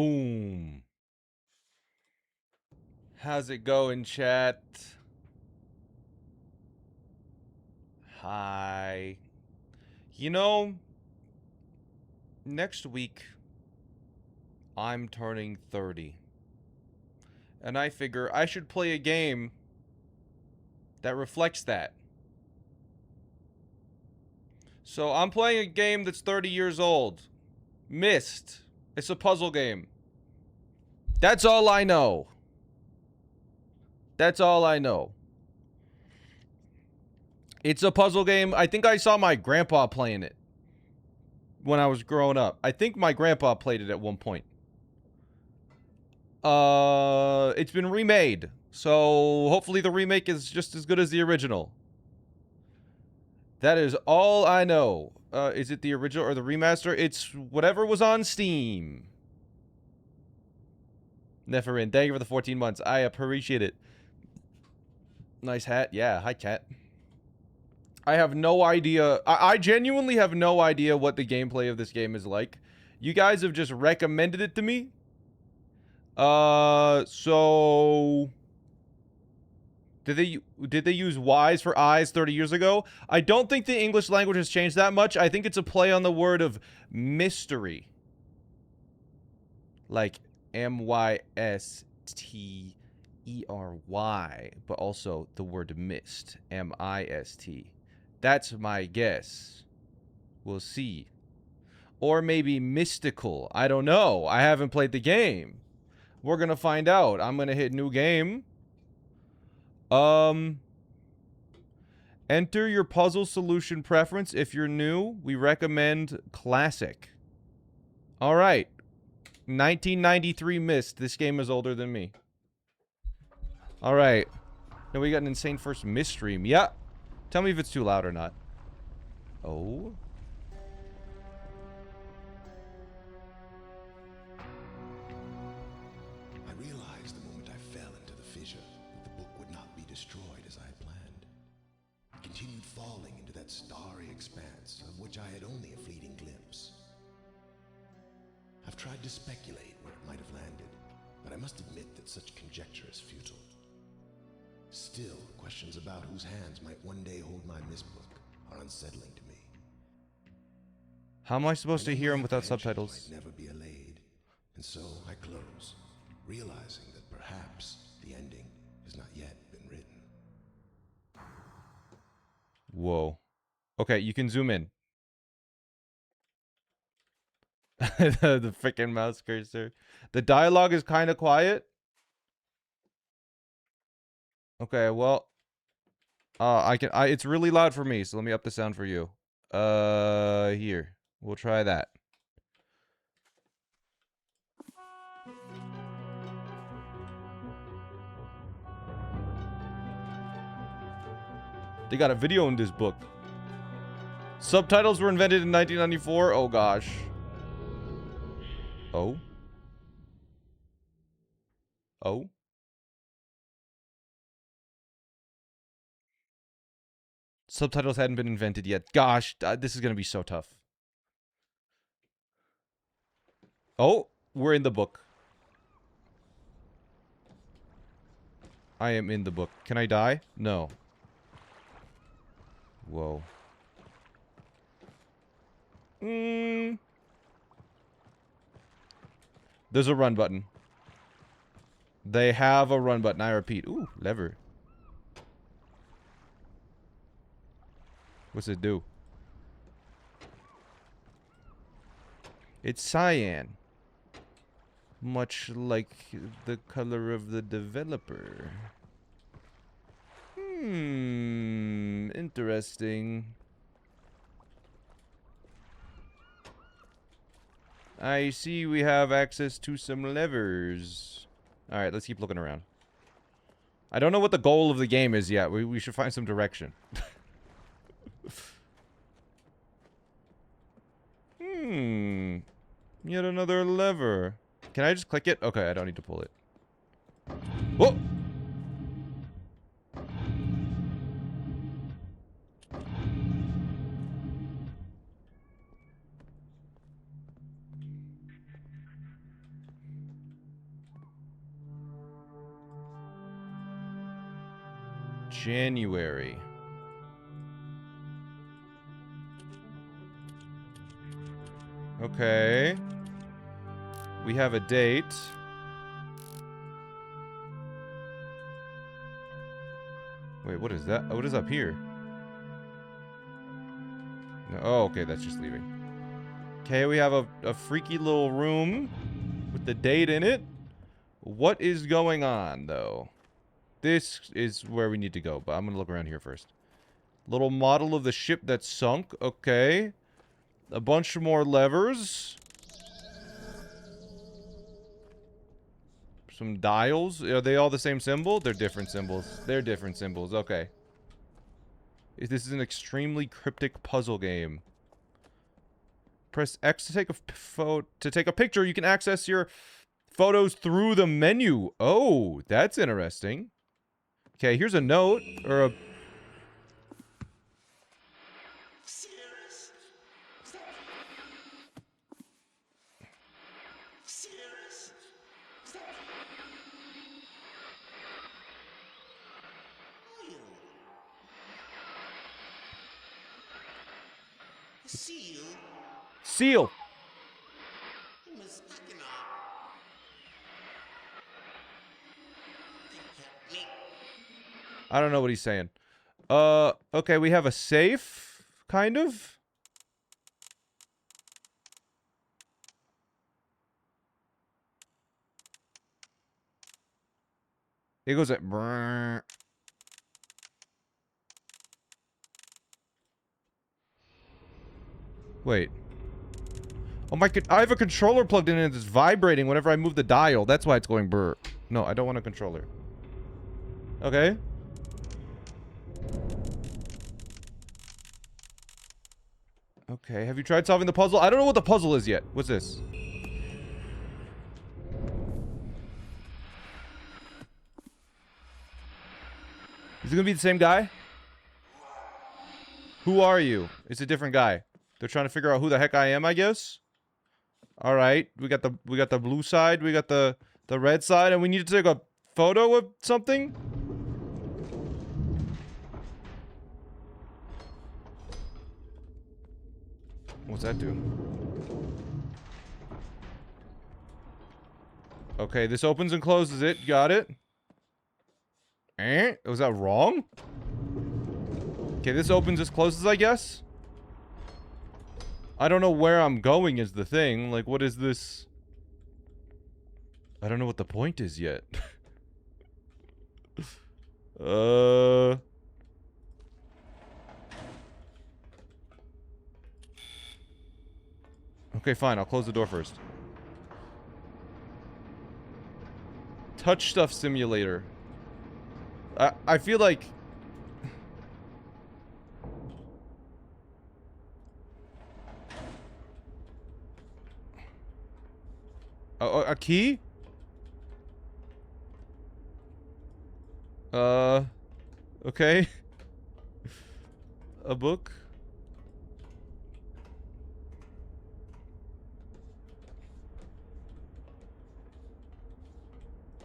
Boom. How's it going, chat? Hi. You know, next week, I'm turning 30. And I figure I should play a game that reflects that. So I'm playing a game that's 30 years old. Myst. It's a puzzle game. That's all I know. That's all I know. It's a puzzle game. I think I saw my grandpa playing it when I was growing up. I think my grandpa played it at one point. It's been remade. So hopefully the remake is just as good as the original. That is all I know. Is it the original or the remaster? It's whatever was on Steam. Neferin, thank you for the 14 months. I appreciate it. Nice hat. Yeah, hi, cat. I have no idea. I genuinely have no idea what the gameplay of this game is like. You guys have just recommended it to me. So... Did they use Y's for eyes 30 years ago? I don't think the English language has changed that much. I think it's a play on the word of mystery. Like M-Y-S-T-E-R-Y, but also the word mist, M-I-S-T. That's my guess. We'll see. Or maybe mystical. I don't know. I haven't played the game. We're gonna find out. I'm gonna hit new game. Enter your puzzle solution preference. If you're new, we recommend classic. All right. 1993 Myst. This game is older than me. All right. Now we got an insane first Myst stream. Yeah. Tell me if it's too loud or not. Oh. I realized the moment I fell into the fissure that the book would not be destroyed as I had planned. It continued falling into that starry expanse of which I had only a fleeting glimpse. I've tried to speculate where it might have landed, but I must admit that such conjecture is futile. Still, questions about whose hands might one day hold my Myst book are unsettling to me. How am I supposed to hear him without subtitles? Might never be allayed, and so I close, realizing that perhaps the ending has not yet been written. Whoa. Okay, you can zoom in. the freaking mouse cursor. The dialogue is kind of quiet. Okay, well, it's really loud for me, so let me up the sound for you. Here. We'll try that. They got a video in this book. Subtitles were invented in 1994. Oh, gosh. Oh? Oh? Subtitles hadn't been invented yet. Gosh, this is gonna be so tough. Oh, we're in the book. I am in the book. Can I die? No. Whoa. There's a run button. They have a run button. I repeat. Ooh, lever. What's it do? It's cyan. Much like the color of the developer. Interesting. I see we have access to some levers. Alright, let's keep looking around. I don't know what the goal of the game is yet. We should find some direction. Yet another lever. Can I just click it? Okay, I don't need to pull it. Whoa! January. Okay. We have a date. Wait, what is that? What is up here? No, oh, okay, that's just leaving. Okay, we have a freaky little room with the date in it. What is going on, though? This is where we need to go, but I'm gonna look around here first. Little model of the ship that sunk. Okay. A bunch more levers. Some dials. Are they all the same symbol? They're different symbols. They're different symbols. Okay. This is an extremely cryptic puzzle game. Press X to take a picture. You can access your photos through the menu. Oh, that's interesting. Okay, here's a note or a. Seal. I don't know what he's saying. Okay, we have a safe, kind of. It goes at. Wait. Oh my god, I have a controller plugged in and it's vibrating whenever I move the dial. That's why it's going brr. No, I don't want a controller. Okay. Okay, have you tried solving the puzzle? I don't know what the puzzle is yet. What's this? Is it gonna be the same guy? Who are you? It's a different guy. They're trying to figure out who the heck I am, I guess. All right, we got the blue side, we got the red side, and we need to take a photo of something. What's that do? Okay, this opens and closes it. Got it. Was that wrong? Okay, this opens, this closes, I guess. I don't know where I'm going is the thing. Like, what is this? I don't know what the point is yet. Okay, fine. I'll close the door first. Touch stuff simulator. I feel like... A key? Okay. A book?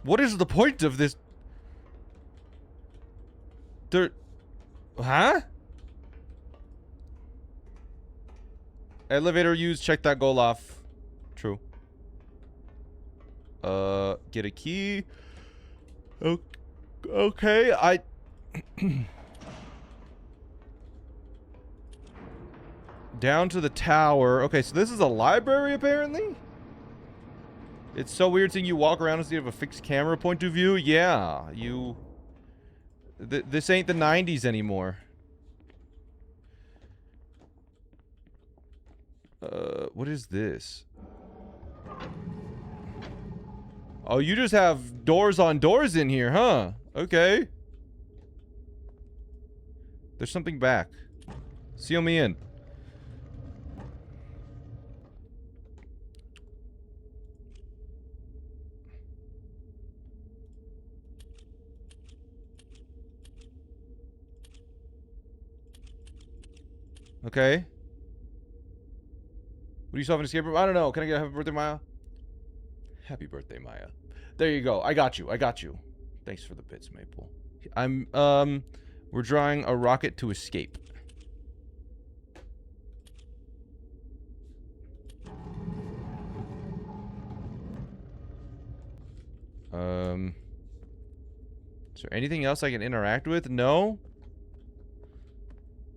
What is the point of this? Huh? Elevator used, check that goal off. True. Get a key. Okay, down to the tower. Okay, so this is a library, apparently? It's so weird seeing you walk around instead of a fixed camera point of view. Yeah, this ain't the 90s anymore. What is this? Oh, you just have doors on doors in here, huh? Okay. There's something back. Seal me in. Okay. What are you solving escape room? I don't know. Can I get a happy birthday, Maya? Happy birthday, Maya. There you go. I got you. I got you. Thanks for the bits, Maple. I'm We're drawing a rocket to escape. Is there anything else I can interact with? No?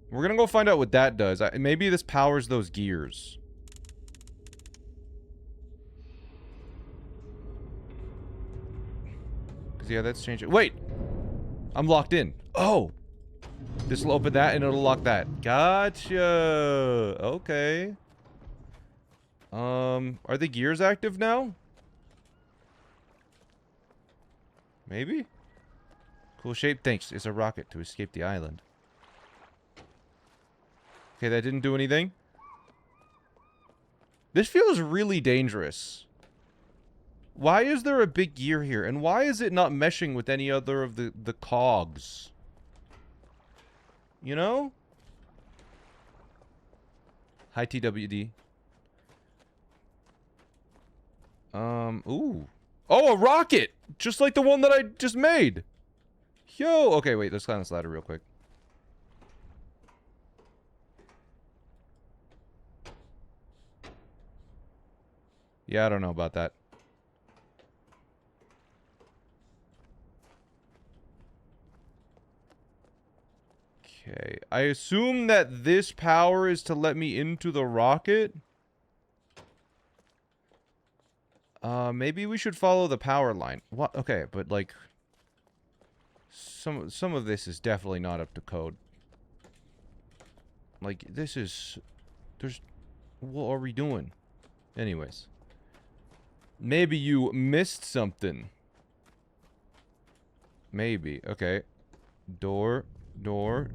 We're gonna go find out what that does. Maybe this powers those gears. Cause yeah, that's changing. Wait! I'm locked in. Oh! This will open that and it'll lock that. Gotcha! Okay. Are the gears active now? Maybe? Cool shape. Thanks. It's a rocket to escape the island. Okay, that didn't do anything. This feels really dangerous. Why is there a big gear here? And why is it not meshing with any other of the cogs? You know? Hi, TWD. Ooh. Oh, a rocket! Just like the one that I just made! Yo! Okay, wait, let's climb this ladder real quick. Yeah, I don't know about that. Okay, I assume that this power is to let me into the rocket? Maybe we should follow the power line. What? Okay, but like... Some of this is definitely not up to code. Like, this is... There's... What are we doing? Anyways. Maybe you missed something. Maybe. Okay. Door. Door.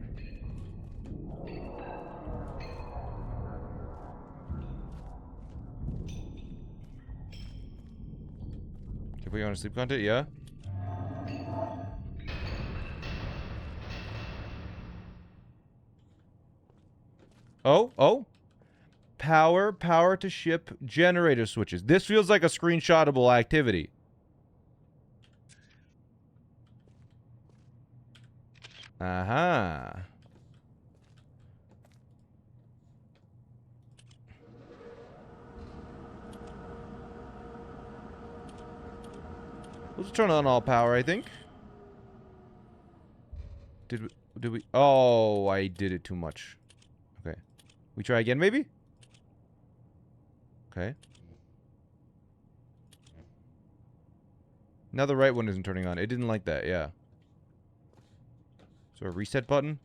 Can we go on sleep content? Yeah. Oh, oh. Power to ship generator switches. This feels like a screenshotable activity. Aha. Let's turn on all power, I think. Did we? Oh, I did it too much. Okay. We try again, maybe? Okay. Now the right one isn't turning on. It didn't like that, yeah. So a reset button?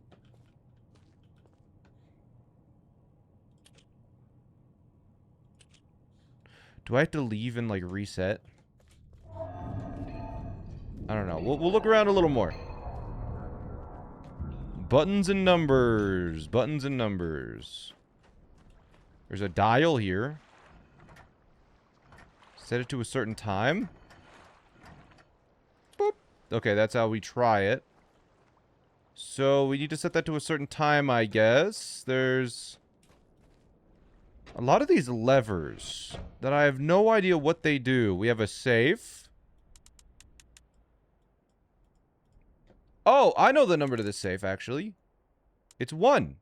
Do I have to leave and, like, reset? I don't know. We'll look around a little more. Buttons and numbers. Buttons and numbers. There's a dial here. Set it to a certain time. Boop. Okay, that's how we try it. So we need to set that to a certain time, I guess. There's a lot of these levers that I have no idea what they do. We have a safe. Oh, I know the number to this safe, actually. It's 1.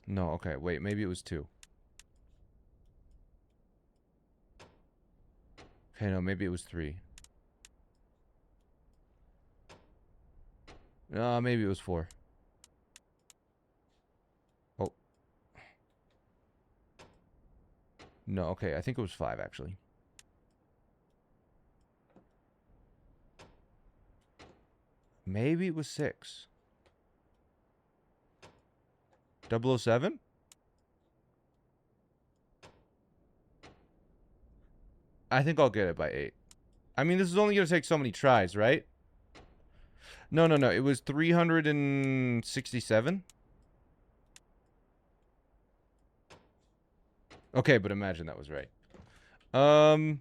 No, okay, wait, maybe it was 2. Okay, no, maybe it was 3. Maybe it was 4. Oh. No, okay, I think it was 5, actually. Maybe it was 6. 007? I think I'll get it by 8. I mean, this is only going to take so many tries, right? No, no, no. It was 367. Okay, but imagine that was right. Psst,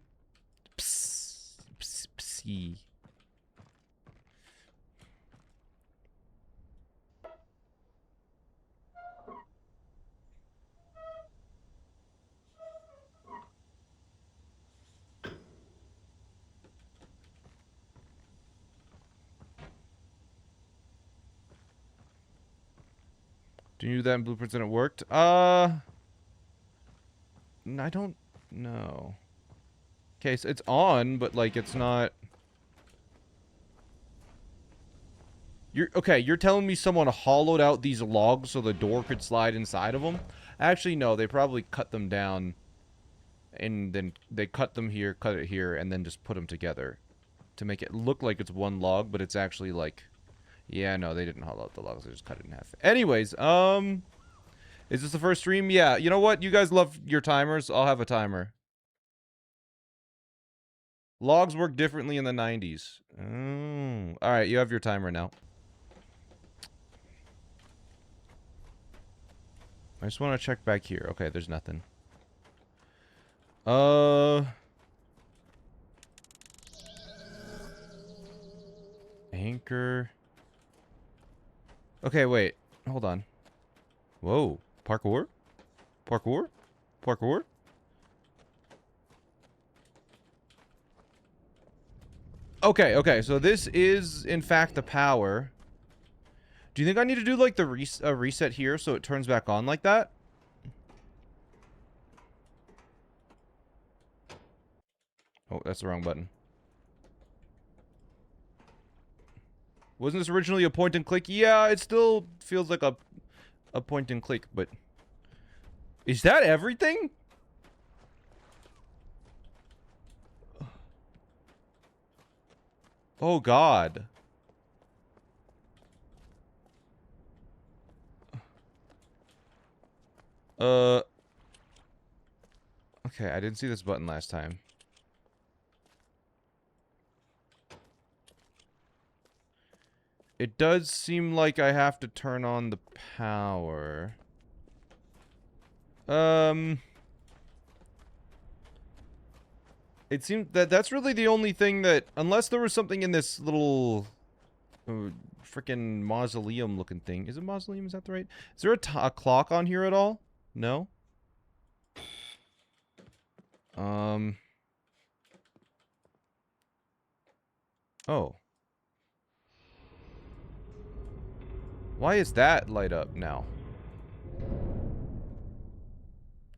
psst, psst. Do you do that in blueprints and it worked? I don't know. Okay, so it's on, but like it's not. You're telling me someone hollowed out these logs so the door could slide inside of them? Actually, no, they probably cut them down and then they cut them here, cut it here, and then just put them together to make it look like it's one log, but it's actually like, yeah, no, they didn't hollow out the logs, they just cut it in half. Anyways, is this the first stream? Yeah, you know what? You guys love your timers. I'll have a timer. Logs work differently in the 90s. Oh. Alright, you have your timer now. I just want to check back here. Okay, there's nothing. Anchor. Okay, wait. Hold on. Whoa. Parkour? Parkour? Parkour? Okay, okay. So this is, in fact, the power. Do you think I need to do, like, the reset here so it turns back on like that? Oh, that's the wrong button. Wasn't this originally a point and click? Yeah, it still feels like a point and click, but... Is that everything? Oh, God. Okay, I didn't see this button last time. It does seem like I have to turn on the power. It seems that that's really the only thing that, unless there was something in this little freaking mausoleum looking thing. Is it mausoleum? Is that the right? Is there a clock on here at all? No. Oh. Why is that light up now?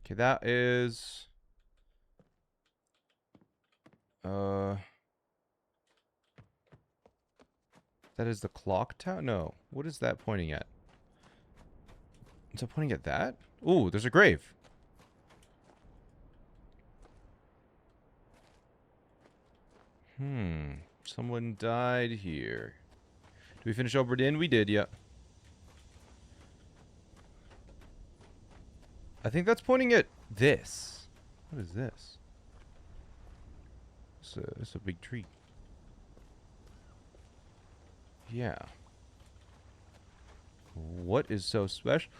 Okay, that is... That is the clock tower? No. What is that pointing at? Is it pointing at that? Ooh, there's a grave. Someone died here. Did we finish Obra Dinn? We did, yeah. I think that's pointing at this. What is this? It's a big tree. Yeah. What is so special?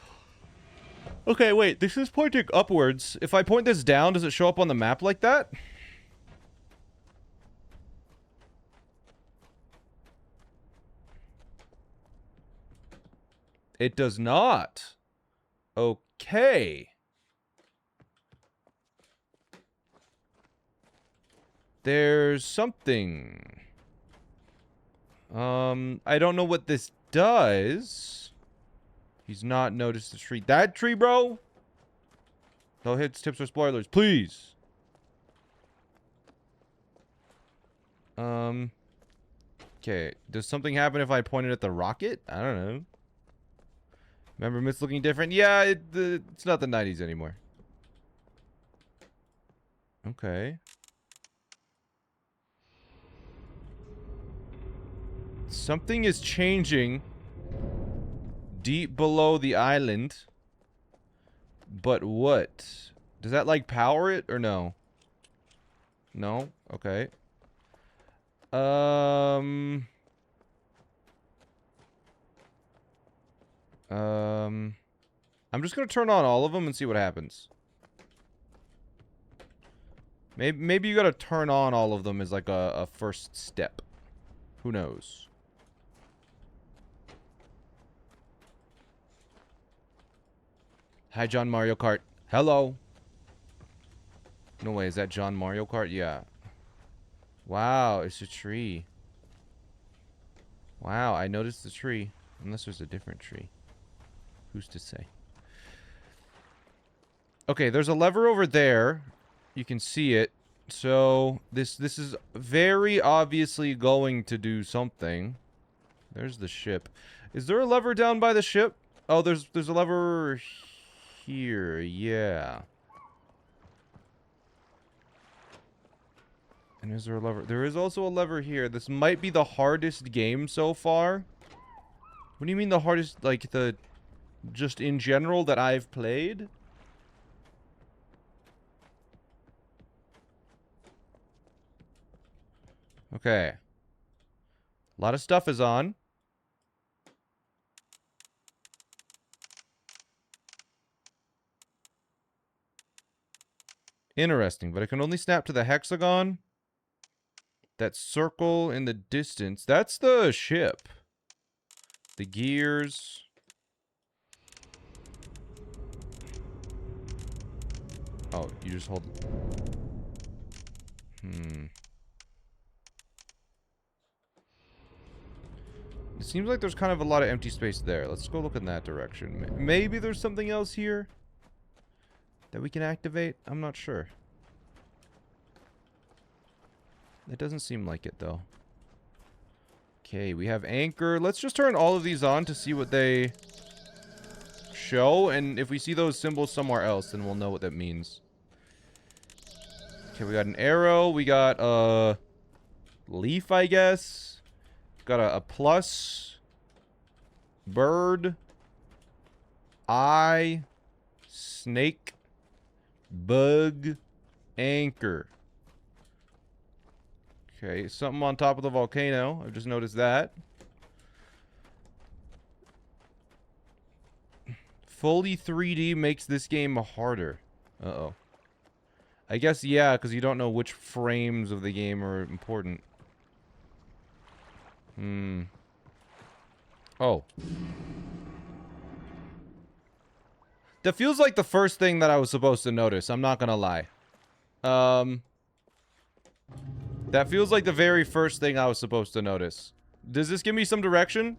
Okay, wait. This is pointing upwards. If I point this down, does it show up on the map like that? It does not. Okay. There's something. I don't know what this does. He's not noticed the tree. That tree, bro? No hits, tips, or spoilers, please. Okay. Does something happen if I point it at the rocket? I don't know. Remember Myst looking different? Yeah, it's not the 90s anymore. Okay. Something is changing deep below the island. But what? Does that, like, power it or no? No? Okay. I'm just gonna turn on all of them and see what happens. Maybe you gotta turn on all of them as, like, a first step. Who knows? Hi, John Mario Kart. Hello. No way, is that John Mario Kart? Yeah. Wow, it's a tree. Wow, I noticed the tree. Unless there's a different tree. Who's to say? Okay, there's a lever over there. You can see it. So this is very obviously going to do something. There's the ship. Is there a lever down by the ship? Oh, there's a lever here. Yeah. And is there a lever? There is also a lever here. This might be the hardest game so far. What do you mean the hardest? Like the just in general that I've played? Okay. A lot of stuff is on. Interesting, but I can only snap to the hexagon. That circle in the distance. That's the ship. The gears. Oh, you just hold... It seems like there's kind of a lot of empty space there. Let's go look in that direction. Maybe there's something else here that we can activate? I'm not sure. It doesn't seem like it, though. Okay, we have anchor. Let's just turn all of these on to see what they show. And if we see those symbols somewhere else, then we'll know what that means. Okay, we got an arrow. We got a leaf, I guess. Got a plus. Bird. Eye. Snake. Bug. Anchor. Okay, something on top of the volcano. I've just noticed that. Fully 3D makes this game harder. Uh-oh. I guess, yeah, because you don't know which frames of the game are important. Oh. That feels like the first thing that I was supposed to notice. I'm not gonna lie. That feels like the very first thing I was supposed to notice. Does this give me some direction?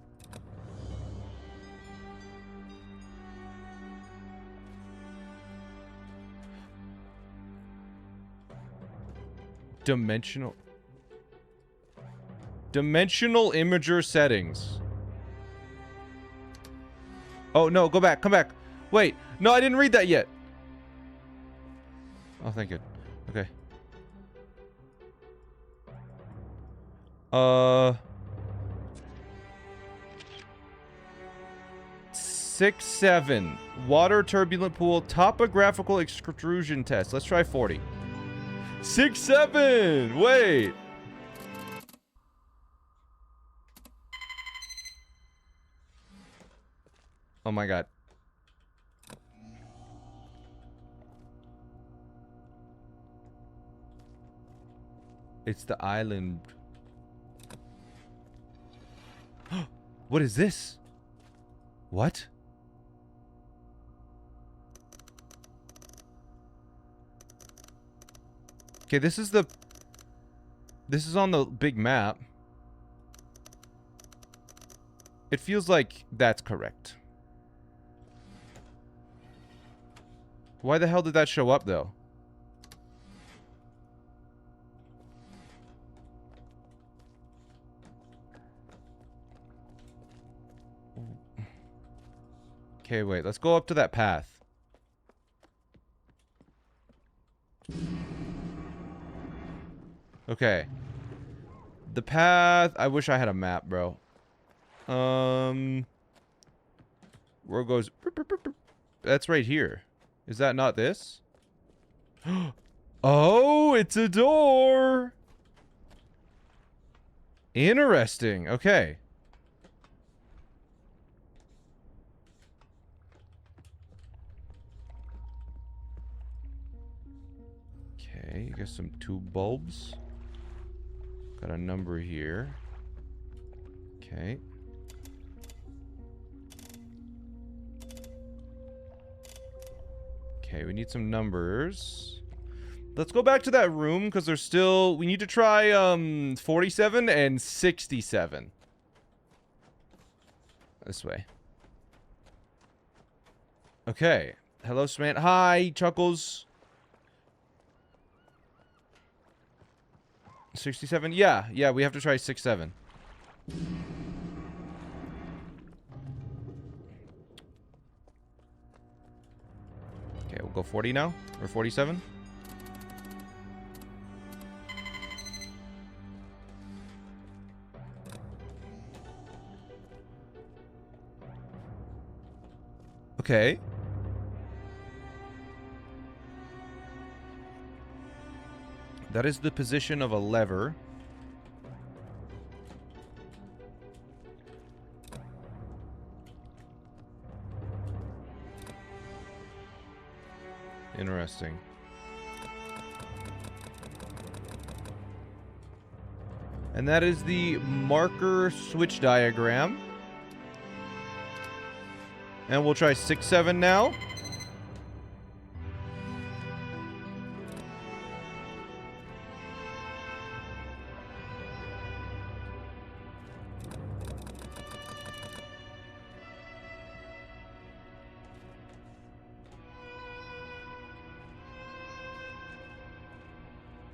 Dimensional imager settings. Oh, no, go back, come back. Wait, no, I didn't read that yet. Oh, thank you. Okay. 6-7. Water turbulent pool topographical extrusion test. Let's try 40. 6-7. Wait. Oh my god. It's the island. What is this? What? Okay, this is on the big map. It feels like that's correct. Why the hell did that show up, though? Okay, wait. Let's go up to that path. Okay. The path... I wish I had a map, bro. Where goes... That's right here. Is that not this? Oh, it's a door! Interesting. Okay. Okay, you got some tube bulbs. Got a number here. Okay. Okay, we need some numbers. Let's go back to that room, because there's still... We need to try, 47 and 67. This way. Okay. Hello, SmallAnt. Hi, Chuckles. 67? Yeah, we have to try 67. Okay, we'll go 40 now? Or 47? Okay. That is the position of a lever. Interesting. And that is the marker switch diagram. And we'll try 6-7 now.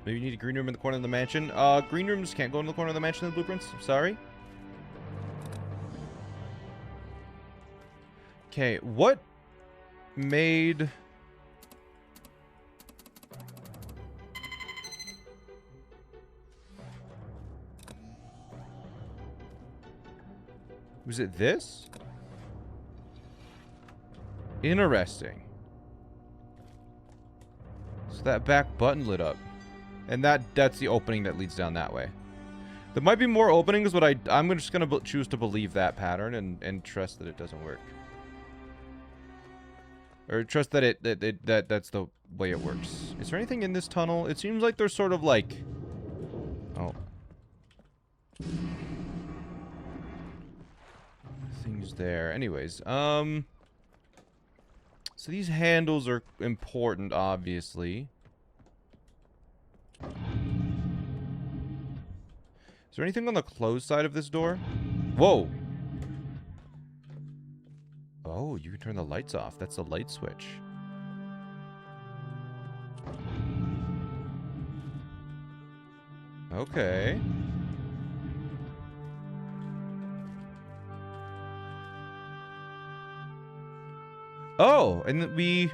Maybe you need a green room in the corner of the mansion. Green rooms can't go in the corner of the mansion in the blueprints. I'm sorry. Okay, what made... Was it this? Interesting. So that back button lit up. And that's the opening that leads down that way. There might be more openings, but I'm just going to choose to believe that pattern and trust that it doesn't work. Or trust that that's the way it works. Is there anything in this tunnel? It seems like there's sort of like... Oh. Things there. Anyways, so these handles are important, obviously. Is there anything on the closed side of this door? Whoa! Oh, you can turn the lights off. That's the light switch. Okay. Oh, and we...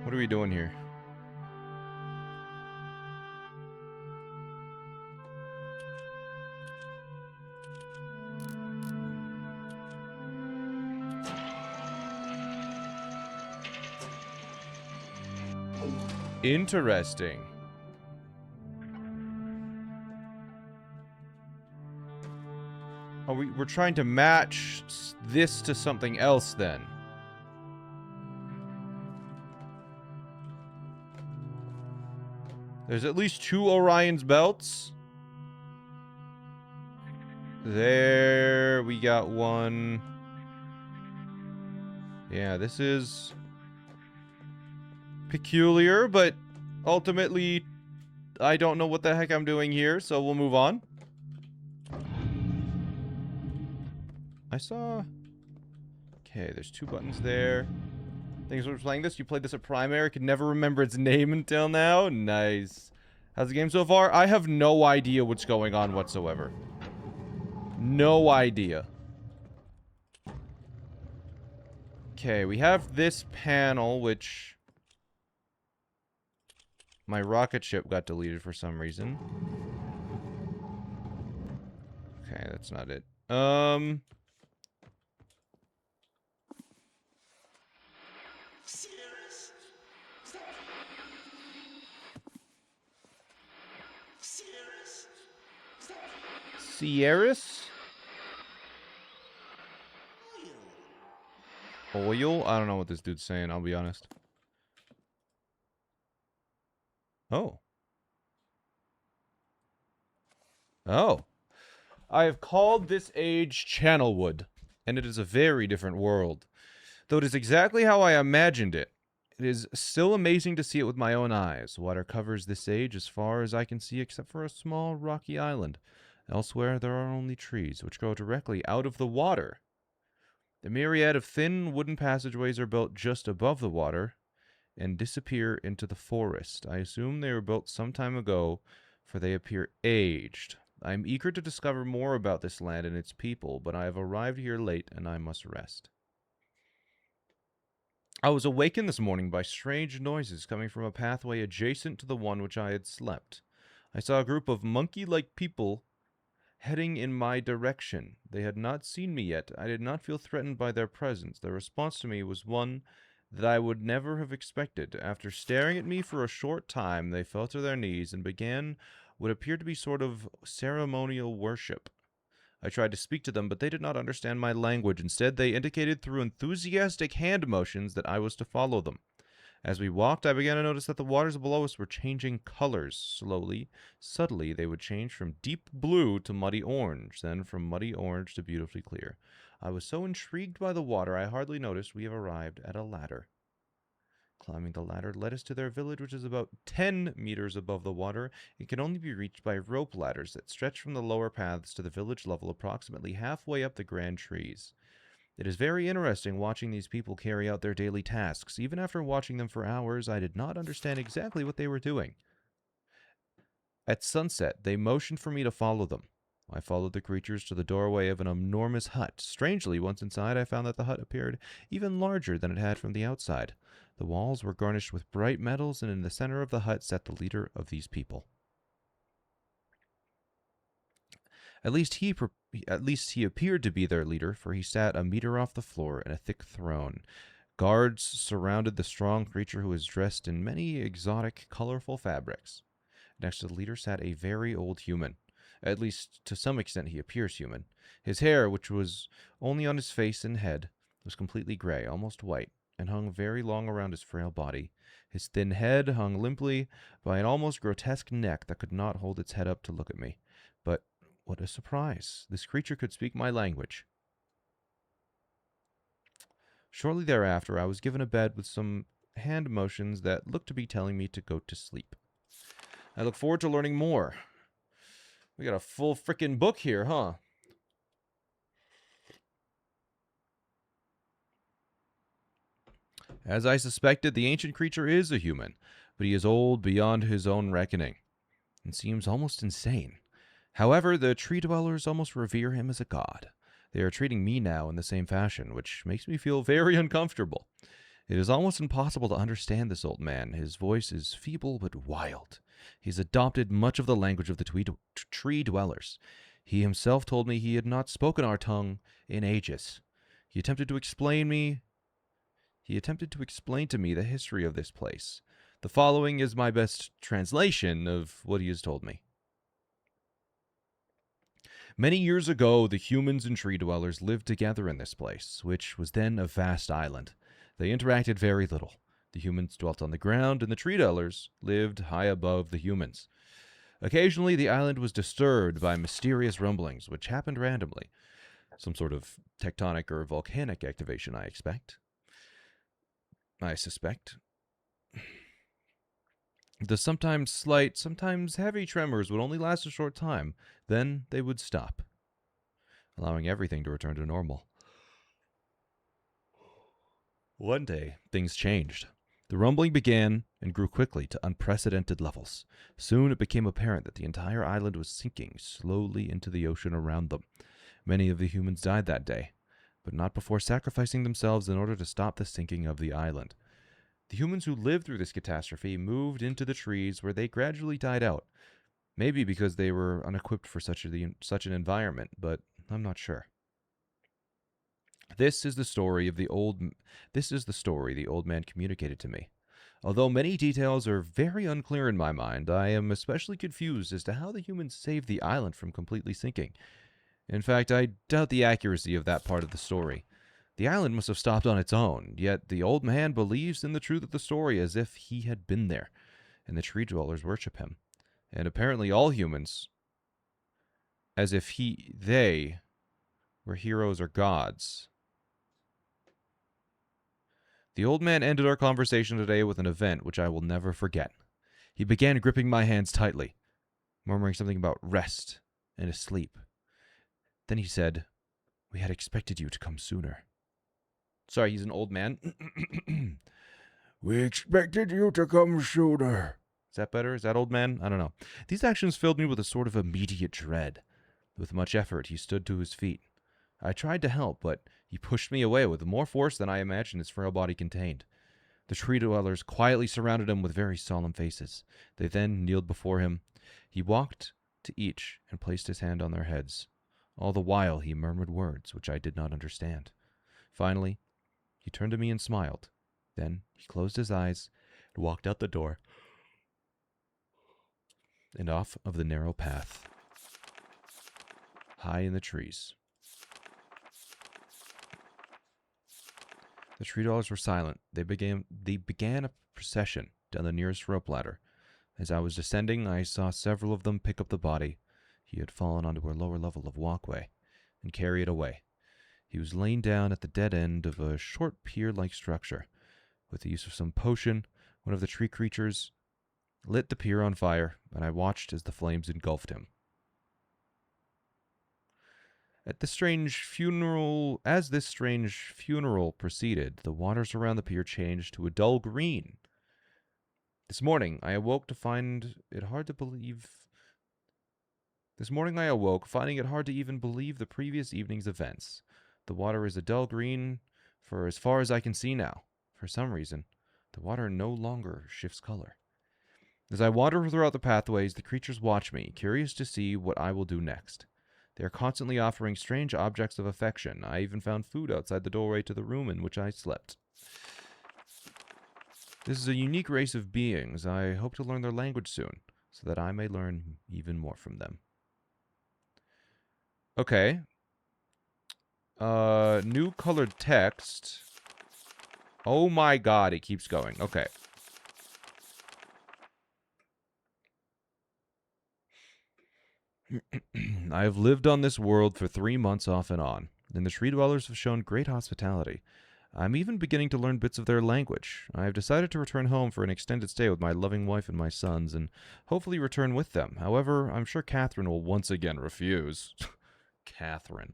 What are we doing here? Interesting. Oh, we're trying to match this to something else then. There's at least 2 Orion's belts. There, we got one. Yeah, this is peculiar, but ultimately, I don't know what the heck I'm doing here, so we'll move on. I saw... Okay, there's 2 buttons there. Thanks for playing this. You played this at Primary. Could never remember its name until now. Nice. How's the game so far? I have no idea what's going on whatsoever. No idea. Okay, we have this panel, which... My rocket ship got deleted for some reason. Okay, that's not it. Sierras? Oil? I don't know what this dude's saying, I'll be honest. Oh. Oh. I have called this age Channelwood, and it is a very different world. Though it is exactly how I imagined it. It is still amazing to see it with my own eyes. Water covers this age as far as I can see except for a small rocky island. Elsewhere, there are only trees, which grow directly out of the water. The myriad of thin wooden passageways are built just above the water and disappear into the forest. I assume they were built some time ago, for they appear aged. I am eager to discover more about this land and its people, but I have arrived here late and I must rest. I was awakened this morning by strange noises coming from a pathway adjacent to the one which I had slept. I saw a group of monkey-like people heading in my direction. They had not seen me yet. I did not feel threatened by their presence. Their response to me was one that I would never have expected. After staring at me for a short time, they fell to their knees and began what appeared to be sort of ceremonial worship. I tried to speak to them, but they did not understand my language. Instead, they indicated through enthusiastic hand motions that I was to follow them. As we walked, I began to notice that the waters below us were changing colors. Slowly, subtly, they would change from deep blue to muddy orange, then from muddy orange to beautifully clear. I was so intrigued by the water, I hardly noticed we have arrived at a ladder. Climbing the ladder led us to their village, which is about 10 meters above the water. It can only be reached by rope ladders that stretch from the lower paths to the village level approximately halfway up the grand trees. It is very interesting watching these people carry out their daily tasks. Even after watching them for hours, I did not understand exactly what they were doing. At sunset, they motioned for me to follow them. I followed the creatures to the doorway of an enormous hut. Strangely, once inside, I found that the hut appeared even larger than it had from the outside. The walls were garnished with bright metals, and in the center of the hut sat the leader of these people. At least he appeared to be their leader, for he sat a meter off the floor in a thick throne. Guards surrounded the strong creature, who was dressed in many exotic, colorful fabrics. Next to the leader sat a very old human. At least, to some extent, he appears human. His hair, which was only on his face and head, was completely gray, almost white, and hung very long around his frail body. His thin head hung limply by an almost grotesque neck that could not hold its head up to look at me. But what a surprise! This creature could speak my language. Shortly thereafter, I was given a bed with some hand motions that looked to be telling me to go to sleep. I look forward to learning more. We got a full frickin' book here, huh? As I suspected, the ancient creature is a human, but he is old beyond his own reckoning, and seems almost insane. However, the tree dwellers almost revere him as a god. They are treating me now in the same fashion, which makes me feel very uncomfortable. It is almost impossible to understand this old man. His voice is feeble but wild. He's adopted much of the language of the tree dwellers. He himself told me he had not spoken our tongue in ages. He attempted to explain to me the history of this place. The following is my best translation of what he has told me. Many years ago, the humans and tree dwellers lived together in this place, which was then a vast island. They interacted very little. The humans dwelt on the ground, and the tree dwellers lived high above the humans. Occasionally, the island was disturbed by mysterious rumblings, which happened randomly. Some sort of tectonic or volcanic activation, I suspect. The sometimes slight, sometimes heavy tremors would only last a short time. Then they would stop, allowing everything to return to normal. One day, things changed. The rumbling began and grew quickly to unprecedented levels. Soon it became apparent that the entire island was sinking slowly into the ocean around them. Many of the humans died that day, but not before sacrificing themselves in order to stop the sinking of the island. The humans who lived through this catastrophe moved into the trees, where they gradually died out. Maybe because they were unequipped for such an environment, but I'm not sure. This is the story the old man communicated to me. Although many details are very unclear in my mind, I am especially confused as to how the humans saved the island from completely sinking. In fact, I doubt the accuracy of that part of the story. The island must have stopped on its own, yet the old man believes in the truth of the story as if he had been there, and the tree dwellers worship him. And apparently all humans, as if they were heroes or gods. The old man ended our conversation today with an event which I will never forget. He began gripping my hands tightly, murmuring something about rest and asleep. Then he said, "We had expected you to come sooner." Sorry, he's an old man. We expected you to come sooner. Is that better? Is that old man? I don't know. These actions filled me with a sort of immediate dread. With much effort, he stood to his feet. I tried to help, but he pushed me away with more force than I imagined his frail body contained. The tree dwellers quietly surrounded him with very solemn faces. They then kneeled before him. He walked to each and placed his hand on their heads. All the while he murmured words which I did not understand. Finally, he turned to me and smiled. Then he closed his eyes and walked out the door and off of the narrow path, high in the trees. The tree dwellers were silent. They began a procession down the nearest rope ladder. As I was descending, I saw several of them pick up the body. He had fallen onto a lower level of walkway and carry it away. He was laying down at the dead end of a short pier-like structure. With the use of some potion, one of the tree creatures lit the pier on fire, and I watched as the flames engulfed him. As this strange funeral proceeded, the waters around the pier changed to a dull green. This morning I awoke, finding it hard to even believe the previous evening's events. The water is a dull green for as far as I can see now. For some reason, the water no longer shifts color. As I wander throughout the pathways, the creatures watch me, curious to see what I will do next. They are constantly offering strange objects of affection. I even found food outside the doorway to the room in which I slept. This is a unique race of beings. I hope to learn their language soon, so that I may learn even more from them. Okay. New colored text. Oh my god, it keeps going. Okay. I have lived on this world for 3 months off and on, and the tree dwellers have shown great hospitality. I'm even beginning to learn bits of their language. I have decided to return home for an extended stay with my loving wife and my sons, and hopefully return with them. However, I'm sure Catherine will once again refuse. Catherine.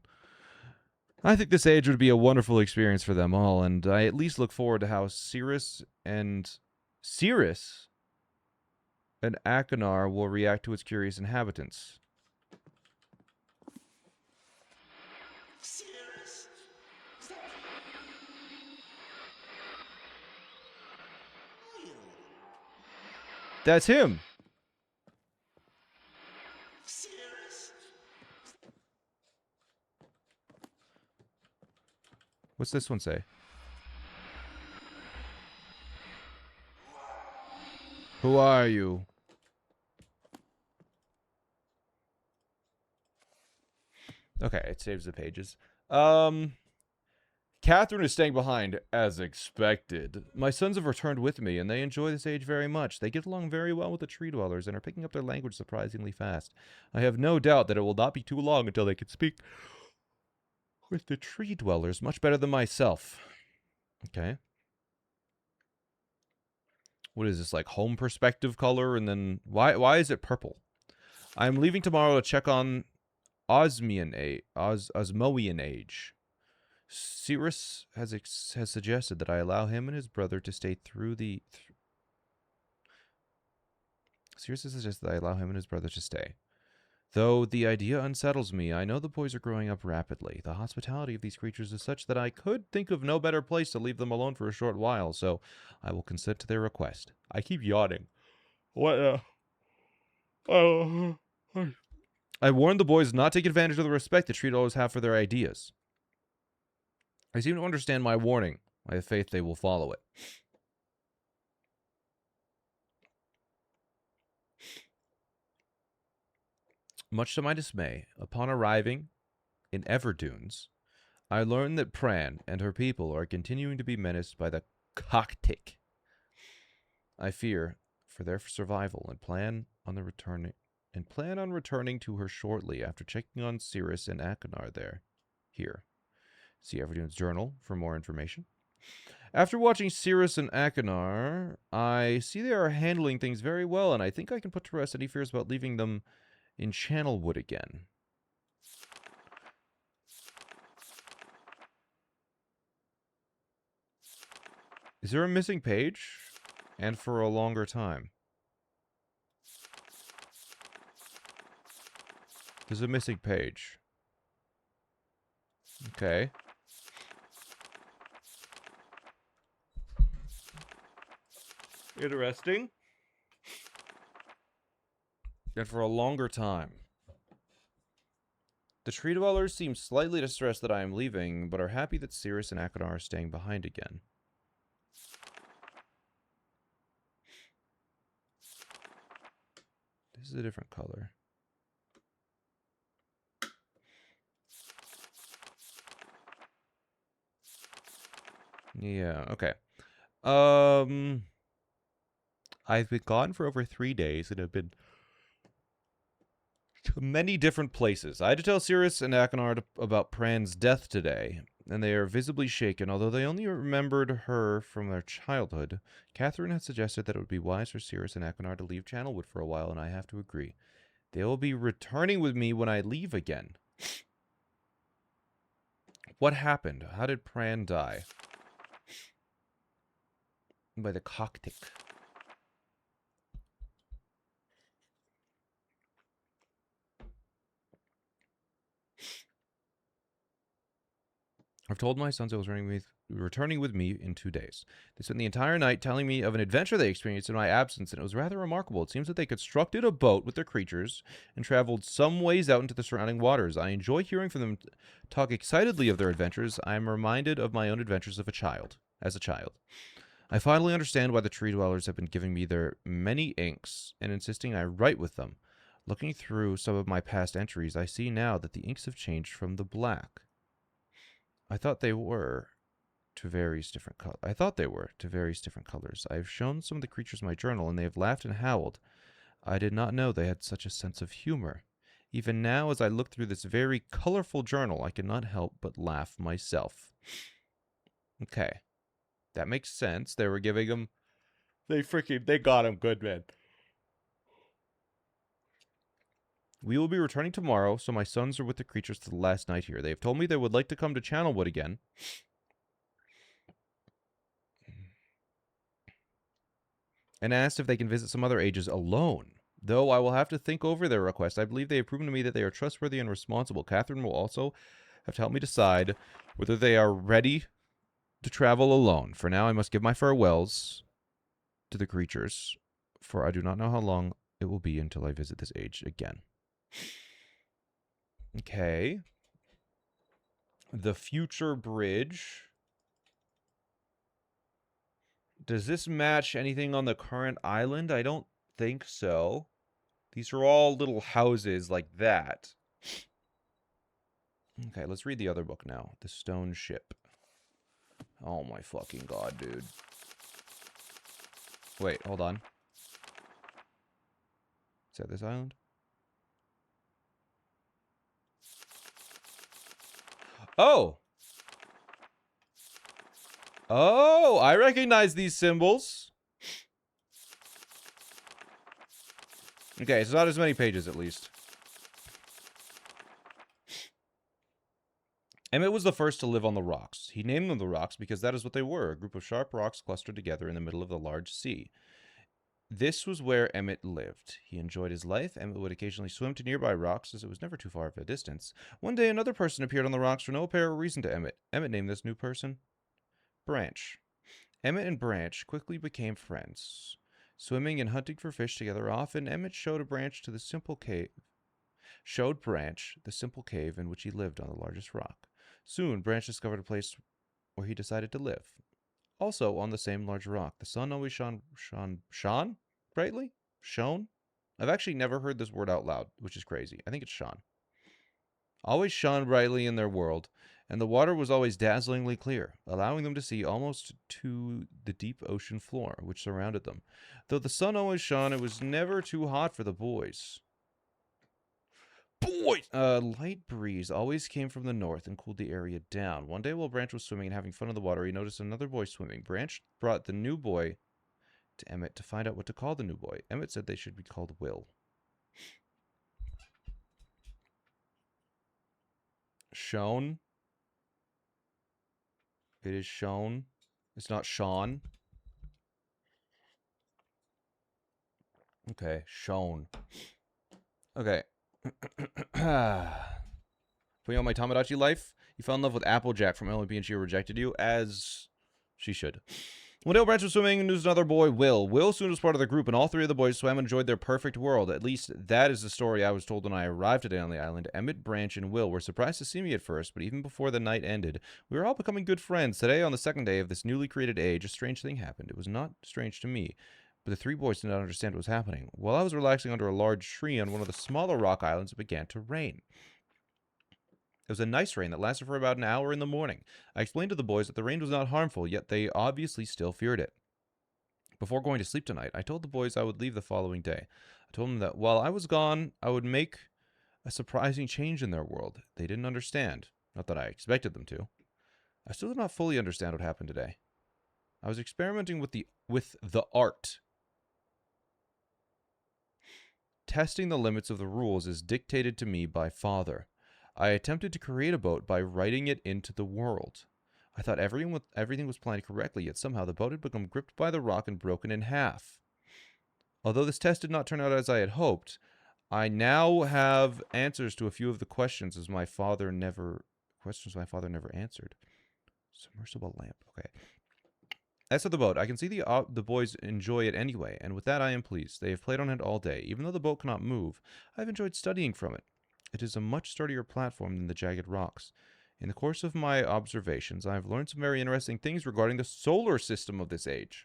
I think this age would be a wonderful experience for them all, and I at least look forward to how Cirrus and Akinar will react to its curious inhabitants. That's him. What's this one say? Who are you? Okay, it saves the pages. Catherine is staying behind, as expected. My sons have returned with me, and they enjoy this age very much. They get along very well with the tree dwellers and are picking up their language surprisingly fast. I have no doubt that it will not be too long until they can speak with the tree dwellers much better than myself. Okay. What is this, like home perspective color? And then why is it purple? I'm leaving tomorrow to check on Osmoian age. Cirrus has suggested that I allow him and his brother to stay through the... Cirrus has suggested that I allow him and his brother to stay. Though the idea unsettles me, I know the boys are growing up rapidly. The hospitality of these creatures is such that I could think of no better place to leave them alone for a short while, so I will consent to their request. I keep yawning. What, I warned the boys not to take advantage of the respect the tree dwellers have for their ideas. They seem to understand my warning. I have faith they will follow it. Much to my dismay, upon arriving in Everdunes, I learned that Pran and her people are continuing to be menaced by the Coctic. I fear for their survival and plan on returning to her shortly after checking on Cirrus and Akinar here. See Everdune's journal for more information. After watching Cirrus and Akinar, I see they are handling things very well, and I think I can put to rest any fears about leaving them in Channelwood again. Is there a missing page? And for a longer time. There's a missing page. Okay. Interesting. And for a longer time. The tree dwellers seem slightly distressed that I am leaving, but are happy that Cirrus and Achenar are staying behind again. This is a different color. Yeah, okay. I've been gone for over 3 days and have been to many different places. I had to tell Cirrus and Achenar about Pran's death today, and they are visibly shaken. Although they only remembered her from their childhood, Catherine had suggested that it would be wise for Cirrus and Achenar to leave Channelwood for a while, and I have to agree. They will be returning with me when I leave again. What happened? How did Pran die? By the cocktick. I've told my sons I was returning with me in 2 days. They spent the entire night telling me of an adventure they experienced in my absence, and it was rather remarkable. It seems that they constructed a boat with their creatures and traveled some ways out into the surrounding waters. I enjoy hearing from them talk excitedly of their adventures. I am reminded of my own adventures as a child. I finally understand why the tree dwellers have been giving me their many inks and insisting I write with them. Looking through some of my past entries, I see now that the inks have changed from the black. I thought they were to various different colors. I have shown some of the creatures my journal, and they have laughed and howled. I did not know they had such a sense of humor. Even now, as I look through this very colorful journal, I cannot help but laugh myself. Okay. That makes sense. They were giving him... They got him good, man. We will be returning tomorrow, so my sons are with the creatures to the last night here. They have told me they would like to come to Channelwood again. And asked if they can visit some other ages alone. Though I will have to think over their request, I believe they have proven to me that they are trustworthy and responsible. Catherine will also have to help me decide whether they are ready to travel alone. For now, I must give my farewells to the creatures, for I do not know how long it will be until I visit this age again. Okay. The future bridge. Does this match anything on the current island? I don't think so. These are all little houses like that. Okay, let's read the other book now. The Stone Ship. Oh my fucking god, dude. Wait, hold on. Is that this island? Oh! Oh, I recognize these symbols. Okay, it's not as many pages at least. Emmett was the first to live on the rocks. He named them the rocks because that is what they were, a group of sharp rocks clustered together in the middle of the large sea. This was where Emmett lived. He enjoyed his life. Emmett would occasionally swim to nearby rocks, as it was never too far of a distance. One day, another person appeared on the rocks for no apparent reason to Emmett. Emmett named this new person Branch. Emmett and Branch quickly became friends. Swimming and hunting for fish together often, Emmett showed Branch the simple cave in which he lived on the largest rock. Soon, Branch discovered a place where he decided to live. Also, on the same large rock, the sun always shone brightly? Shone? I've actually never heard this word out loud, which is crazy. I think it's shone. Always shone brightly in their world, and the water was always dazzlingly clear, allowing them to see almost to the deep ocean floor which surrounded them. Though the sun always shone, it was never too hot for the boys. A light breeze always came from the north and cooled the area down. One day while Branch was swimming and having fun in the water, he noticed another boy swimming. Branch brought the new boy to Emmett to find out what to call the new boy. Emmett said they should be called Will. Shown. It is shown. It's not Sean. Okay, shown. Okay. Putting on my Tamagotchi life, you fell in love with Applejack from Emily and she rejected you, as she should. When Dale Branch was swimming, there was another boy, Will. Will soon was part of the group, and all three of the boys swam and enjoyed their perfect world. At least that is the story I was told when I arrived today on the island. Emmett, Branch, and Will were surprised to see me at first, but even before the night ended, we were all becoming good friends. Today, on the second day of this newly created age, a strange thing happened. It was not strange to me, but the three boys did not understand what was happening. While I was relaxing under a large tree on one of the smaller rock islands, it began to rain. It was a nice rain that lasted for about an hour in the morning. I explained to the boys that the rain was not harmful, yet they obviously still feared it. Before going to sleep tonight, I told the boys I would leave the following day. I told them that while I was gone, I would make a surprising change in their world. They didn't understand. Not that I expected them to. I still do not fully understand what happened today. I was experimenting with the art. Testing the limits of the rules as dictated to me by Father. I attempted to create a boat by writing it into the world. I thought everything was planned correctly, yet somehow the boat had become gripped by the rock and broken in half. Although this test did not turn out as I had hoped, I now have answers to a few of the questions my father never answered. Submersible lamp. Okay. As for the boat, I can see the boys enjoy it anyway, and with that I am pleased. They have played on it all day. Even though the boat cannot move, I have enjoyed studying from it. It is a much sturdier platform than the jagged rocks. In the course of my observations, I have learned some very interesting things regarding the solar system of this age.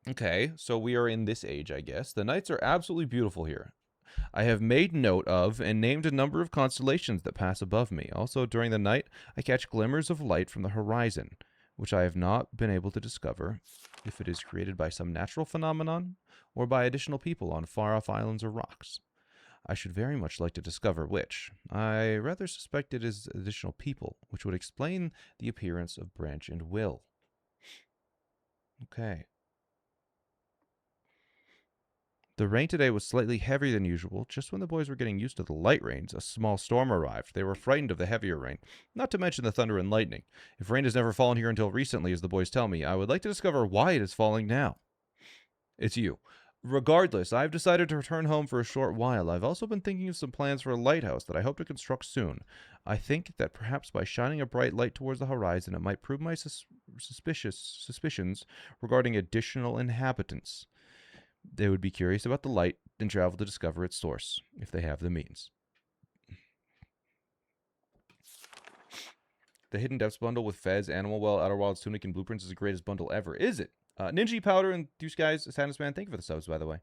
Okay, so we are in this age, I guess. The nights are absolutely beautiful here. I have made note of and named a number of constellations that pass above me. Also, during the night, I catch glimmers of light from the horizon, which I have not been able to discover if it is created by some natural phenomenon or by additional people on far-off islands or rocks. I should very much like to discover which. I rather suspect it is additional people, which would explain the appearance of Branch and Will. Okay. The rain today was slightly heavier than usual. Just when the boys were getting used to the light rains, a small storm arrived. They were frightened of the heavier rain, not to mention the thunder and lightning. If rain has never fallen here until recently, as the boys tell me, I would like to discover why it is falling now. It's you. Regardless, I've decided to return home for a short while. I've also been thinking of some plans for a lighthouse that I hope to construct soon. I think that perhaps by shining a bright light towards the horizon, it might prove my suspicions regarding additional inhabitants. They would be curious about the light and travel to discover its source, if they have the means. The Hidden Depths bundle with Fez, Animal Well, Outer Wilds, Tunic, and Blueprints is the greatest bundle ever. Is it? Ninja Powder and Deuce Guys, Sadness Man, thank you for the subs, by the way.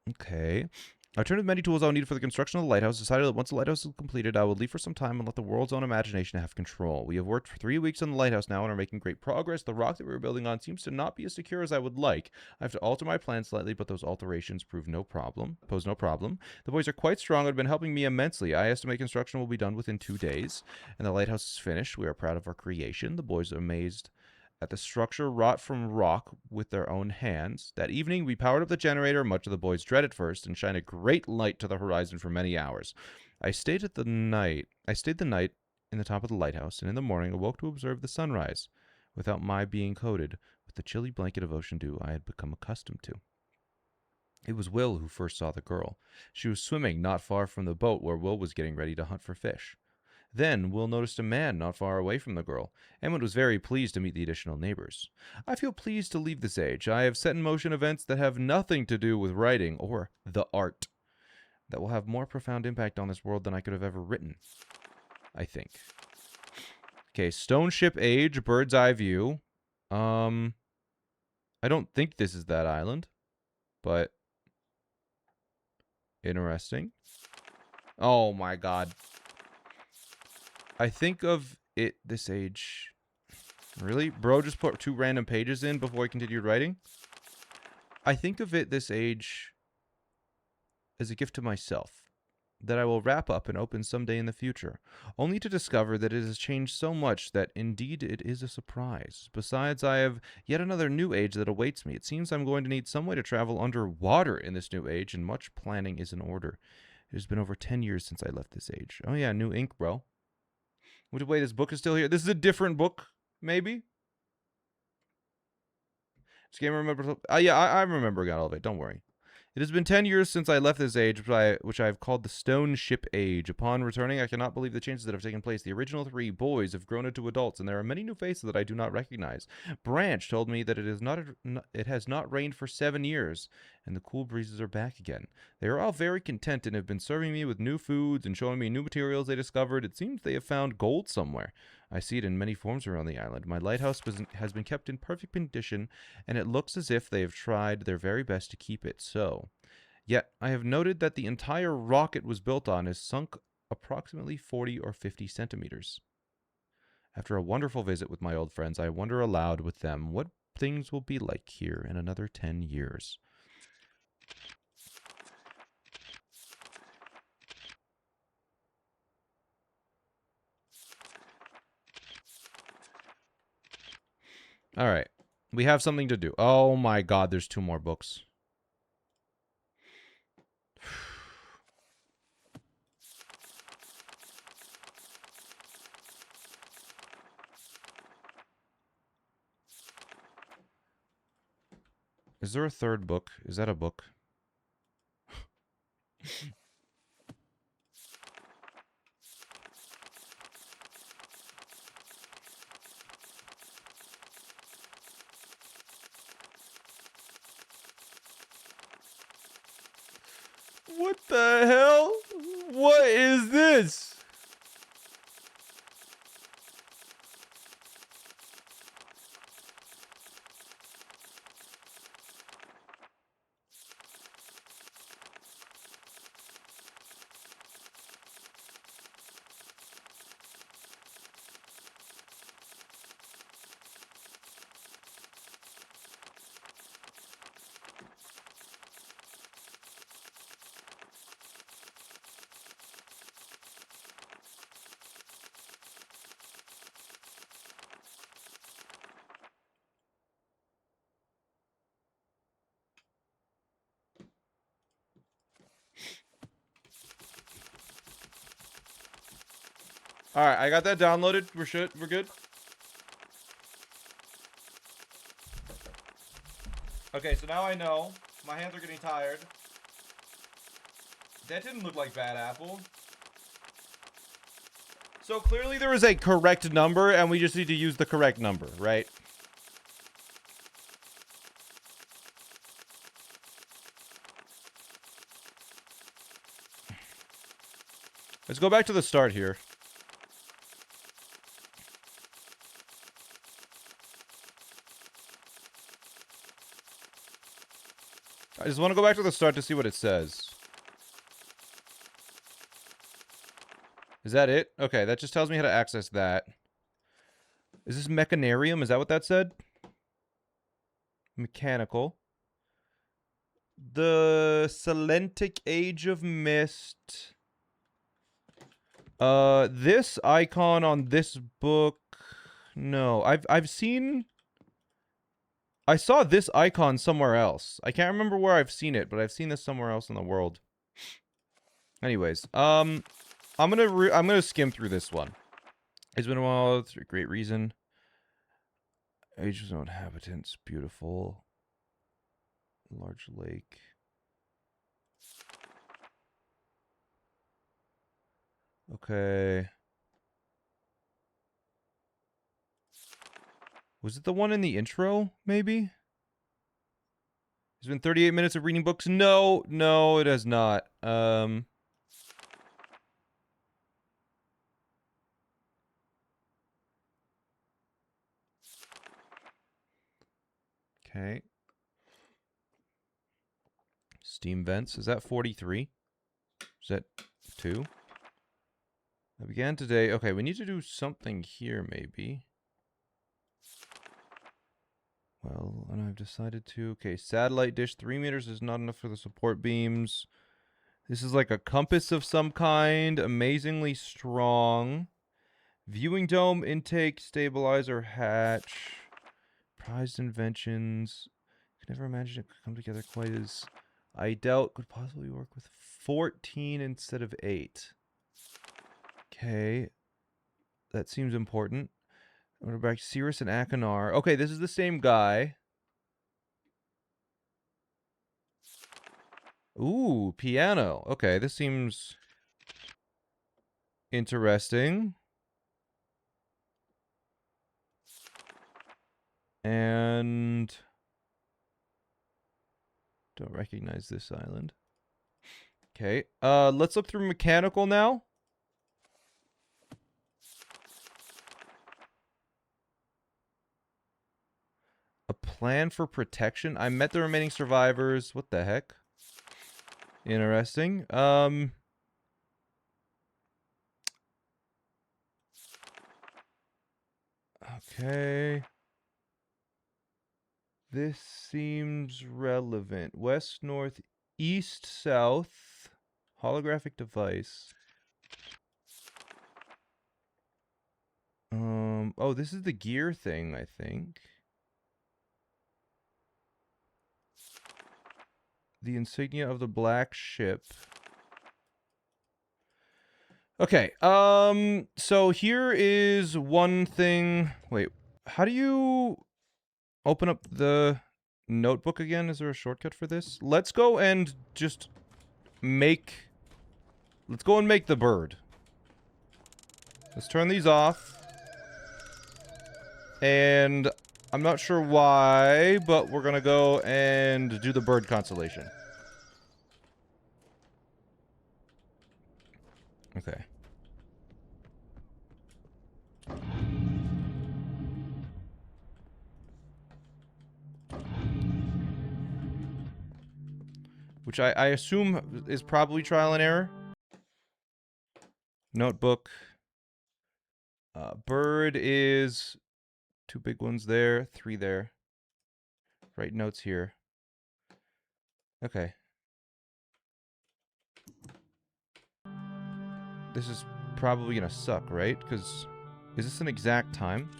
Okay. I returned with many tools I would need for the construction of the lighthouse, decided that once the lighthouse is completed, I would leave for some time and let the world's own imagination have control. We have worked for 3 weeks on the lighthouse now and are making great progress. The rock that we were building on seems to not be as secure as I would like. I have to alter my plan slightly, but those alterations pose no problem. The boys are quite strong and have been helping me immensely. I estimate construction will be done within 2 days, and the lighthouse is finished. We are proud of our creation. The boys are amazed at the structure wrought from rock with their own hands. That evening, we powered up the generator, much of the boys dread at first, and shined a great light to the horizon for many hours. I stayed the night in the top of the lighthouse, and in the morning awoke to observe the sunrise, without my being coated with the chilly blanket of ocean dew I had become accustomed to. It was Will who first saw the girl. She was swimming not far from the boat where Will was getting ready to hunt for fish. Then Will noticed a man not far away from the girl. Emmett was very pleased to meet the additional neighbors. I feel pleased to leave this age. I have set in motion events that have nothing to do with writing or the art that will have more profound impact on this world than I could have ever written, I think. Okay, Stone Ship Age, Bird's Eye View. I don't think this is that island, but interesting. Oh my god. I think of it this age. Really? Bro just put 2 random pages in before he continued writing? I think of it this age as a gift to myself that I will wrap up and open someday in the future, only to discover that it has changed so much that indeed it is a surprise. Besides, I have yet another new age that awaits me. It seems I'm going to need some way to travel underwater in this new age, and much planning is in order. It has been over 10 years since I left this age. Oh yeah, new ink, bro. Wait, this book is still here. This is a different book, maybe? This game remembers... yeah, I remember got all of it. Don't worry. It has been 10 years since I left this age, which I have called the Stone Ship Age. Upon returning, I cannot believe the changes that have taken place. The original 3 boys have grown into adults, and there are many new faces that I do not recognize. Branch told me that it has not rained for 7 years, and the cool breezes are back again. They are all very content and have been serving me with new foods and showing me new materials they discovered. It seems they have found gold somewhere. I see it in many forms around the island. My lighthouse has been kept in perfect condition, and it looks as if they have tried their very best to keep it so. Yet, I have noted that the entire rock it was built on is sunk approximately 40 or 50 centimeters. After a wonderful visit with my old friends, I wonder aloud with them what things will be like here in another 10 years. All right. We have something to do. Oh my god, there's 2 more books. Is there a 3rd book? Is that a book? What the hell? What is this? All right, I got that downloaded. We're good. Okay, so now I know. My hands are getting tired. That didn't look like bad apple. So clearly there is a correct number, and we just need to use the correct number, right? Let's go back to the start here. I just want to go back to the start to see what it says. Is that it? Okay, that just tells me how to access that. Is this Mechanarium? Is that what that said? Mechanical. The Salentic Age of Myst. This icon on this book... No, I've seen... I saw this icon somewhere else. I can't remember where I've seen it, but I've seen this somewhere else in the world. Anyways, I'm gonna skim through this one. It's been a while. It's a great reason. Age of no inhabitants, beautiful. Large lake. Okay. Was it the one in the intro, maybe? It's been 38 minutes of reading books. No, no, it has not. Okay. Steam vents. Is that 43? Is that 2? I began today. Okay, we need to do something here, maybe. Well, and I've decided to... Okay, satellite dish. 3 meters is not enough for the support beams. This is like a compass of some kind. Amazingly strong. Viewing dome, intake, stabilizer, hatch. Prized inventions. Could never imagine it could come together quite as I doubt could possibly work with 14 instead of 8. Okay. That seems important. We're back to Cirrus and Akinar. Okay, this is the same guy. Ooh, piano. Okay, this seems interesting. And don't recognize this island. Okay, let's look through mechanical now. A plan for protection. I met the remaining survivors. What the heck? Interesting. Okay. This seems relevant. West, north, east, south. Holographic device. Oh, this is the gear thing, I think. The insignia of the black ship. Okay, so here is one thing. Wait, how do you open up the notebook again? Is there a shortcut for this? Let's go and just make... Let's go and make the bird. Let's turn these off. And I'm not sure why, but we're gonna go and do the bird constellation. Okay. Which I assume is probably trial and error. Notebook. Bird is 2 big ones there, 3 there. Write notes here. Okay. This is probably gonna suck, right? Because is this an exact time?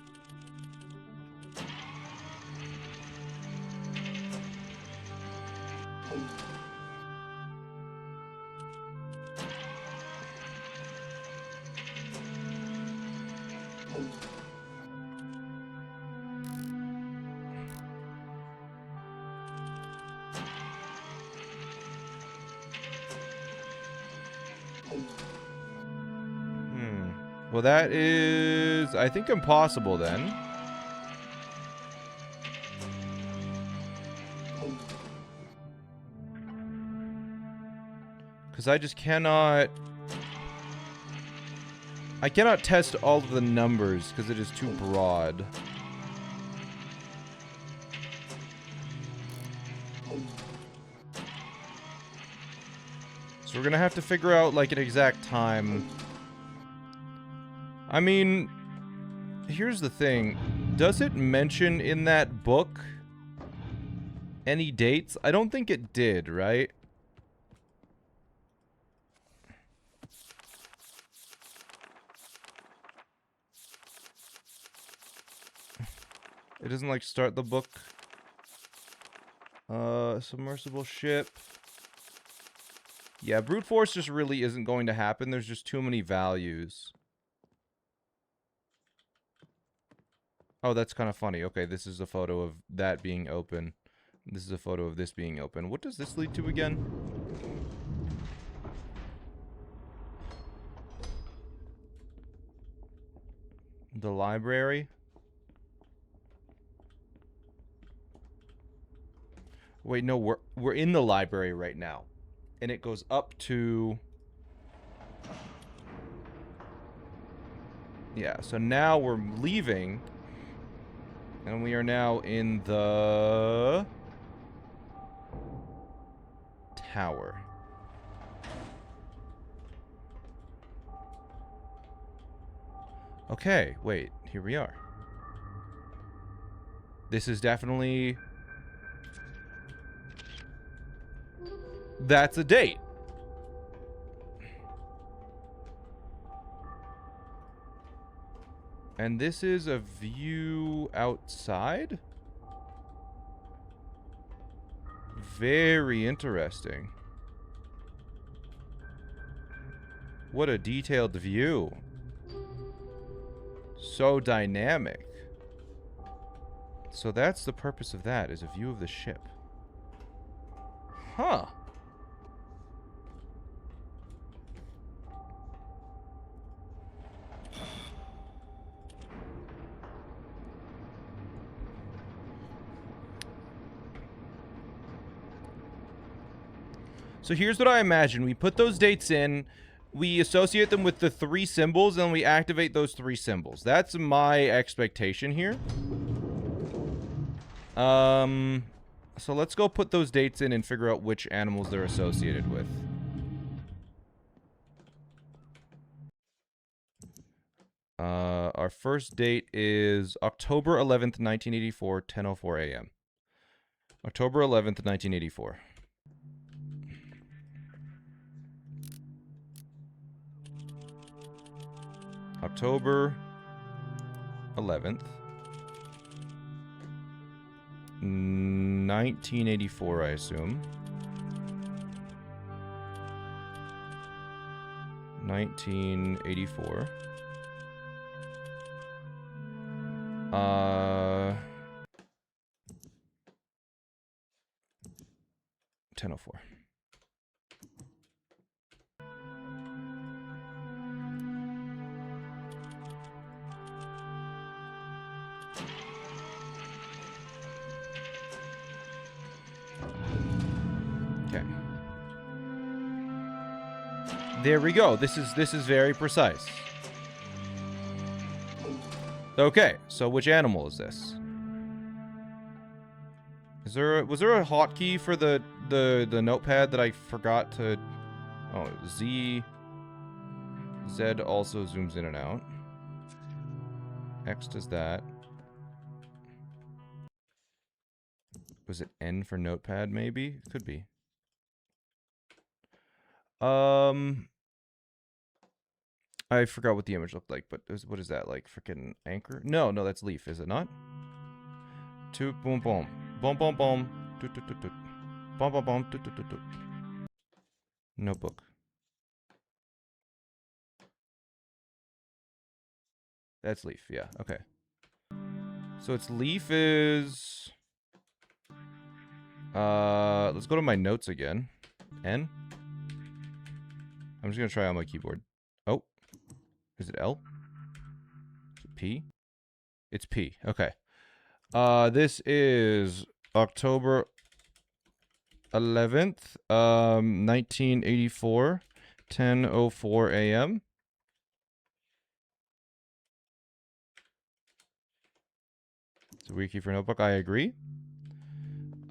Well, that is, I think, impossible then. Because I just cannot... I cannot test all of the numbers because it is too broad. So we're gonna have to figure out, like, an exact time. I mean, here's the thing. Does it mention in that book any dates? I don't think it did, right? It doesn't, like, start the book. Submersible ship. Yeah, brute force just really isn't going to happen. There's just too many values. Oh, that's kind of funny. Okay, this is a photo of that being open. This is a photo of this being open. What does this lead to again? The library? Wait, no, we're in the library right now. And it goes up to... Yeah, so now we're leaving. And we are now in the... tower. Okay, wait, here we are. This is definitely... That's a date. And this is a view outside? Very interesting. What a detailed view. So dynamic. So that's the purpose of that, is a view of the ship. Huh. So here's what I imagine. We put those dates in, we associate them with the 3 symbols, and we activate those 3 symbols. That's my expectation here. So let's go put those dates in and figure out which animals they're associated with. Our first date is October 11th, 1984, 10:04 a.m. October 11th, 1984. October 11th, 1984, I assume. 1984. 10:04. Okay. There we go. This is very precise. Okay, so which animal is this? Was there a hotkey for the notepad that I forgot to? Oh, Z also zooms in and out. X does that. Was it N for notepad? Maybe it could be. I forgot what the image looked like, but what is that, like freaking anchor? No, that's leaf, is it not? Two boom boom. Boom boom boom. Toot toot toot toot. Boom boom boom. Toot toot toot toot. Notebook. That's leaf, yeah, okay. So its leaf is let's go to my notes again. N. I'm just gonna try on my keyboard. Oh. Is it L? Is it P? It's P. Okay. This is October 11th, 1984, 10:04 a.m. It's a wiki for notebook. I agree.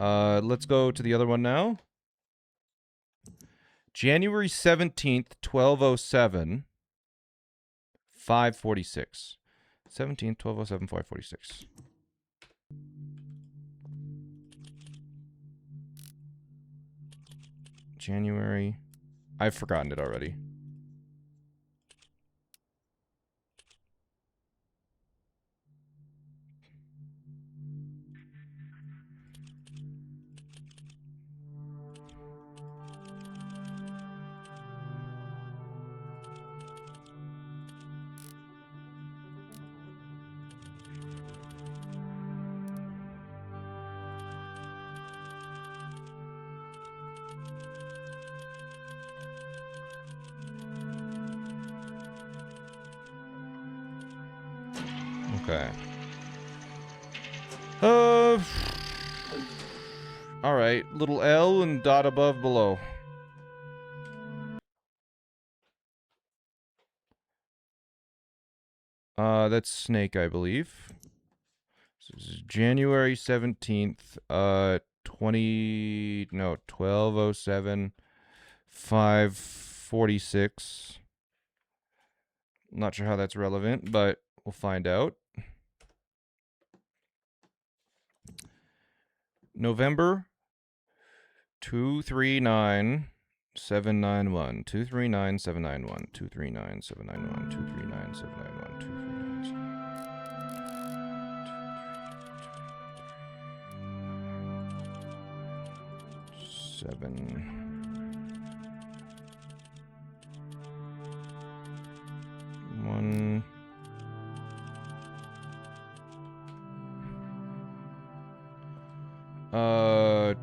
Let's go to the other one now. January 17th, 12:07, 5:46. 17th, 12:07, 5:46. January. I've forgotten it already. Okay. Alright, little L and dot above below. That's snake, I believe. So this is January 17th, 12:07, 5:46. Not sure how that's relevant, but we'll find out. November 239,791. 239,791. 239,791. 239,791. 239,791. I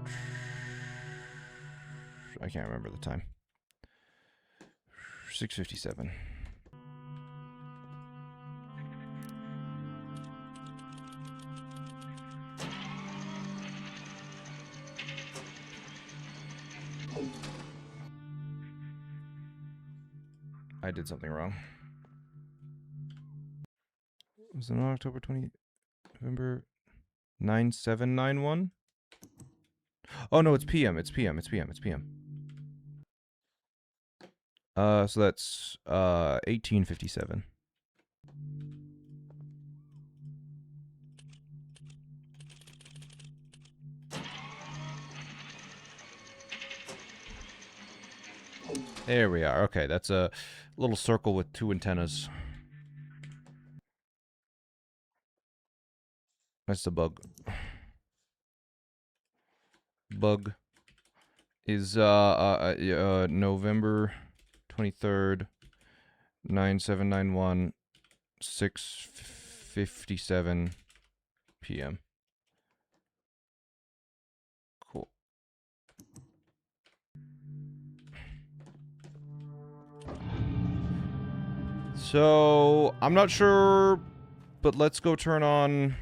can't remember the time. 6:57. I did something wrong. Was it on October 20, November 9791? Oh no, it's PM. It's PM. It's PM. It's PM. So that's 1857. There we are. Okay, that's a little circle with 2 antennas. That's the bug. Bug is November 23rd, 9791, 6:57 p.m. Cool. So, I'm not sure, but let's go turn on...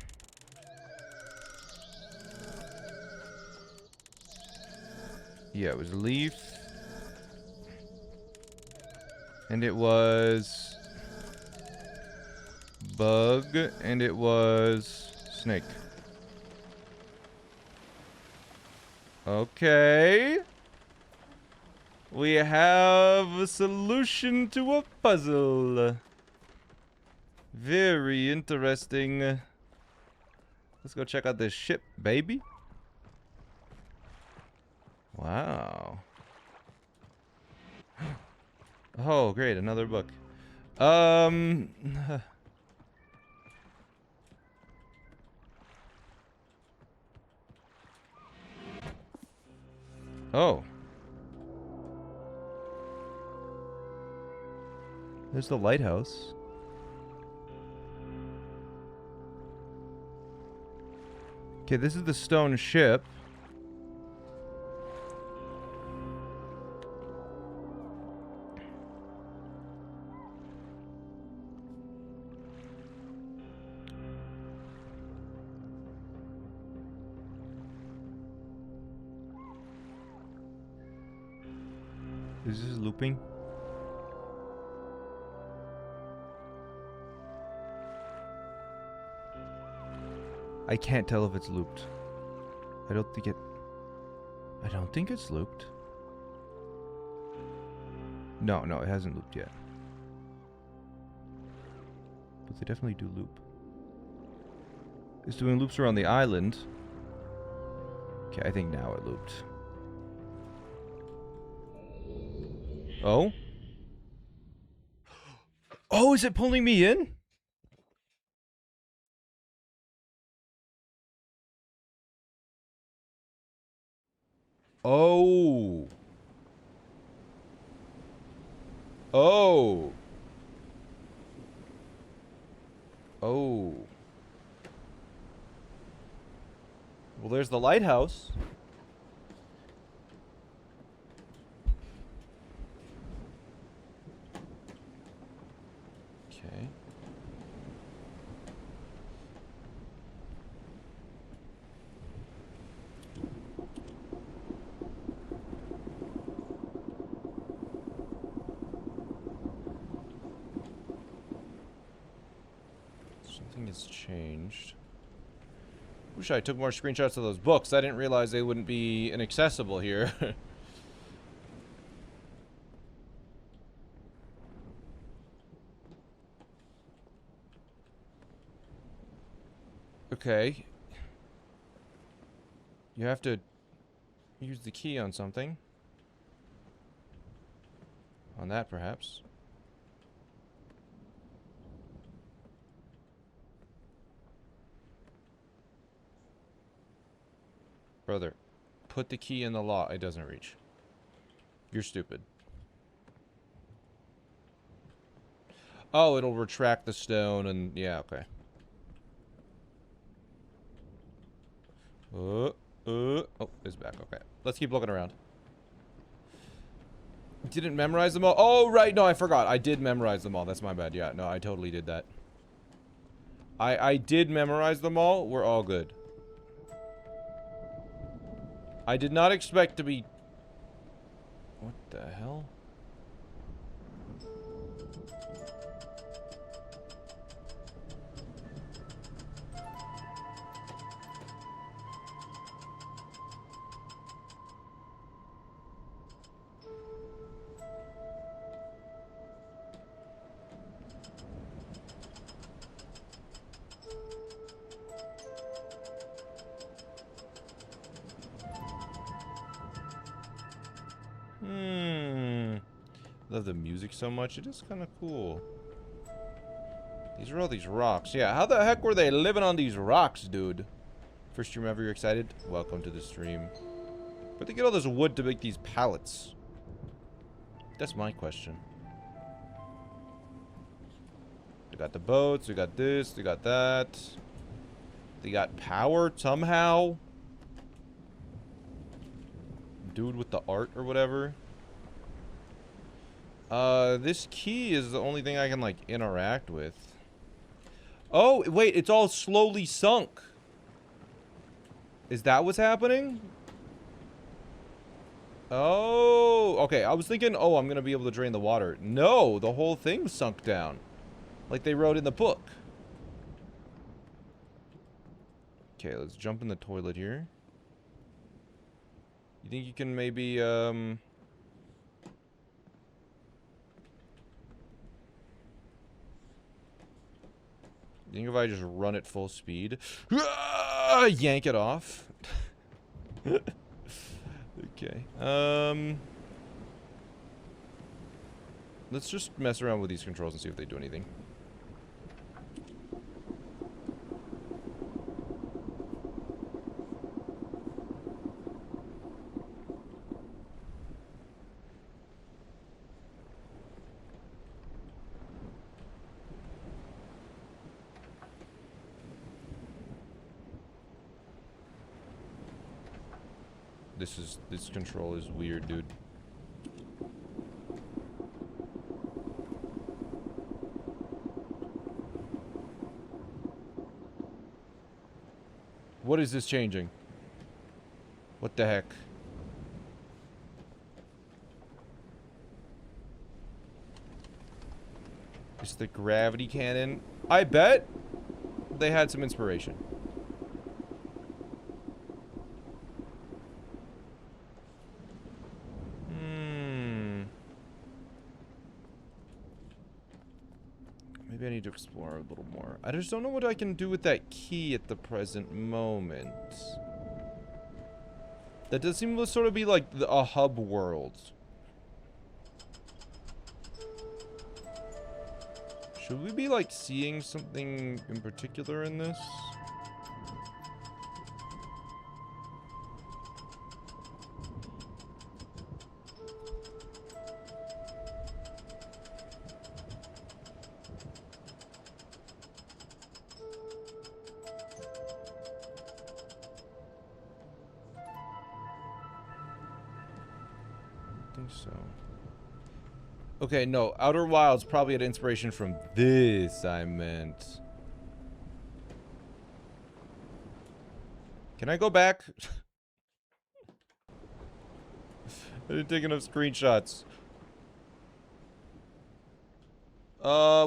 Yeah, it was Leaf. And it was... Bug. And it was... Snake. Okay. We have a solution to a puzzle. Very interesting. Let's go check out this ship, baby. Wow. Oh, great, another book. Oh. There's the lighthouse. Okay, this is the stone ship. Is this looping? I can't tell if it's looped. I don't think it's looped. No, it hasn't looped yet. But they definitely do loop. It's doing loops around the island. Okay, I think now it looped. Oh? Oh, is it pulling me in? Oh. Oh. Oh. Well, there's the lighthouse. Okay. Something has changed. Wish I took more screenshots of those books. I didn't realize they wouldn't be inaccessible here. Okay. You have to use the key on something. On that, perhaps. Brother, put the key in the lock. It doesn't reach. You're stupid. Oh, it'll retract the stone and... Yeah, okay. Oh, it's back. Okay. Let's keep looking around. Didn't memorize them all. Oh, right. No, I forgot. I did memorize them all. That's my bad. Yeah, no, I totally did that. I did memorize them all. We're all good. I did not expect to be... What the hell? Love the music so much. It is kind of cool. These are all these rocks. Yeah, how the heck were they living on these rocks, dude? First stream ever, you're excited? Welcome to the stream. Where'd they get all this wood to make these pallets? That's my question. We got the boats, we got this, we got that. They got power somehow. Dude with the art or whatever. This key is the only thing I can, like, interact with. Oh, wait, it's all slowly sunk. Is that what's happening? Oh, okay. I was thinking, oh, I'm gonna be able to drain the water. No, the whole thing sunk down. Like they wrote in the book. Okay, let's jump in the toilet here. You think you can maybe, You think if I just run at full speed? Yank it off. Okay. Let's just mess around with these controls and see if they do anything. This control is weird, dude. What is this changing? What the heck? It's the gravity cannon. I bet they had some inspiration. Maybe I need to explore a little more. I just don't know what I can do with that key at the present moment. That does seem to sort of be like a hub world. Should we be like seeing something in particular in this? So okay, no, Outer Wilds probably had inspiration from this, I meant. Can I go back? I didn't take enough screenshots.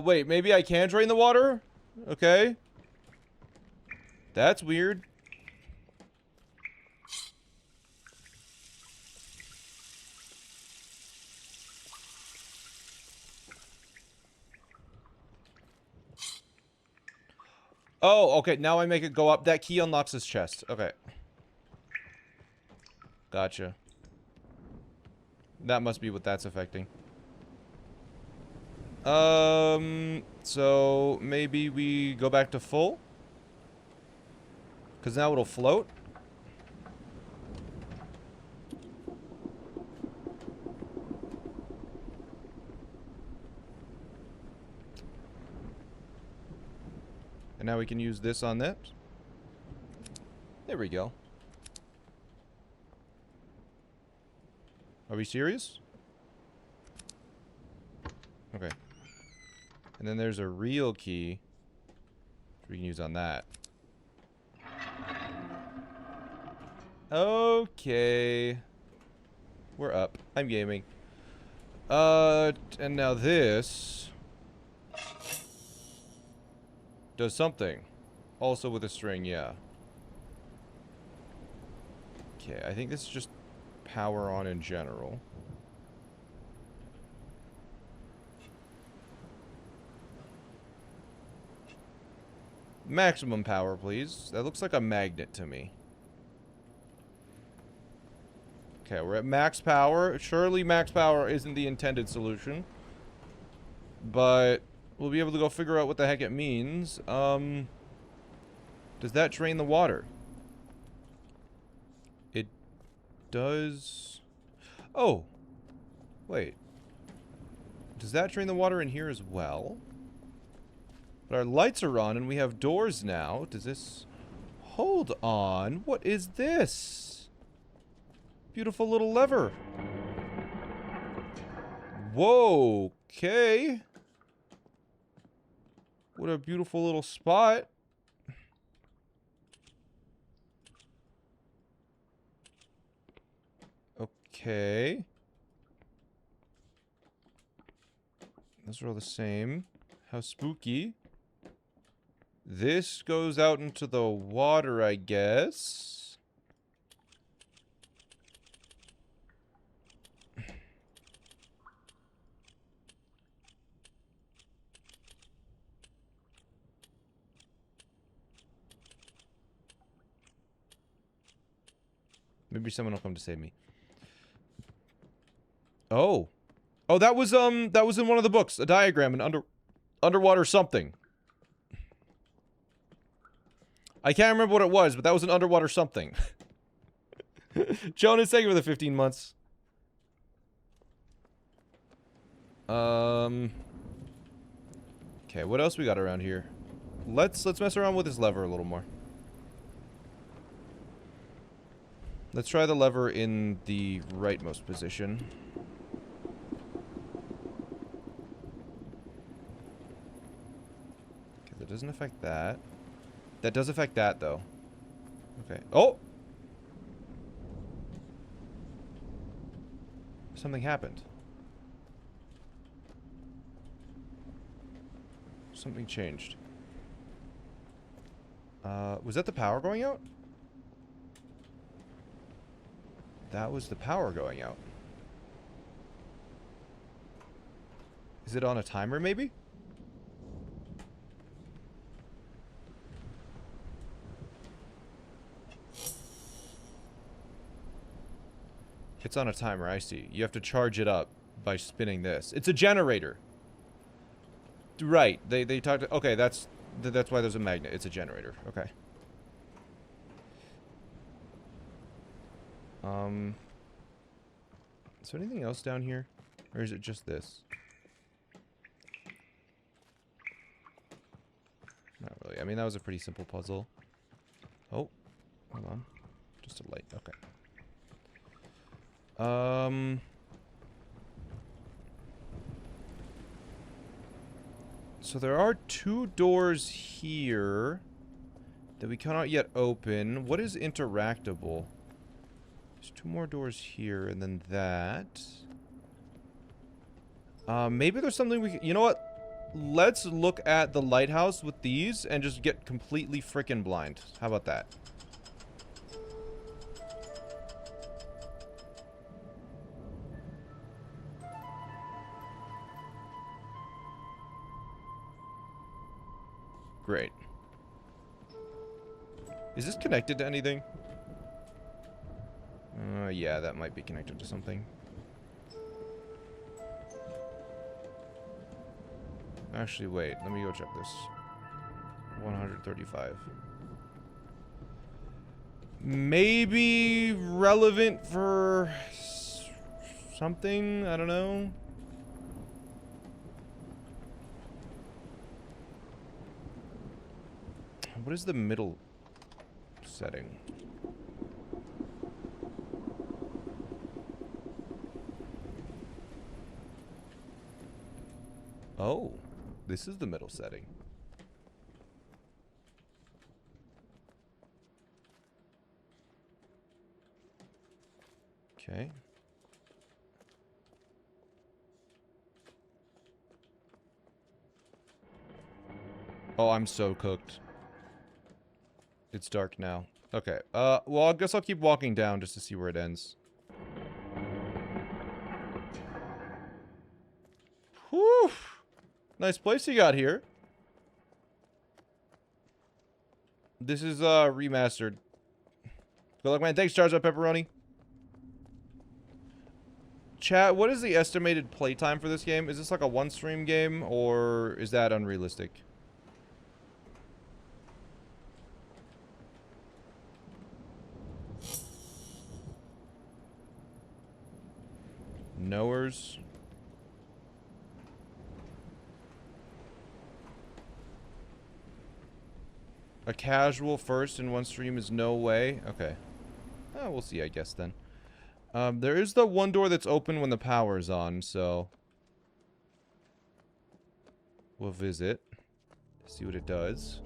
Wait, maybe I can drain the water? Okay. That's weird. Oh, okay, now I make it go up. That key unlocks his chest. Okay. Gotcha. That must be what that's affecting. So maybe we go back to full? Because now it'll float? And now we can use this on that. There we go. Are we serious? Okay. And then there's a real key we can use on that. Okay. We're up. I'm gaming. And now this does something. Also with a string, yeah. Okay, I think this is just power on in general. Maximum power, please. That looks like a magnet to me. Okay, we're at max power. Surely max power isn't the intended solution. But we'll be able to go figure out what the heck it means. Does that drain the water? It does... Oh! Wait. Does that drain the water in here as well? But our lights are on and we have doors now. Does this... Hold on. What is this? Beautiful little lever. Whoa. Okay. What a beautiful little spot. Okay. Those are all the same. How spooky. This goes out into the water, I guess. Maybe someone will come to save me. Oh. Oh, that was in one of the books. A diagram, an underwater something. I can't remember what it was, but that was an underwater something. Jonas, thank you for the 15 months. Okay, what else we got around here? Let's mess around with this lever a little more. Let's try the lever in the rightmost position. Okay, that doesn't affect that. That does affect that, though. Okay. Oh! Something happened. Something changed. Was that the power going out? That was the power going out. Is it on a timer, maybe? It's on a timer, I see. You have to charge it up by spinning this. It's a generator. Right. They talked... Okay, that's why there's a magnet. It's a generator. Okay. Is there anything else down here? Or is it just this? Not really. I mean, that was a pretty simple puzzle. Oh. Hold on. Just a light. Okay. So there are 2 doors here that we cannot yet open. What is interactable? There's 2 more doors here, and then that. Maybe there's something we can... You know what? Let's look at the lighthouse with these and just get completely frickin' blind. How about that? Great. Is this connected to anything? Yeah, that might be connected to something. Actually, wait. Let me go check this. 135. Maybe relevant for something? I don't know. What is the middle setting? Oh, this is the middle setting. Okay. Oh, I'm so cooked. It's dark now. Okay. Well, I guess I'll keep walking down just to see where it ends. Whew. Nice place you got here. This is, remastered. Good luck, man. Thanks, Charge Up Pepperoni. Chat, what is the estimated playtime for this game? Is this like a one-stream game, or is that unrealistic? Knowers. A casual first in one stream is no way? Okay. Oh, we'll see, I guess, then. There is the one door that's open when the power is on, so... we'll visit. See what it does.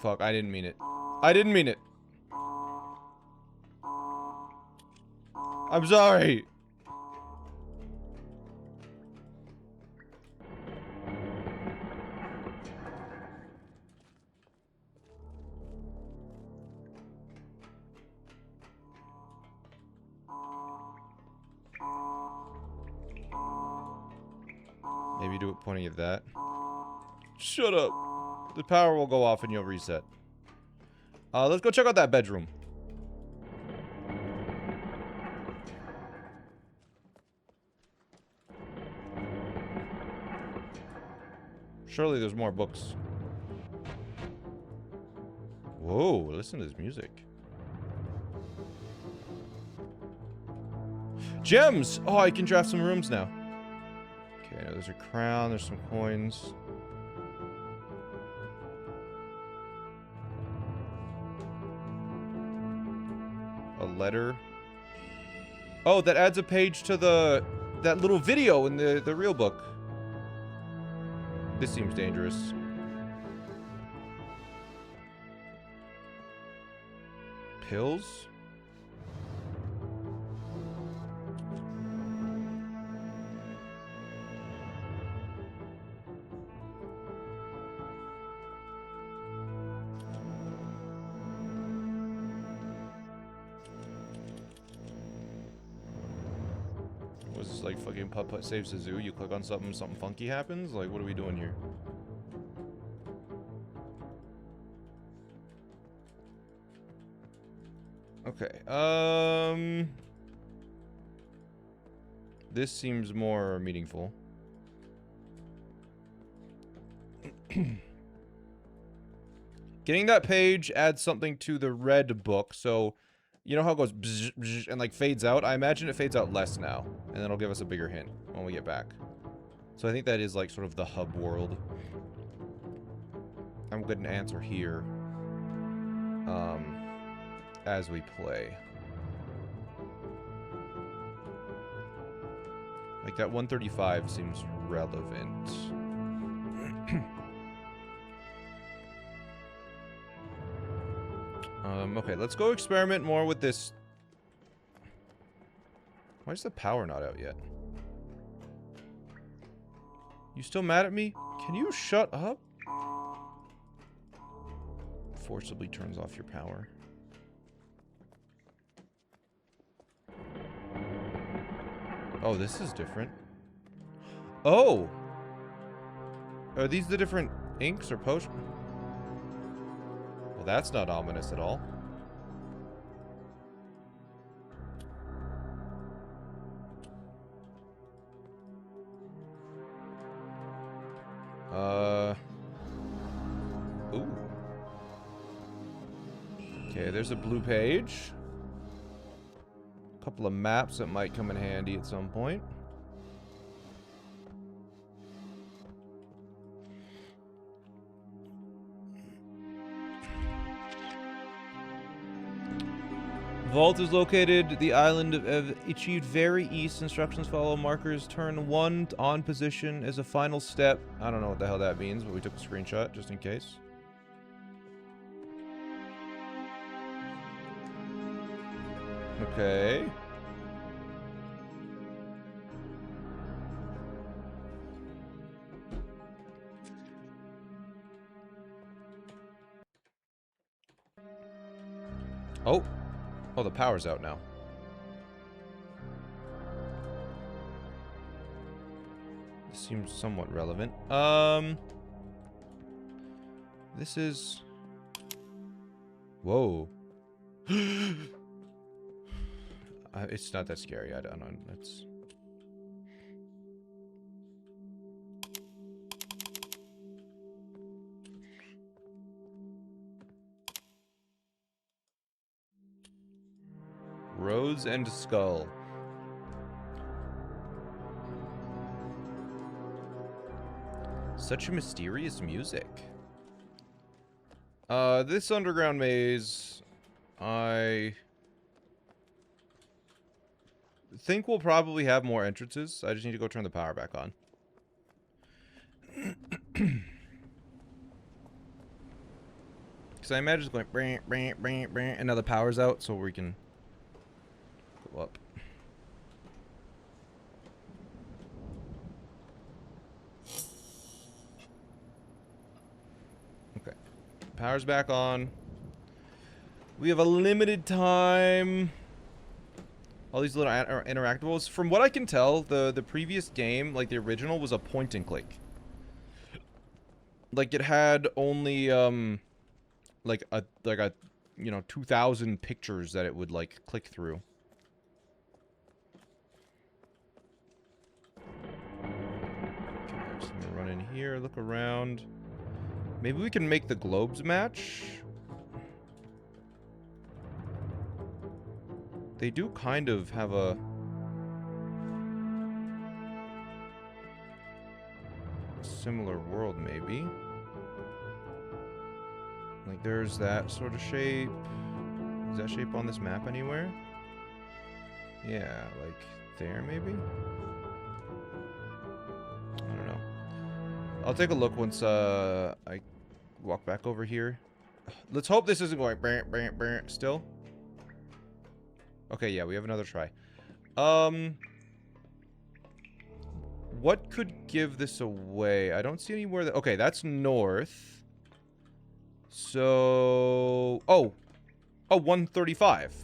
Fuck, I didn't mean it. I didn't mean it! I'm sorry! Maybe do it pointing at that. Shut up! The power will go off and you'll reset. Let's go check out that bedroom. Surely there's more books. Whoa, listen to this music. Gems! Oh, I can draft some rooms now. Okay, there's a crown, there's some coins. A letter. Oh, that adds a page to that little video in the real book. This seems dangerous. Pills? Was this like fucking Putt-Putt Saves the Zoo? You click on something, something funky happens? Like, what are we doing here? Okay, this seems more meaningful. Getting that page adds something to the red book, so you know how it goes bzz, bzz, and like fades out? I imagine it fades out less now, and then it'll give us a bigger hint when we get back. So I think that is like sort of the hub world. I'm getting an answer here. As we play. Like that 135 seems relevant. Okay, let's go experiment more with this. Why is the power not out yet? You still mad at me? Can you shut up? Forcibly turns off your power. Oh, this is different. Oh! Are these the different inks or potions? Well, that's not ominous at all. Ooh. Okay, there's a blue page. A couple of maps that might come in handy at some point. Vault is located the island of achieved very east. Instructions follow markers. Turn 1 on position as a final step. I don't know what the hell that means, but we took a screenshot just in case. Okay. Oh. Oh, the power's out now. This seems somewhat relevant. This is... Whoa. It's not that scary. I don't know. It's... Rose and Skull. Such mysterious music. This underground maze, I think we'll probably have more entrances. I just need to go turn the power back on. Because I imagine it's going bang, bang, bang, bang, and now the power's out, so we can go up. Okay. Power's back on. We have a limited time. All these little interactables. From what I can tell, the previous game, like the original, was a point and click. Like it had only like a you know 2,000 pictures that it would like click through. Okay, I'm just gonna run in here, look around. Maybe we can make the globes match. They do kind of have a similar world, maybe. Like, there's that sort of shape. Is that shape on this map anywhere? Yeah, like there, maybe? I don't know. I'll take a look once I walk back over here. Let's hope this isn't going still. Okay, yeah, we have another try. What could give this away? I don't see anywhere that... Okay, that's north. So... Oh, 135.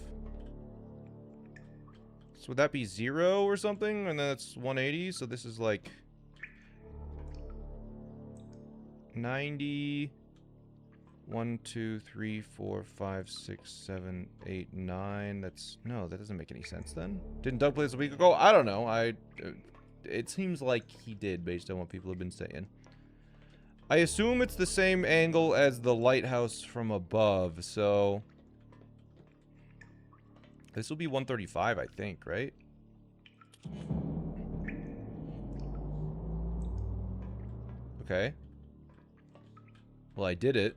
So would that be 0 or something? And then it's 180, so this is like... 90... 1, 2, 3, 4, 5, 6, 7, 8, 9. That's... No, that doesn't make any sense then. Didn't Doug play this a week ago? I don't know. It seems like he did based on what people have been saying. I assume it's the same angle as the lighthouse from above, so... This will be 135, I think, right? Okay. Well, I did it.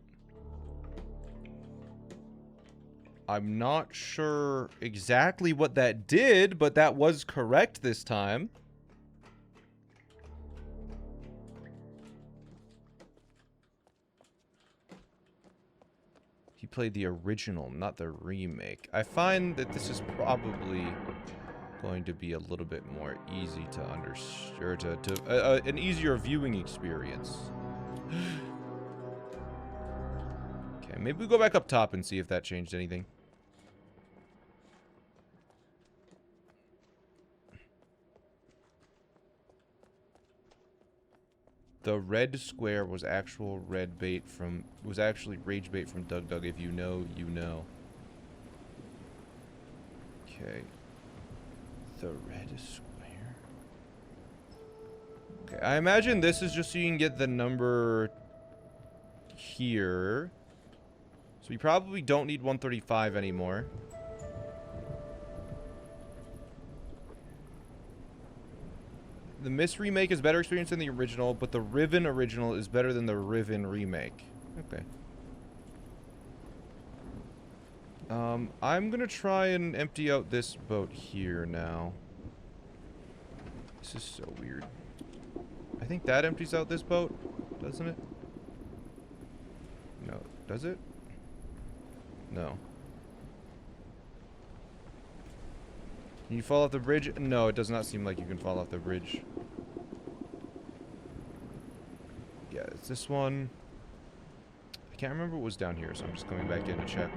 I'm not sure exactly what that did, but that was correct this time. He played the original, not the remake. I find that this is probably going to be a little bit more easy to understand, or an easier viewing experience. Okay, maybe we go back up top and see if that changed anything. The red square was actual red bait from... was actually rage bait from Doug. If you know, you know. Okay. The red square. Okay, I imagine this is just so you can get the number here. So we probably don't need 135 anymore. The Myst remake is better experience than the original, but the Riven original is better than the Riven remake. Okay. I'm gonna try and empty out this boat here now. This is so weird. I think that empties out this boat, doesn't it? No, does it? No. Can you fall off the bridge? No, it does not seem like you can fall off the bridge. Yeah, it's this one. I can't remember what was down here, so I'm just coming back in to check.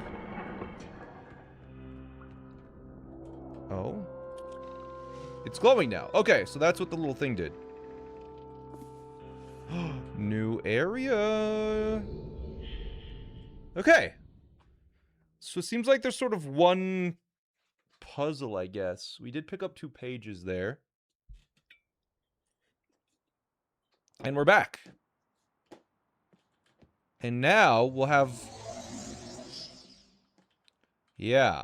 Oh? It's glowing now. Okay, so that's what the little thing did. New area. Okay. So it seems like there's sort of one puzzle, I guess. We did pick up 2 pages there. And we're back. And now we'll have... Yeah.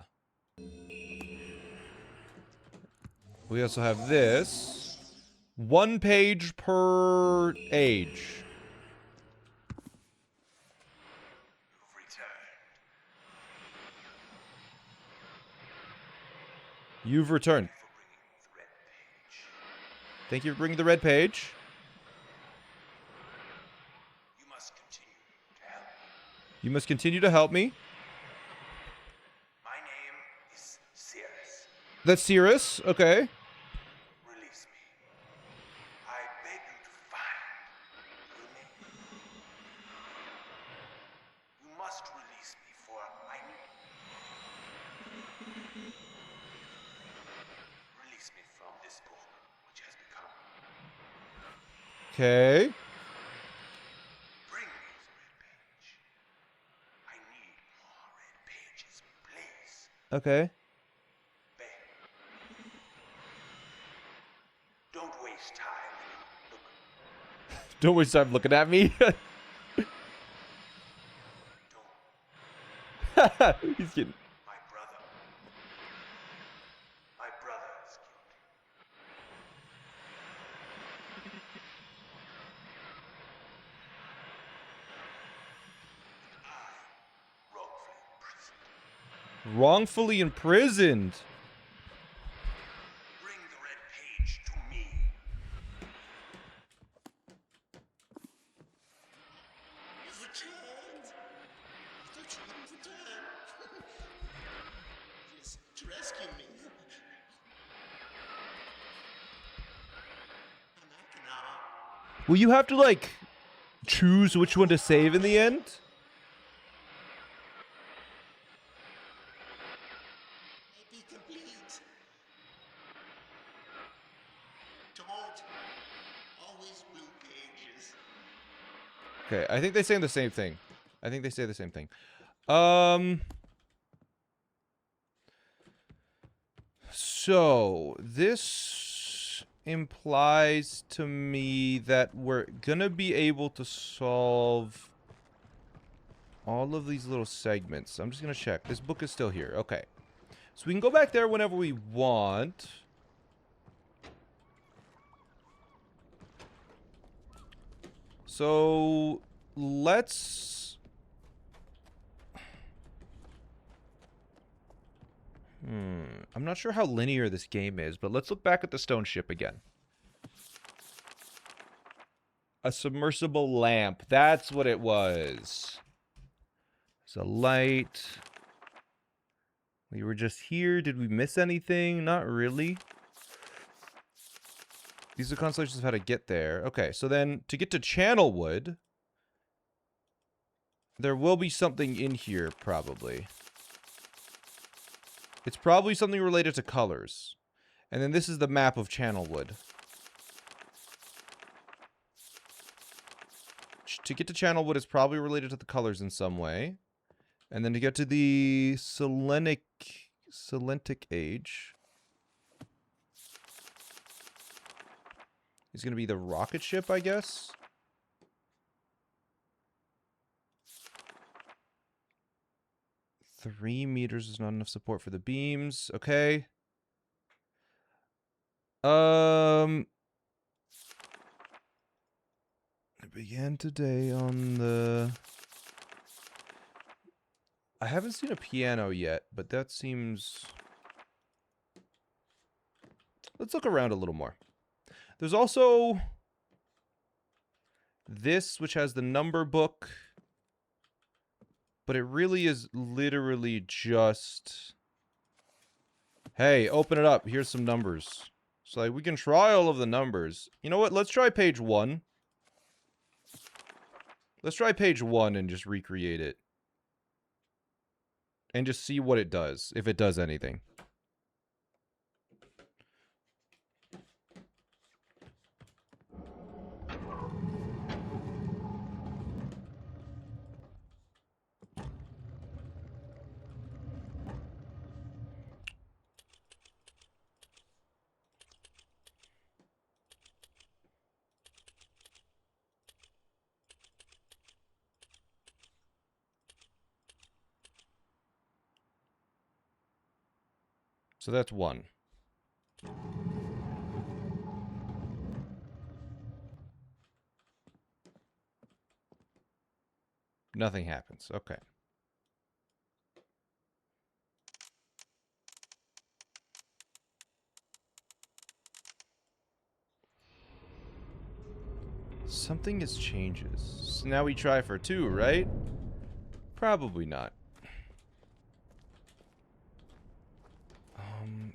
We also have this. 1 page per age. You've returned. Thank you for bringing the red page. You must continue to help me. You must continue to help me. My name is Cirrus. That's Cirrus. Okay. Release me. I beg you to find your name. You must release me, for I need. Release me from this book, which has become. Okay. Bring me the red page. I need more red pages, please. Okay. Beg. Don't waste time. Look, Don't waste time looking at me. don't. He's kidding. My brother. My brother is guilty. I wrongfully imprisoned. Wrongfully imprisoned. Bring the red page to me. You've returned. I thought you wouldn't return. Yes, to rescue me. Anakana. Will you have to, like, choose which one to save in the end? Be complete. Don't always blue pages. Okay, I think they say the same thing. I think they say the same thing. So, this implies to me that we're gonna be able to solve all of these little segments. I'm just gonna check. This book is still here. Okay. So we can go back there whenever we want. So, let's... I'm not sure how linear this game is, but let's look back at the stone ship again. A submersible lamp. That's what it was. It's a light. We were just here. Did we miss anything? Not really. These are constellations of how to get there. Okay, so then to get to Channelwood, there will be something in here, probably. It's probably something related to colors. And then this is the map of Channelwood. To get to Channelwood is probably related to the colors in some way. And then to get to the Selentic Age is going to be the rocket ship, I guess. Three meters is not enough support for the beams. Okay. It began today on the... I haven't seen a piano yet, but that seems... Let's look around a little more. There's also this, which has the number book, but it really is literally just, hey, open it up. Here's some numbers. So like, we can try all of the numbers. You know what? Let's try page 1. Let's try page 1 and just recreate it. And just see what it does, if it does anything. So that's 1. Nothing happens. Okay. Something is changes. So now we try for 2, right? Probably not.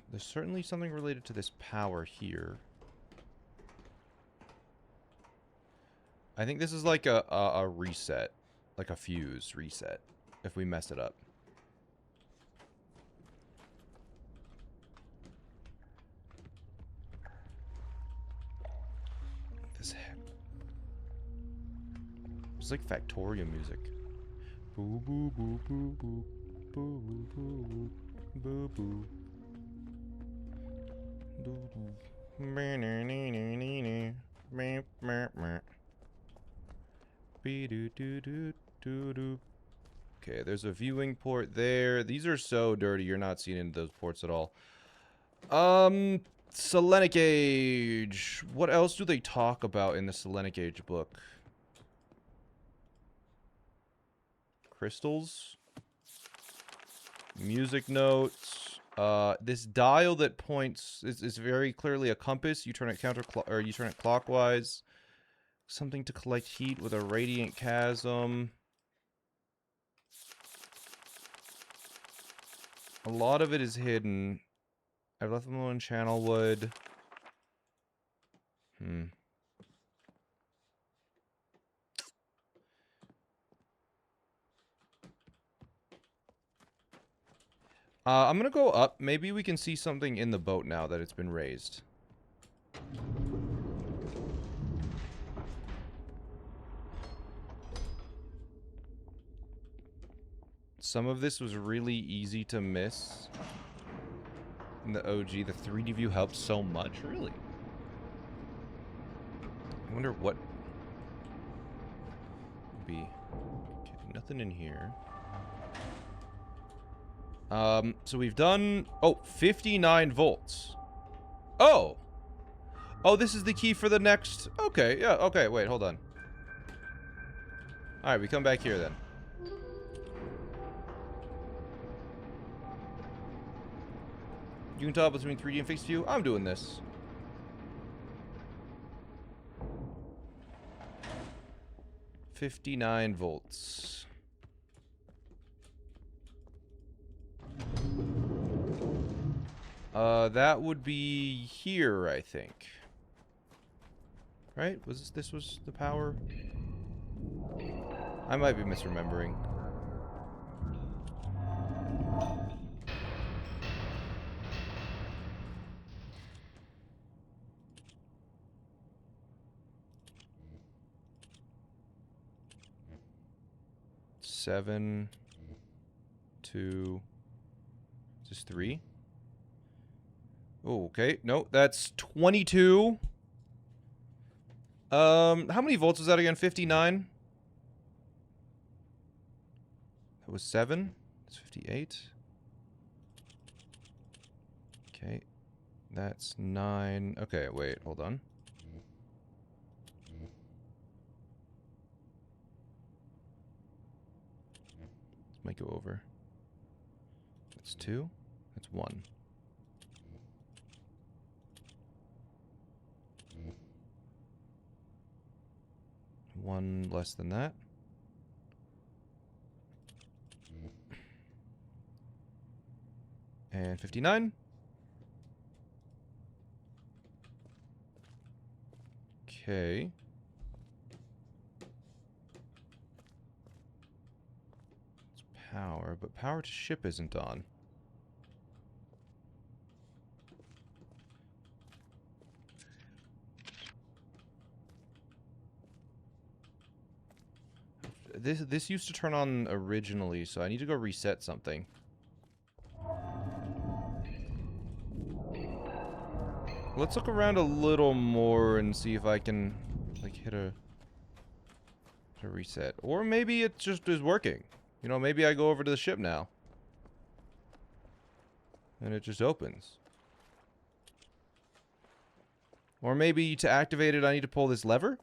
There's certainly something related to this power here. I think this is like a reset. Like a fuse reset. If we mess it up. This heck. It's like Factorio music. Boo boo boo boo boo. Boo boo boo boo boo. Okay, there's a viewing port there. These are so dirty, you're not seeing into those ports at all. Selenic Age. What else do they talk about in the Selenic Age book? Crystals? Music notes. This dial that points is very clearly a compass. You turn it you turn it clockwise. Something to collect heat with a radiant chasm. A lot of it is hidden. I've left them alone. Channel wood. I'm gonna go up. Maybe we can see something in the boat now that it's been raised. Some of this was really easy to miss. In the OG, the 3D view helps so much. Really? I wonder what would be. Okay, nothing in here. So we've done, 59 volts. Oh! Oh, this is the key for the next, okay, yeah, okay, wait, hold on. Alright, we come back here then. You can tell between 3D and fixed view? I'm doing this. $59 volts. That would be here, I think. Right? This was the power? I might be misremembering. Seven, 2, is this 3? Oh, okay. No, that's 22. How many volts was that again? 59? That was 7. That's 58. Okay. That's 9. Okay, wait, hold on. This might go over. It's 2. It's 1. One less than that. And 59. Okay. It's power, but power to ship isn't on. This used to turn on originally, so I need to go reset something. Let's look around a little more and see if I can, like, hit a reset. Or maybe it just is working. You know, maybe I go over to the ship now. And it just opens. Or maybe to activate it, I need to pull this lever?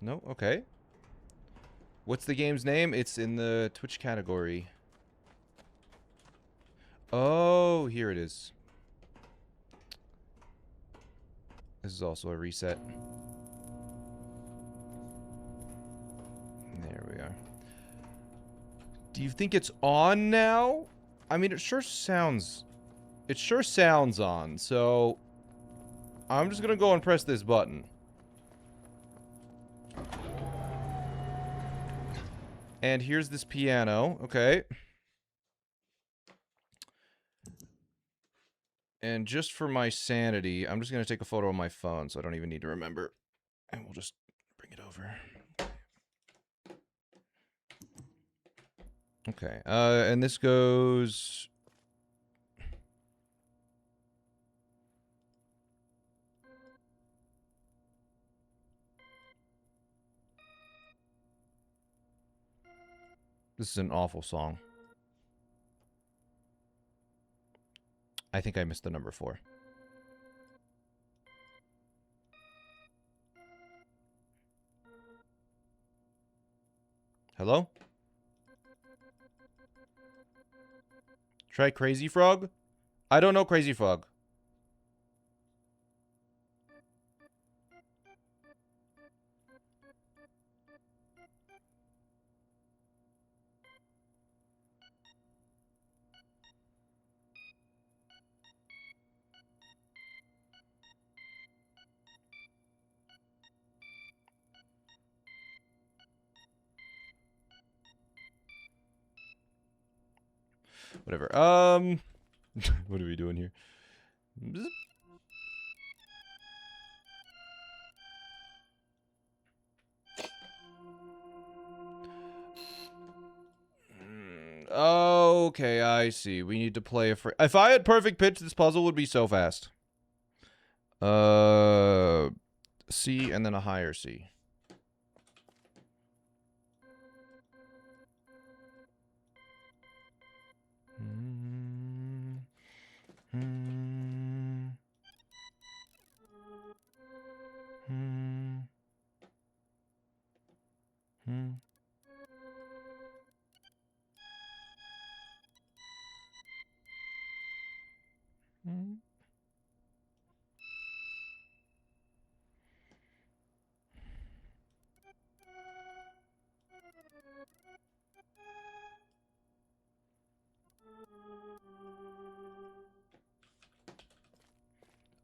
No? Okay. What's the game's name? It's in the Twitch category. Oh, here it is. This is also a reset. There we are. Do you think it's on now? I mean, it sure sounds on, so I'm just gonna go and press this button. And here's this piano, okay. And just for my sanity, I'm just gonna take a photo on my phone, so I don't even need to remember. And we'll just bring it over. Okay, and this goes... This is an awful song. I think I missed the number 4. Hello? Try Crazy Frog? I don't know Crazy Frog. Whatever. What are we doing here? Okay, I see. We need to play a if I had perfect pitch, this puzzle would be so fast. C and then a higher C.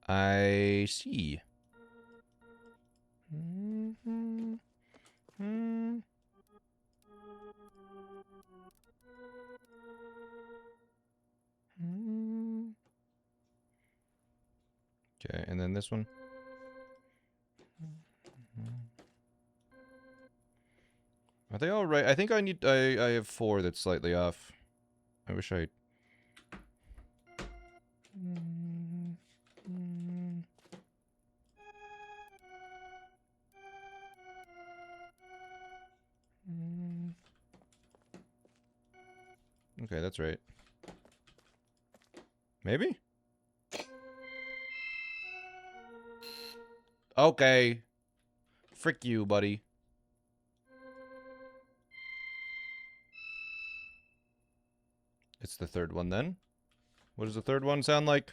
I see. Okay, and then this one. Are they all right? I think I need. I have 4 that's slightly off. I wish I. Okay, that's right. Maybe? Okay. Frick you, buddy. It's the third one then. What does the third one sound like?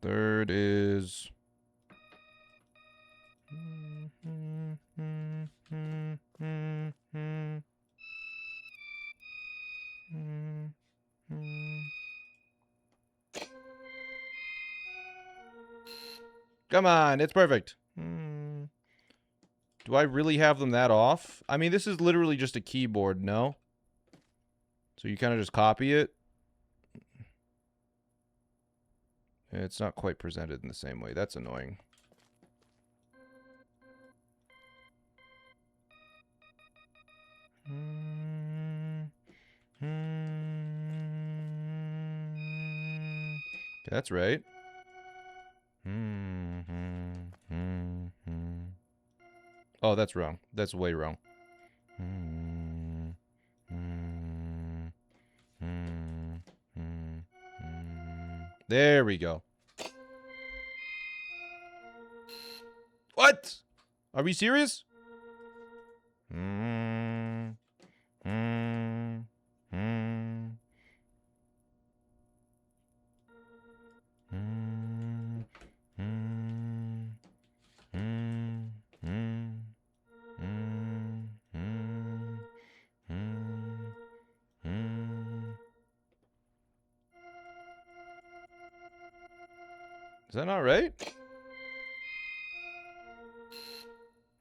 Third is... Come on, it's perfect. Do I really have them that off? I mean, this is literally just a keyboard, no? So you kind of just copy it. It's not quite presented in the same way. That's annoying. Okay, that's right. Oh, that's wrong. That's way wrong. There we go. What? Are we serious? Is that not right?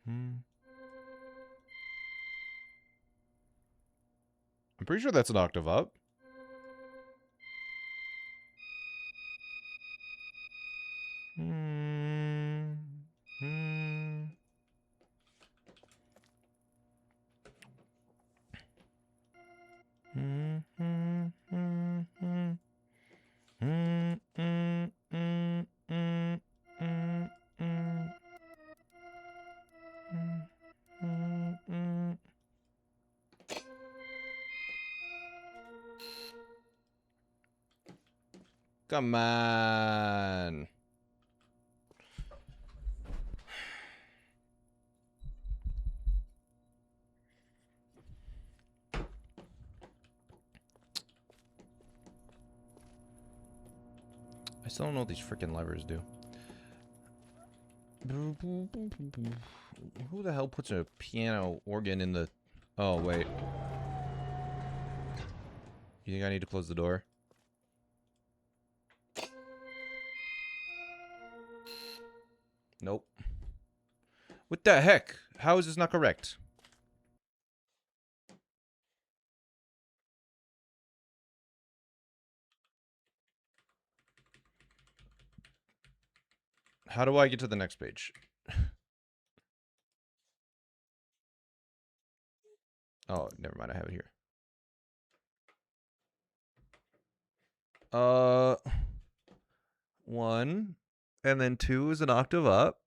I'm pretty sure that's an octave up. Come on. I still don't know what these freaking levers do. Who the hell puts a piano organ in the... Oh, wait. You think I need to close the door? Nope. What the heck? How is this not correct? How do I get to the next page? Oh, never mind. I have it here. 1. And then 2 is an octave up.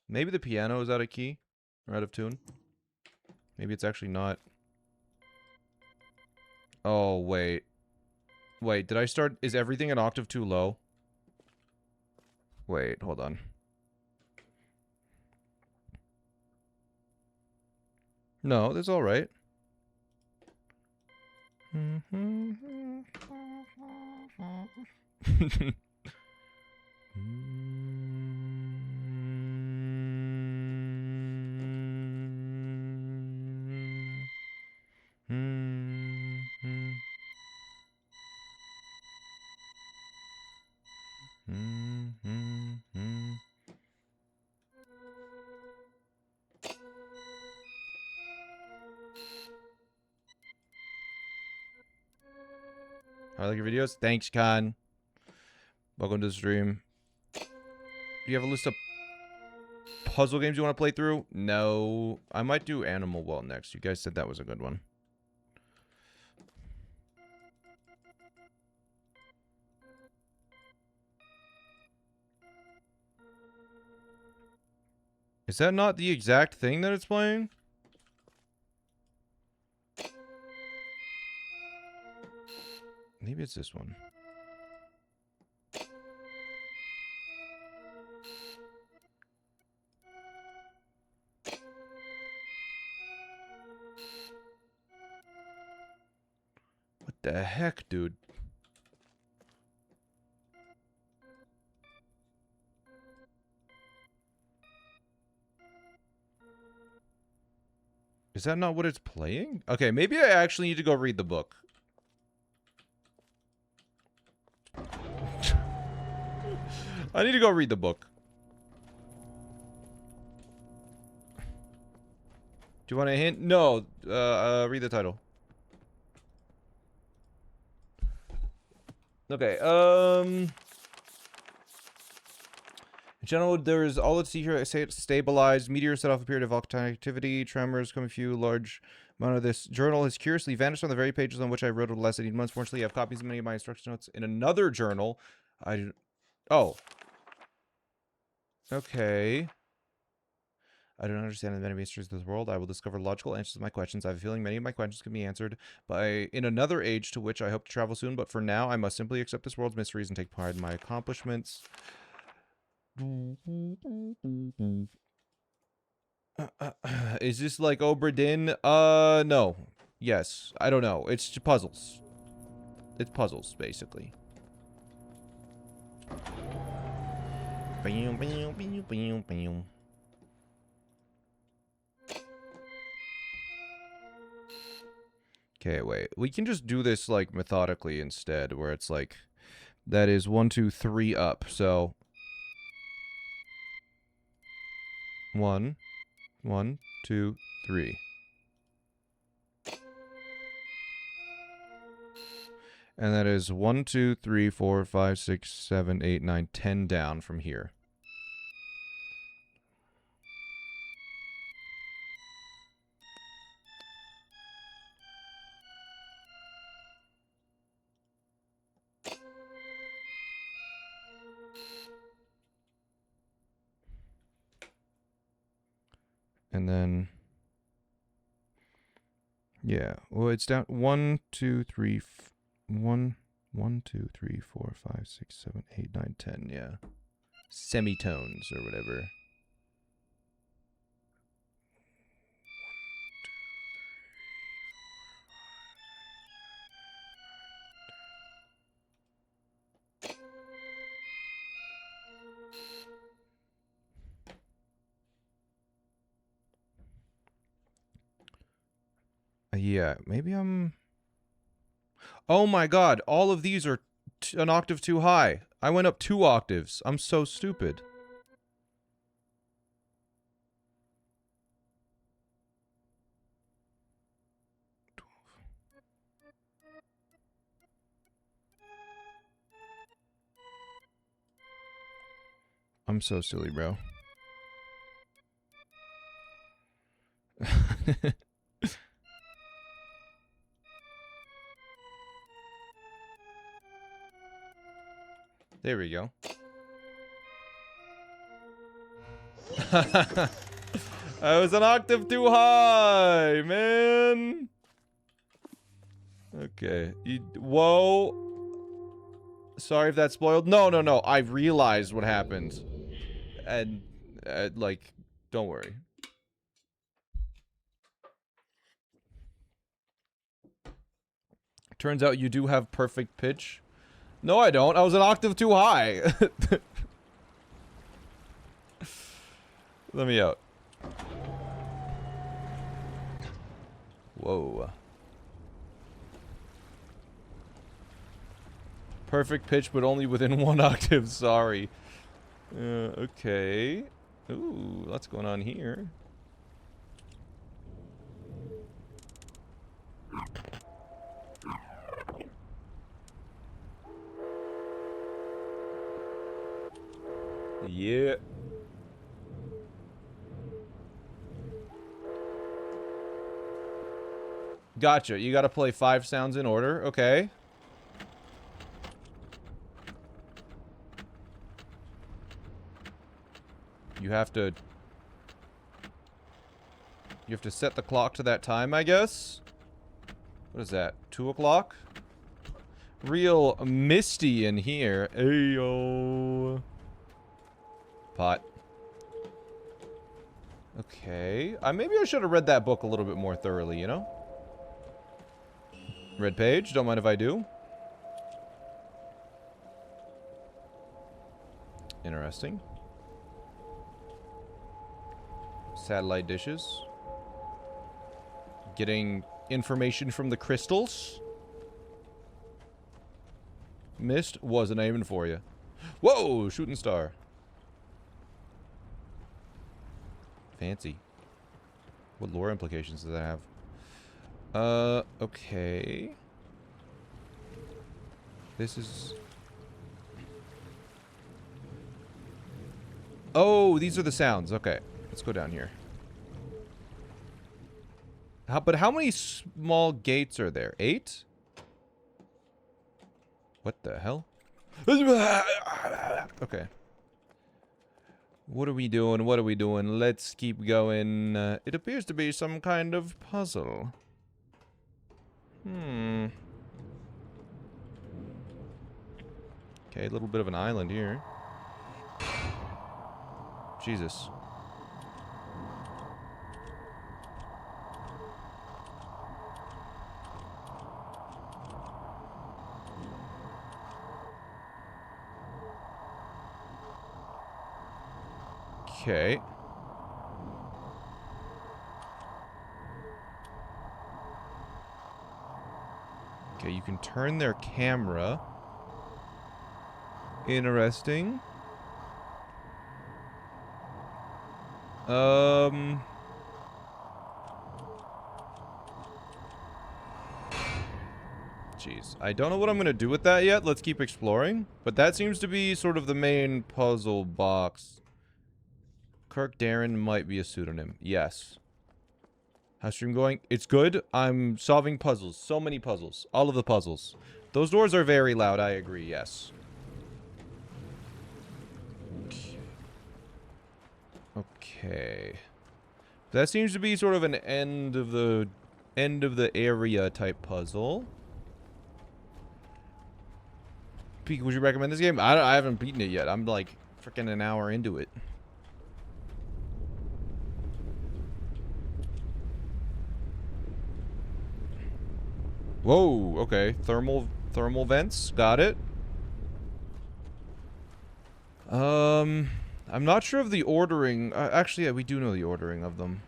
Maybe the piano is out of key. Or out of tune. Maybe it's actually not. Oh, wait. Wait, did I start... Is everything an octave too low? Wait, hold on. No, that's all right. I like your videos. Thanks, Khan. Welcome to the stream. Do you have a list of puzzle games you want to play through? No. I might do Animal Well next. You guys said that was a good one. Is that not the exact thing that it's playing? Maybe it's this one. the heck, dude? Is that not what it's playing? Okay, maybe I actually need to go read the book. I need to go read the book. Do you want a hint? No. Read the title. Okay, in general, there is all at sea here. I say it's stabilized. Meteors set off a period of volcanic activity. Tremors come a few. Large amount of this journal has curiously vanished on the very pages on which I wrote over the last 18 months. Fortunately, I have copies of many of my instruction notes in another journal. Oh. Okay. I don't understand the many mysteries of this world. I will discover logical answers to my questions. I have a feeling many of my questions can be answered in another age to which I hope to travel soon. But for now, I must simply accept this world's mysteries and take pride in my accomplishments. Is this like Obra Dinn? No. Yes. I don't know. It's puzzles. It's puzzles, basically. Okay, wait. We can just do this, like, methodically instead, where it's like, that is 1, 2, 3 up, so... 1, 1, 2, 3. And that is 1, 2, 3, 4, 5, 6, 7, 8, 9, 10 down from here. And then... yeah, well, it's down 1, 2, 3, 1, 1, 2, 3, 4, 5, 6, 7, 8, 9, 10, yeah. Semitones or whatever. Yeah, maybe I'm... oh my god, all of these are an octave too high. I went up 2 octaves. I'm so stupid. I'm so silly, bro. There we go. I was an octave too high, man. Okay. Whoa. Sorry if that spoiled. No, no, no. I realized what happened. And, like, don't worry. Turns out you do have perfect pitch. No, I don't. I was an octave too high. Let me out. Whoa. Perfect pitch, but only within 1 octave. Sorry. Okay. Ooh, what's going on here? Yeah. Gotcha. You gotta play 5 sounds in order. Okay. You have to set the clock to that time, I guess? What is that? 2 o'clock? Real misty in here. Ayo. Pot. Okay. Maybe I should have read that book a little bit more thoroughly, you know? Red page, don't mind if I do. Interesting. Satellite dishes. Getting information from the crystals. Myst wasn't aiming for you. Whoa! Shooting star. Fancy. What lore implications does that have? Okay. This is... Oh, these are the sounds. Okay. Let's go down here. But how many small gates are there? 8? What the hell? Okay. What are we doing? What are we doing? Let's keep going. It appears to be some kind of puzzle. Okay, a little bit of an island here. Jesus. Okay. Okay, you can turn their camera. Interesting. Jeez. I don't know what I'm gonna do with that yet. Let's keep exploring. But that seems to be sort of the main puzzle box. Kirk Darren might be a pseudonym. Yes. How's stream going? It's good. I'm solving puzzles. So many puzzles. All of the puzzles. Those doors are very loud. I agree. Yes. Okay. That seems to be sort of an end of the area type puzzle. Peek, would you recommend this game? I haven't beaten it yet. I'm like freaking an hour into it. Whoa, okay. Thermal vents. Got it. I'm not sure of the ordering. Actually, yeah, we do know the ordering of them.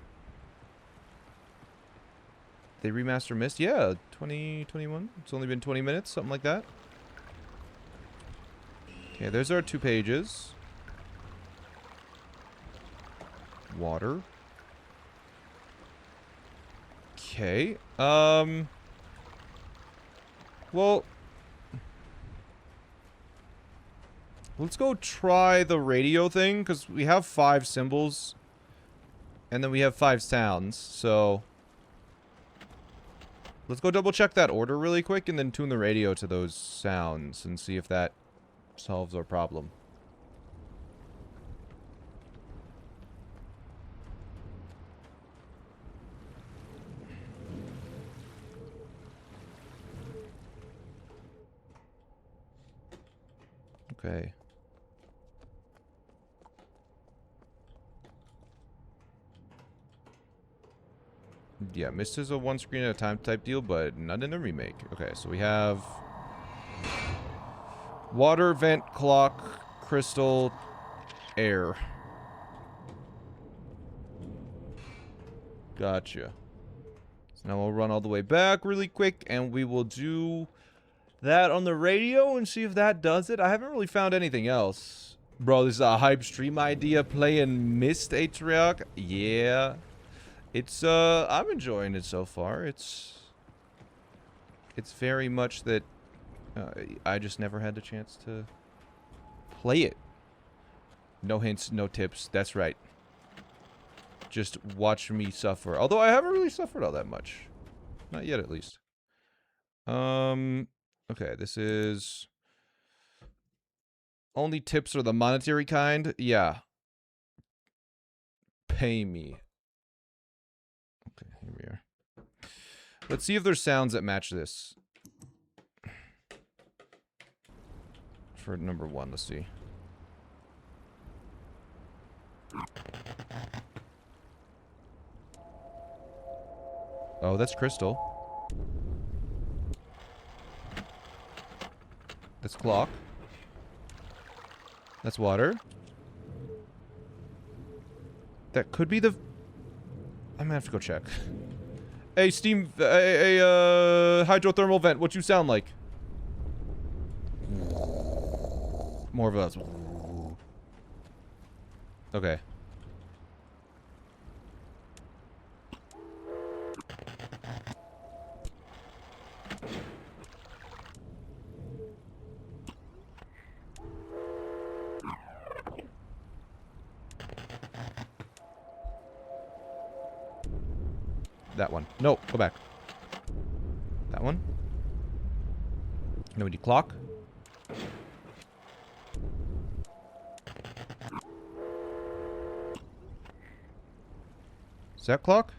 They remaster Myst? Yeah, 2021. It's only been 20 minutes, something like that. Okay, there's our 2 pages. Water. Okay. Well, let's go try the radio thing, because we have 5 symbols. And then we have 5 sounds, so... Let's go double check that order really quick, and then tune the radio to those sounds, and see if that solves our problem. Okay. Yeah, Myst is a 1 screen at a time type deal, but not in the remake. Okay, so we have... Water, vent, clock, crystal, air. Gotcha. So now we'll run all the way back really quick, and we will do that on the radio and see if that does it. I haven't really found anything else. Bro, this is a hype stream idea, playing Myst Atriarch. Yeah. It's, I'm enjoying it so far. It's very much that I just never had the chance to play it. No hints, no tips. That's right. Just watch me suffer. Although I haven't really suffered all that much. Not yet, at least. Okay, this is... Only tips are the monetary kind? Yeah. Pay me. Okay, here we are. Let's see if there's sounds that match this. For number 1, let's see. Oh, that's crystal. That's clock. That's water. That could be the... I'm gonna have to go check. Hey, steam... hydrothermal vent, what you sound like? More of us. Okay. That one. No, go back. That one. Then we need clock. Is that clock?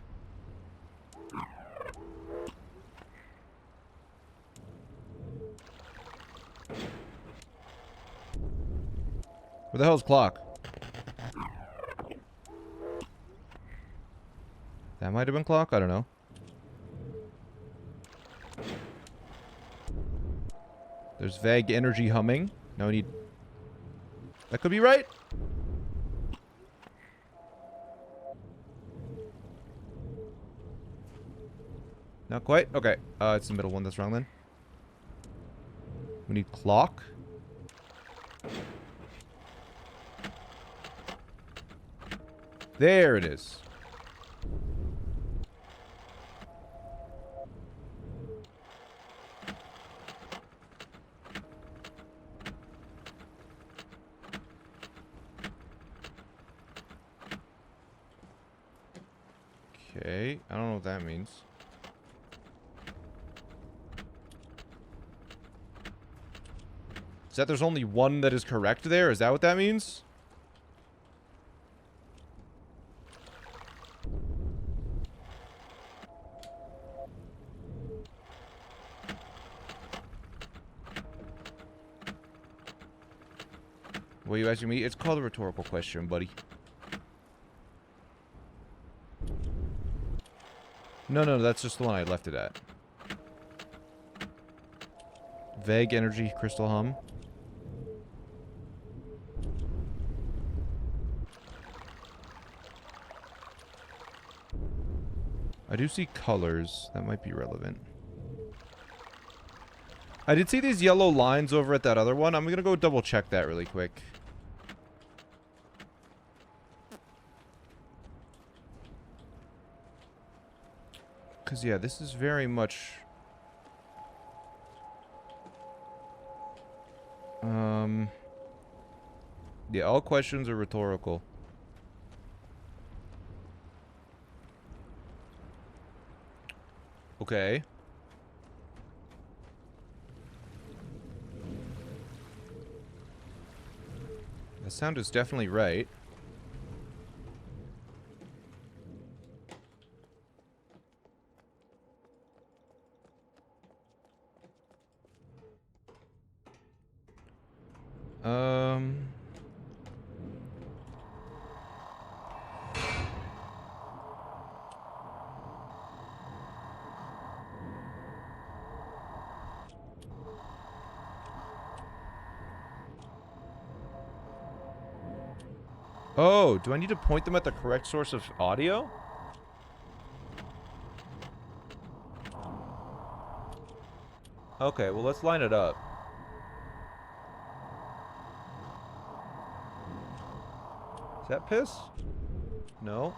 Where the hell's clock? That might have been clock? I don't know. There's vague energy humming. Now we need... That could be right. Not quite? Okay. It's the middle one that's wrong then. We need clock. There it is. Okay, I don't know what that means. Is that there's only one that is correct there? Is that what that means? What are you asking me? It's called a rhetorical question, buddy. No, that's just the one I left it at. Vague energy crystal hum. I do see colors. That might be relevant. I did see these yellow lines over at that other one. I'm gonna go double check that really quick. Because, yeah, this is very much... Yeah, all questions are rhetorical. Okay. The sound is definitely right. Oh, do I need to point them at the correct source of audio? Okay, well, let's line it up. Is that piss? No.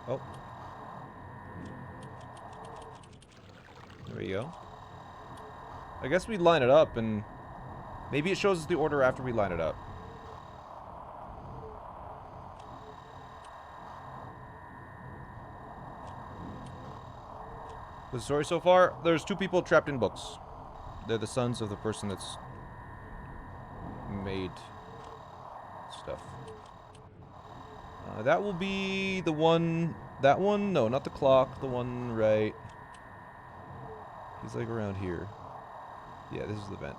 Oh. There we go. I guess we line it up and maybe it shows us the order after we line it up. The story so far, there's two people trapped in books. They're the sons of the person that's made stuff. That will be the one... That one? No, not the clock. The one right... He's like around here. Yeah, this is the vent.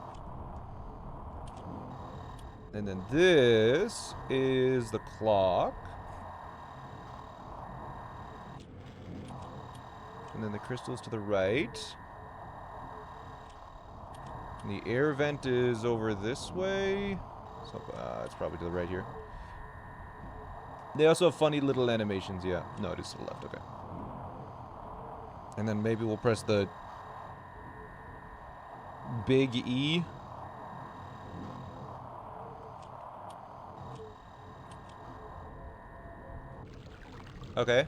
And then this is the clock. And then the crystal's to the right. The air vent is over this way. So, it's probably to the right here. They also have funny little animations, yeah. No, it is to the left, okay. And then maybe we'll press the big E. Okay.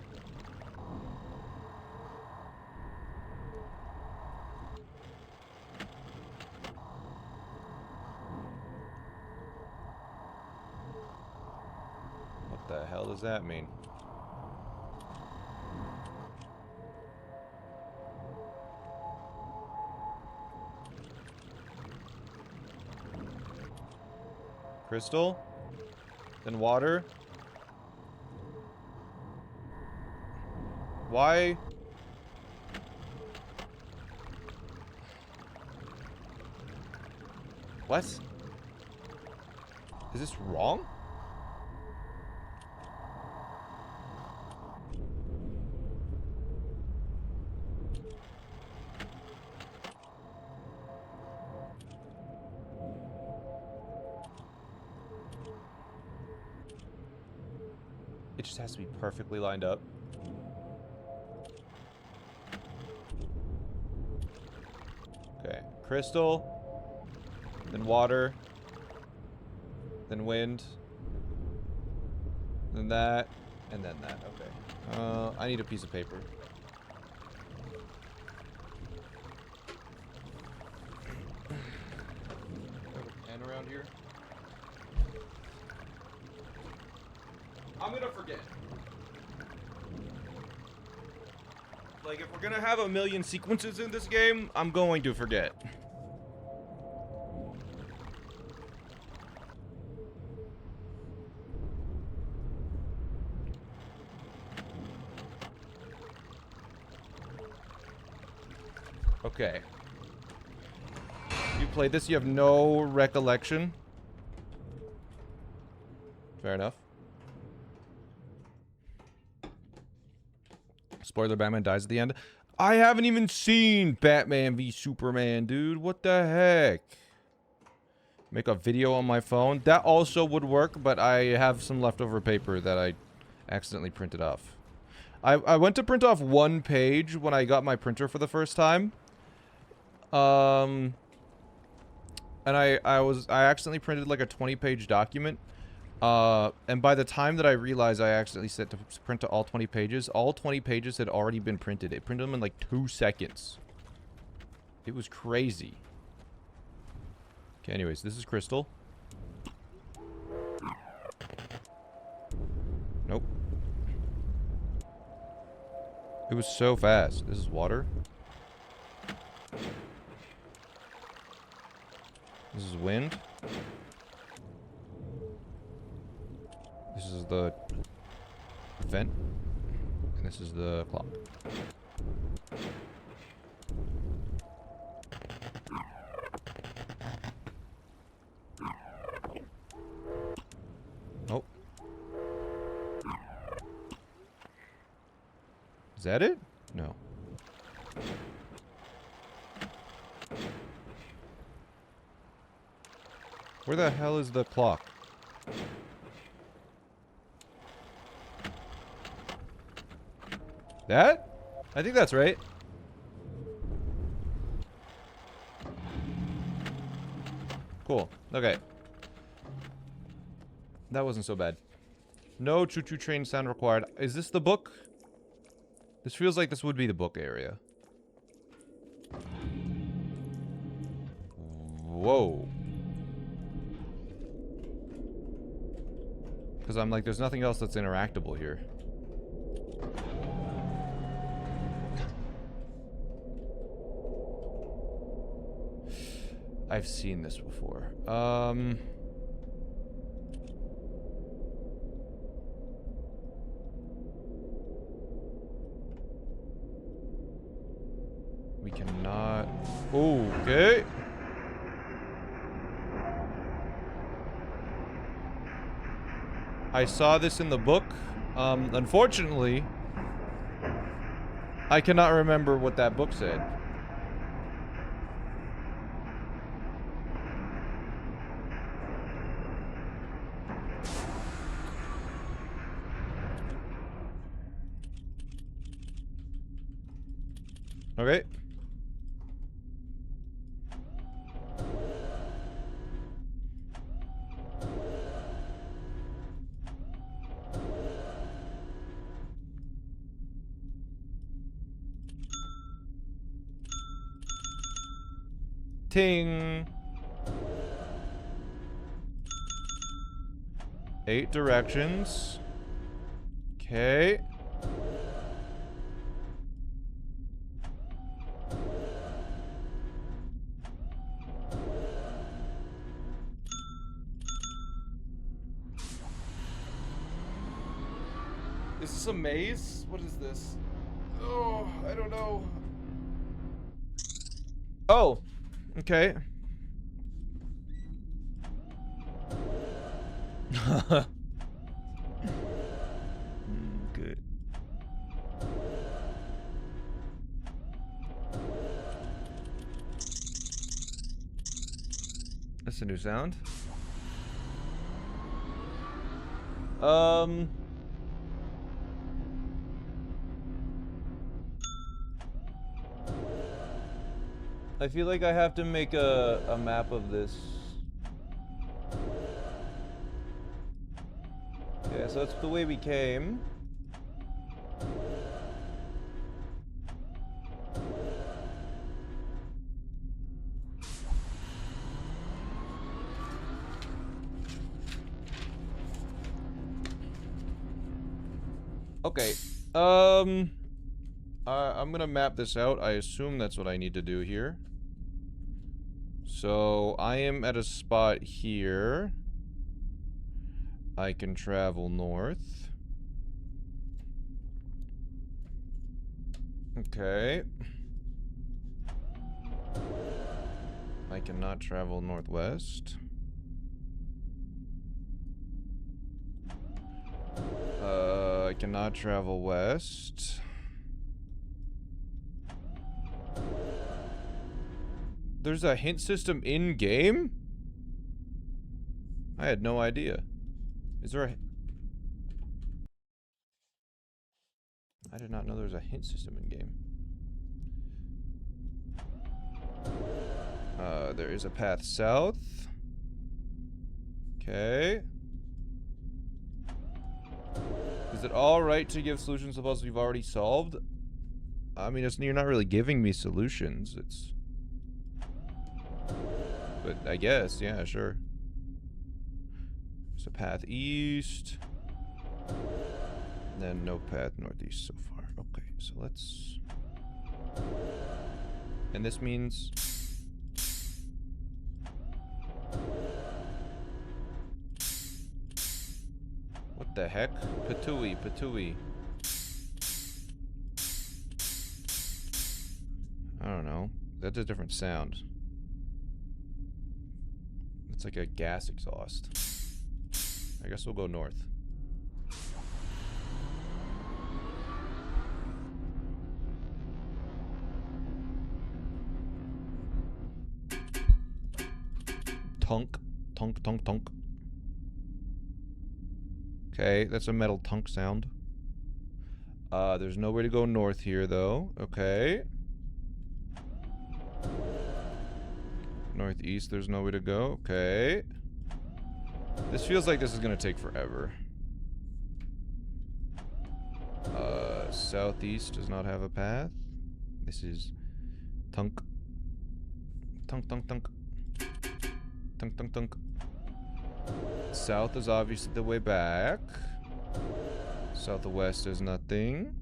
What the hell does that mean? Crystal? Then water? Why? What? Is this wrong? It just has to be perfectly lined up. Okay, crystal, then water, then wind, then that, and then that. Okay. I need a piece of paper. Do I have a pen around here? I'm gonna forget. Like, if we're gonna have a million sequences in this game, I'm going to forget. Okay. You played this, you have no recollection. Fair enough. Spoiler, Batman dies at the end. I haven't even seen Batman v Superman, dude. What the heck? Make a video on my phone? That also would work, but I have some leftover paper that I accidentally printed off. I went to print off one page when I got my printer for the first time. And I accidentally printed like a 20-page document. And by the time that I realized I accidentally set to print to all 20 pages had already been printed. It printed them in like 2 seconds. It was crazy. Okay, anyways, this is crystal. Nope. It was so fast. This is water. This is wind. This is the vent. And this is the clock. Oh. Is that it? No. Where the hell is the clock? That? I think that's right. Cool. Okay. That wasn't so bad. No choo-choo train sound required. Is this the book? This feels like this would be the book area. Whoa. Because I'm like, there's nothing else that's interactable here. I've seen this before. We cannot... Okay. I saw this in the book. Unfortunately, I cannot remember what that book said. Okay. Ting. 8 directions. Okay. Is this a maze? What is this? Oh, I don't know. Oh, okay. Good. That's a new sound. I feel like I have to make a map of this. Okay, so that's the way we came. Okay. I'm gonna map this out. I assume that's what I need to do here. So I am at a spot here. I can travel north. Okay. I cannot travel northwest. I cannot travel west. There's a hint system in-game? I had no idea. Is there a... I did not know there was a hint system in-game. There is a path south. Okay. Is it alright to give solutions to puzzles you've already solved? I mean, you're not really giving me solutions. It's... But I guess, yeah, sure. There's a path east. And then no path northeast so far. Okay, so let's... And this means... What the heck? Patooey, patooey. I don't know. That's a different sound. It's like a gas exhaust. I guess we'll go north. Tunk. Tunk, tunk, tunk. Okay, that's a metal tunk sound. There's no way to go north here, though. Okay. Northeast, there's no way to go. Okay. This feels like this is gonna take forever. Southeast does not have a path. This is... Tunk. Tunk, tunk, tunk. Tunk, tunk, tunk. South is obviously the way back. Southwest is nothing.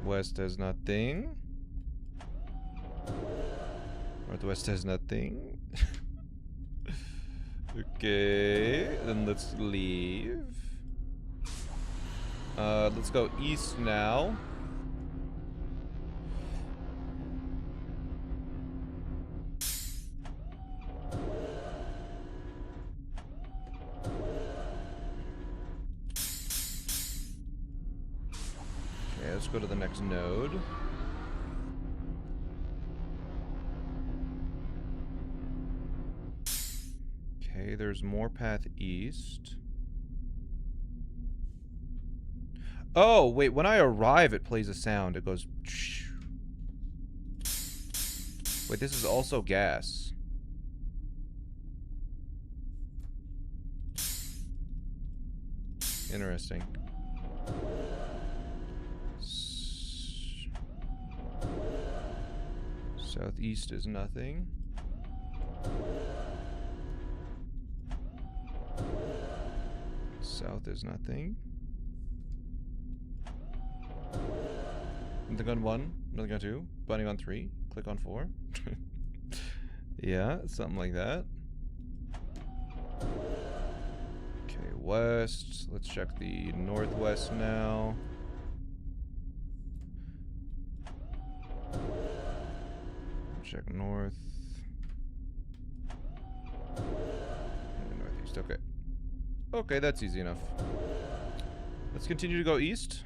West has nothing. Northwest has nothing. Okay, then let's leave. Let's go east now. Okay, let's go to the next node. Okay, there's more path east. Oh, wait, when I arrive, it plays a sound. It goes... Wait, this is also gas. Interesting. Southeast is nothing. South is nothing. Nothing on 1, nothing on 2, binding on 3, click on 4. Yeah, something like that. Okay, west. Let's check the northwest now. Check north. And northeast, okay. Okay, that's easy enough. Let's continue to go east.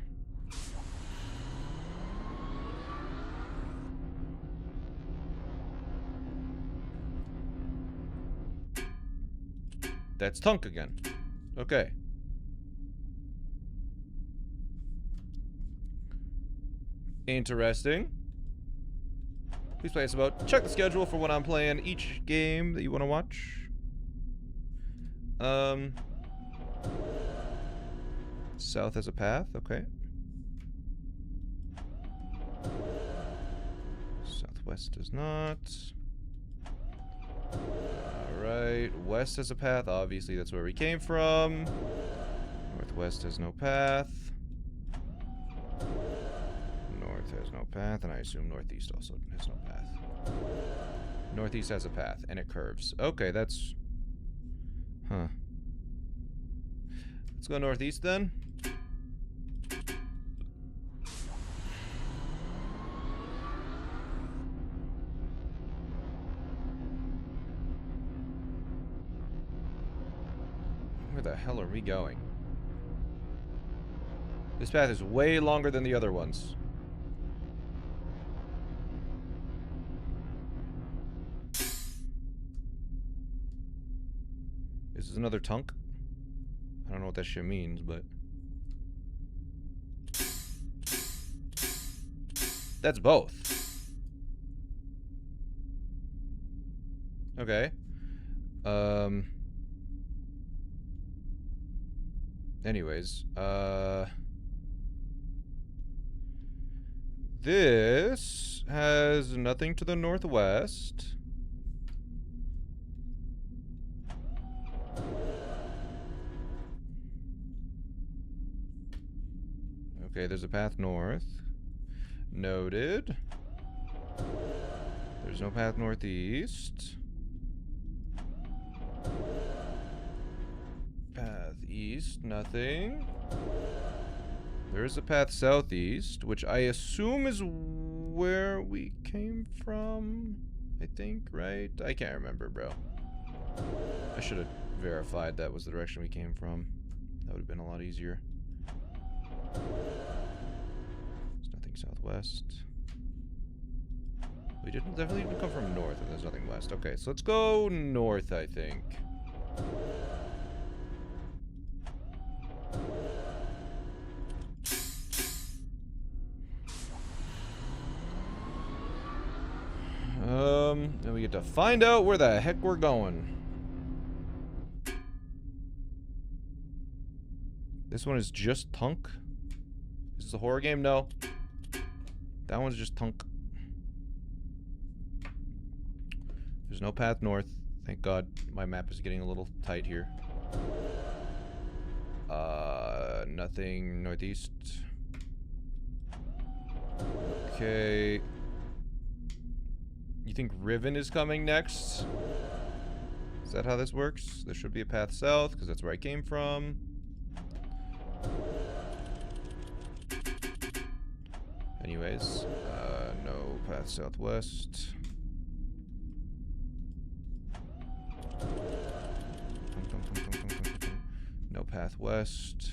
That's Tunk again. Okay. Interesting. Please play us about. Check the schedule for when I'm playing each game that you want to watch. South has a path, okay. Southwest does not. Alright, west has a path, obviously that's where we came from. Northwest has no path. North has no path, and I assume northeast also has no path. Northeast has a path, and it curves. Okay, that's... Huh. Let's go northeast then. Where the hell are we going? This path is way longer than the other ones. Is this another Tunk? I don't know what that shit means, but... That's both. Okay. Anyways, this has nothing to the northwest. Okay, there's a path north. Noted. There's no path northeast. Path east, nothing. There is a path southeast, which I assume is where we came from. I think, right? I can't remember, bro. I should have verified that was the direction we came from. That would have been a lot easier. There's nothing southwest. We definitely didn't come from north, and there's nothing west. Okay, so let's go north, I think. And we get to find out where the heck we're going. This one is just Tunk. Is this a horror game? No. That one's just Tunk. There's no path north. Thank God my map is getting a little tight here. Nothing northeast. Okay. You think Riven is coming next? Is that how this works? There should be a path south, because that's where I came from. Anyways, no path southwest. No path west.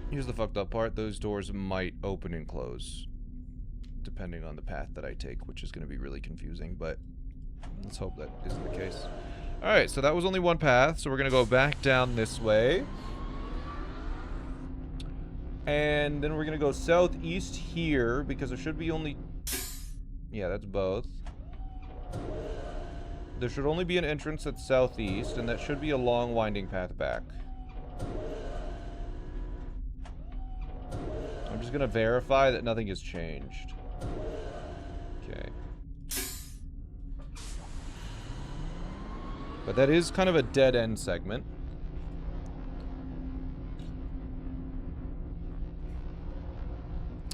Here's the fucked up part. Those doors might open and close, depending on the path that I take, which is going to be really confusing, but let's hope that isn't the case. Alright, so that was only one path, so we're gonna go back down this way. And then we're gonna go southeast here, because there should be only... Yeah, that's both. There should only be an entrance that's southeast, and that should be a long winding path back. I'm just gonna verify that nothing has changed. Okay. But that is kind of a dead-end segment.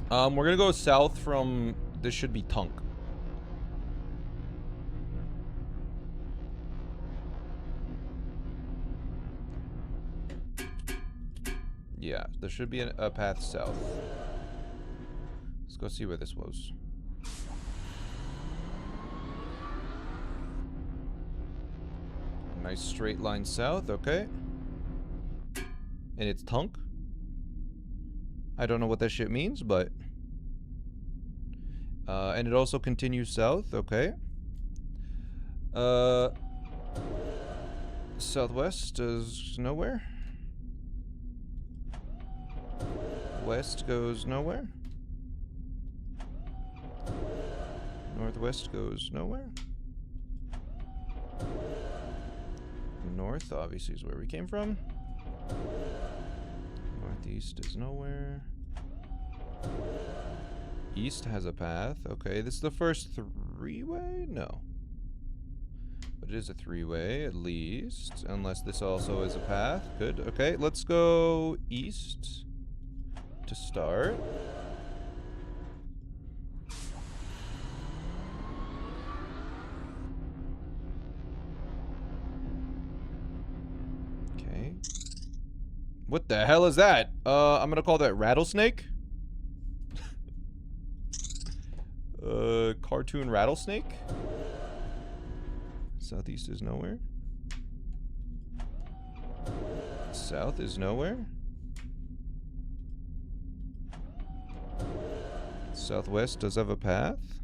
We're gonna go south from... This should be Tunk. Yeah, there should be a path south. Let's go see where this was. Nice straight line south, okay. And it's Tunk. I don't know what that shit means, but... and it also continues south, okay. Southwest is nowhere. West goes nowhere. Northwest goes nowhere. North, obviously, is where we came from. Northeast is nowhere. East has a path. Okay, this is the first three-way? No. But it is a three-way, at least. Unless this also is a path. Good. Okay, let's go east to start. Okay. What the hell is that? I'm gonna call that rattlesnake. Cartoon rattlesnake. Southeast is nowhere. South is nowhere. Southwest does have a path.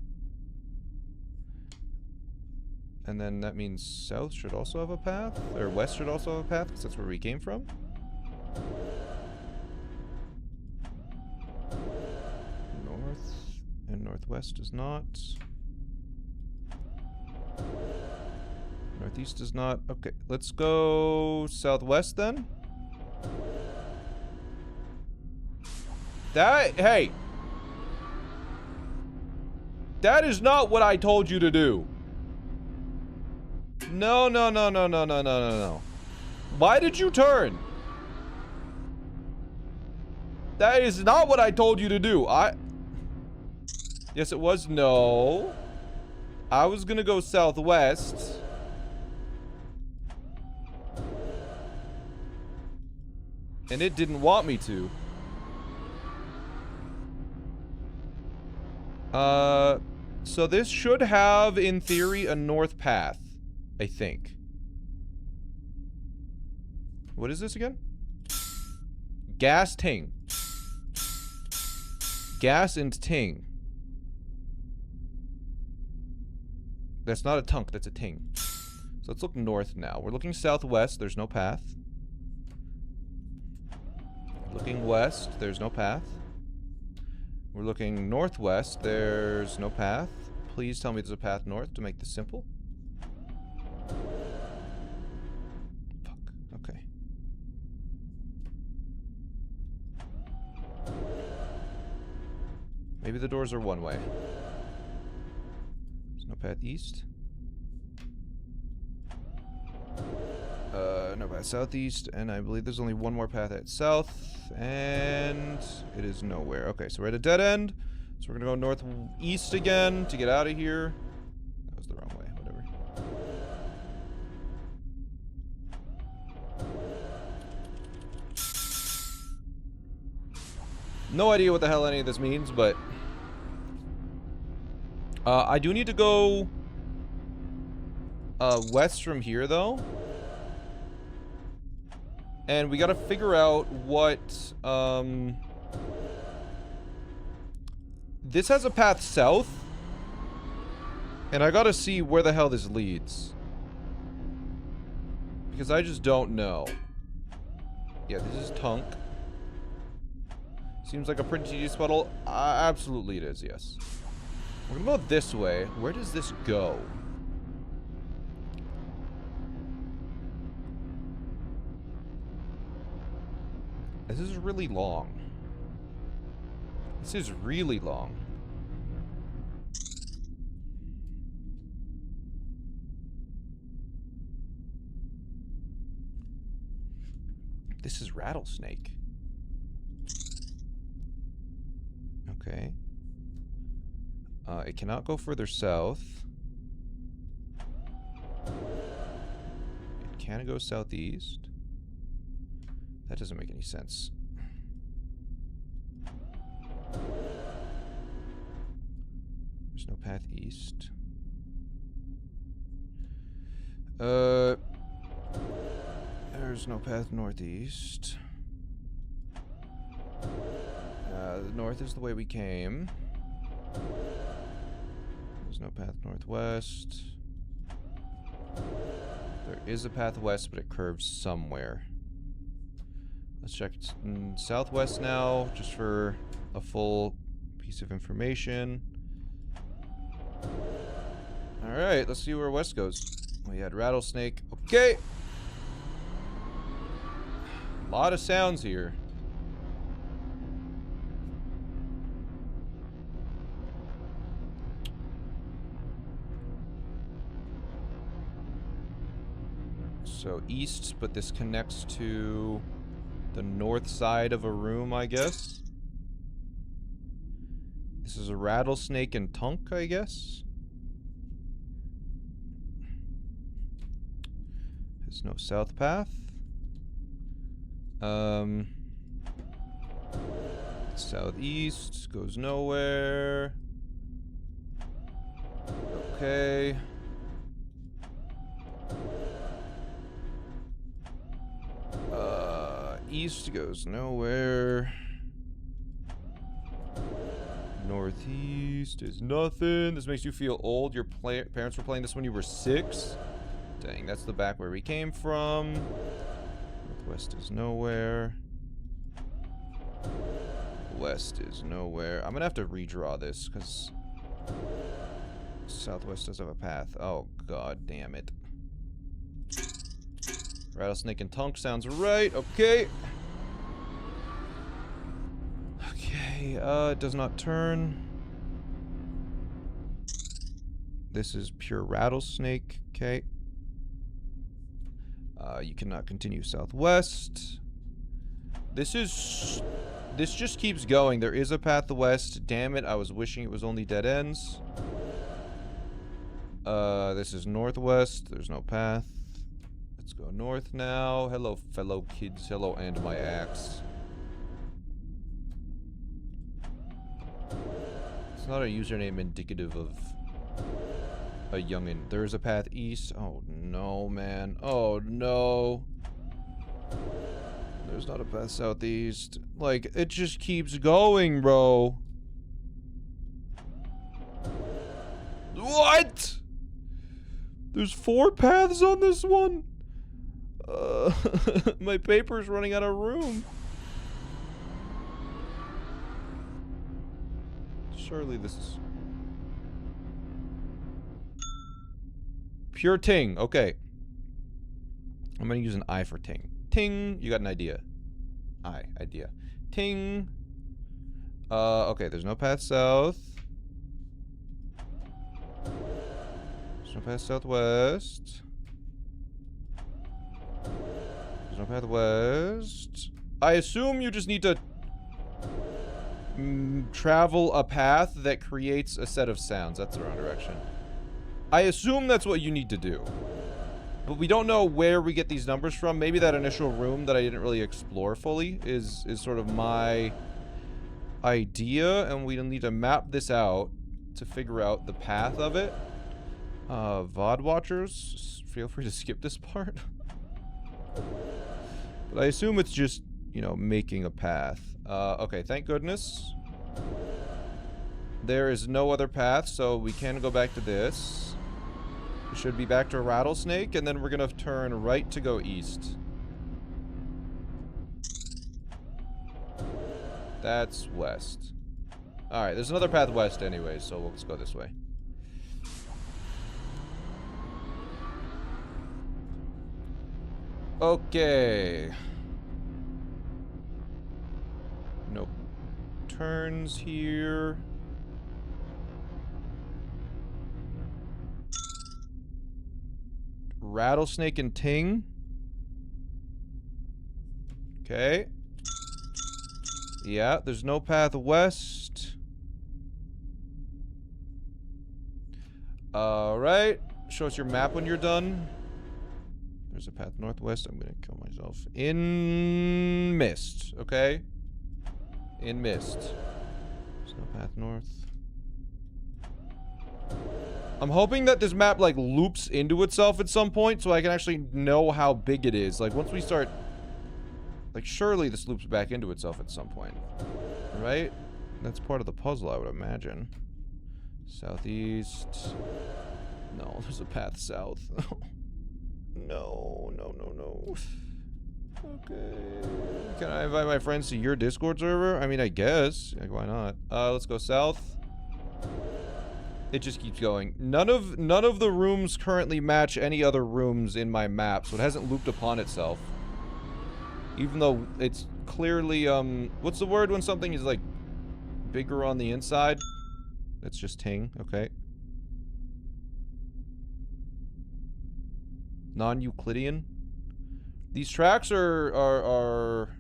And then that means south should also have a path. Or west should also have a path, because that's where we came from. North and northwest does not. Northeast does not. Okay, let's go southwest then. Hey! That is not what I told you to do. No. Why did you turn? That is not what I told you to do. Yes, it was. No. I was gonna go southwest. And it didn't want me to. So this should have, in theory, a north path, I think. What is this again? Gas Ting. Gas and Ting. That's not a Tunk, that's a Ting. So let's look north now. We're looking southwest, there's no path. Looking west, there's no path. We're looking northwest, there's no path. Please tell me there's a path north to make this simple. Fuck, okay. Maybe the doors are one way. There's no path east. No path southeast, and I believe there's only one more path at south, and it is nowhere. Okay, so we're at a dead end, so we're gonna go northeast again to get out of here. That was the wrong way, whatever. No idea what the hell any of this means, but I do need to go west from here, though. And we gotta figure out what, this has a path south. And I gotta see where the hell this leads. Because I just don't know. Yeah, this is Tunk. Seems like a pretty tedious puddle. Absolutely it is, yes. We're gonna go this way. Where does this go? This is really long. This is really long. This is Rattlesnake. Okay. It cannot go further south. It can go southeast. That doesn't make any sense. There's no path east. There's no path northeast. The north is the way we came. There's no path northwest. There is a path west, but it curves somewhere. Let's check southwest now, just for a full piece of information. Alright, let's see where west goes. We had Rattlesnake. Okay! A lot of sounds here. So east, but this connects to the north side of a room, I guess. This is a Rattlesnake and Tunk, I guess. There's no south path. Southeast goes nowhere. Okay. East goes nowhere. Northeast is nothing. This makes you feel old. Your parents were playing this when you were 6. Dang, that's the back where we came from. Northwest is nowhere. West is nowhere. I'm gonna have to redraw this because southwest does have a path. Oh god damn it. Rattlesnake and Tunk sounds right. Okay. Okay, it does not turn. This is pure Rattlesnake. Okay. You cannot continue southwest. This just keeps going. There is a path west. Damn it, I was wishing it was only dead ends. This is northwest. There's no path. Let's go north now. Hello, fellow kids. Hello, and my axe. It's not a username indicative of a youngin. There's a path east. Oh, no, man. Oh, no. There's not a path southeast. Like, it just keeps going, bro. What? There's 4 paths on this one? My paper's running out of room. Surely this is... Pure ting. Okay. I'm gonna use an I for ting. Ting. You got an idea. I. Idea. Ting. Okay. There's no path south. There's no path southwest. There's no path west. I assume you just need to travel a path that creates a set of sounds. That's the wrong direction. I assume that's what you need to do. But we don't know where we get these numbers from. Maybe that initial room that I didn't really explore fully is sort of my idea, and we need to map this out to figure out the path of it. VOD watchers, feel free to skip this part. But I assume it's just, you know, making a path. Okay, thank goodness. There is no other path, so we can go back to this. It should be back to Rattlesnake, and then we're gonna turn right to go east. That's west. Alright, there's another path west anyway, so let's go this way. Okay. No turns here. Rattlesnake and Ting. Okay. Yeah, there's no path west. Alright. Show us your map when you're done. There's a path northwest. I'm gonna kill myself. In Myst, okay? In Myst. There's no path north. I'm hoping that this map, like, loops into itself at some point so I can actually know how big it is. Like, once we start... Like, surely this loops back into itself at some point. Right? That's part of the puzzle, I would imagine. Southeast. No, there's a path south. No, no, no, no. Okay. Can I invite my friends to your Discord server? I mean, I guess. Like, why not? Let's go south. It just keeps going. None of the rooms currently match any other rooms in my map, so it hasn't looped upon itself. Even though it's clearly, what's the word when something is, like, bigger on the inside? That's just Ting, okay. Non-Euclidean? These tracks are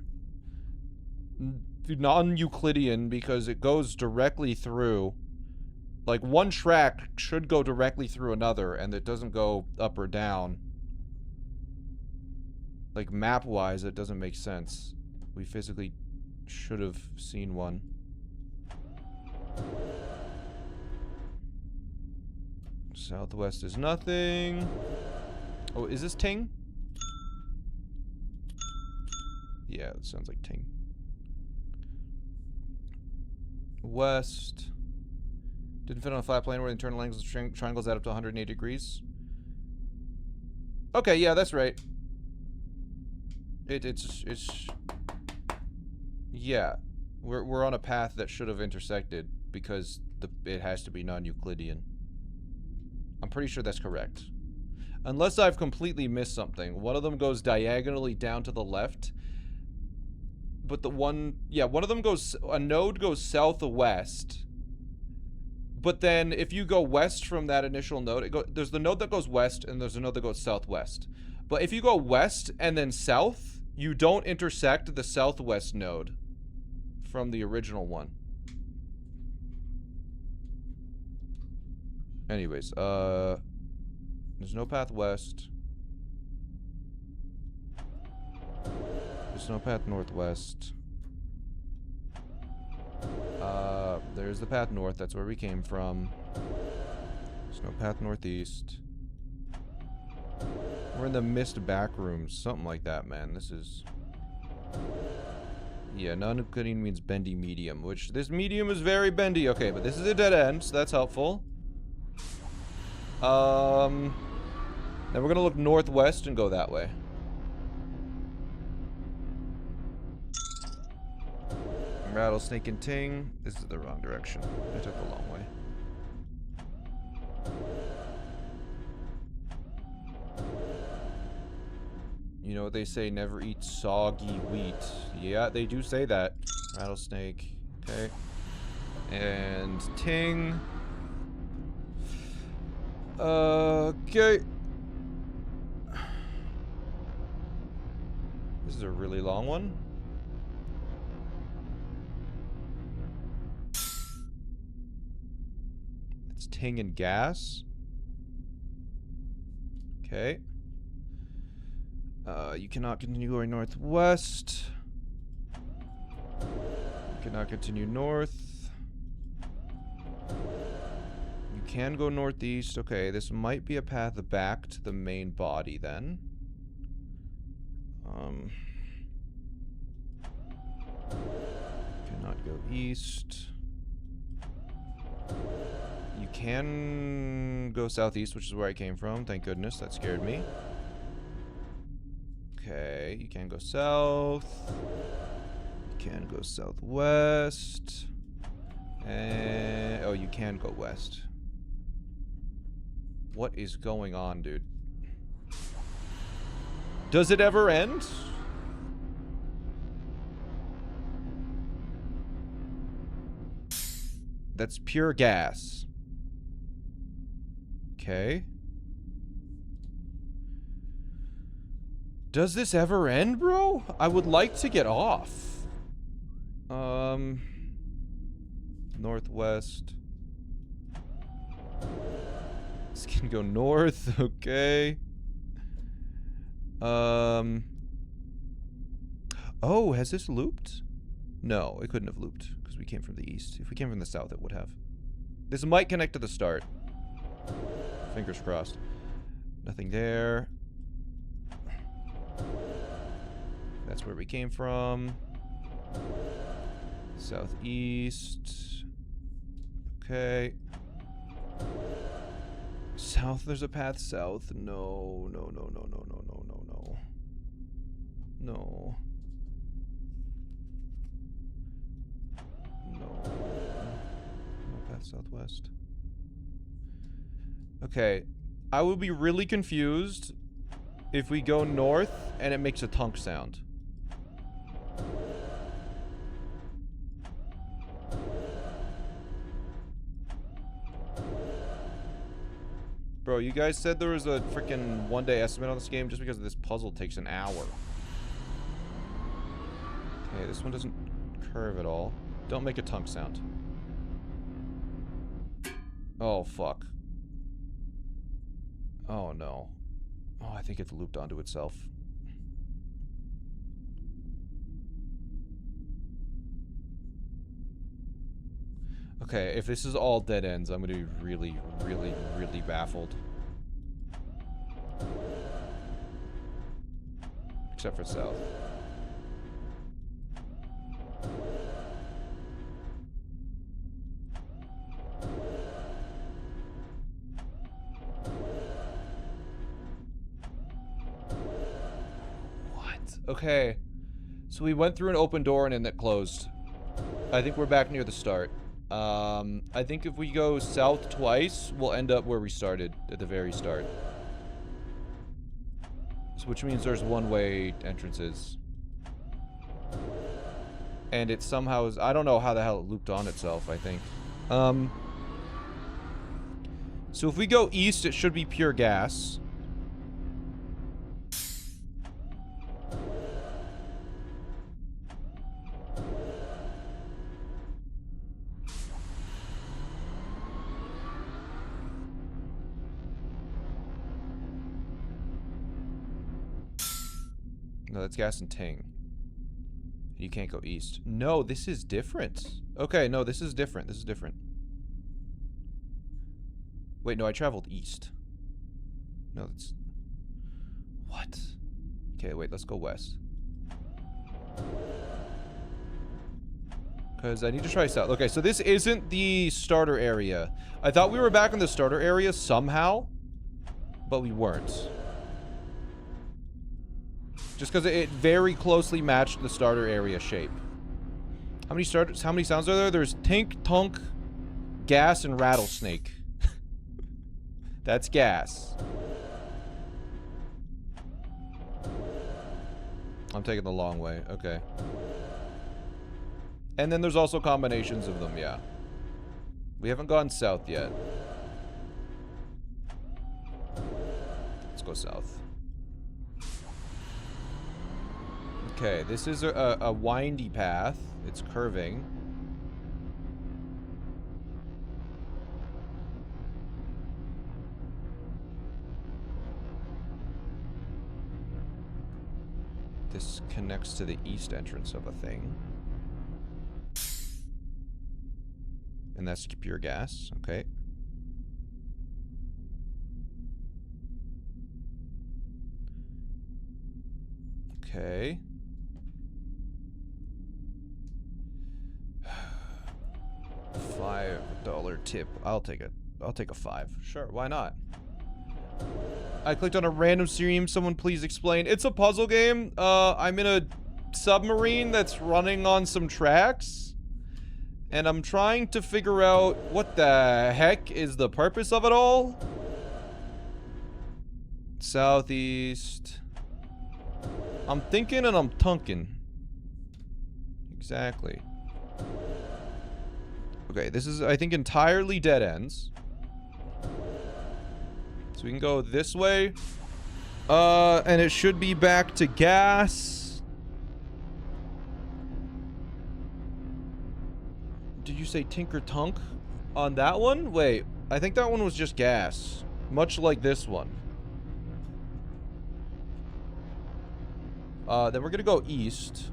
non-Euclidean because it goes directly through. Like, one track should go directly through another, and it doesn't go up or down. Like, map-wise, it doesn't make sense. We physically should have seen one. Southwest is nothing. Oh, is this Ting? Yeah, it sounds like Ting. West. Didn't fit on a flat plane where the internal angles of triangles add up to 180 degrees. Okay, yeah, that's right. It's yeah. We're on a path that should have intersected because it has to be non-Euclidean. I'm pretty sure that's correct. Unless I've completely missed something. One of them goes diagonally down to the left. But the one... Yeah, one of them goes... A node goes southwest. But then if you go west from that initial node... there's the node that goes west and there's a node that goes southwest. But if you go west and then south, you don't intersect the southwest node from the original one. Anyways, there's no path west. There's no path northwest. There's the path north. That's where we came from. There's no path northeast. We're in the Myst back rooms. Something like that, man. This is... Yeah, non-Euclidean means bendy medium, which this medium is very bendy. Okay, but this is a dead end, so that's helpful. Then we're gonna look northwest and go that way. Rattlesnake and Ting. This is the wrong direction. I took the long way. You know what they say, never eat soggy wheat. Yeah, they do say that. Rattlesnake. Okay. And Ting. Okay. This is a really long one. It's Ting and gas. Okay. You cannot continue going northwest. You cannot continue north. You can go northeast. Okay, this might be a path back to the main body then. Cannot go east. You can go southeast, which is where I came from. Thank goodness. That scared me. Okay, you can go south. You can go southwest. And... oh, you can go west. What is going on, dude? Does it ever end? That's pure gas. Okay. Does this ever end, bro? I would like to get off. Northwest. This can go north, okay. Oh, has this looped? No, it couldn't have looped, because we came from the east. If we came from the south, it would have. This might connect to the start. Fingers crossed. Nothing there. That's where we came from. Southeast. Okay. South, there's a path south. No, no, no, no, no, no, no, no, no. No. No. No path southwest. Okay. I would be really confused if we go north and it makes a tunk sound. Bro, you guys said there was a freaking one-day estimate on this game just because this puzzle takes an hour. Okay, this one doesn't curve at all. Don't make a tunk sound. Oh, fuck. Oh, no. Oh, I think it's looped onto itself. Okay, if this is all dead ends, I'm gonna be really, really, really baffled. Except for south. What? Okay. So we went through an open door and then it closed. I think we're back near the start. I think if we go south twice, we'll end up where we started, at the very start. So which means there's one-way entrances. And it somehow is... I don't know how the hell it looped on itself, I think. So if we go east, it should be pure gas. No, that's gas and ting. You can't go east. No, this is different. Okay, no, this is different. This is different. Wait, no, I traveled east. No, that's... What? Okay, wait, let's go west. Because I need to try south. Okay, so this isn't the starter area. I thought we were back in the starter area somehow, but we weren't. Just because it very closely matched the starter area shape. How many sounds are there? There's tink, tunk, gas, and rattlesnake. That's gas. I'm taking the long way. Okay. And then there's also combinations of them, yeah. We haven't gone south yet. Let's go south. Okay, this is a windy path. It's curving. This connects to the east entrance of a thing. And that's pure gas, okay. Okay. $5 tip. I'll take it. I'll take a 5. Sure, why not? I clicked on a random stream. Someone please explain. It's a puzzle game. I'm in a submarine that's running on some tracks. And I'm trying to figure out what the heck is the purpose of it all. Southeast. I'm thinking and I'm tunking. Exactly. Okay, this is, I think, entirely dead ends. So we can go this way. And it should be back to gas. Did you say Tinker Tunk on that one? Wait, I think that one was just gas. Much like this one. Then we're gonna go east.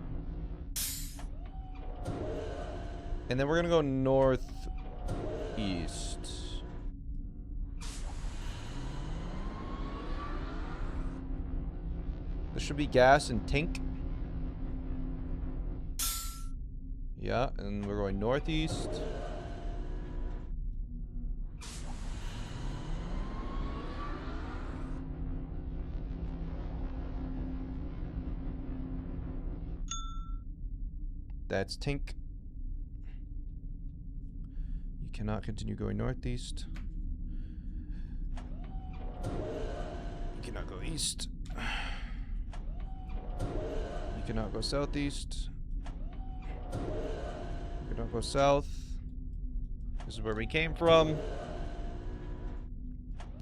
And then we're gonna go northeast. This should be gas and Tink. Yeah, and we're going northeast. That's Tink. You cannot continue going northeast. You cannot go east. You cannot go southeast. You cannot go south. This is where we came from.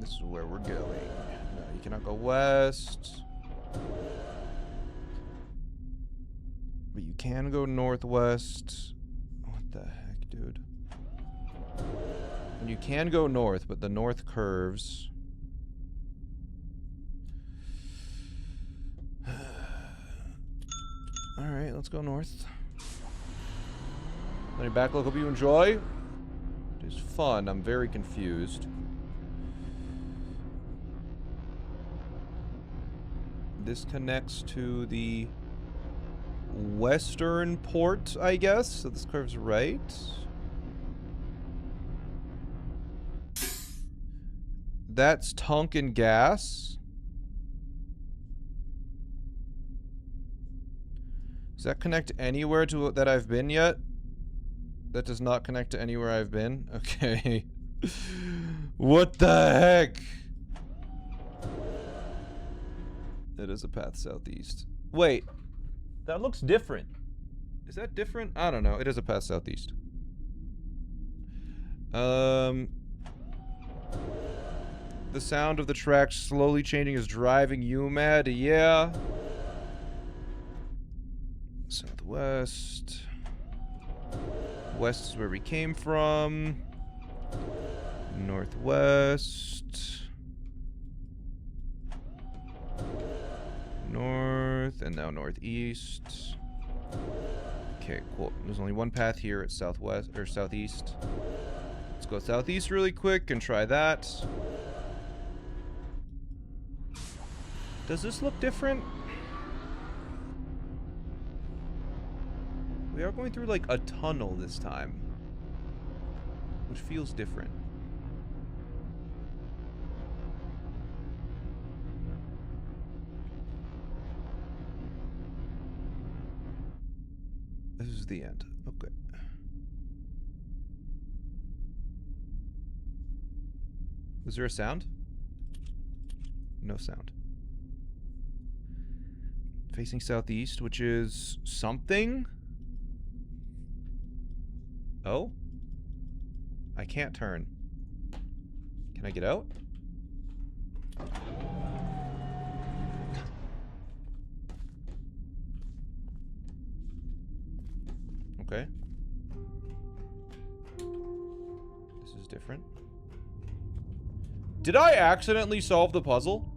This is where we're going. No, you cannot go west. But you can go northwest. What the heck, dude? And you can go north, but the north curves. Alright, let's go north. Let me backlook, hope you enjoy. It is fun, I'm very confused. This connects to the western port, I guess. So this curves right. That's Tonkin gas. Does that connect anywhere to that I've been yet? That does not connect to anywhere I've been? Okay. What the heck? It is a path southeast. Wait. That looks different. Is that different? I don't know. It is a path southeast. The sound of the track slowly changing is driving you mad. Yeah. Southwest. West is where we came from. Northwest. North, and now northeast. Okay, cool. There's only one path here at southwest, or southeast. Let's go southeast really quick and try that. Does this look different? We are going through like a tunnel this time, which feels different. This is the end. Okay. Was there a sound? No sound. Facing southeast, which is something. Oh? I can't turn. Can I get out? Okay. This is different. Did I accidentally solve the puzzle?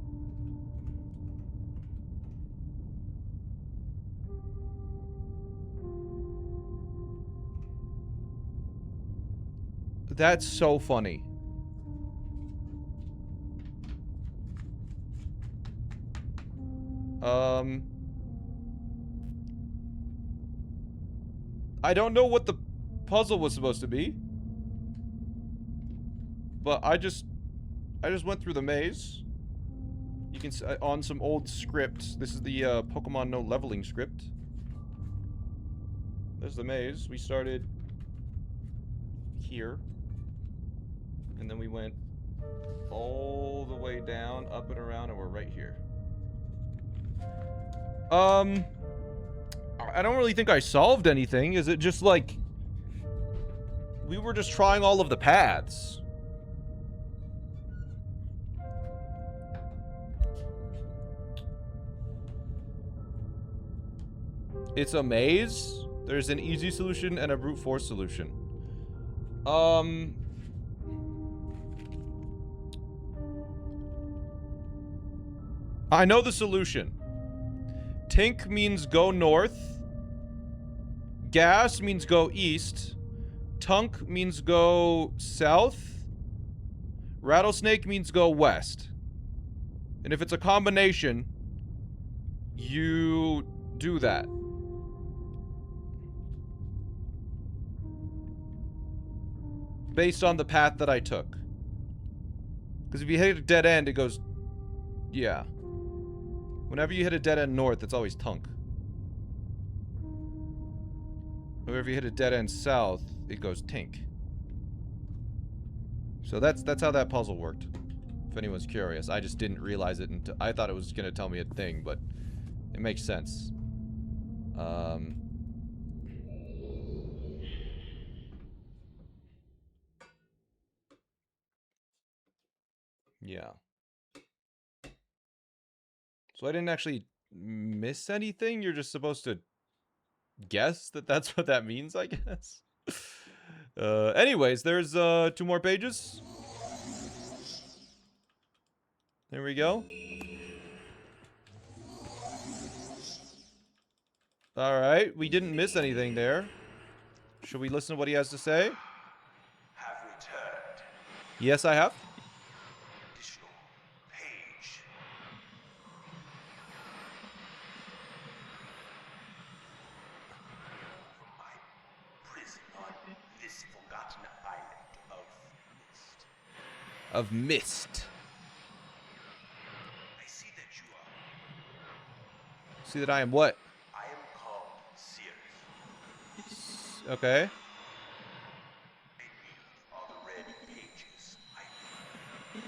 That's so funny. I don't know what the puzzle was supposed to be. But I just went through the maze. You can on some old script. This is the Pokemon No Leveling script. There's the maze. We started here, and then we went all the way down, up and around, and we're right here. I don't really think I solved anything. Is it just like we were just trying all of the paths? It's a maze. There's an easy solution and a brute force solution. I know the solution. Tink means go north. Gas means go east. Tunk means go south. Rattlesnake means go west. And if it's a combination, you do that. Based on the path that I took. Because if you hit a dead end, it goes... Yeah. Whenever you hit a dead end north, it's always Tunk. Whenever you hit a dead end south, it goes Tink. So that's how that puzzle worked. If anyone's curious. I just didn't realize it until... I thought it was going to tell me a thing, but... It makes sense. Yeah. So I didn't actually miss anything? You're just supposed to guess that that's what that means, I guess? Anyways, there's 2 more pages. There we go. Alright, we didn't miss anything there. Should we listen to what he has to say? Have returned. Yes, I have. Additional page. From my prison on this forgotten island of Myst. Of Myst. I see that you are. See that I am what? I am called Sirius. Okay. I need all the red pages.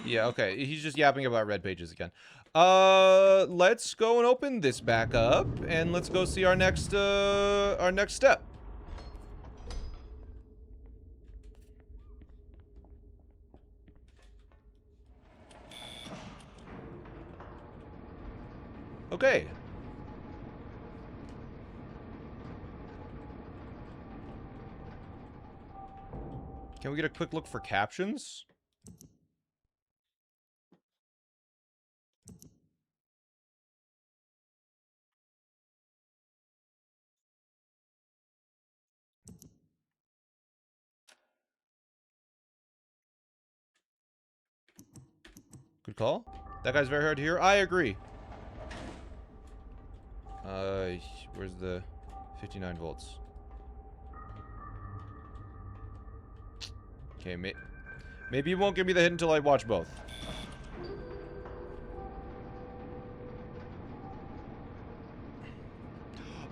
Yeah, okay. He's just yapping about red pages again. Let's go and open this back up, and let's go see our next step. Okay. Can we get a quick look for captions? Good call. That guy's very hard to hear. I agree. Where's the 59 volts? Okay, maybe you won't give me the hit until I watch both.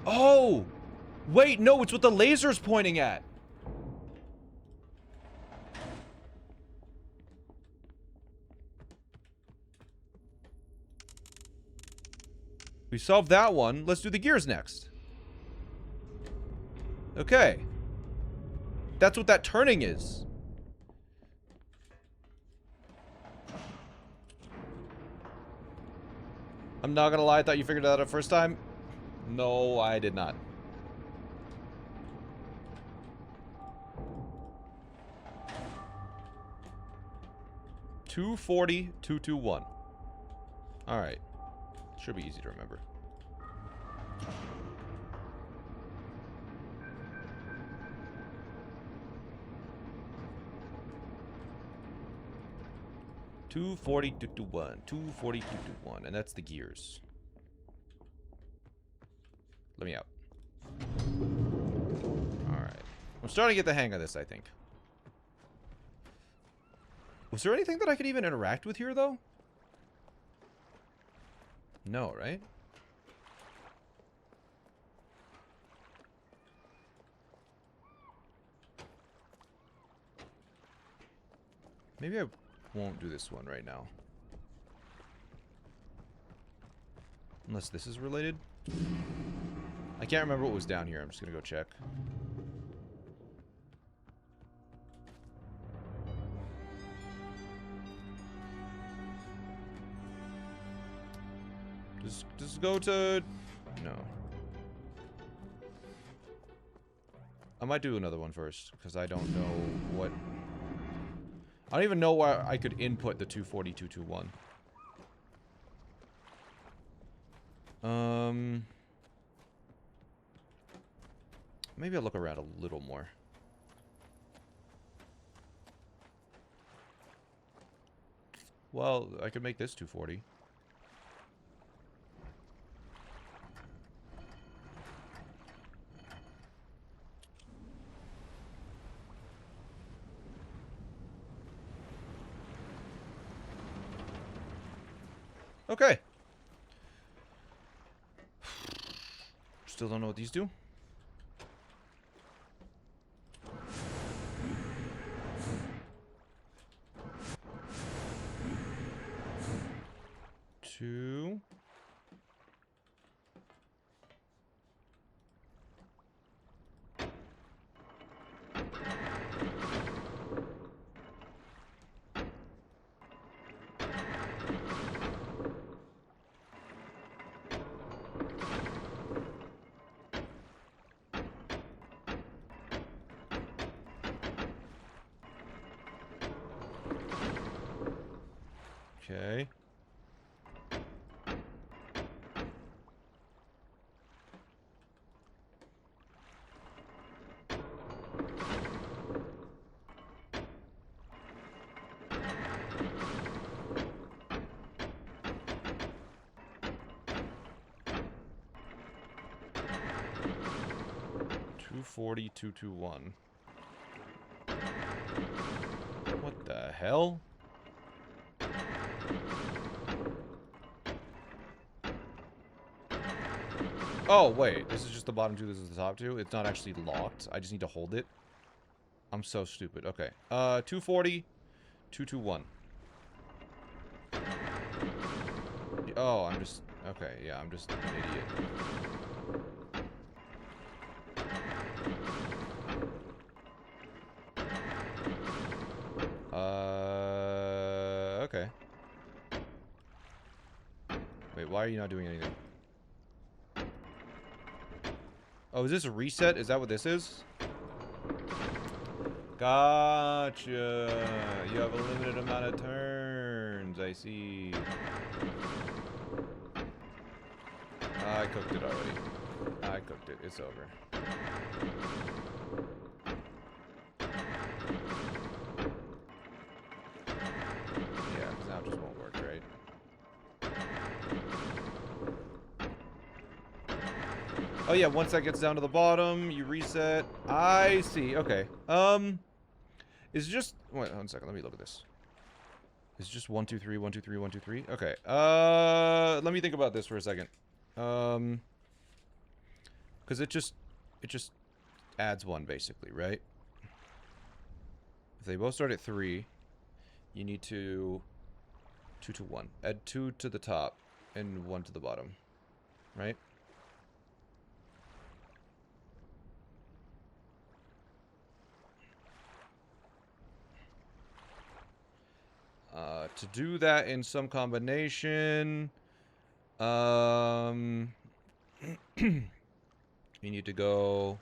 Oh! Wait, no, it's what the laser's pointing at. We solved that one. Let's do the gears next. Okay. That's what that turning is. I'm not gonna lie, I thought you figured it out the first time. No, I did not. $240, 221. Alright. Should be easy to remember. $240, 221. $240, 221. And that's the gears. Let me out. Alright. I'm starting to get the hang of this, I think. Was there anything that I could even interact with here, though? No, right? Maybe I won't do this one right now. Unless this is related. I can't remember what was down here. I'm just gonna go check. Just go to... No. I might do another one first, because I don't know what... I don't even know where I could input the 240-221. Maybe I'll look around a little more. Well, I could make this 240. Okay. Still don't know what these do. Two. Okay. Two 221. What the hell? Oh, wait. This is just the bottom two. This is the top two. It's not actually locked. I just need to hold it. I'm so stupid. Okay. 240, 221. Oh, I'm just... Okay, yeah, I'm just an idiot. Okay. Wait, why are you not doing anything? Oh, is this a reset? Is that what this is? Gotcha. You have a limited amount of turns. I see. I cooked it already. I cooked it. It's over. Yeah, because now it just won't work, right? Oh yeah, once that gets down to the bottom, you reset. I see. Okay. Is just wait 1 second. Let me look at this. It's just 1 2 3 1 2 3 1 2 3. Okay. Let me think about this for a second. Because it just adds one basically, right? If they both start at 3, you need to 2 to 1. Add 2 to the top and 1 to the bottom, right? To do that in some combination, you need to go...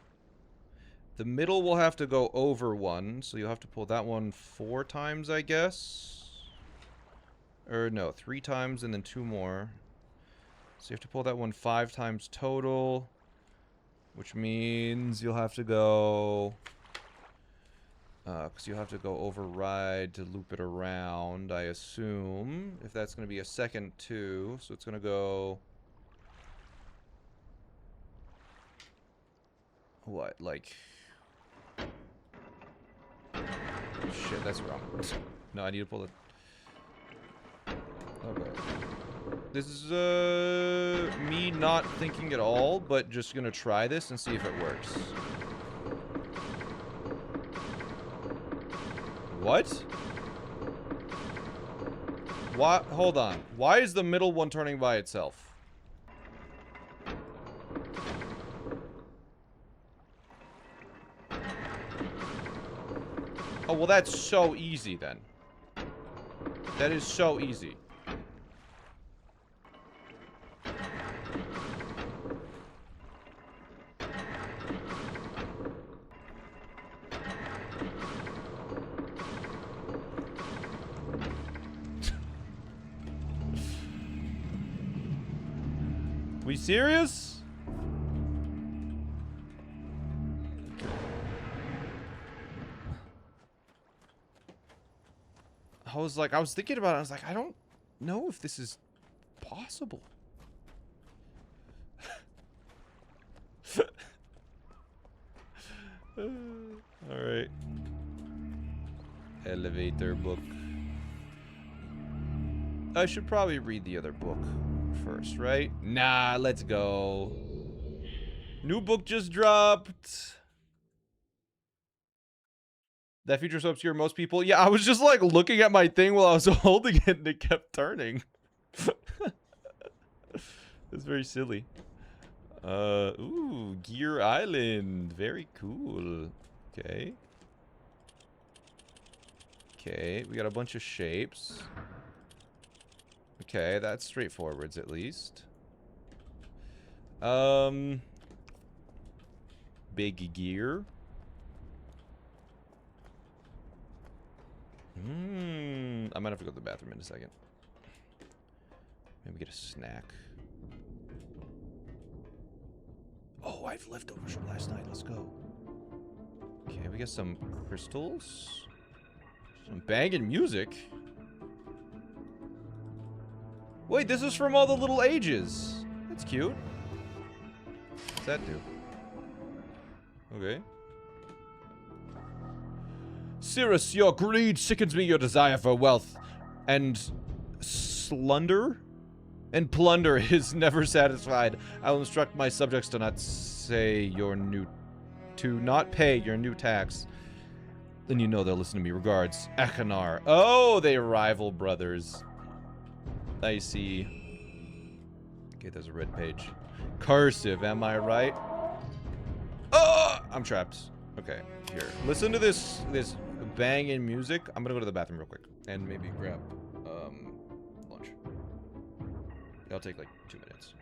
The middle will have to go over 1, so you'll have to pull that one 4 times, I guess? Or no, 3 times and then 2 more. So you have to pull that one 5 times total, which means you'll have to go... because you'll have to go override to loop it around, I assume. If that's going to be a second 2, so it's going to go... What, like... Shit, that's wrong. No, I need to pull it. Okay. This is, me not thinking at all, but just gonna try this and see if it works. What? What? Hold on. Why is the middle one turning by itself? Oh, well, that's so easy then. That is so easy. We serious? I was thinking about it. I was like, I don't know if this is possible. Alright. Elevator book. I should probably read the other book first, right? Nah, let's go. New book just dropped. That feature's so obscure most people. Yeah, I was just like looking at my thing while I was holding it and it kept turning. It's very silly. Ooh, Gear Island. Very cool. Okay. Okay, we got a bunch of shapes. Okay, that's straightforwards at least. Big gear. I might have to go to the bathroom in a second. Maybe get a snack. Oh, I have leftovers from last night. Let's go. Okay, we got some crystals. Some banging music. Wait, this is from all the little ages. That's cute. What's that do? Okay. Cirrus, your greed sickens me, your desire for wealth. And slunder? And plunder is never satisfied. I will instruct my subjects to not pay your new tax. Then you know they'll listen to me. Regards, Achenar. Oh, they rival brothers. I see. Okay, there's a red page. Cursive, am I right? Oh, I'm trapped. Okay, here. Listen to this banging music. I'm gonna go to the bathroom real quick and maybe grab lunch. It'll take like 2 minutes.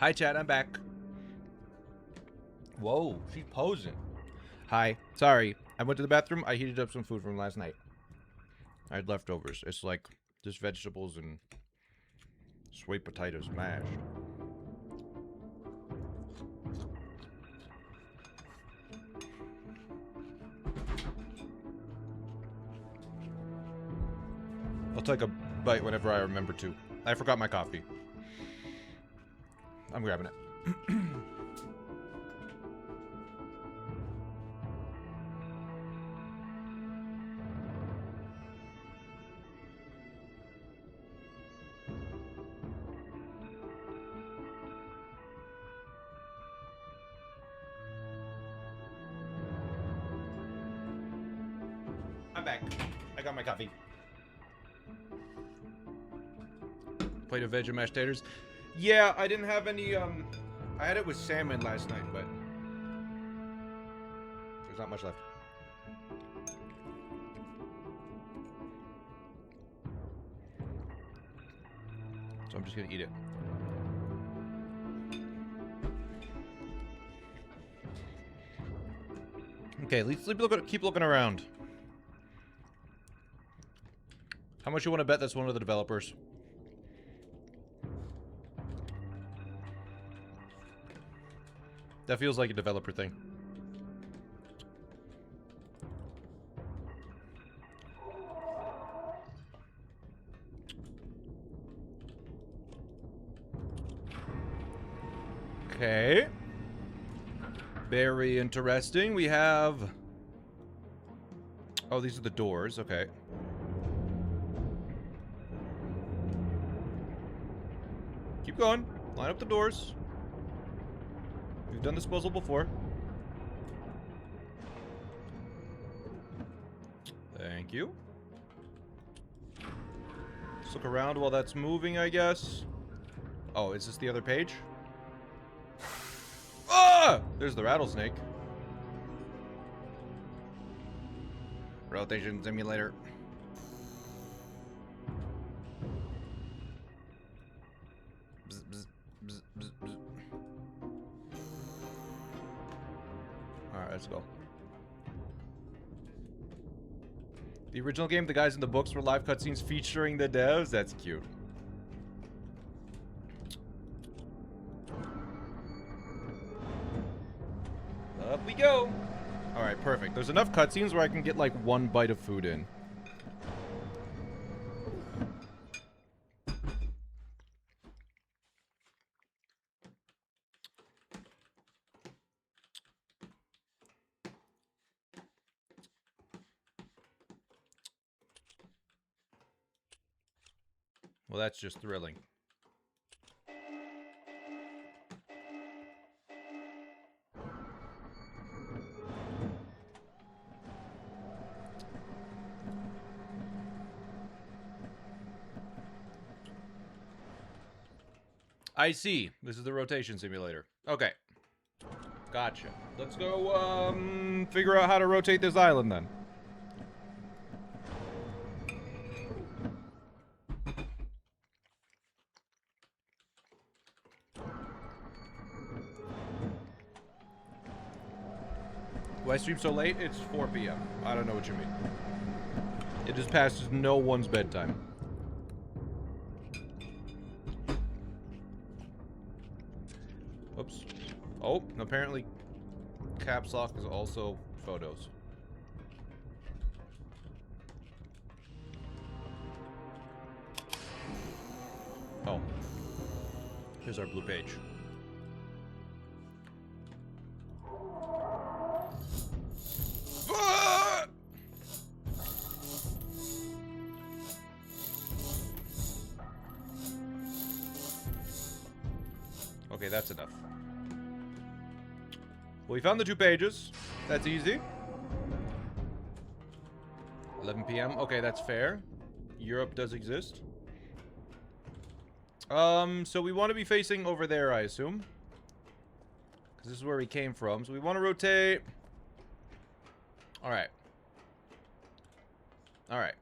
Hi, chat. I'm back. Whoa, she's posing. Hi. Sorry. I went to the bathroom. I heated up some food from last night. I had leftovers. It's like just vegetables and sweet potatoes mashed. I'll take a bite whenever I remember to. I forgot my coffee. I'm grabbing it. I'm back. I got my coffee. Plate of veg and mashed taters. Yeah, I didn't have any, I had it with salmon last night, but there's not much left. So I'm just gonna eat it. Okay, let's keep looking around. How much you want to bet that's one of the developers? That feels like a developer thing. Okay. Very interesting. We have... Oh, these are the doors. Okay. Keep going. Line up the doors. We've done this puzzle before. Thank you. Let's look around while that's moving, I guess. Oh, is this the other page? Ah! There's the rattlesnake. Rotation simulator. Bzz, bzz, bzz, bzz, bzz. Alright, let's go. The original game, the guys in the books were live cutscenes featuring the devs. That's cute. Up we go. Alright, perfect. There's enough cutscenes where I can get like one bite of food in. Well, that's just thrilling. I see. This is the rotation simulator. Okay. Gotcha. Let's go, figure out how to rotate this island then. Why stream so late? It's 4 p.m. I don't know what you mean. It just passes no one's bedtime. Oops. Oh, apparently caps lock is also photos. Oh. Here's our blue page. Ah! Okay, that's enough. Well, we found the 2 pages. That's easy. 11 p.m. Okay, that's fair. Europe does exist. So we want to be facing over there, I assume. Because this is where we came from. So we want to rotate. Alright. Alright.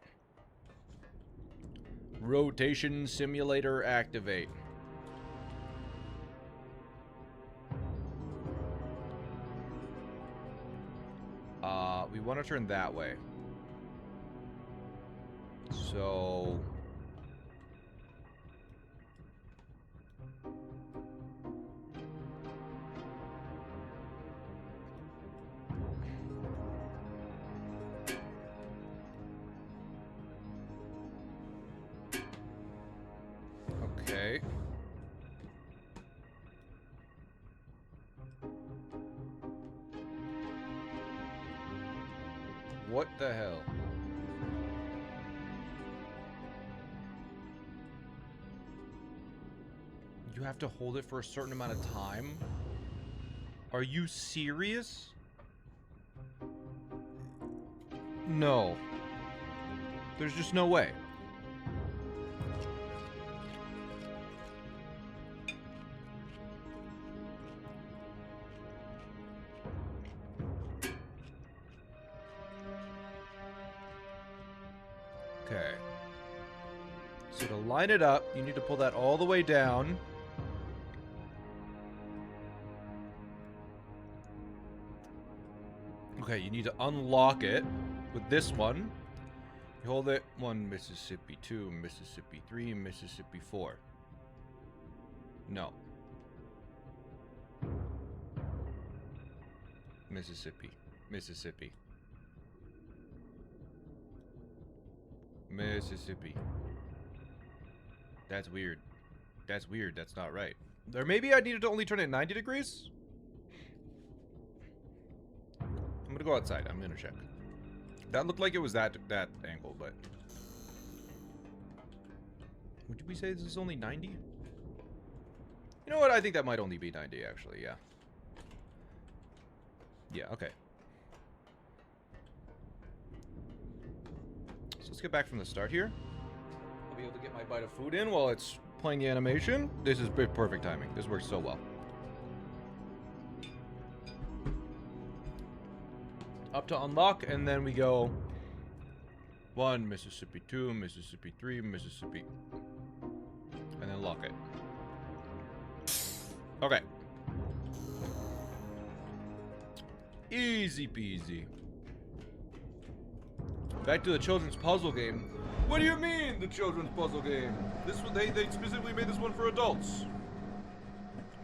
Rotation simulator activate. We want to turn that way. So... Okay. What the hell? You have to hold it for a certain amount of time? Are you serious? No. There's just no way. Okay. So to line it up, you need to pull that all the way down. Okay, you need to unlock it with this one. You hold it. 1 Mississippi, 2 Mississippi, 3 Mississippi, 4. No. Mississippi. Mississippi. Mississippi. That's weird. That's weird. That's not right. Or maybe I needed to only turn it 90 degrees? I'm gonna go outside. I'm gonna check. That looked like it was that angle, but... Would we say this is only 90? You know what? I think that might only be 90, actually. Yeah. Yeah, okay. So let's get back from the start here. I'll be able to get my bite of food in while it's playing the animation. This is perfect timing. This works so well. Up to unlock, and then we go 1 Mississippi, 2 Mississippi, 3 Mississippi, and then lock it. Okay. Easy peasy. Back to the children's puzzle game. What do you mean, the children's puzzle game? This one, they specifically made this one for adults.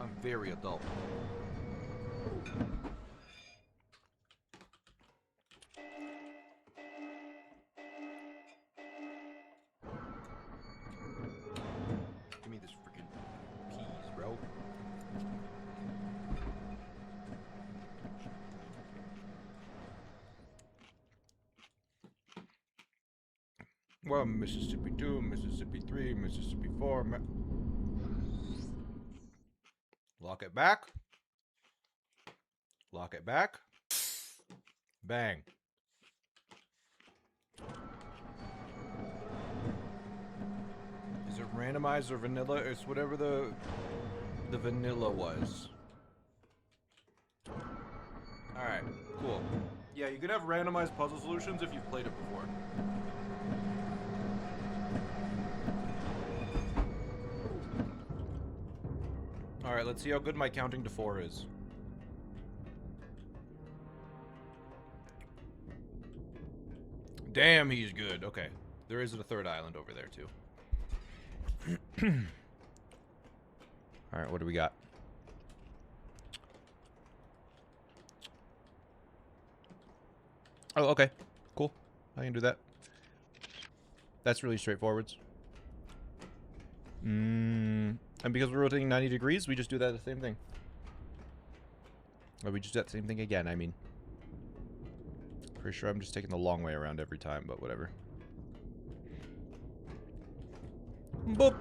I'm very adult. Give me this freaking peas, bro. Well, Mississippi 2, Mississippi 3, Mississippi 4. Lock it back. Lock it back. Bang. Is it randomized or vanilla? It's whatever the vanilla was. Alright, cool. Yeah, you could have randomized puzzle solutions if you've played it before. Alright, let's see how good my counting to 4 is. Damn, he's good. Okay. There is a third island over there, too. Alright, what do we got? Oh, okay. Cool. I can do that. That's really straightforward. And because we're rotating 90 degrees, we just do that the same thing. Or we just do that same thing again, I mean. Pretty sure I'm just taking the long way around every time, but whatever. Boop!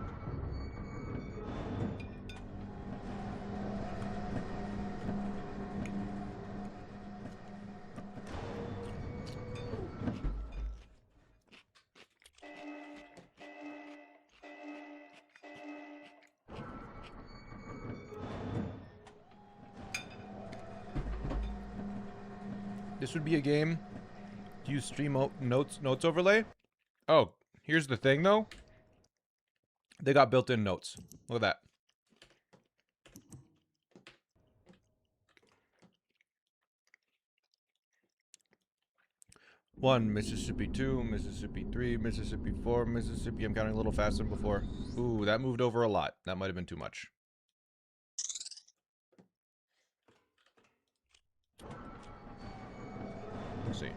This would be a game. Do you stream notes overlay? Oh, here's the thing though. They got built-in notes. Look at that. 1, Mississippi 2, Mississippi 3, Mississippi 4, Mississippi. I'm counting a little faster than before. Ooh, that moved over a lot. That might have been too much. Let's see.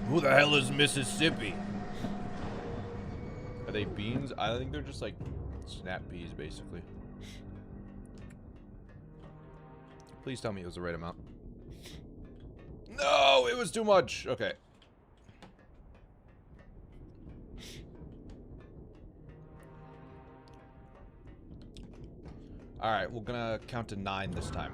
Who the hell is Mississippi? Are they beans? I think they're just like snap peas, basically. Please tell me it was the right amount. No, it was too much. Okay. Alright, we're gonna count to 9 this time.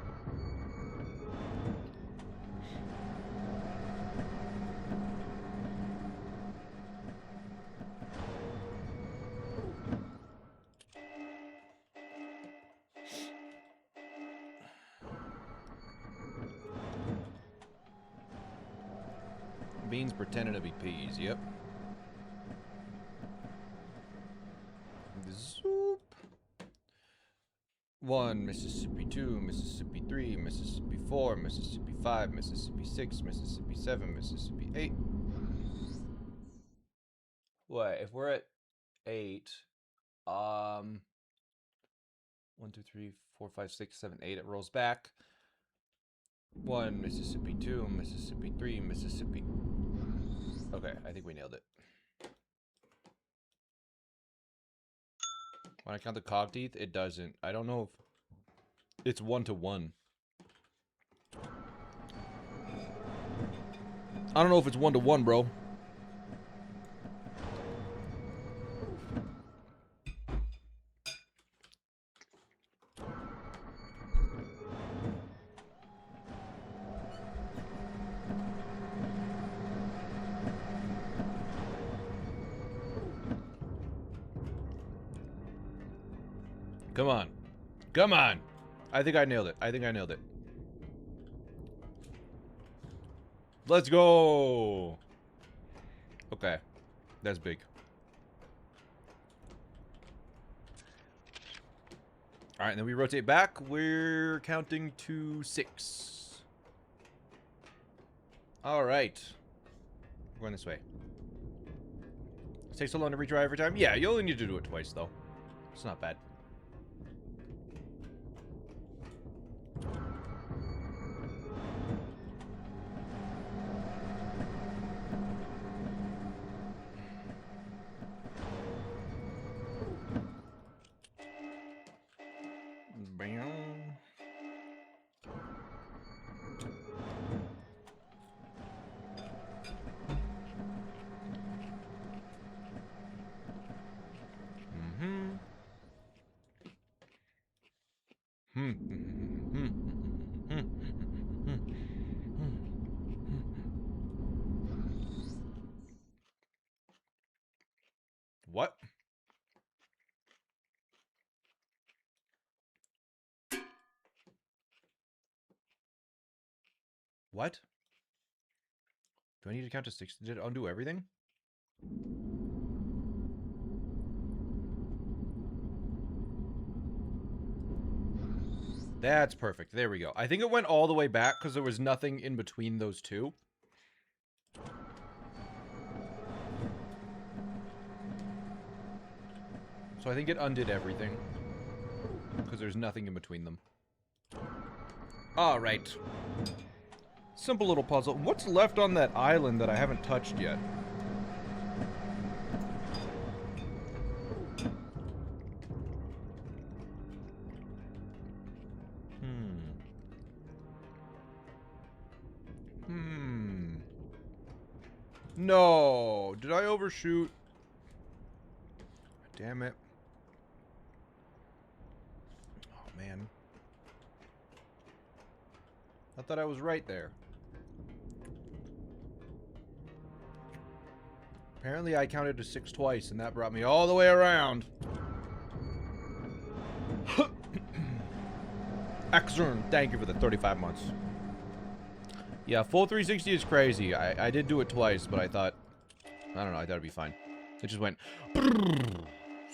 Beans pretending to be peas, yep. Zoop. 1, Mississippi 2, Mississippi 3, Mississippi 4, Mississippi 5, Mississippi 6, Mississippi 7, Mississippi 8. What? If we're at 8, 1, 2, 3, 4, 5, 6, 7, 8, it rolls back. 1, Mississippi 2, Mississippi 3, Mississippi. Okay, I think we nailed it. When I count the cog teeth, it doesn't. I don't know if it's 1 to 1. I don't know if it's 1 to 1, bro. Come on. Come on. I think I nailed it. I think I nailed it. Let's go. Okay. That's big. All right, and then we rotate back. We're counting to 6. All right. We're going this way. It takes so long to retry every time. Yeah, you only need to do it twice, though. It's not bad. What? What? Do I need to count to 6? Did it undo everything? That's perfect. There we go. I think it went all the way back because there was nothing in between those two. So I think it undid everything because there's nothing in between them. All right. Simple little puzzle. What's left on that island that I haven't touched yet? No. Did I overshoot? Damn it. Oh, man. I thought I was right there. Apparently I counted to 6 twice, and that brought me all the way around. Excellent. Thank you for the 35 months. Yeah, full 360 is crazy. I did do it twice, but I thought... I don't know, I thought it'd be fine. It just went.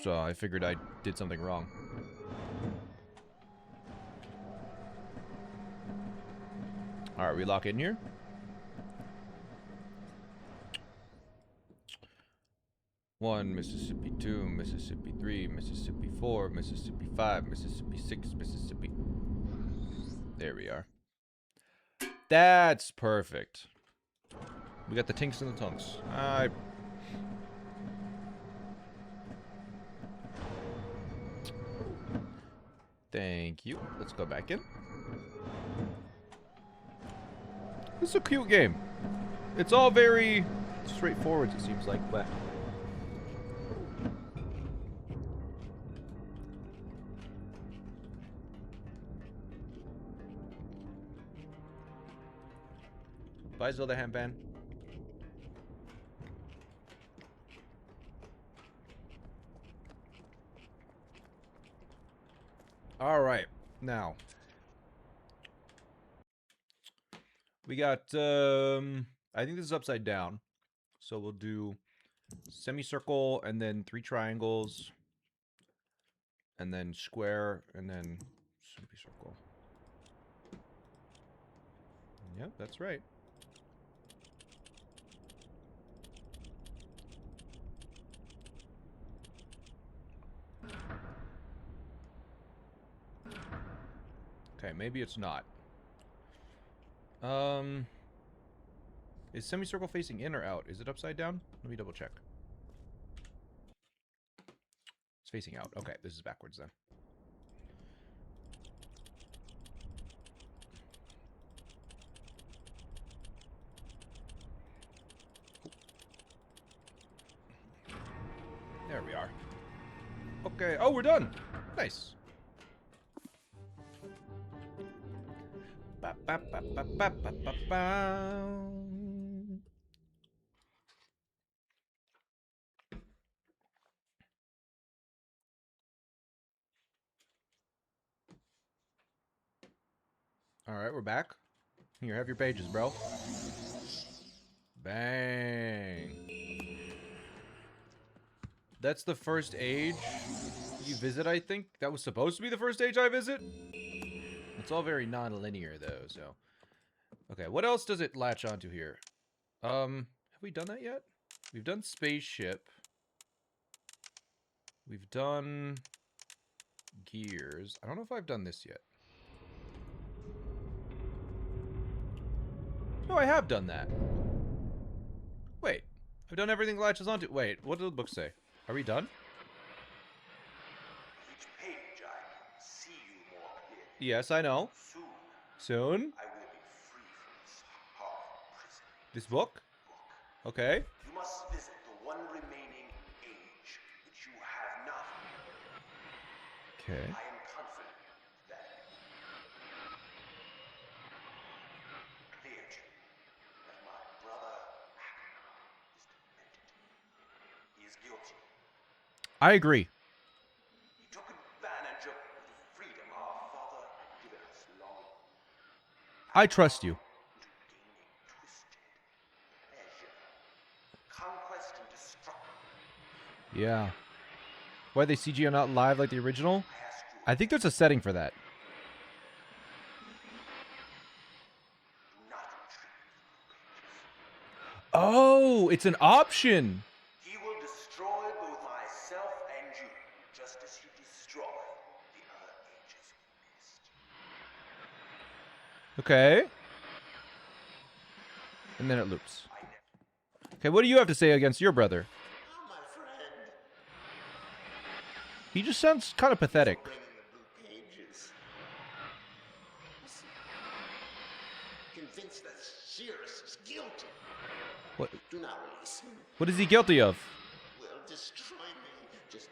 So I figured I did something wrong. Alright, we lock in here. One, Mississippi 2, Mississippi 3, Mississippi 4, Mississippi 5, Mississippi 6, Mississippi. There we are. That's perfect. We got the tinks and the tunks. Thank you. Let's go back in. This is a cute game. It's all very straightforward, it seems like, but... Bye, Zelda Handpan. Alright, now. We got, I think this is upside down. So we'll do semicircle, and then 3 triangles, and then square, and then semicircle. Yep, that's right. Okay, maybe it's not. Is semicircle facing in or out? Is it upside down? Let me double check. It's facing out. Okay, this is backwards then. There we are. Okay. Oh, we're done. Nice. Ba, ba, ba, ba, ba, ba, ba, ba. All right, we're back. Here, have your pages, bro. Bang. That's the first age you visit, I think. That was supposed to be the first age I visit. It's all very non-linear, though, so... Okay, what else does it latch onto here? Have we done that yet? We've done spaceship. We've done... gears. I don't know if I've done this yet. No, I have done that. Wait. I've done everything it latches onto. Wait, what did the book say? Are we done? Each page I see you more clearly. Yes, I know. Soon? I will be free from this hard prison. This book? Okay. You must visit the one remaining age which you have not. Okay. I am confident that clear to you that my brother is demented. He is guilty. I agree. He took advantage of the freedom our father had given us long I trust you. into gaining twisted pleasure, conquest and destruction. Yeah. Why are they CGI not live like the original? I ask you, I think there's a setting for that. do not retreat with the pages. Oh, it's an option. He will destroy both myself and you, just as he destroyed the other ages we missed. Okay. And then it loops. I never. Okay, what do you have to say against your brother? Oh, my friend. He just sounds kind of pathetic. Bringing the blue pages. Listen. Convinced that Cyrus is guilty. What? Do not release him. What is he guilty of? Will destroy me. Just.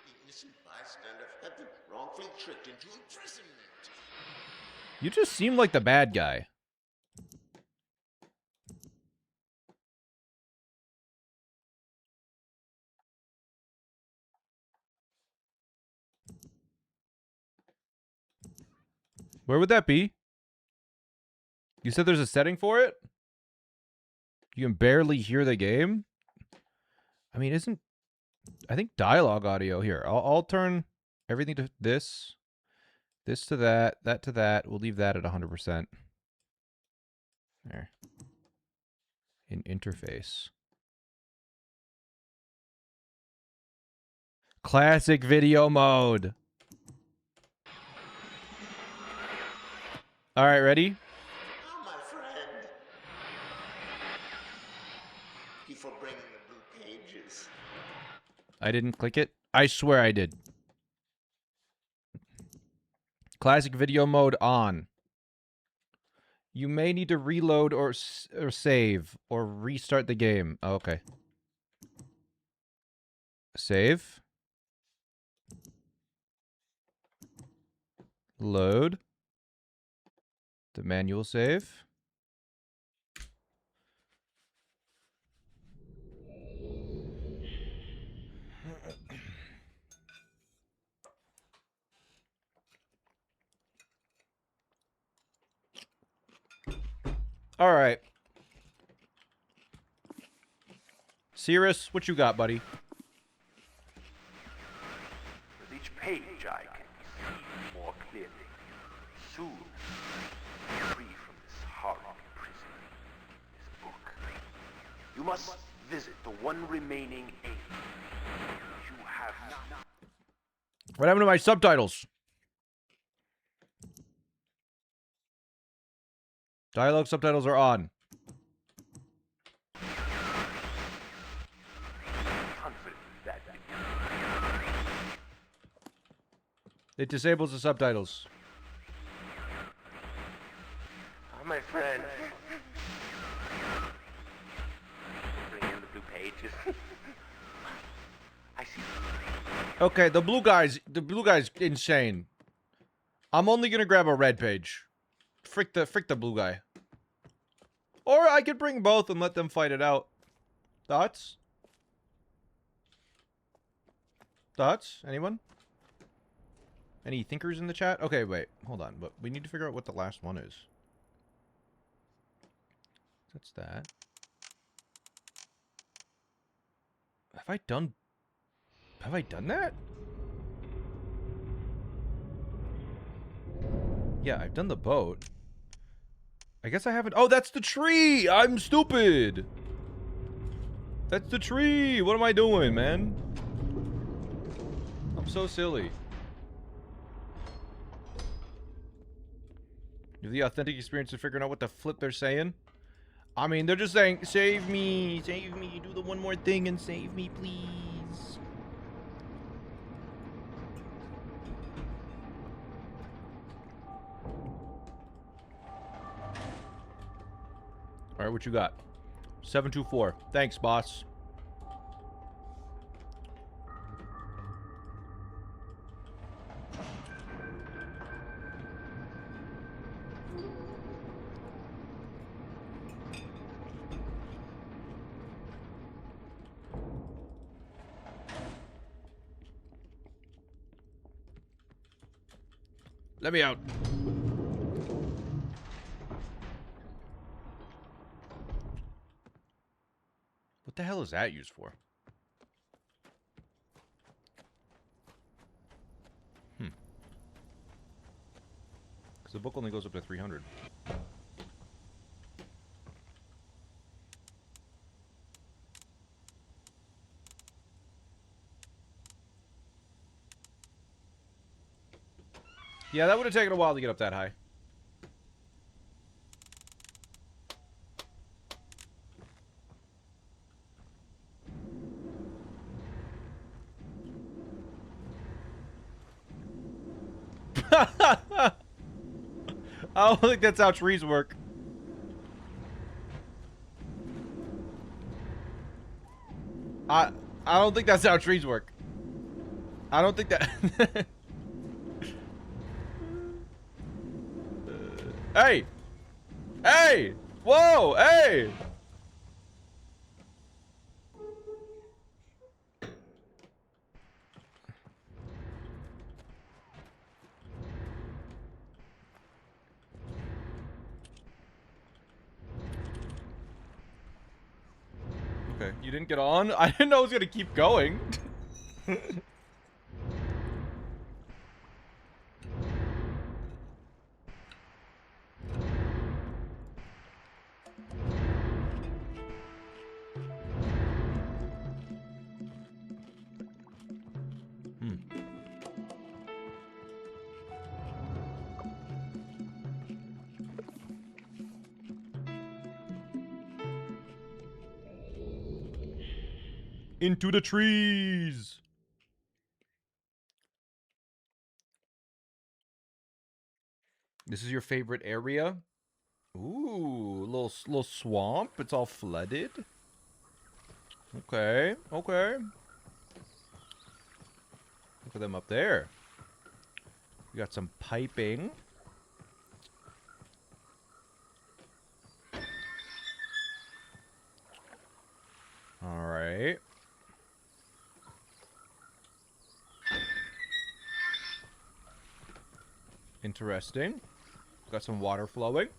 The innocent bystander had been wrongfully tricked into imprisonment. You just seem like the bad guy. Where would that be? You said there's a setting for it? You can barely hear the game? I mean, I think dialogue audio here. I'll turn everything to this to that to that. We'll leave that at 100%. There. In interface. Classic video mode. All right, ready? Oh, my friend. Thank you for bringing the blue pages. I didn't click it. I swear I did. Classic video mode on. You may need to reload or save or restart the game. Oh, okay. Save. Load. The manual save. All right. Cirrus, what you got, buddy? With each page, I can see more clearly. Soon, be free from this horrible prison, this book. You must visit the one remaining age. You have not. What happened to my subtitles? Dialogue subtitles are on. Confident that It disables the subtitles. oh, my friend. Bring in the blue pages. I see. Okay, the blue guy's insane. I'm only gonna grab a red page. Frick the blue guy. Or I could bring both and let them fight it out. Thoughts? Thoughts? Anyone? Any thinkers in the chat? Okay, wait. Hold on. But we need to figure out what the last one is. That's that. Have I done that? Yeah, I've done the boat. I guess I haven't. Oh, that's the tree! I'm stupid! That's the tree! What am I doing, man? I'm so silly. You have the authentic experience of figuring out what the flip they're saying? I mean, they're just saying, save me, do the one more thing and save me, please. All right, what you got? 724. Thanks, boss. Let me out. What the hell is that used for? Because the book only goes up to 300. Yeah, that would have taken a while to get up that high. I don't think that's how trees work. I don't think that's how trees work. I don't think that. Hey! Hey! Whoa! Hey! Okay. You didn't get on? I didn't know it was gonna keep going. Into the trees. This is your favorite area? Ooh, little swamp. It's all flooded. Okay, okay. Look at them up there. We got some piping. All right. Interesting. Got some water flowing.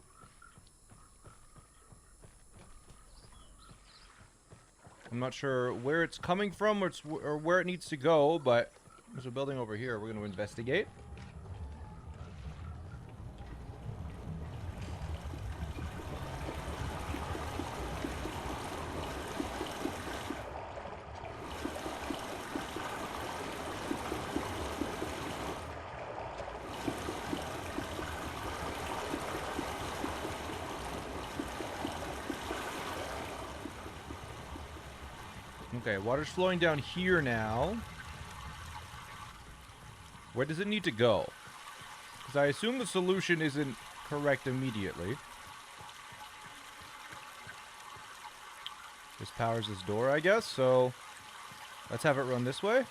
I'm not sure where it's coming from or where it needs to go, but there's a building over here we're going to investigate. Okay, water's flowing down here now. Where does it need to go? Because I assume the solution isn't correct immediately. This powers this door, I guess, so let's have it run this way.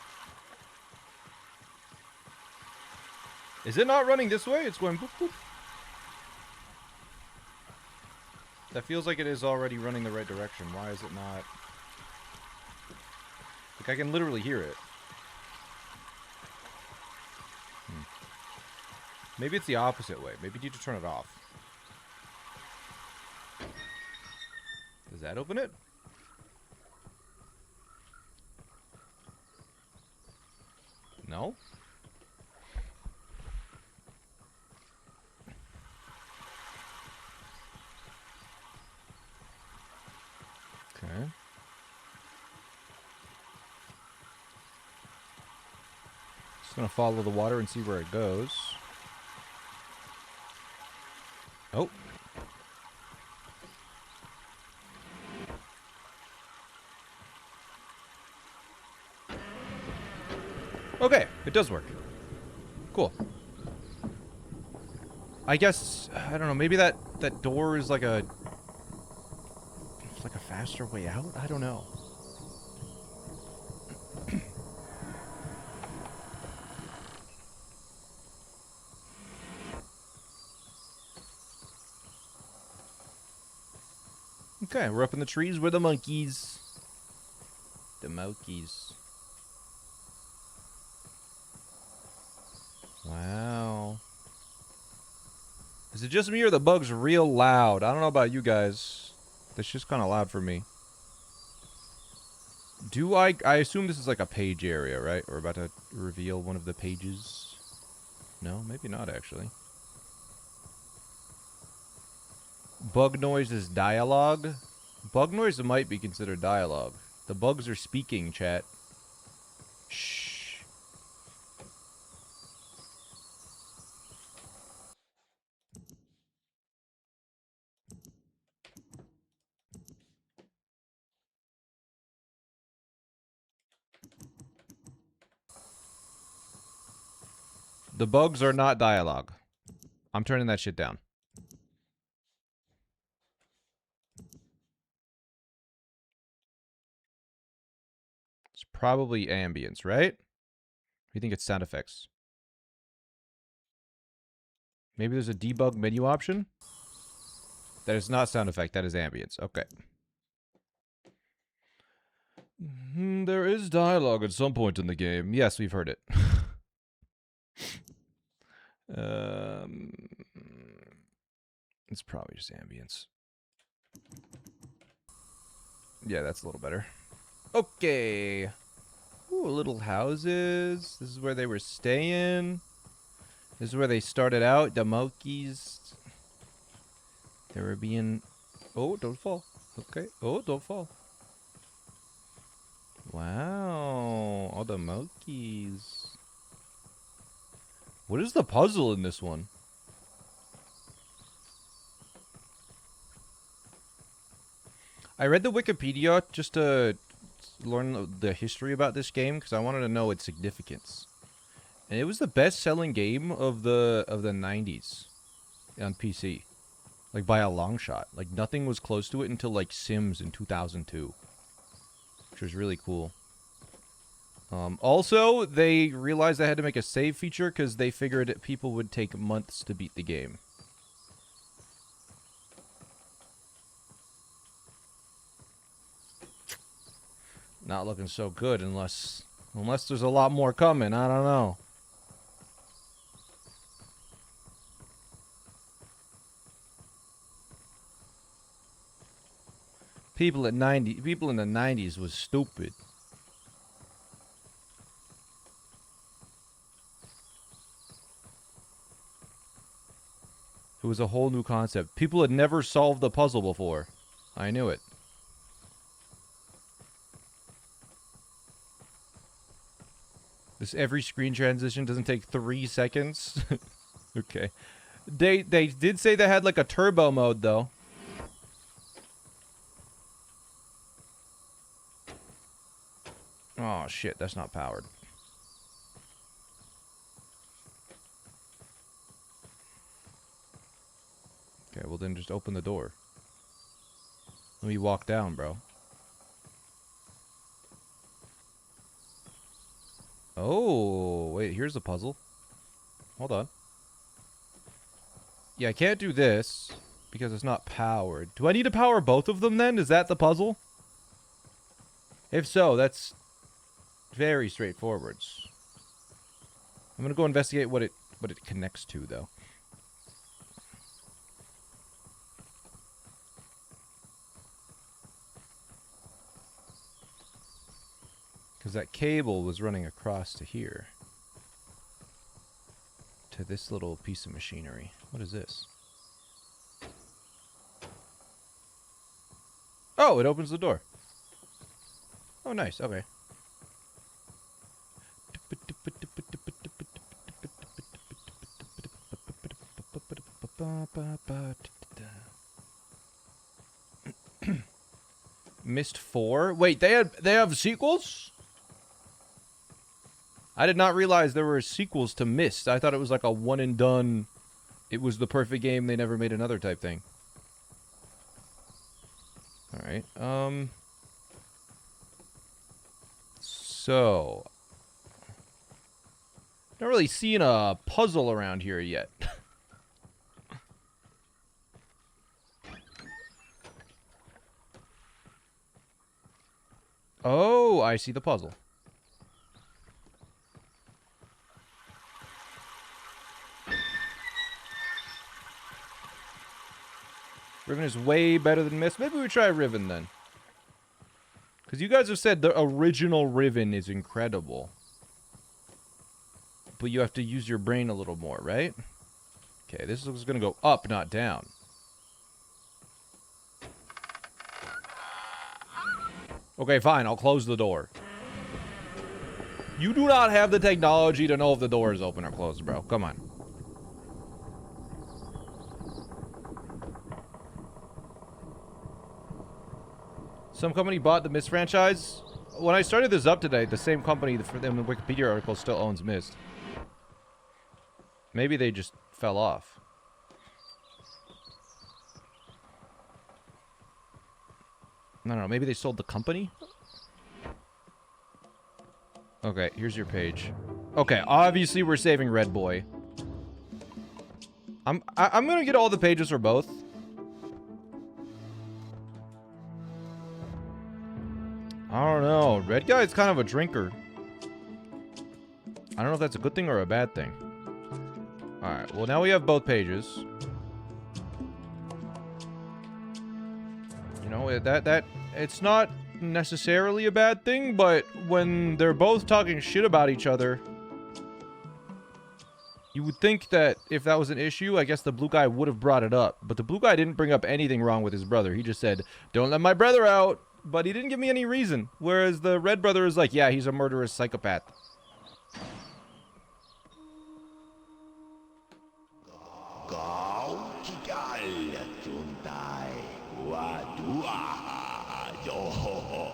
Is it not running this way? It's going boop, boop. That feels like it is already running the right direction. Why is it not? Like, I can literally hear it. Maybe it's the opposite way. Maybe you need to turn it off. Does that open it? No? Okay. Just gonna follow the water and see where it goes. Oh. Okay, it does work. Cool. I guess, I don't know, maybe that door is like a faster way out? I don't know. Okay, we're up in the trees with the monkeys. The monkeys. Wow. Is it just me or the bugs real loud? I don't know about you guys. That's just kind of loud for me. I assume this is like a page area, right? We're about to reveal one of the pages. No, maybe not actually. Bug noise is dialogue. Bug noise might be considered dialogue. The bugs are speaking, chat. Shh. The bugs are not dialogue. I'm turning that shit down. It's probably ambience, right? You think it's sound effects? Maybe there's a debug menu option? That is not sound effect, that is ambience. Okay. There is dialogue at some point in the game. Yes, we've heard it. It's probably just ambience. Yeah, that's a little better. Okay. Ooh, little houses. This is where they were staying. This is where they started out. The monkeys. They were being... Oh, don't fall. Okay. Oh, don't fall. Wow. All the monkeys. What is the puzzle in this one? I read the Wikipedia just to learn the history about this game because I wanted to know its significance. And it was the best-selling game of the 90s on PC. Like, by a long shot. Like, nothing was close to it until, like, Sims in 2002. Which was really cool. Also, they realized they had to make a save feature because they figured people would take months to beat the game. Not looking so good unless there's a lot more coming. I don't know. People in the 90s was stupid. It was a whole new concept. People had never solved the puzzle before. I knew it. This every screen transition doesn't take 3 seconds. Okay. They did say they had like a turbo mode though. Oh shit, that's not powered. Okay, well then just open the door. Let me walk down, bro. Oh, wait, here's the puzzle. Hold on. Yeah, I can't do this because it's not powered. Do I need to power both of them then? Is that the puzzle? If so, that's very straightforward. I'm gonna go investigate what it connects to, though. Because that cable was running across to here. To this little piece of machinery. What is this? Oh, it opens the door. Oh, nice. Okay. Myst 4? Wait, they have sequels? I did not realize there were sequels to Myst. I thought it was like a one and done. It was the perfect game. They never made another type thing. All right. So, not really seeing a puzzle around here yet. Oh, I see the puzzle. Riven is way better than Myst. Maybe we try Riven then. Because you guys have said the original Riven is incredible. But you have to use your brain a little more, right? Okay, this is going to go up, not down. Okay, fine. I'll close the door. You do not have the technology to know if the door is open or closed, bro. Come on. Some company bought the Myst franchise. When I started this up today, the same company for them in the Wikipedia article still owns Myst. Maybe they just fell off. I don't know. Maybe they sold the company? Okay, here's your page. Okay, obviously we're saving Red Boy. I'm gonna get all the pages for both. I don't know. Red Guy's kind of a drinker. I don't know if that's a good thing or a bad thing. Alright, well now we have both pages. You know, that it's not necessarily a bad thing, but when they're both talking shit about each other, you would think that if that was an issue, I guess the blue guy would have brought it up. But the blue guy didn't bring up anything wrong with his brother. He just said, don't let my brother out. But he didn't give me any reason. Whereas the red brother is like, yeah, he's a murderous psychopath.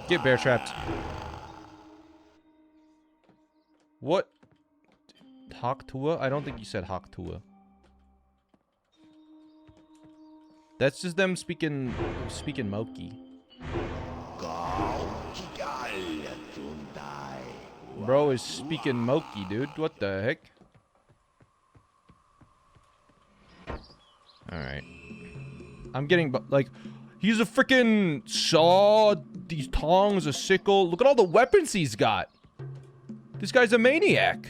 Get bear trapped. What? Haktua? I don't think you said Haktua. That's just them speaking Moki. Bro is speaking Moki, dude. What the heck? Alright. I'm getting, like, he's a freaking saw, these tongs, a sickle. Look at all the weapons he's got. This guy's a maniac.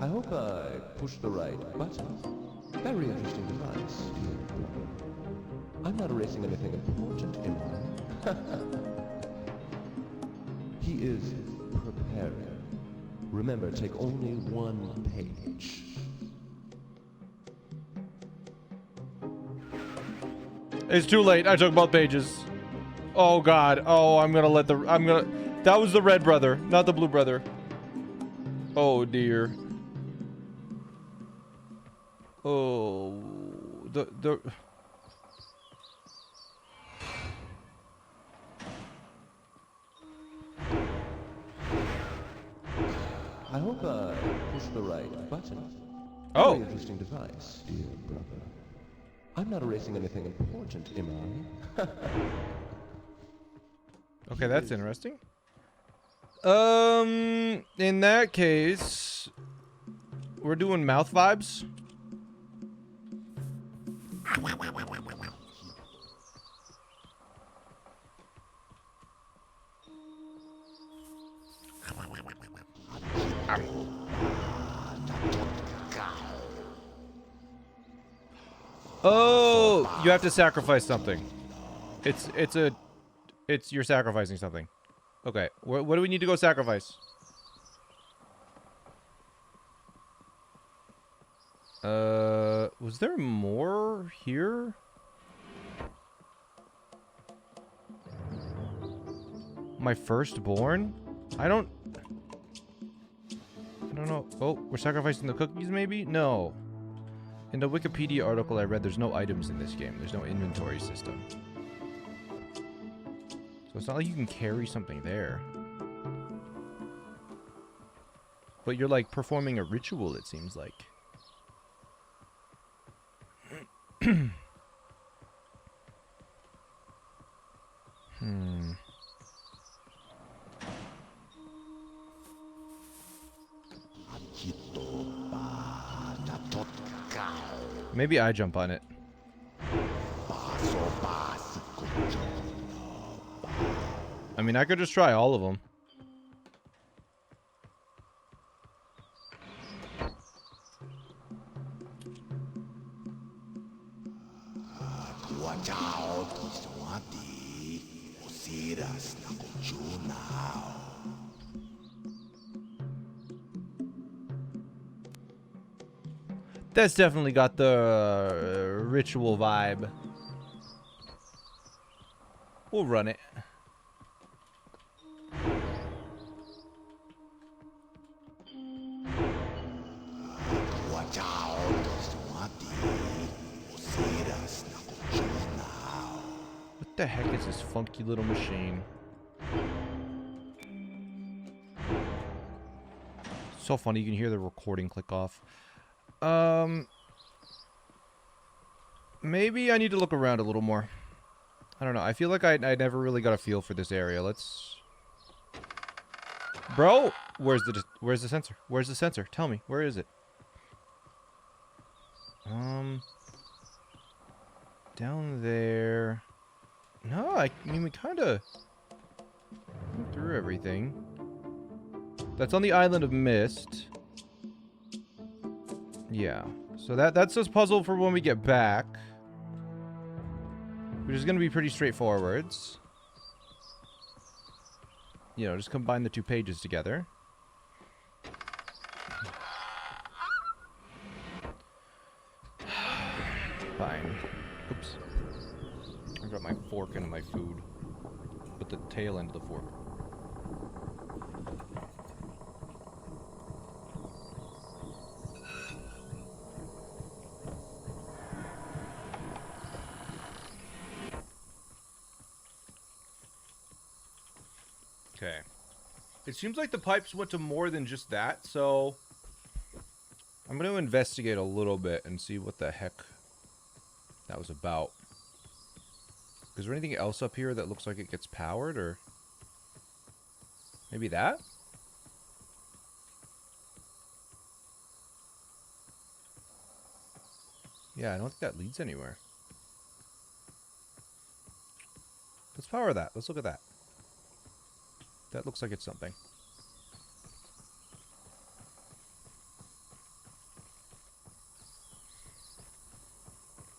I hope I pushed the right button. Very interesting device, dear brother. I'm not erasing anything important, am I? He is preparing. Remember, take only one page. It's too late. I took both pages. Oh god. Oh, that was the red brother, not the blue brother. Oh dear. Oh, I hope I pushed the right button. Oh. Very interesting device, dear brother. I'm not erasing anything important, am I? Okay, that's interesting. In that case, we're doing mouth vibes. Oh, you have to sacrifice something. You're sacrificing something. Okay, what do we need to go sacrifice? Was there more here? My firstborn? I don't know. Oh, we're sacrificing the cookies maybe? No. In the Wikipedia article I read, there's no items in this game. There's no inventory system. So it's not like you can carry something there. But you're like performing a ritual, it seems like. Maybe I jump on it. I mean, I could just try all of them. That's definitely got the ritual vibe. We'll run it. What the heck is this funky little machine? So funny, you can hear the recording click off. Maybe I need to look around a little more. I don't know. I feel like I never really got a feel for this area. Let's... Bro! Where's the sensor? Where's the sensor? Tell me. Where is it? Down there. No, I mean, we kind of went through everything. That's on the island of Myst. Yeah. So that's this puzzle for when we get back. Which is going to be pretty straightforward. You know, just combine the two pages together. Fine. Oops. I got my fork into my food. Put the tail into the fork. Okay. It seems like the pipes went to more than just that, so I'm going to investigate a little bit and see what the heck that was about. Is there anything else up here that looks like it gets powered, or maybe that? Yeah, I don't think that leads anywhere. Let's power that. Let's look at that. That looks like it's something.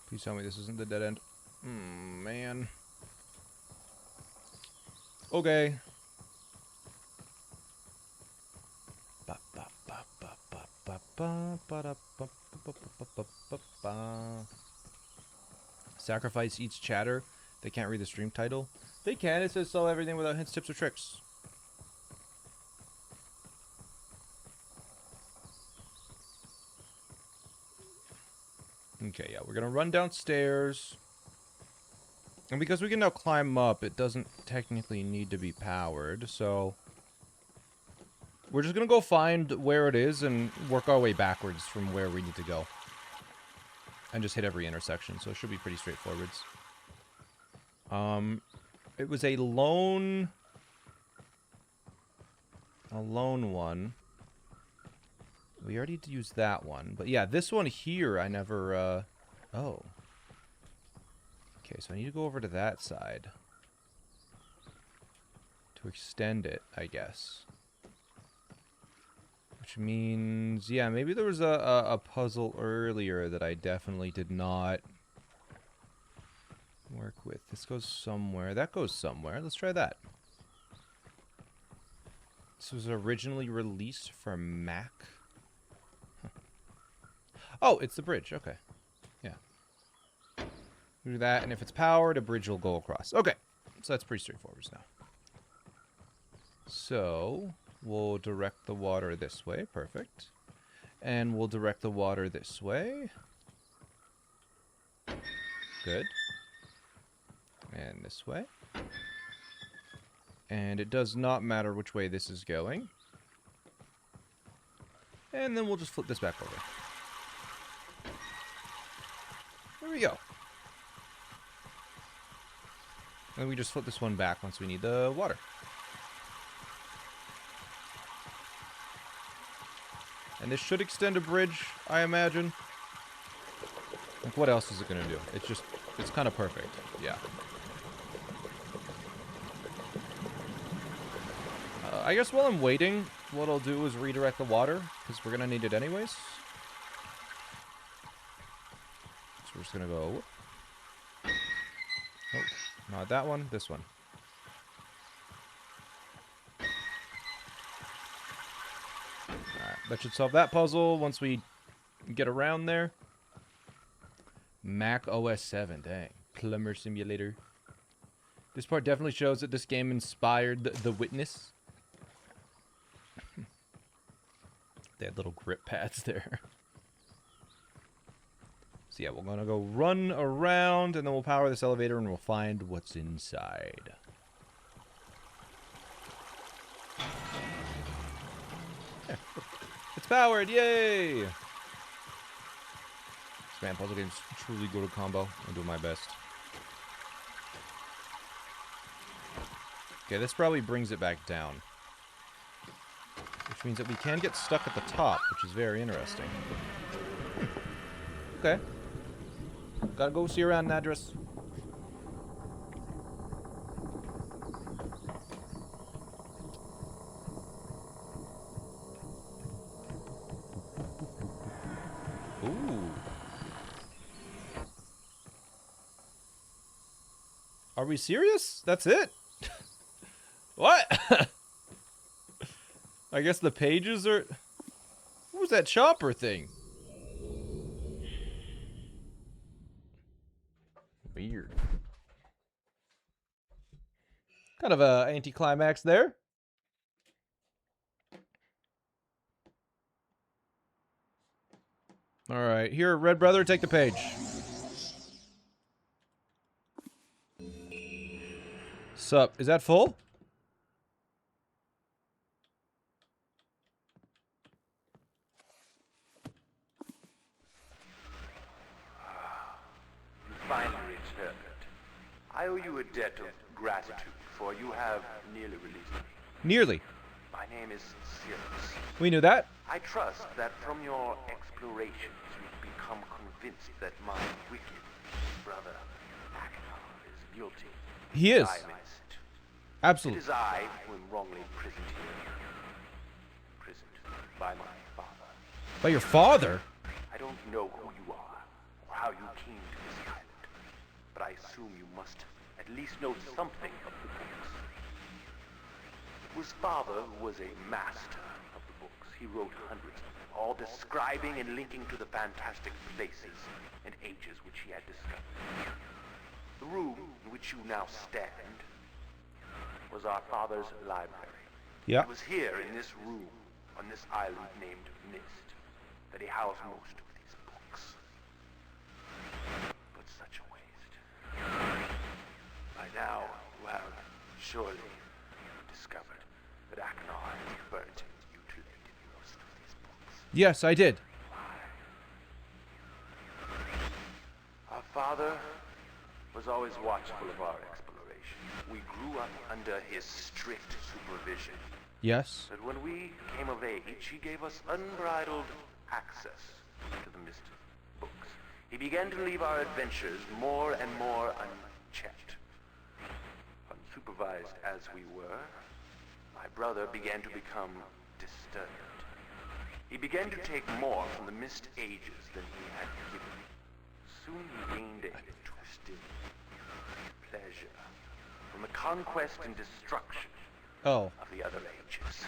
Please tell me this isn't the dead end. Man. Okay. Sacrifice each chatter. They can't read the stream title. They can. It says sell everything without hints, tips, or tricks. Okay, yeah, we're gonna run downstairs. And because we can now climb up, it doesn't technically need to be powered, so we're just gonna go find where it is and work our way backwards from where we need to go. And just hit every intersection, so it should be pretty straightforward. It was a lone one. We already used that one. But yeah, this one here, I never, oh. Okay, so I need to go over to that side. To extend it, I guess. Which means, yeah, maybe there was a puzzle earlier that I definitely did not work with. This goes somewhere. That goes somewhere. Let's try that. This was originally released for Mac. Huh. Oh, it's the bridge. Okay. Yeah. Do that, and if it's powered, a bridge will go across. Okay. So that's pretty straightforward now. So we'll direct the water this way. Perfect. And we'll direct the water this way. Good. And this way. And it does not matter which way this is going. And then we'll just flip this back over. There we go. And we just flip this one back once we need the water. And this should extend a bridge, I imagine. Like, what else is it going to do? It's just, it's kind of perfect. Yeah. I guess while I'm waiting, what I'll do is redirect the water, because we're going to need it anyways. So we're just going to go... Oh, not that one, this one. Alright, that should solve that puzzle once we get around there. Mac OS 7, dang. Plumber Simulator. This part definitely shows that this game inspired The Witness. They had little grip pads there. So yeah, we're gonna go run around, and then we'll power this elevator, and we'll find what's inside. Yeah, it's powered! Yay! Man, puzzle games truly go to combo. I'm doing my best. Okay, this probably brings it back down. Which means that we can get stuck at the top, which is very interesting. Okay. Gotta go see around an address. Ooh. Are we serious? That's it? What? I guess the pages are... What was that chopper thing? Weird. Kind of a anticlimax there. Alright, here, Red Brother, take the page. Sup, is that full? You finally returned. I owe you a debt of gratitude, for you have nearly released me. Nearly. My name is Sirius. We knew that. I trust that from your explorations you've become convinced that my wicked brother, Volcano, is guilty. He is. I am innocent. It Absolutely. is I who am wrongly imprisoned here. Imprisoned by my father. By your father? I don't know who you are, or how you came to this island, but I assume you must at least know something of the books. It was father who was a master of the books. He wrote hundreds of them, all describing and linking to the fantastic places and ages which he had discovered. The room in which you now stand was our father's library. Yeah. It was here in this room, on this island named Myst, that he housed most of these books. But such a waste. By now, you have surely discovered that Akhenaten has burnt and mutilated most of these books. Yes, I did. Our father was always watchful of our exploration. We grew up under his strict supervision. Yes. But when we came of age, he gave us unbridled access to the Myst books. He began to leave our adventures more and more unchecked. Unsupervised as we were, my brother began to become disturbed. He began to take more from the Myst ages than he had given. Soon he gained a twisted pleasure from the conquest and destruction Oh, of the other ages.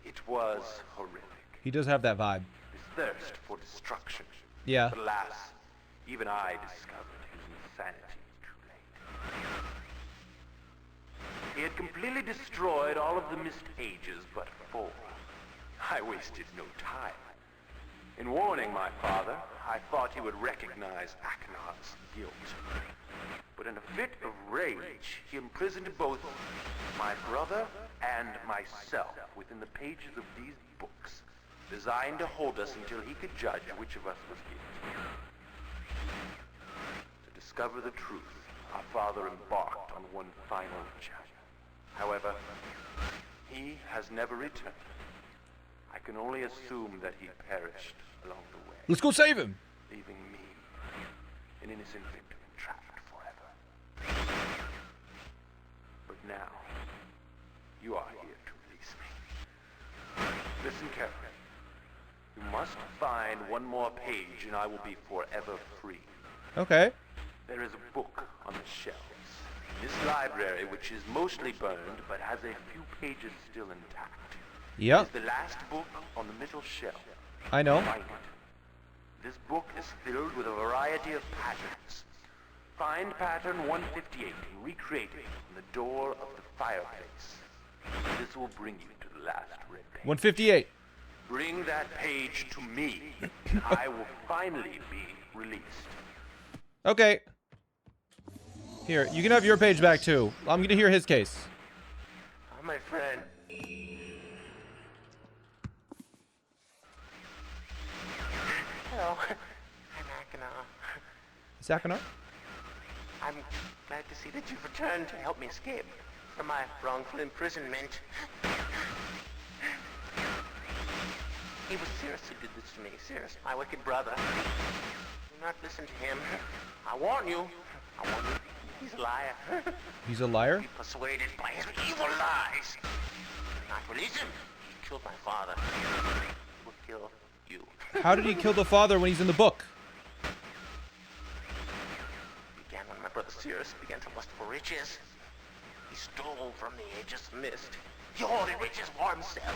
It was horrific. he does have that vibe. His thirst for destruction. Yeah. But alas, even I discovered his insanity too late. He had completely destroyed all of the Myst ages but 4. I wasted no time. In warning my father, I thought he would recognize Akhenaten's guilt. But in a fit of rage, he imprisoned both my brother and myself within the pages of these books, designed to hold us until he could judge which of us was guilty. To discover the truth, our father embarked on one final chapter. However, he has never returned. I can only assume that he perished along the way, Let's go save him. leaving me, an innocent victim, trapped forever. But now, you are here to release me. Listen carefully. You must find one more page and I will be forever free. Okay. There is a book on the shelves. In this library, which is mostly burned, but has a few pages still intact. Yep. Is the last book on the middle shelf. I know. Find it. This book is filled with a variety of patterns. Find pattern 158 and recreate it on the door of the fireplace. This will bring you to the last red page. 158. Bring that page to me, and I will finally be released. Okay. Here, you can have your page back too. I'm gonna hear his case. Oh, my friend. Hello, I'm Akhenaten. Sakana? I'm glad to see that you've returned to help me escape from my wrongful imprisonment. It was Cirrus who did this to me. Cirrus, my wicked brother. Do not listen to him. I warn you. I warn you. He's a liar. He's a liar? Be persuaded by his evil lies. Not release him. He killed my father. He will kill you. How did he kill the father when he's in the book? It began when my brother Cirrus began to lust for riches. He stole from the ages of Myst. He hoarded riches for himself.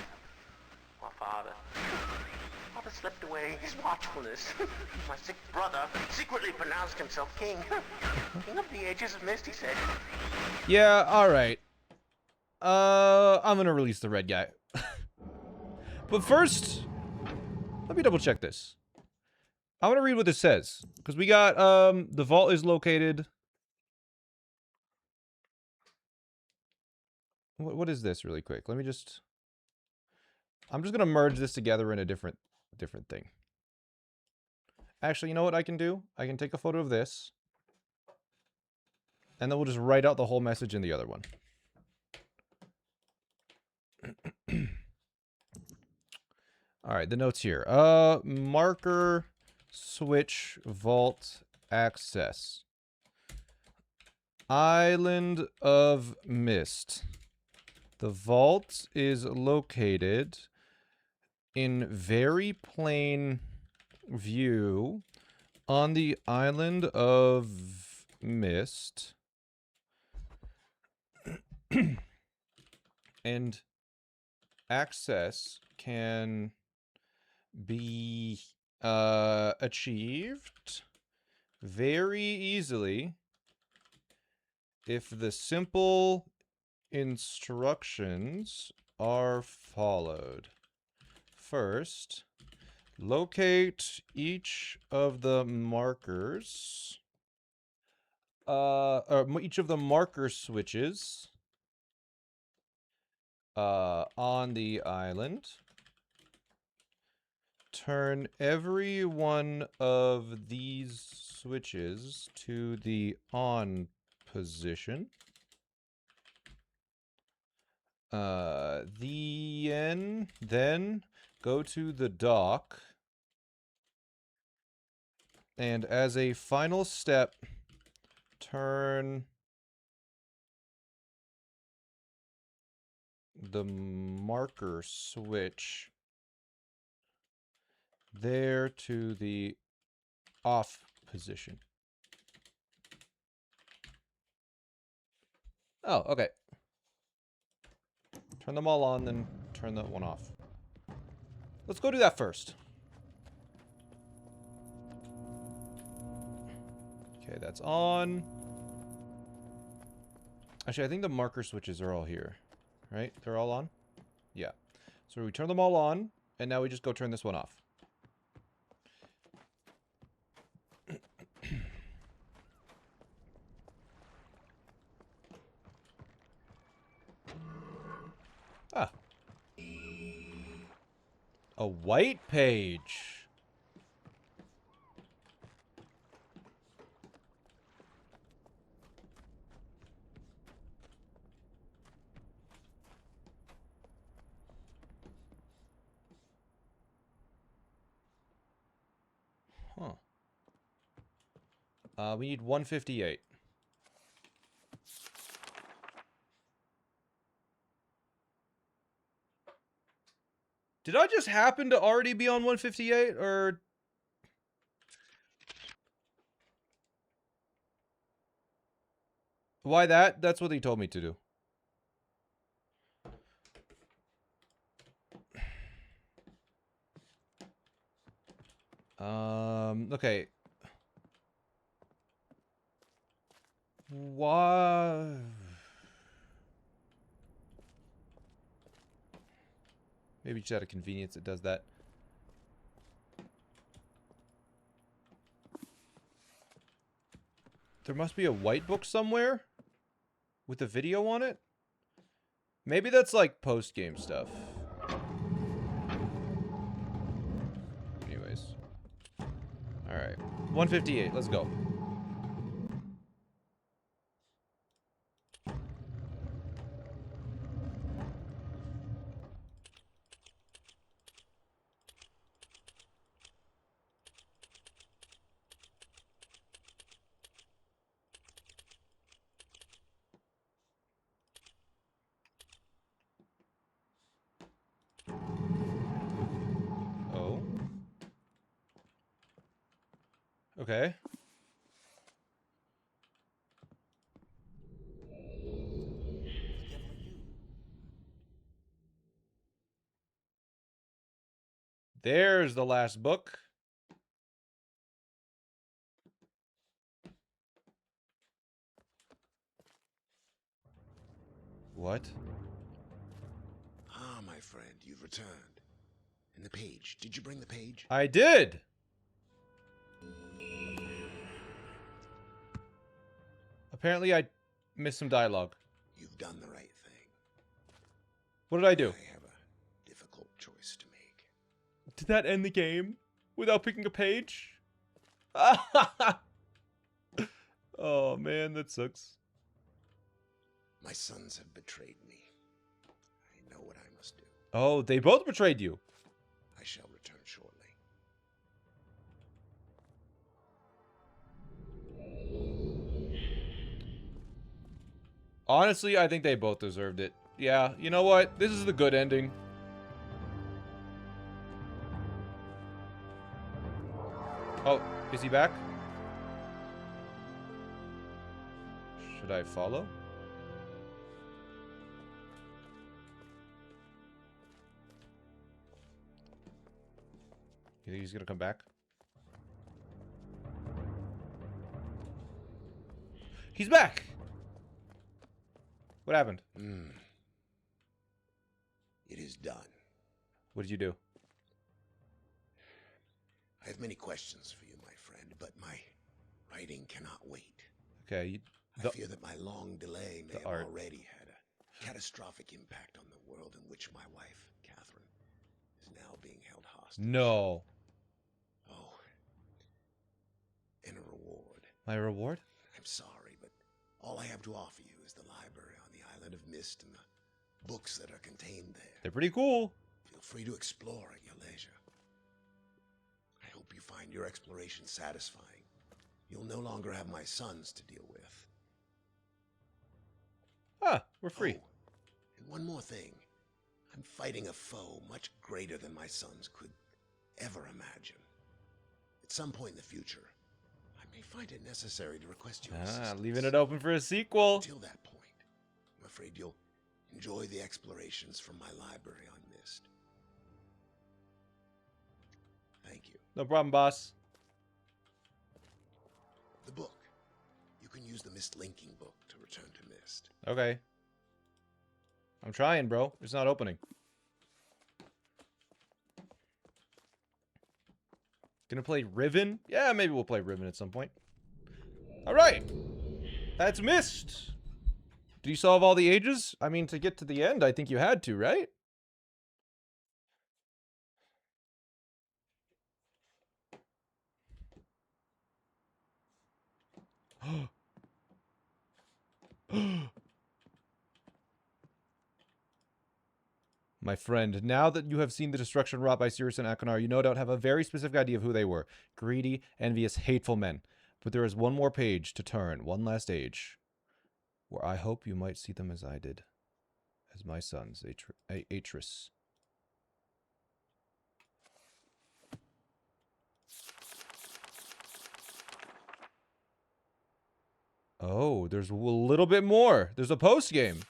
My father slipped away his watchfulness. My sick brother secretly pronounced himself king. King of the ages of Myst, he said. Yeah, alright. I'm gonna release the red guy. But first, let me double check this. I want to read what this says. Because we got, the vault is located... What is this really quick? Let me just... I'm just gonna merge this together in a different thing. Actually, you know what I can do? I can take a photo of this. And then we'll just write out the whole message in the other one. Alright, the notes here. Marker, switch, vault, access. Island of Myst. The vault is located in very plain view on the island of Myst. And access can be achieved very easily if the simple instructions are followed. First, locate each of the markers, each of the marker switches on the island. Turn every one of these switches to the on position. Then go to the dock. And as a final step, turn the marker switch there to the off position. Oh, okay. Turn them all on, then turn that one off. Let's go do that first. Okay, that's on. Actually, I think the marker switches are all here. Right? They're all on? Yeah. So we turn them all on, and now we just go turn this one off. Ah. A white page. Huh. We need 158. Did I just happen to already be on 158, or... Why that? That's what he told me to do. Okay. Why? Maybe just out of convenience it does that. There must be a white book somewhere with a video on it. Maybe that's like post-game stuff. Anyways. Alright. 158, let's go. Okay. There's the last book. What? Ah, my friend, you've returned. And the page. Did you bring the page? I did! Apparently I missed some dialogue. You've done the right thing. What did I do? I have a difficult choice to make. Did that end the game? Without picking a page? Oh man, that sucks. My sons have betrayed me. I know what I must do. Oh, they both betrayed you. I shall return shortly. Honestly, I think they both deserved it. Yeah, you know what? This is the good ending. Oh, is he back? Should I follow? You think he's gonna come back? He's back! What happened? It is done. What did you do? I have many questions for you, my friend, but my writing cannot wait. Okay, I fear that my long delay may have art. already had a catastrophic impact on the world in which my wife, Catherine, is now being held hostage. no. Oh, and a reward. My reward? I'm sorry, but all I have to offer you is the library on the island of Myst and the books that are contained there. They're pretty cool. Feel free to explore at your leisure. I hope you find your exploration satisfying. You'll no longer have my sons to deal with. Ah, we're free. Oh, and one more thing. I'm fighting a foe much greater than my sons could ever imagine. At some point in the future, I may find it necessary to request your assistance. Leaving it open for a sequel. Until that point, I'm afraid you'll enjoy the explorations from my library on Myst. Thank you. No problem, boss. The book. You can use the Myst linking book to return to Myst. Okay. I'm trying, bro. It's not opening. Gonna play Riven? Yeah, maybe we'll play Riven at some point. Alright. That's Myst. Did you solve all the ages? I mean, to get to the end, I think you had to, right? My friend, now that you have seen the destruction wrought by Sirius and Akonar, you no doubt have a very specific idea of who they were. Greedy, envious, hateful men. But there is one more page to turn, one last age, where I hope you might see them as I did. As my sons, Atris. Oh, there's a little bit more. There's a post-game.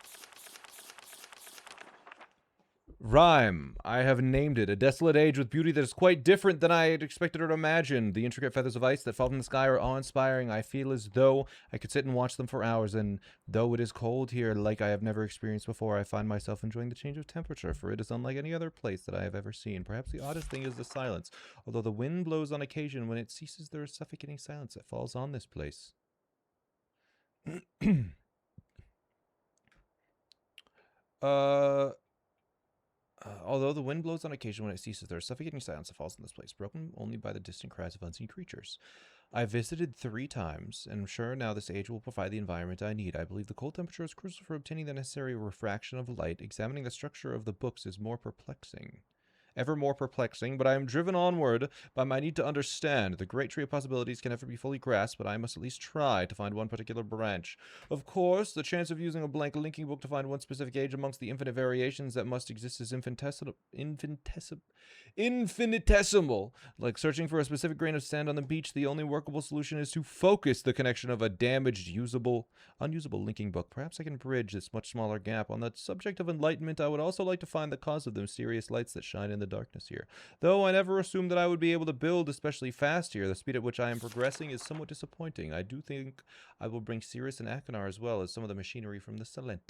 Rhyme. I have named it. A desolate age with beauty that is quite different than I had expected or imagined. The intricate feathers of ice that fall from the sky are awe-inspiring. I feel as though I could sit and watch them for hours, and though it is cold here like I have never experienced before, I find myself enjoying the change of temperature, for it is unlike any other place that I have ever seen. Perhaps the oddest thing is the silence. Although the wind blows on occasion, when it ceases there is suffocating silence that falls on this place. Although the wind blows on occasion when it ceases, there is suffocating silence that falls in this place, broken only by the distant cries of unseen creatures. I visited 3 times, and am sure now this age will provide the environment I need. I believe the cold temperature is crucial for obtaining the necessary refraction of light. Examining the structure of the books is more perplexing. ever more perplexing, but I am driven onward by my need to understand. The great tree of possibilities can never be fully grasped, but I must at least try to find one particular branch. Of course, the chance of using a blank linking book to find one specific age amongst the infinite variations that must exist is infinitesimal. Like searching for a specific grain of sand on the beach, the only workable solution is to focus the connection of a damaged, unusable linking book. Perhaps I can bridge this much smaller gap. On the subject of enlightenment, I would also like to find the cause of the mysterious lights that shine in the darkness here. Though I never assumed that I would be able to build especially fast here, the speed at which I am progressing is somewhat disappointing. I do think I will bring Cirrus and Akinar as well as some of the machinery from the SmallAnt.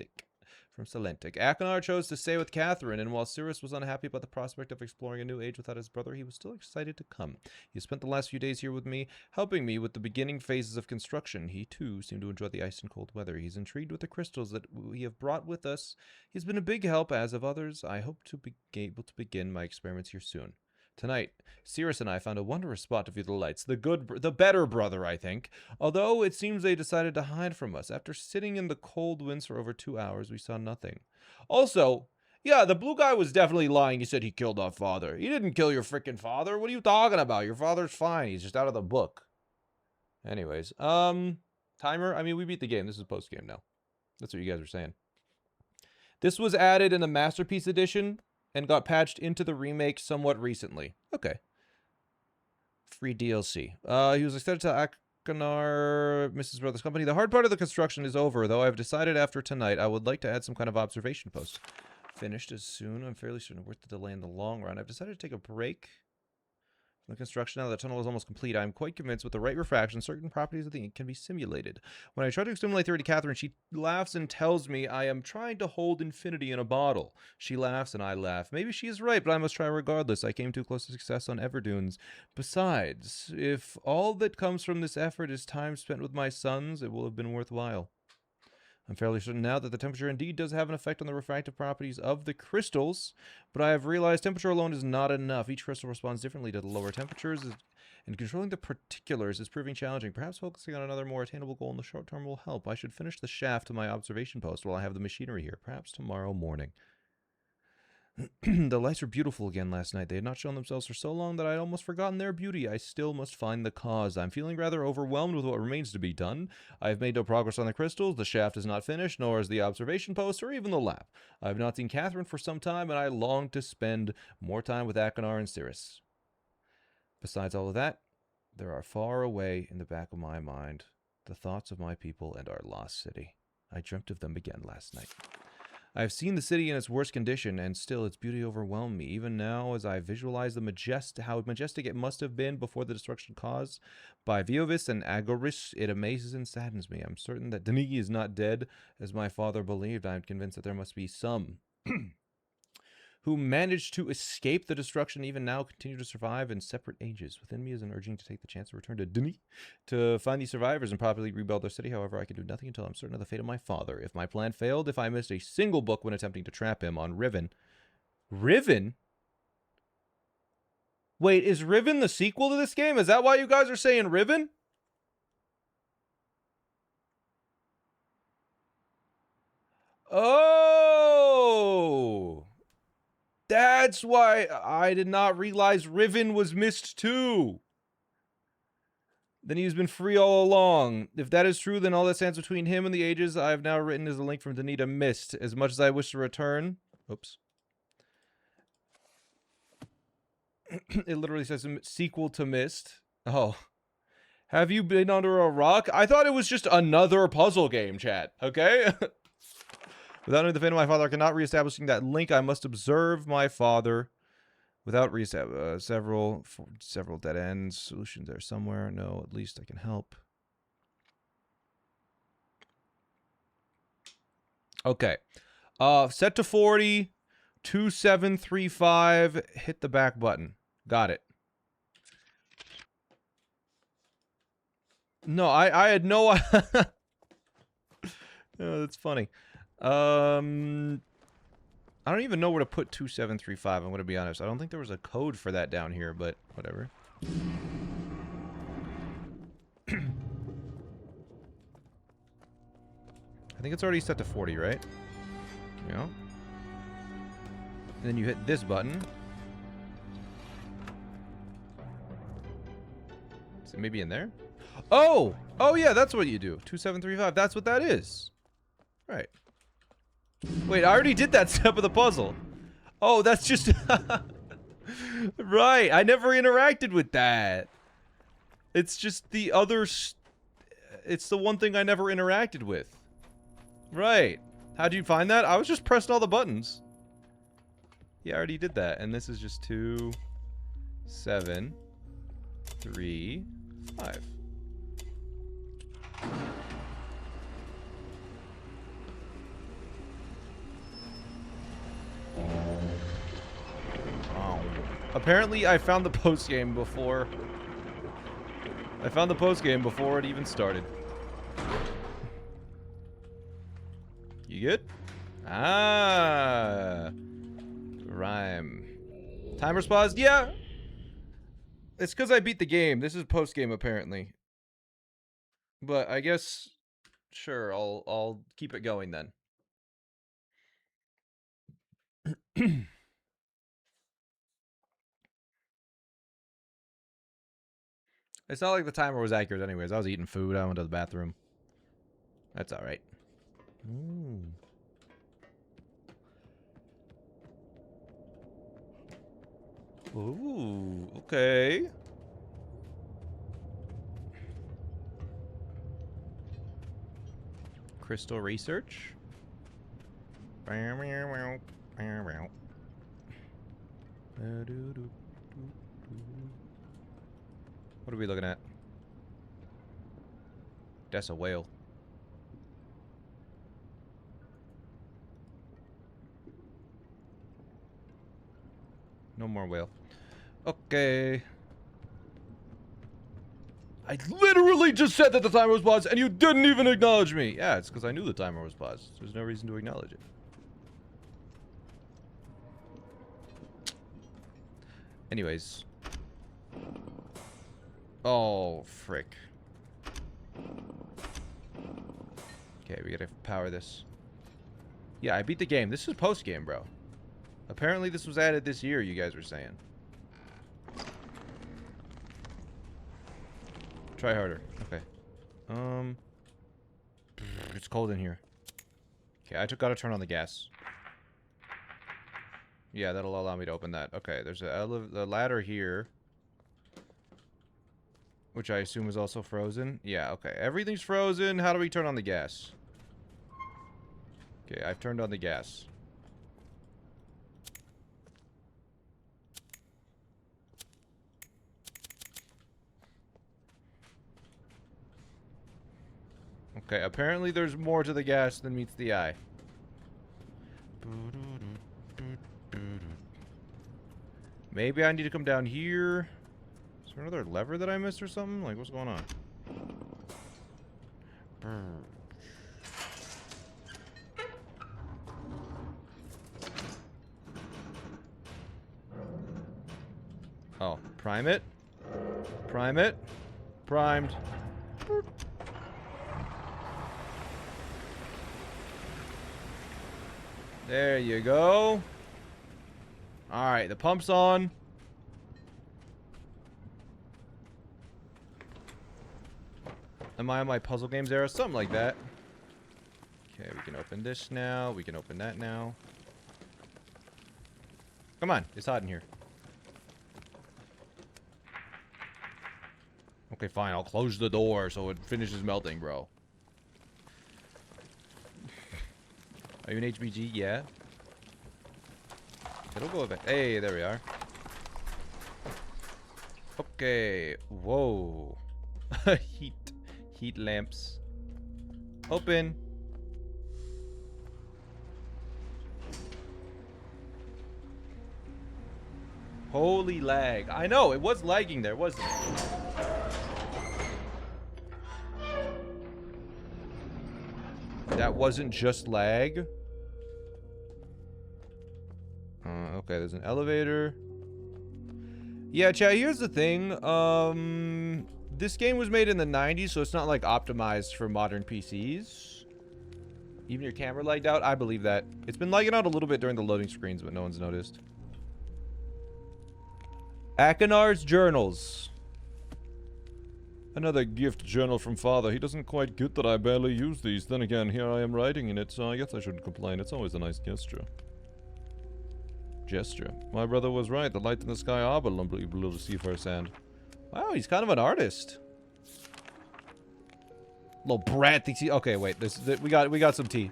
Akinar chose to stay with Catherine, and while Cirrus was unhappy about the prospect of exploring a new age without his brother, he was still excited to come. He spent the last few days here with me, helping me with the beginning phases of construction. He, too, seemed to enjoy the ice and cold weather. He's intrigued with the crystals that we have brought with us. He's been a big help, as have others. I hope to be able to begin my experiments here soon. Tonight, Cirrus and I found a wondrous spot to view the lights. The better brother, I think. Although it seems they decided to hide from us. After sitting in the cold winds for over 2 hours, we saw nothing. Also, yeah, the blue guy was definitely lying. He said he killed our father. He didn't kill your freaking father. What are you talking about? Your father's fine. He's just out of the book. Anyways, timer. I mean, we beat the game. This is post-game now. That's what you guys are saying. This was added in the Masterpiece Edition and got patched into the remake somewhat recently. Okay. Free DLC. He was extended to Akinar, Mrs. Brothers Company. The hard part of the construction is over, though I've decided after tonight I would like to add some kind of observation post. Finished as soon. I'm fairly certain worth the delay in the long run. I've decided to take a break from the construction now that the tunnel is almost complete. I'm quite convinced with the right refraction, certain properties of the ink can be simulated. When I try to explain theory to Catherine, she laughs and tells me I am trying to hold infinity in a bottle. She laughs and I laugh. Maybe she is right, but I must try regardless. I came too close to success on Everdunes. Besides, if all that comes from this effort is time spent with my sons, it will have been worthwhile. I'm fairly certain now that the temperature indeed does have an effect on the refractive properties of the crystals, but I have realized temperature alone is not enough. Each crystal responds differently to the lower temperatures, and controlling the particulars is proving challenging. Perhaps focusing on another more attainable goal in the short term will help. I should finish the shaft to my observation post while I have the machinery here, perhaps tomorrow morning. The lights were beautiful again last night. They had not shown themselves for so long that I had almost forgotten their beauty. I still must find the cause. I'm feeling rather overwhelmed with what remains to be done. I have made no progress on the crystals. The shaft is not finished, nor is the observation post, or even the lab. I have not seen Catherine for some time, and I long to spend more time with Akinar and Cirrus. Besides all of that, there are far away in the back of my mind the thoughts of my people and our lost city. I dreamt of them again last night. I have seen the city in its worst condition, and still its beauty overwhelmed me. Even now, as I visualize how majestic it must have been before the destruction caused by Viovis and Agoris, it amazes and saddens me. I'm certain that Denis is not dead, as my father believed. I am convinced that there must be some who managed to escape the destruction, even now continue to survive in separate ages. Within me is an urging to take the chance to return to Denis to find these survivors and properly rebuild their city. However, I can do nothing until I'm certain of the fate of my father. If my plan failed, if I missed a single book when attempting to trap him on Riven. Riven? Wait, is Riven the sequel to this game? Is that why you guys are saying Riven? Oh! That's why I did not realize Riven was Myst too. Then he's been free all along. If that is true, then all that stands between him and the ages I have now written is a link from Denis to Myst. As much as I wish to return... Oops. It literally says sequel to Myst. Oh. Have you been under a rock? I thought it was just another puzzle game, chat. Okay? Without knowing the fate of my father, I cannot reestablishing that link. I must observe my father without several dead ends. Solutions there somewhere. No, at least I can help. Okay. Set to 40. 2735. Hit the back button. Got it. No, I had no... Oh, that's funny. I don't even know where to put 2735, I'm going to be honest. I don't think there was a code for that down here, but whatever. I think it's already set to 40, right? Yeah. And then you hit this button. it maybe in there? Oh! Oh, yeah, that's what you do. 2735. That's what that is. Right. Wait, I already did that step of the puzzle. Oh, that's just... Right. I never interacted with that. It's just the other... It's the one thing I never interacted with. Right. How'd you find that? I was just pressing all the buttons. Yeah, I already did that. And this is just 2, 7, 3, 5. Oh. Apparently, I found the post game before. I found the post game before it even started. You good? Ah. Rhyme. Timer's paused? Yeah. It's because I beat the game. This is post game apparently. But I guess sure, I'll keep it going then. It's not like the timer was accurate anyways. I was eating food. I went to the bathroom. That's all right. Ooh. Ooh, okay. Crystal research. What are we looking at? That's a whale. No more whale. Okay. I literally just said that the timer was paused and you didn't even acknowledge me. Yeah, it's because I knew the timer was paused. There's no reason to acknowledge it. Anyways. Oh, frick. Okay, we gotta power this. Yeah, I beat the game. This is post-game, bro. Apparently this was added this year, you guys were saying. Try harder. Okay. It's cold in here. Okay, I gotta turn on the gas. Yeah, that'll allow me to open that. Okay, there's a ladder here. Which I assume is also frozen. Yeah, okay. Everything's frozen. How do we turn on the gas? Okay, I've turned on the gas. Okay, apparently there's more to the gas than meets the eye. Maybe I need to come down here. Is there another lever that I missed or something? Like, what's going on? Oh, prime it. Prime it. Primed. There you go. Alright, the pump's on. Am I on my puzzle games era? Something like that. Okay, we can open this now. We can open that now. Come on, it's hot in here. Okay, fine. I'll close the door so it finishes melting, bro. Are you an HBG? Yeah. It'll go back. Hey, there we are. Okay. Whoa. Heat lamps. Open. Holy lag. I know, it was lagging there, wasn't it? That wasn't just lag. Okay, there's an elevator. Yeah, chat, here's the thing. This game was made in the 90s, so it's not like optimized for modern PCs. Even your camera lagged out? I believe that. It's been lagging out a little bit during the loading screens, but no one's noticed. Akinar's journals. Another gift journal from Father. He doesn't quite get that I barely use these. Then again, here I am writing in it, so I guess I shouldn't complain. It's always a nice gesture. My brother was right. The lights in the sky are blue to see firsthand. Wow, he's kind of an artist. Little brat thinks he... Okay, wait. We got some tea.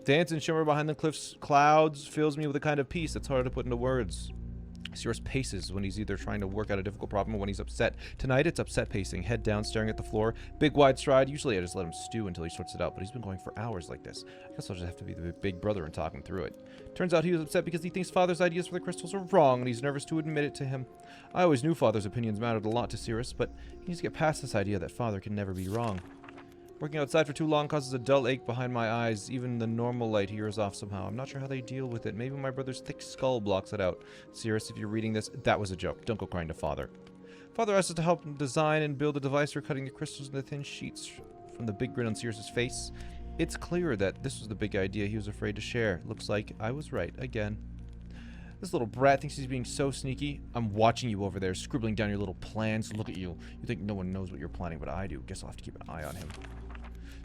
Dance and shimmer behind the cliff's clouds fills me with a kind of peace that's hard to put into words. Cyrus paces when he's either trying to work out a difficult problem or when he's upset. Tonight, it's upset pacing. Head down, staring at the floor. Big, wide stride. Usually, I just let him stew until he sorts it out, but he's been going for hours like this. I guess I'll just have to be the big brother and talk him through it. Turns out he was upset because he thinks Father's ideas for the crystals are wrong, and he's nervous to admit it to him. I always knew Father's opinions mattered a lot to Cyrus, but he needs to get past this idea that Father can never be wrong. Working outside for too long causes a dull ache behind my eyes. Even the normal light hears off somehow. I'm not sure how they deal with it. Maybe my brother's thick skull blocks it out. Cyrus, if you're reading this, that was a joke. Don't go crying to Father. Father asked us to help him design and build a device for cutting the crystals into thin sheets. From the big grin on Cyrus's face, it's clear that this was the big idea he was afraid to share. Looks like I was right again. This little brat thinks he's being so sneaky. I'm watching you over there, scribbling down your little plans. Look at you. You think no one knows what you're planning, but I do. Guess I'll have to keep an eye on him.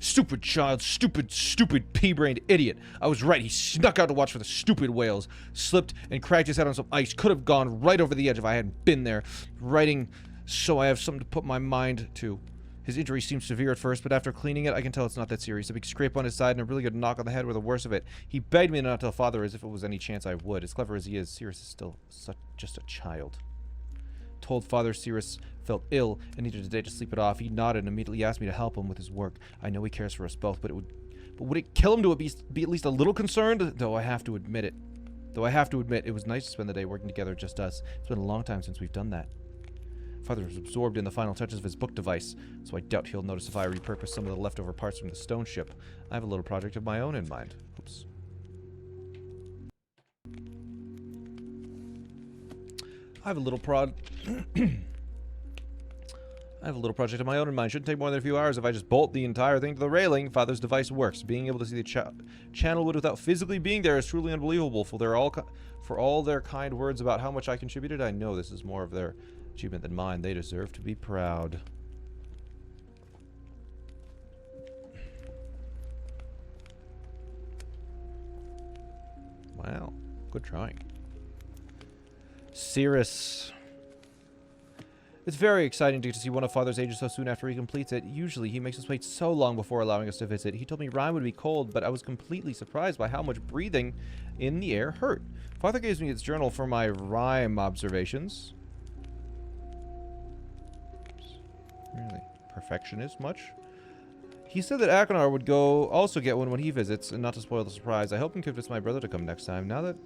Stupid child, stupid pea-brained idiot. I was right. He snuck out to watch for the stupid whales. Slipped and cracked his head on some ice. Could have gone right over the edge if I hadn't been there. Writing so I have something to put my mind to. His injury seems severe at first, but after cleaning it, I can tell it's not that serious. A big scrape on his side and a really good knock on the head were the worst of it. He begged me not to tell Father as if it was any chance I would. As clever as he is, Cyrus is still just a child. Told Father Cyrus felt ill and needed a day to sleep it off. He nodded and immediately asked me to help him with his work. I know he cares for us both, but would it kill him to be at least a little concerned? Though I have to admit, it was nice to spend the day working together, just us. It's been a long time since we've done that. Father was absorbed in the final touches of his book device, so I doubt he'll notice if I repurpose some of the leftover parts from the stone ship. I have a little project of my own in mind. Oops. I have a little project of my own in mind. Shouldn't take more than a few hours if I just bolt the entire thing to the railing. Father's device works. Being able to see the channel wood without physically being there is truly unbelievable. For all their kind words about how much I contributed, I know this is more of their achievement than mine. They deserve to be proud. Wow. Good trying. Cyrus. It's very exciting to see one of Father's ages so soon after he completes it. Usually, he makes us wait so long before allowing us to visit. He told me rhyme would be cold, but I was completely surprised by how much breathing in the air hurt. Father gives me his journal for my rhyme observations. Really? Perfectionist much? He said that Akanar would also get one when he visits, and not to spoil the surprise, I hope and convince my brother to come next time. Now that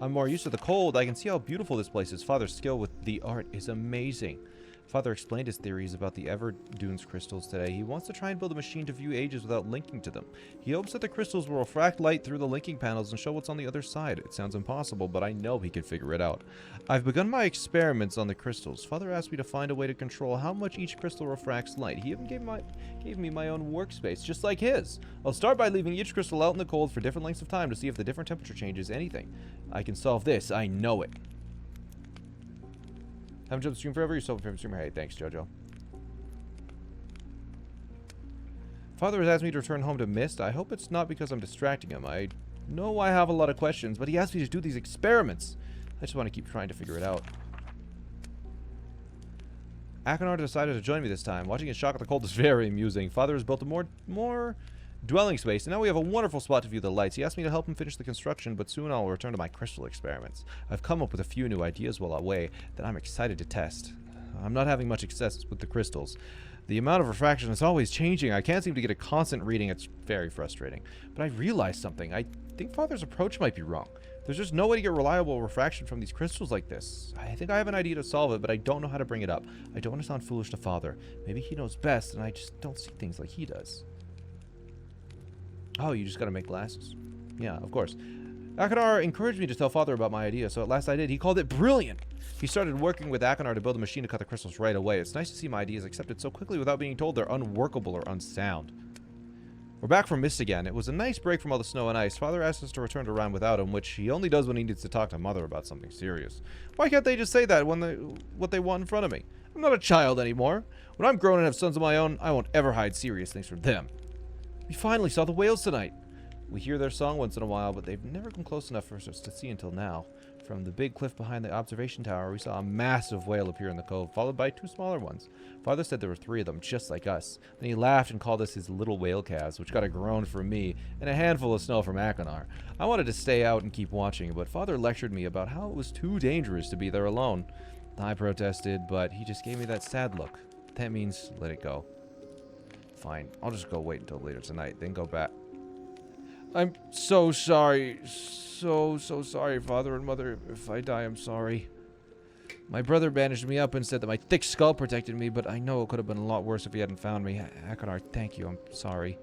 I'm more used to the cold, I can see how beautiful this place is. Father's skill with the art is amazing. Father explained his theories about the Everdunes crystals today. He wants to try and build a machine to view ages without linking to them. He hopes that the crystals will refract light through the linking panels and show what's on the other side. It sounds impossible, but I know he can figure it out. I've begun my experiments on the crystals. Father asked me to find a way to control how much each crystal refracts light. He even gave me my own workspace, just like his. I'll start by leaving each crystal out in the cold for different lengths of time to see if the different temperature changes anything. I can solve this. I know it. Haven't jumped the stream forever? You're so favorite streamer. Hey, thanks, Jojo. Father has asked me to return home to Myst. I hope it's not because I'm distracting him. I know I have a lot of questions, but he asked me to do these experiments. I just want to keep trying to figure it out. Akanar decided to join me this time. Watching his shock at the cold is very amusing. Father has built a more dwelling space, and now we have a wonderful spot to view the lights. He asked me to help him finish the construction, but soon I'll return to my crystal experiments. I've come up with a few new ideas while away that I'm excited to test. I'm not having much success with the crystals. The amount of refraction is always changing. I can't seem to get a constant reading. It's very frustrating. But I realized something. I think Father's approach might be wrong. There's just no way to get reliable refraction from these crystals like this. I think I have an idea to solve it, but I don't know how to bring it up. I don't want to sound foolish to Father. Maybe he knows best, and I just don't see things like he does. Oh, you just gotta make glasses. Yeah, of course. Akanar encouraged me to tell Father about my idea, so at last I did. He called it brilliant. He started working with Akanar to build a machine to cut the crystals right away. It's nice to see my ideas accepted so quickly without being told they're unworkable or unsound. We're back from Myst again. It was a nice break from all the snow and ice. Father asked us to return to Rhyme without him, which he only does when he needs to talk to Mother about something serious. Why can't they just say that when what they want in front of me? I'm not a child anymore. When I'm grown and have sons of my own, I won't ever hide serious things from them. We finally saw the whales tonight. We hear their song once in a while, but they've never come close enough for us to see until now. From the big cliff behind the observation tower, we saw a massive whale appear in the cove, followed by 2 smaller ones. Father said there were 3 of them, just like us. Then he laughed and called us his little whale calves, which got a groan from me and a handful of snow from Akinar. I wanted to stay out and keep watching, but Father lectured me about how it was too dangerous to be there alone. I protested, but he just gave me that sad look. That means let it go. Fine, I'll just go wait until later tonight, then go back. I'm so sorry. So sorry, Father and Mother. If I die, I'm sorry. My brother bandaged me up and said that my thick skull protected me, but I know it could have been a lot worse if he hadn't found me. Akinar, thank you. I'm sorry.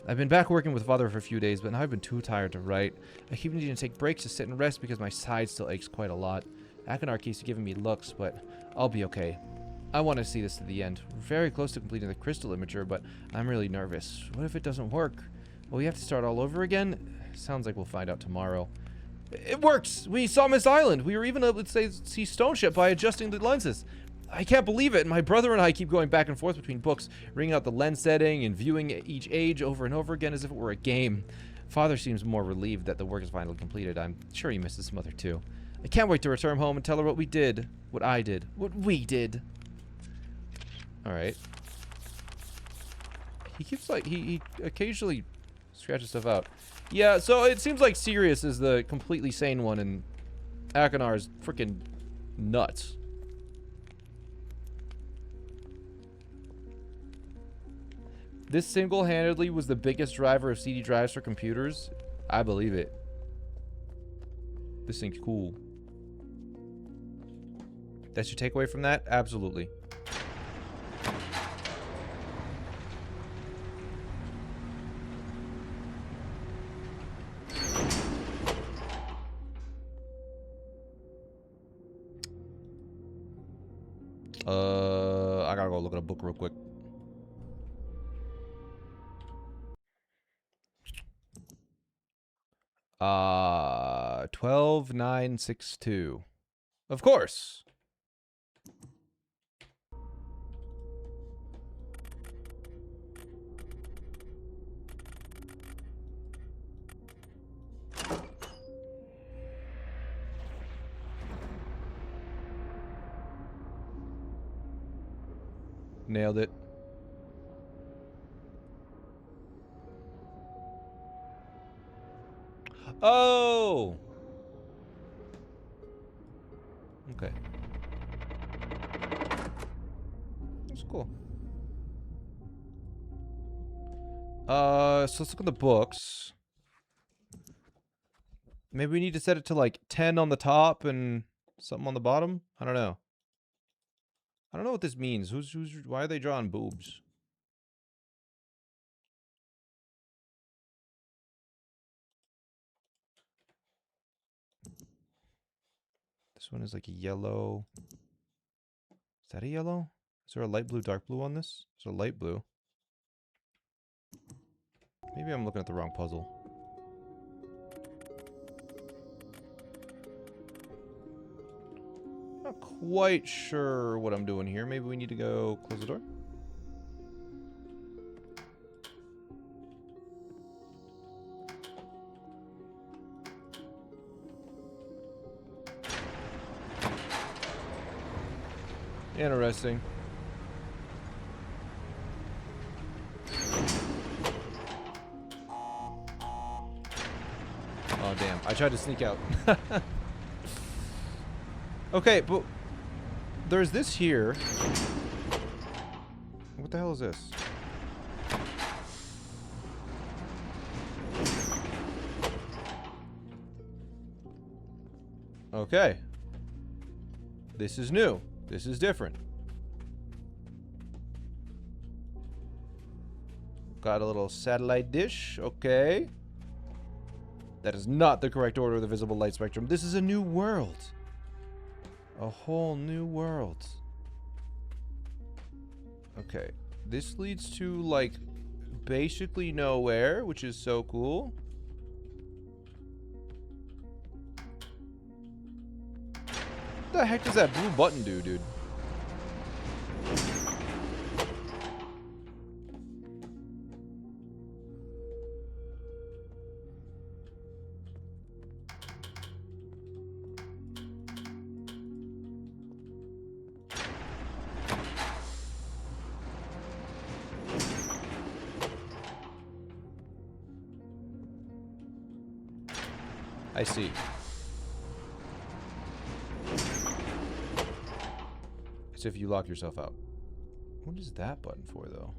I've been back working with Father for a few days, but now I've been too tired to write. I keep needing to take breaks to sit and rest because my side still aches quite a lot. Akinar keeps giving me looks, but I'll be okay. I want to see this to the end. We're very close to completing the crystal imager, but I'm really nervous. What if it doesn't work? Will we have to start all over again? Sounds like we'll find out tomorrow. It works! We saw Myst Island! We were even able to see Stone Ship by adjusting the lenses. I can't believe it! My brother and I keep going back and forth between books, ringing out the lens setting and viewing each age over and over again as if it were a game. Father seems more relieved that the work is finally completed. I'm sure he misses his mother too. I can't wait to return home and tell her what we did. What I did. What we did. Alright. He keeps like, he occasionally scratches stuff out. Yeah, so it seems like Sirius is the completely sane one and Akinar is freaking nuts. This single-handedly was the biggest driver of CD drives for computers. I believe it. This thing's cool. That's your takeaway from that? Absolutely. I gotta go look at a book real quick. Uh, 12962. Of course. Nailed it. Oh! Okay. That's cool. So let's look at the books. Maybe we need to set it to like 10 on the top and something on the bottom? I don't know. I don't know what this means. Why are they drawing boobs? This one is like a yellow. Is that a yellow? Is there a light blue, dark blue on this? There's a light blue. Maybe I'm looking at the wrong puzzle. Not quite sure what I'm doing here. Maybe we need to go close the door. Interesting. Oh, damn. I tried to sneak out. Okay, but there's this here. What the hell is this? Okay. This is new. This is different. Got a little satellite dish. Okay. That is not the correct order of the visible light spectrum. This is a new world. A whole new world. Okay. This leads to, like, basically nowhere, which is so cool. What the heck does that blue button do, dude? I see. It's if you lock yourself out. What is that button for, though?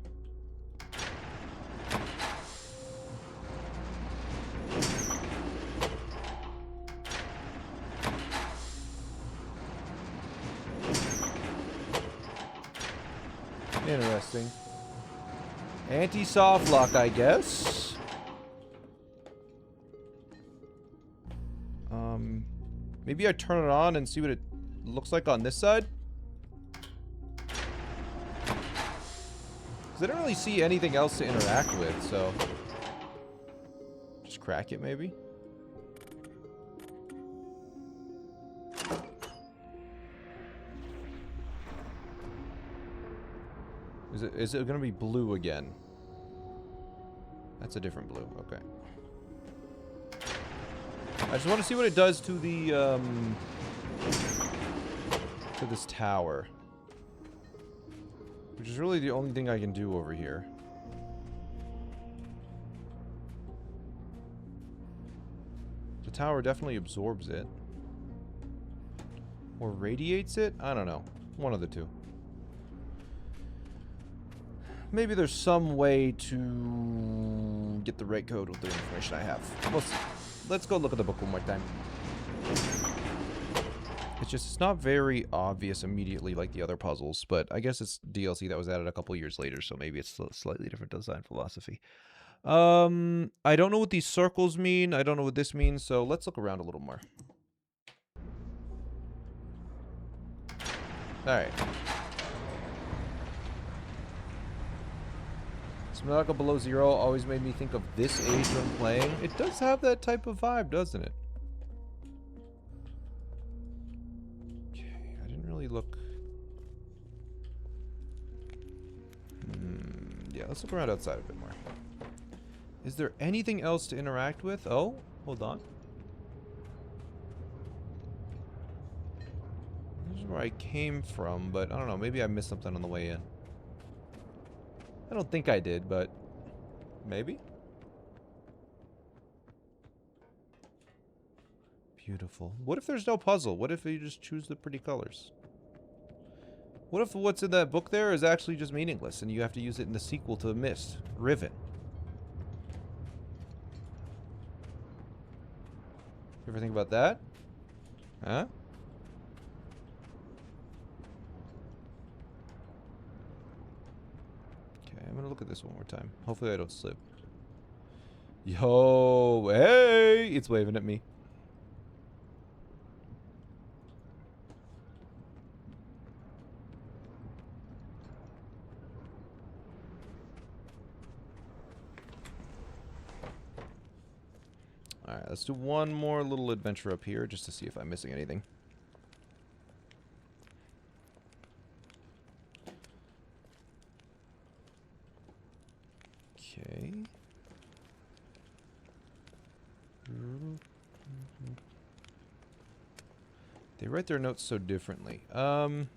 Interesting. Anti-soft lock, I guess. Maybe I turn it on and see what it looks like on this side? Because I don't really see anything else to interact with, so... Just crack it, maybe? Is it gonna be blue again? That's a different blue, okay. I just want to see what it does to the, to this tower. Which is really the only thing I can do over here. The tower definitely absorbs it. Or radiates it? I don't know. One of the two. Maybe there's some way to get the right code with the information I have. We'll see. Let's go look at the book one more time. It's not very obvious immediately like the other puzzles, but I guess it's DLC that was added a couple years later, so maybe it's a slightly different design philosophy. I don't know what these circles mean. I don't know what this means, so let's look around a little more. Alright. Subnautica Below Zero always made me think of this age when playing. It does have that type of vibe, doesn't it? Okay, I didn't really look... Yeah, let's look around outside a bit more. Is there anything else to interact with? Oh, hold on. This is where I came from, but I don't know. Maybe I missed something on the way in. I don't think I did, but maybe? Beautiful. What if there's no puzzle? What if you just choose the pretty colors? What if what's in that book there is actually just meaningless and you have to use it in the sequel to Myst? Riven. You ever think about that? Huh? I'm gonna look at this one more time. Hopefully I don't slip. Yo, hey! It's waving at me. Alright, let's do one more little adventure up here just to see if I'm missing anything. Okay. They write their notes so differently. The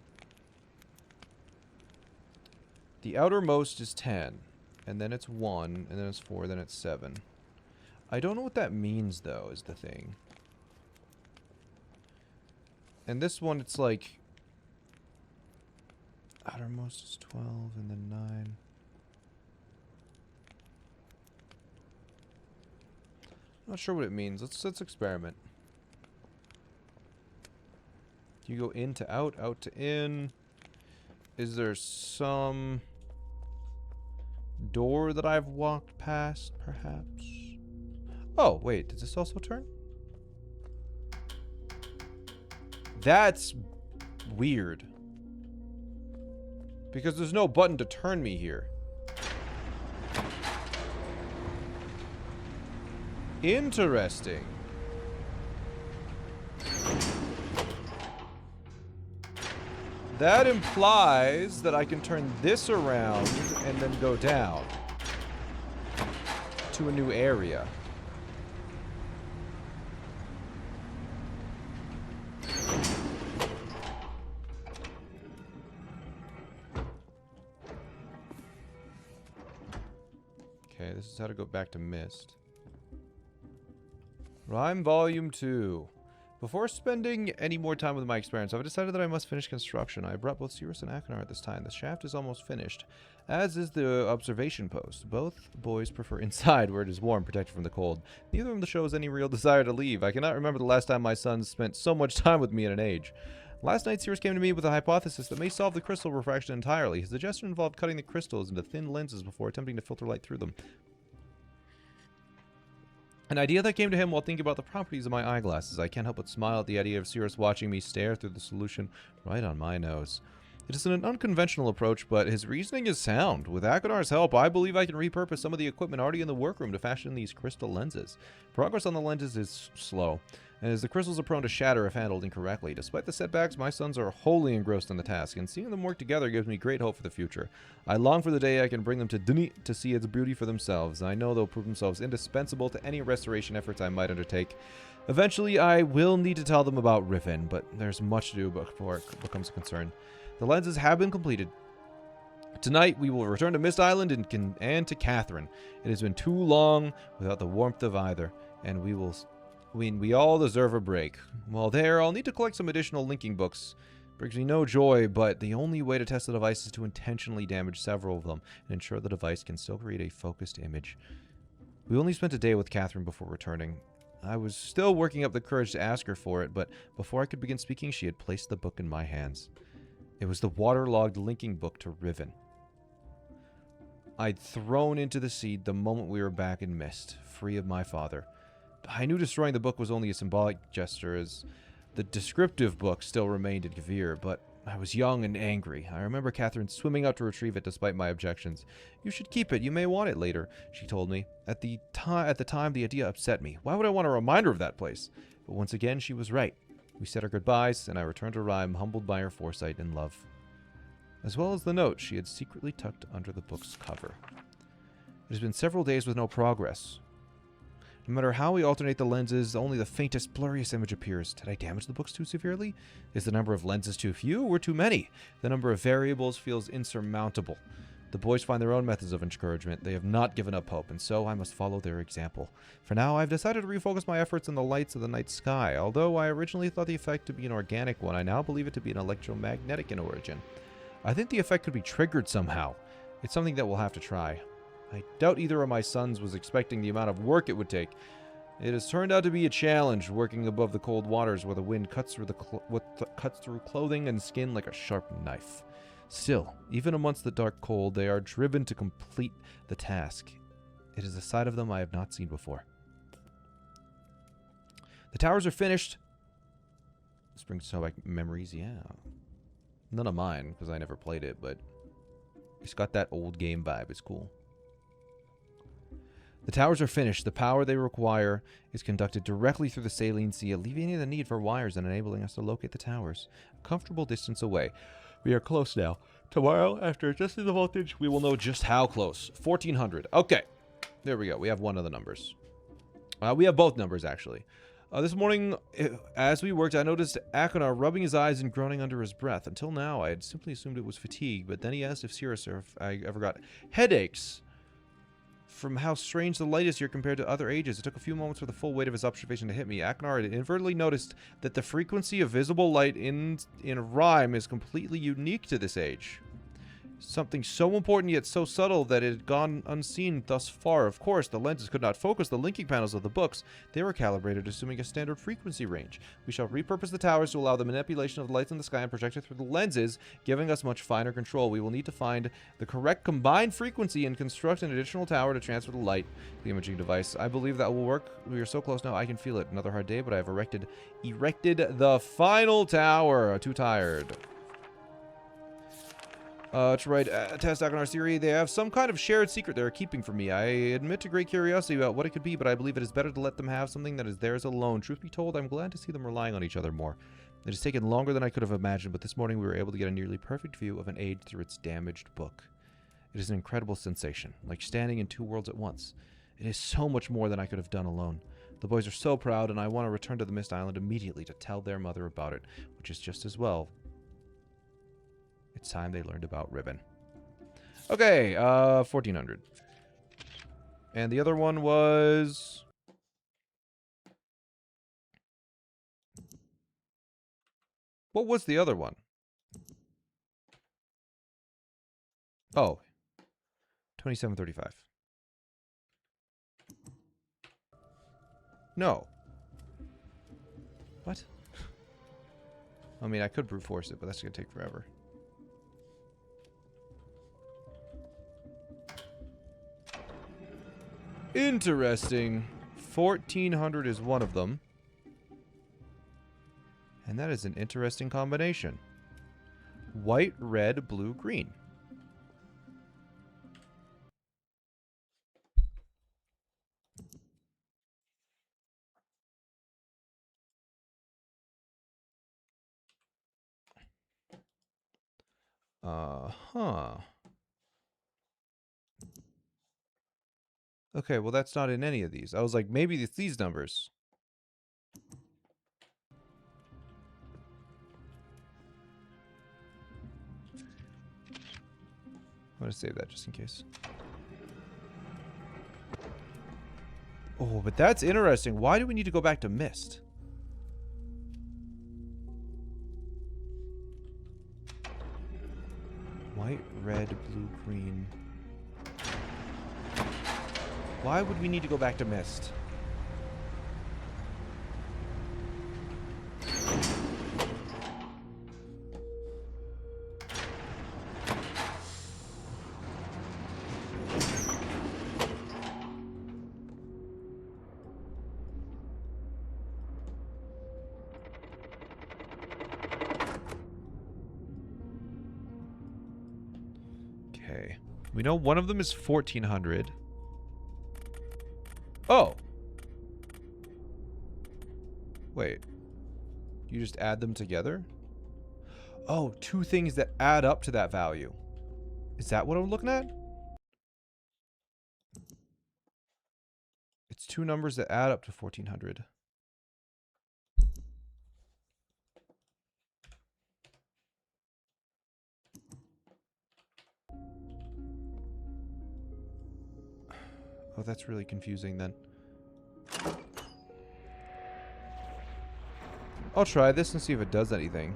outermost is 10, and then it's 1, and then it's 4, then it's 7. I don't know what that means, though, is the thing. And this one, it's like... outermost is 12, and then 9... Not sure what it means. Let's experiment. Do you go in to out, out to in? Is there some door that I've walked past, perhaps? Oh, wait. Does this also turn? That's weird. Because there's no button to turn me here. Interesting. That implies that I can turn this around and then go down to a new area. Okay, this is how to go back to Myst. Rhyme Volume 2. Before spending any more time with my experiments, I've decided that I must finish construction. I brought both Cirrus and Achenar at this time. The shaft is almost finished, as is the observation post. Both boys prefer inside, where it is warm, protected from the cold. Neither of them shows any real desire to leave. I cannot remember the last time my sons spent so much time with me at an age. Last night, Cirrus came to me with a hypothesis that may solve the crystal refraction entirely. His suggestion involved cutting the crystals into thin lenses before attempting to filter light through them. An idea that came to him while thinking about the properties of my eyeglasses. I can't help but smile at the idea of Cirrus watching me stare through the solution right on my nose. It is an unconventional approach, but his reasoning is sound. With Achenar's help, I believe I can repurpose some of the equipment already in the workroom to fashion these crystal lenses. Progress on the lenses is slow, and as the crystals are prone to shatter if handled incorrectly. Despite the setbacks, my sons are wholly engrossed in the task, and seeing them work together gives me great hope for the future. I long for the day I can bring them to Duni to see its beauty for themselves. I know they'll prove themselves indispensable to any restoration efforts I might undertake. Eventually, I will need to tell them about Riven, but there's much to do before it becomes a concern. The lenses have been completed. Tonight, we will return to Myst Island and to Catherine. It has been too long without the warmth of either, and we all deserve a break. While there, I'll need to collect some additional linking books. Brings me no joy, but the only way to test the device is to intentionally damage several of them and ensure the device can still create a focused image. We only spent a day with Catherine before returning. I was still working up the courage to ask her for it, but before I could begin speaking, she had placed the book in my hands. It was the waterlogged linking book to Riven. I'd thrown into the sea the moment we were back in Myst, free of my father. I knew destroying the book was only a symbolic gesture, as the descriptive book still remained in Kavir, but I was young and angry. I remember Catherine swimming out to retrieve it despite my objections. "You should keep it. You may want it later," she told me. At the time, the idea upset me. Why would I want a reminder of that place? But once again, she was right. We said our goodbyes, and I returned to Rhyme, humbled by her foresight and love, as well as the note she had secretly tucked under the book's cover. It has been several days with no progress. No matter how we alternate the lenses, only the faintest, blurriest image appears. Did I damage the books too severely? Is the number of lenses too few or too many? The number of variables feels insurmountable. The boys find their own methods of encouragement. They have not given up hope, and so I must follow their example. For now, I've decided to refocus my efforts on the lights of the night sky. Although I originally thought the effect to be an organic one, I now believe it to be an electromagnetic in origin. I think the effect could be triggered somehow. It's something that we'll have to try. I doubt either of my sons was expecting the amount of work it would take. It has turned out to be a challenge, working above the cold waters where the wind cuts through cuts through clothing and skin like a sharp knife. Still, even amongst the dark cold, they are driven to complete the task. It is a side of them I have not seen before. The towers are finished. This brings back memories, yeah. None of mine, because I never played it, but it's got that old game vibe. It's cool. The towers are finished. The power they require is conducted directly through the saline sea, alleviating the need for wires and enabling us to locate the towers a comfortable distance away. We are close now. Tomorrow, after adjusting the voltage, we will know just how close. 1400. Okay. There we go. We have one of the numbers. We have both numbers, actually. This morning, as we worked, I noticed Achenar rubbing his eyes and groaning under his breath. Until now, I had simply assumed it was fatigue, but then he asked if Cirrus or if I ever got headaches from how strange the light is here compared to other ages. It took a few moments for the full weight of his observation to hit me. Achenar had inadvertently noticed that the frequency of visible light in Rhyme is completely unique to this age. Something so important yet so subtle that it had gone unseen thus far. Of course, the lenses could not focus the linking panels of the books. They were calibrated assuming a standard frequency range. We shall repurpose the towers to allow the manipulation of the lights in the sky and project it through the lenses, giving us much finer control. We will need to find the correct combined frequency and construct an additional tower to transfer the light to the imaging device. I believe that will work. We are so close now, I can feel it. Another hard day, but I have erected the final tower. Too tired. To write test Achenar's theory, they have some kind of shared secret they are keeping from me. I admit to great curiosity about what it could be, but I believe it is better to let them have something that is theirs alone. Truth be told, I'm glad to see them relying on each other more. It has taken longer than I could have imagined, but this morning we were able to get a nearly perfect view of an age through its damaged book. It is an incredible sensation, like standing in two worlds at once. It is so much more than I could have done alone. The boys are so proud, and I want to return to the Myst Island immediately to tell their mother about it, which is just as well. It's time they learned about Ribbon. Okay, 1400. And the other one was What was the other one? Oh. 2735. No. What? I mean, I could brute force it, but that's going to take forever. Interesting. 1400 is one of them. And that is an interesting combination. White, red, blue, green. Huh. Okay, well that's not in any of these. I was like, maybe it's these numbers. I'm going to save that just in case. Oh, but that's interesting. Why do we need to go back to Myst? White, red, blue, green. Why would we need to go back to Myst? Okay. We know one of them is 1400. Oh! Wait. You just add them together? Oh, two things that add up to that value. Is that what I'm looking at? It's two numbers that add up to 1400. Oh, that's really confusing then. I'll try this and see if it does anything.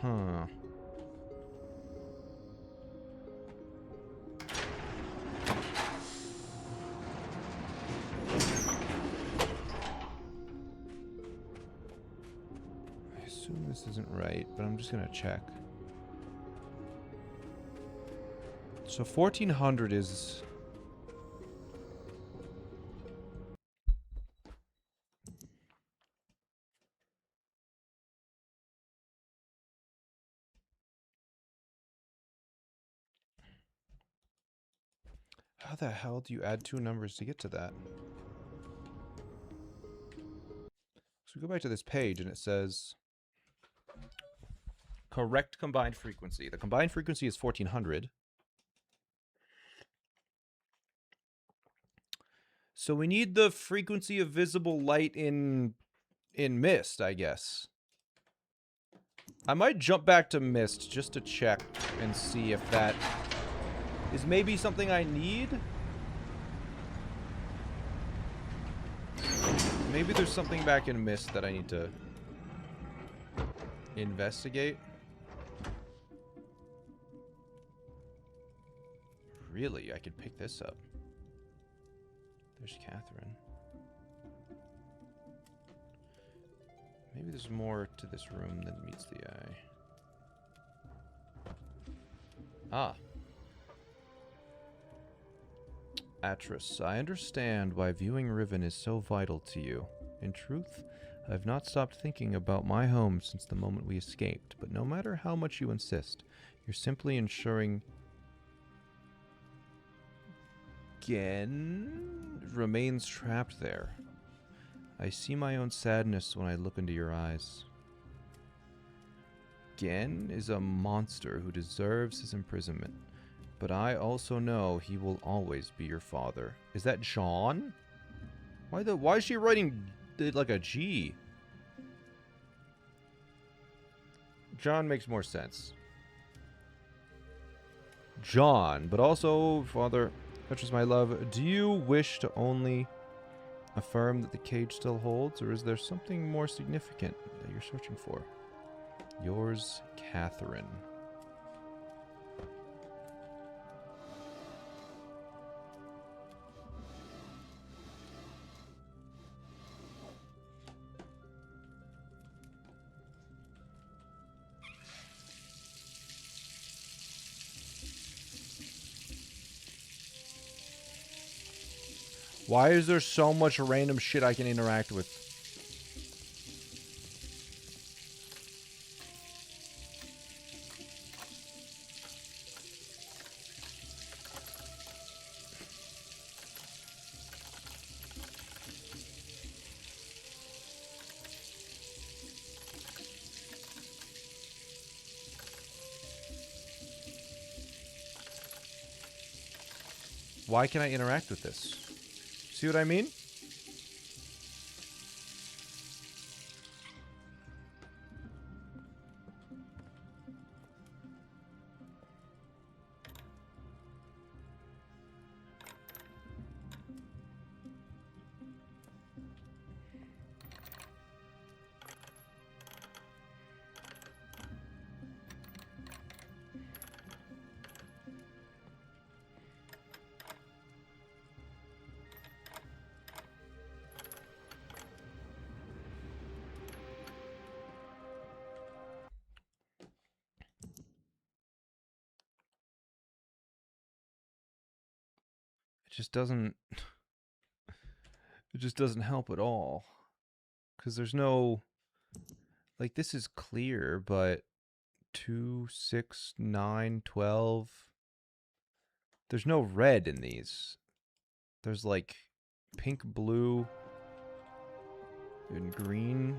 Huh. I assume this isn't right, but I'm just gonna check. So 1400 is... How the hell do you add two numbers to get to that? So we go back to this page and it says... Correct combined frequency. The combined frequency is 1400. So we need the frequency of visible light in Myst, I guess. I might jump back to Myst just to check and see if that is maybe something I need. Maybe there's something back in Myst that I need to investigate. Really? I could pick this up. There's Catherine. Maybe there's more to this room than meets the eye. Ah. Atris, I understand why viewing Riven is so vital to you. In truth, I've not stopped thinking about my home since the moment we escaped, but no matter how much you insist, you're simply ensuring Gen remains trapped there. I see my own sadness when I look into your eyes. Gen is a monster who deserves his imprisonment, but I also know he will always be your father. Is that John? Why is she writing it like a G? John makes more sense. John, but also, Father, such as my love, do you wish to only affirm that the cage still holds, or is there something more significant that you're searching for? Yours, Catherine. Why is there so much random shit I can interact with? Why can I interact with this? See what I mean? It just doesn't... It just doesn't help at all. Because there's no... Like, this is clear, but 2, 6, 9, 12... There's no red in these. There's, like, pink, blue, and green.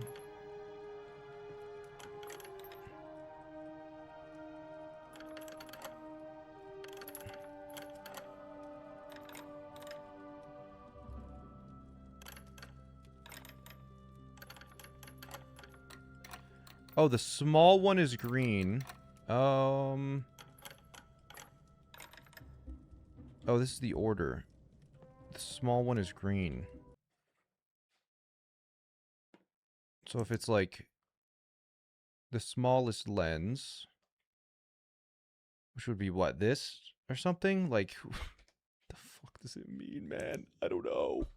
Oh, the small one is green. Oh, this is the order. The small one is green. So if it's like the smallest lens, which would be what, this or something? Like, the fuck does it mean, man? I don't know.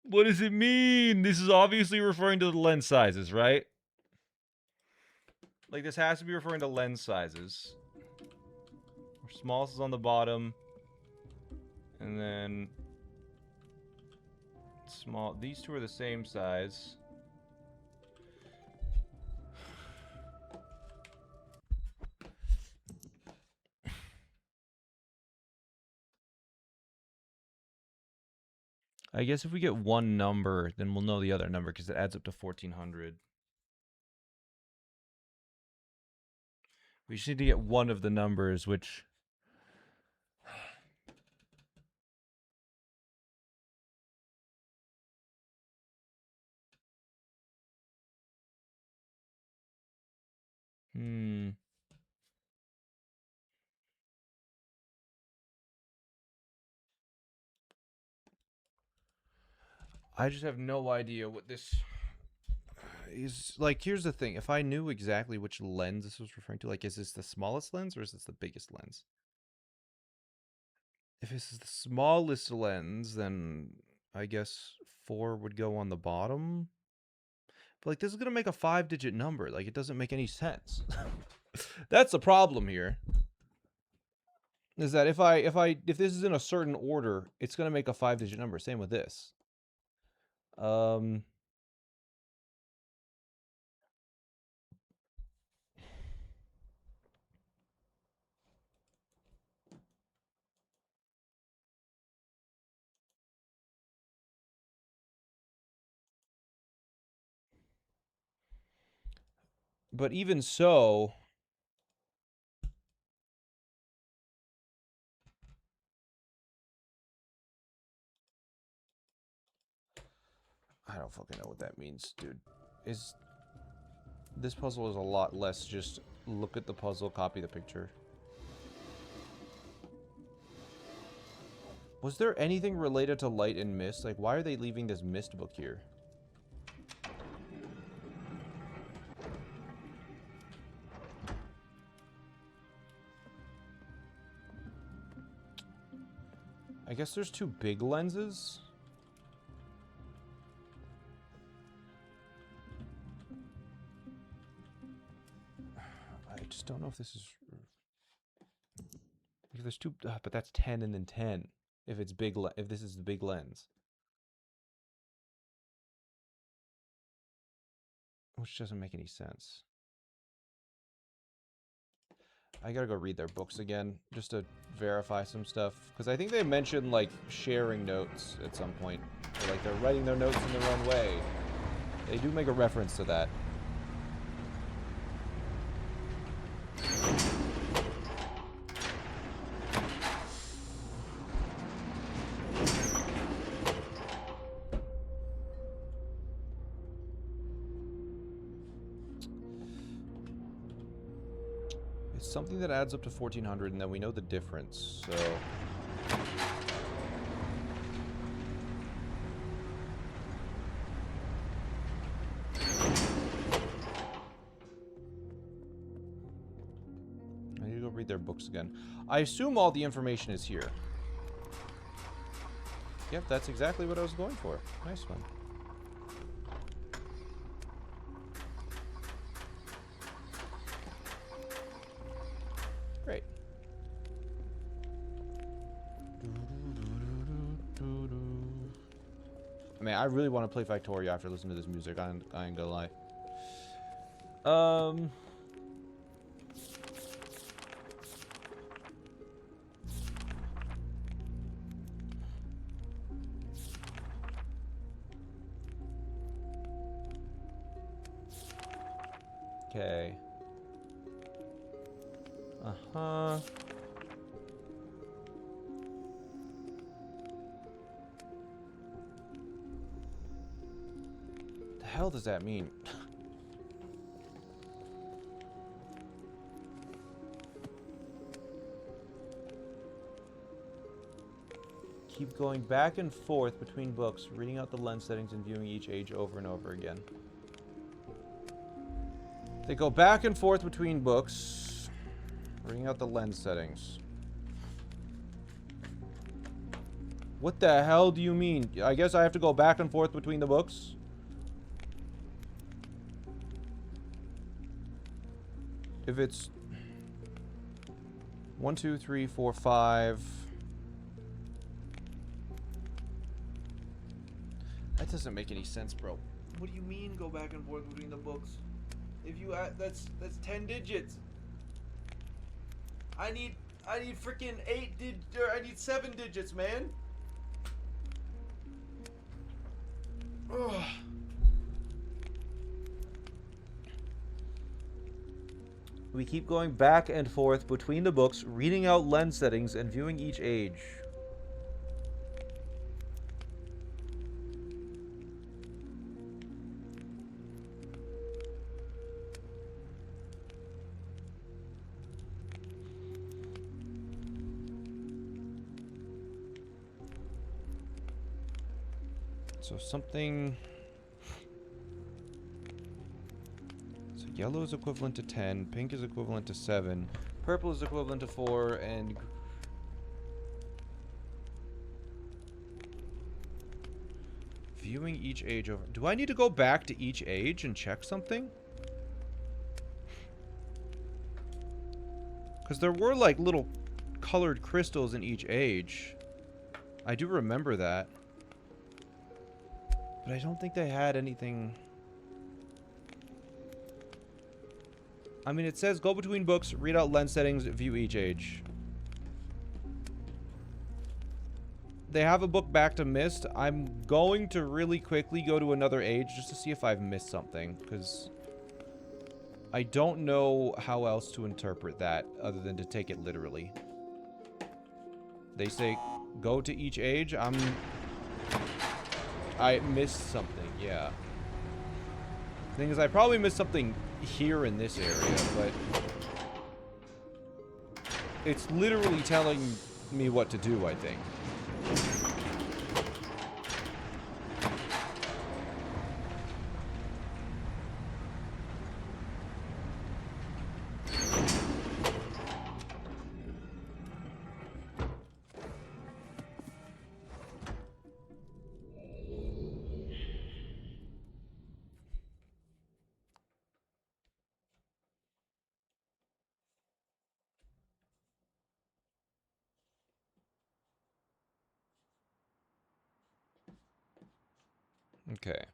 What does it mean? This is obviously referring to the lens sizes, right? Like, this has to be referring to lens sizes. Smallest is on the bottom. And then... small. These two are the same size. I guess if we get one number, then we'll know the other number because it adds up to 1400. We just need to get one of the numbers, which... I just have no idea what this is. Like, here's the thing. If I knew exactly which lens this was referring to, like, is this the smallest lens or is this the biggest lens? If this is the smallest lens, then I guess 4 would go on the bottom. But, like, this is going to make a 5-digit number. Like, it doesn't make any sense. That's the problem here. Is that if this is in a certain order, it's going to make a 5-digit number. Same with this. But even so, I don't fucking know what that means, dude. This puzzle is a lot less just look at the puzzle, copy the picture. Was there anything related to light and mist? Like, why are they leaving this mist book here? I guess there's two big lenses. I just don't know if this is... Like, there's two... but that's 10 and then 10. If it's big, if this is the big lens, which doesn't make any sense. I gotta go read their books again just to verify some stuff, because I think they mentioned like sharing notes at some point, or like they're writing their notes in their own way. They do make a reference to that. Something that adds up to 1400, and then we know the difference, so... I need to go read their books again. I assume all the information is here. Yep, that's exactly what I was going for. Nice one. Great. I mean, I really want to play Factorio after listening to this music. I ain't gonna lie. Okay. Uh-huh. The hell does that mean? Keep going back and forth between books, reading out the lens settings and viewing each age over and over again. They go back and forth between books, reading out the lens settings. What the hell do you mean? I guess I have to go back and forth between the books? If it's 1, 2, 3, 4, 5. That doesn't make any sense, bro. What do you mean go back and forth between the books? If you add, that's 10 digits. I need freaking 7 digits, man. Ugh. We keep going back and forth between the books, reading out lens settings and viewing each age. So something... So yellow is equivalent to 10, pink is equivalent to 7, purple is equivalent to 4, and... Viewing each age over... Do I need to go back to each age and check something? Because there were like little colored crystals in each age. I do remember that. But I don't think they had anything... I mean, it says go between books, read out lens settings, view each age. They have a book back to Myst. I'm going to really quickly go to another age just to see if I've missed something, because I don't know how else to interpret that other than to take it literally. They say go to each age. I missed something, yeah. Thing is, I probably missed something here in this area, but it's literally telling me what to do, I think. Okay.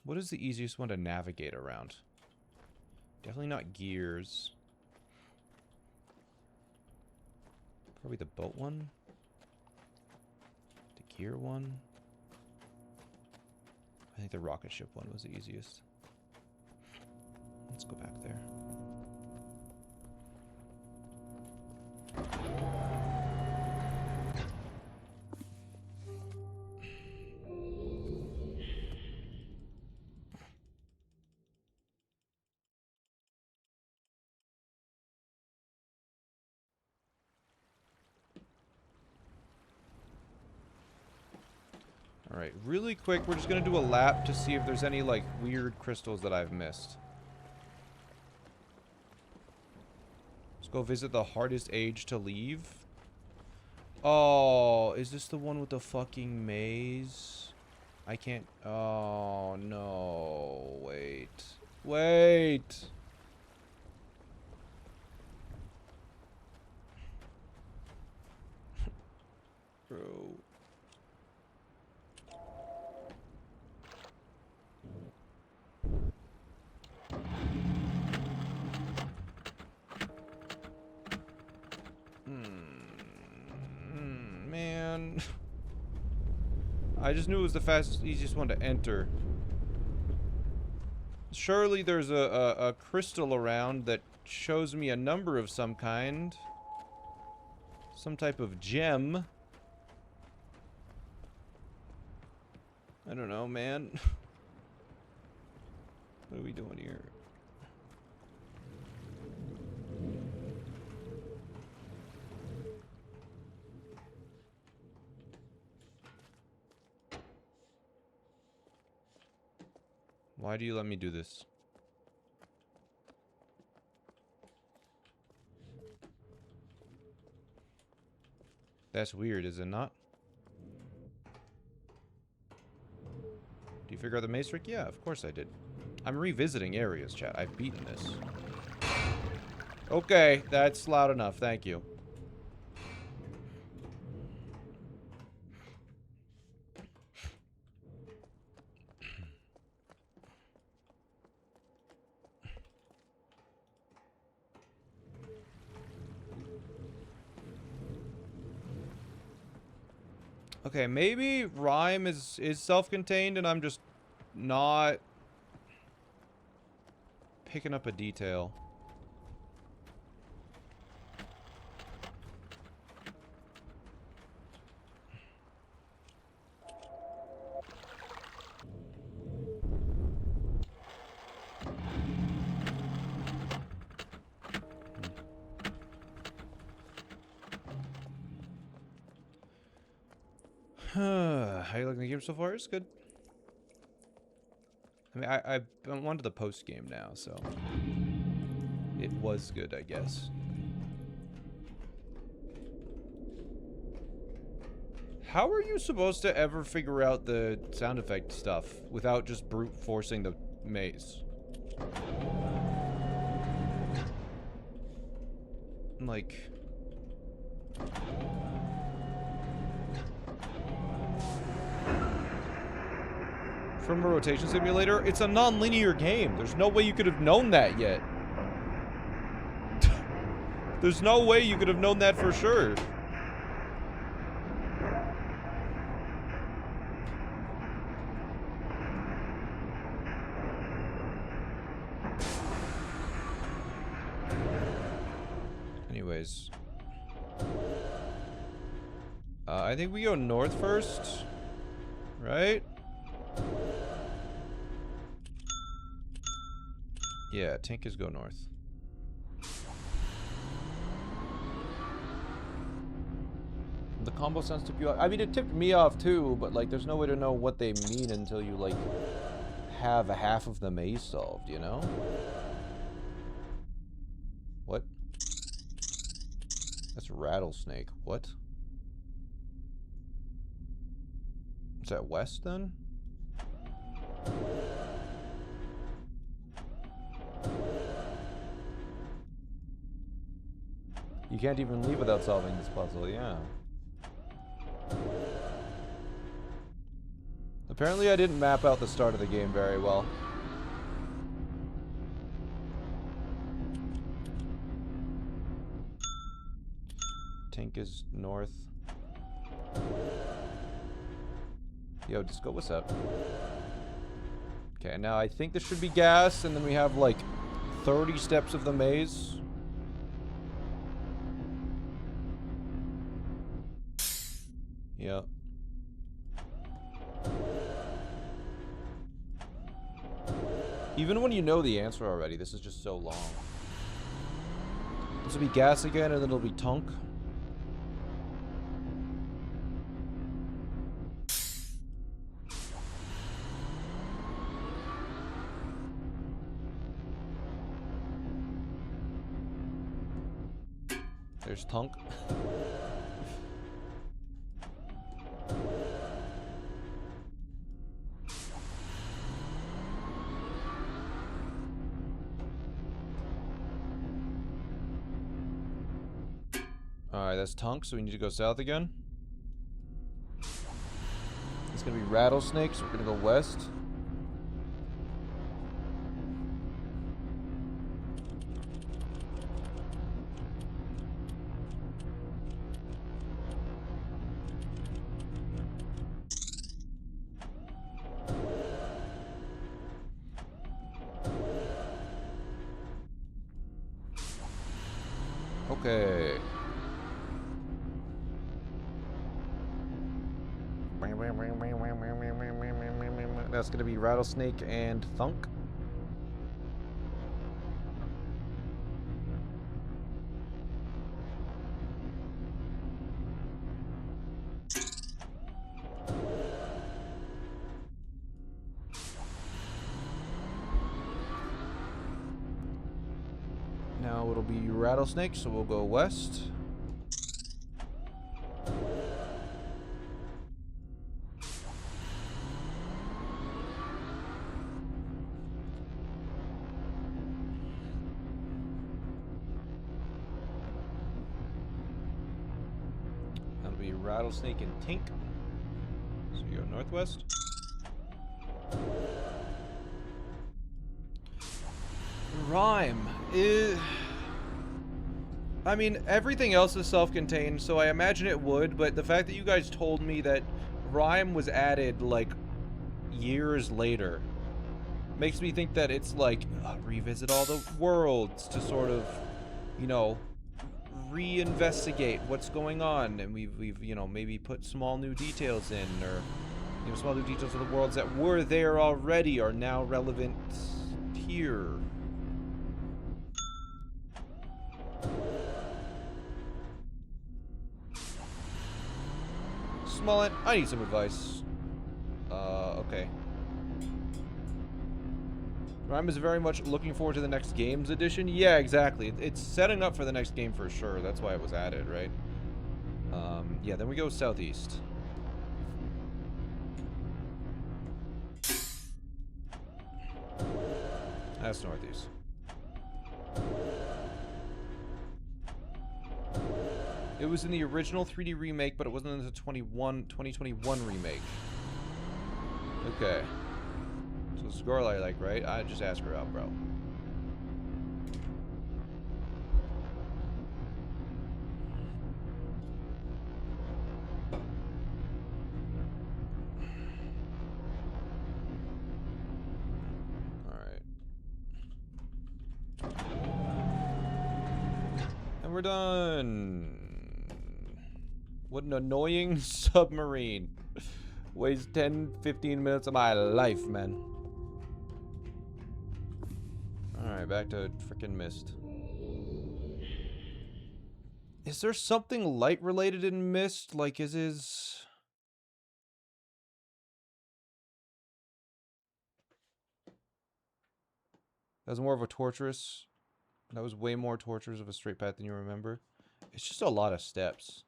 What is the easiest one to navigate around? Definitely not gears. Probably the boat one. The gear one. I think the rocket ship one was the easiest. Let's go back there. Alright, really quick, we're just gonna do a lap to see if there's any, like, weird crystals that I've missed. Let's go visit the hardest age to leave. Oh, is this the one with the fucking maze? I can't... Oh, no. Wait. Wait! Bro... Man. I just knew it was the fastest, easiest one to enter. Surely there's a crystal around that shows me a number of some kind. Some type of gem. I don't know, man. What are we doing here? Why do you let me do this? That's weird, is it not? Do you figure out the maze trick? Yeah, of course I did. I'm revisiting areas, chat. I've beaten this. Okay, that's loud enough. Thank you. Okay, maybe Rhyme is self-contained and I'm just not picking up a detail. How you liking the game so far? It's good. I mean, I'm on to the post game now, so it was good, I guess. How are you supposed to ever figure out the sound effect stuff without just brute forcing the maze? Like... From a rotation simulator, it's a non-linear game. There's no way you could have known that yet. There's no way you could have known that for sure. Anyways. I think we go north first. Right? Yeah, tank is go north. The combo sounds tip you off. I mean, it tipped me off too, but like, there's no way to know what they mean until you like have a half of the maze solved, you know? What? That's rattlesnake. What? Is that west then? You can't even leave without solving this puzzle, yeah. Apparently I didn't map out the start of the game very well. Tank is north. Yo, Disco, what's up? Okay, now I think this should be gas, and then we have like 30 steps of the maze. Yeah. Even when you know the answer already, this is just so long. This will be gas again, and then it'll be tunk. There's tunk. Alright, that's tunk, so we need to go south again. It's gonna be rattlesnake, so we're gonna go west. Okay. That's gonna be rattlesnake and thunk. Now it'll be rattlesnake, so we'll go west. That'll be rattlesnake and tink. So you go northwest. Rhyme is... I mean, everything else is self-contained, so I imagine it would, but the fact that you guys told me that rhyme was added, like, years later makes me think that it's like, revisit all the worlds to sort of, you know, reinvestigate what's going on, and we've you know, maybe put small new details in, or, you know, small new details of the worlds that were there already are now relevant here. SmallAnt, I need some advice. Okay. Rhyme is very much looking forward to the next games edition. Yeah, exactly. It's setting up for the next game for sure. That's why it was added, right? Yeah, then we go southeast. That's northeast. It was in the original 3D remake, but it wasn't in the 2021 remake. Okay. So Scarlet I like, right? I just ask her out, bro. Alright. And we're done. What an annoying submarine. Wastes 10-15 minutes of my life, man. Alright, back to frickin' Myst. Is there something light related in Myst? Like, is his... That was more of a torturous... That was way more torturous of a straight path than you remember. It's just a lot of steps.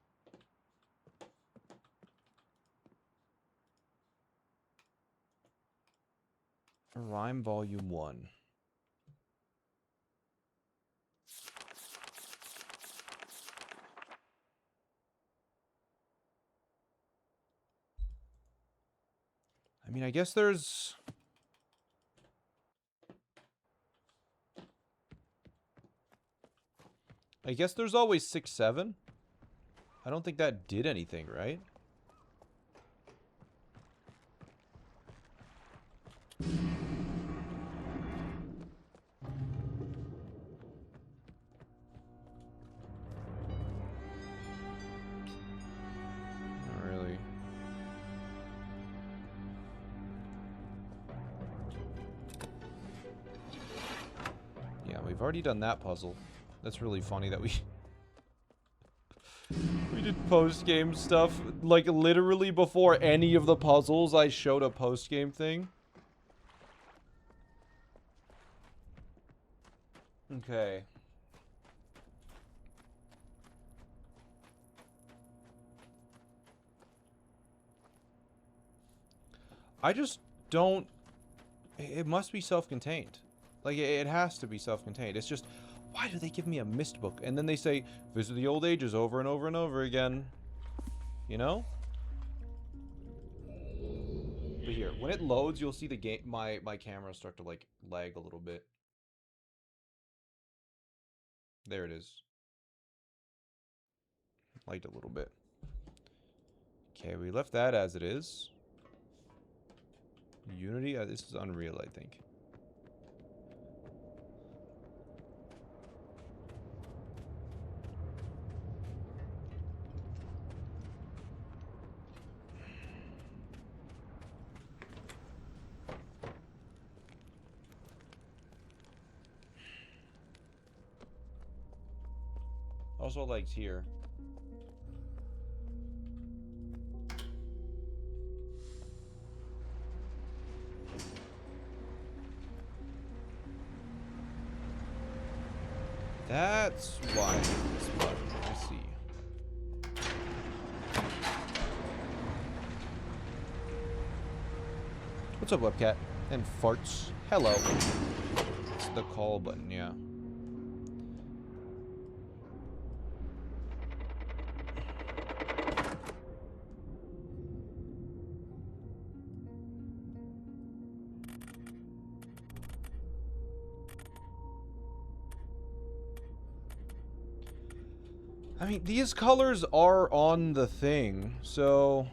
Rhyme Volume 1. I mean, I guess there's... I guess there's always 6, 7. I don't think that did anything, right? Not really. Yeah, we've already done that puzzle. That's really funny that we... we did post-game stuff. Like, literally before any of the puzzles, I showed a post-game thing. Okay. I just don't... It must be self-contained. Like, it has to be self-contained. It's just, why do they give me a Myst book? And then they say, visit the old ages over and over and over again. You know? But here, when it loads, you'll see the game, my camera start to, like, lag a little bit. There it is. Lagged a little bit. Okay, we left that as it is. Unity? This is Unreal, I think. Also liked here. That's why this button. I see. What's up, webcat? And farts. Hello. It's the call button, yeah. I mean, these colors are on the thing, so...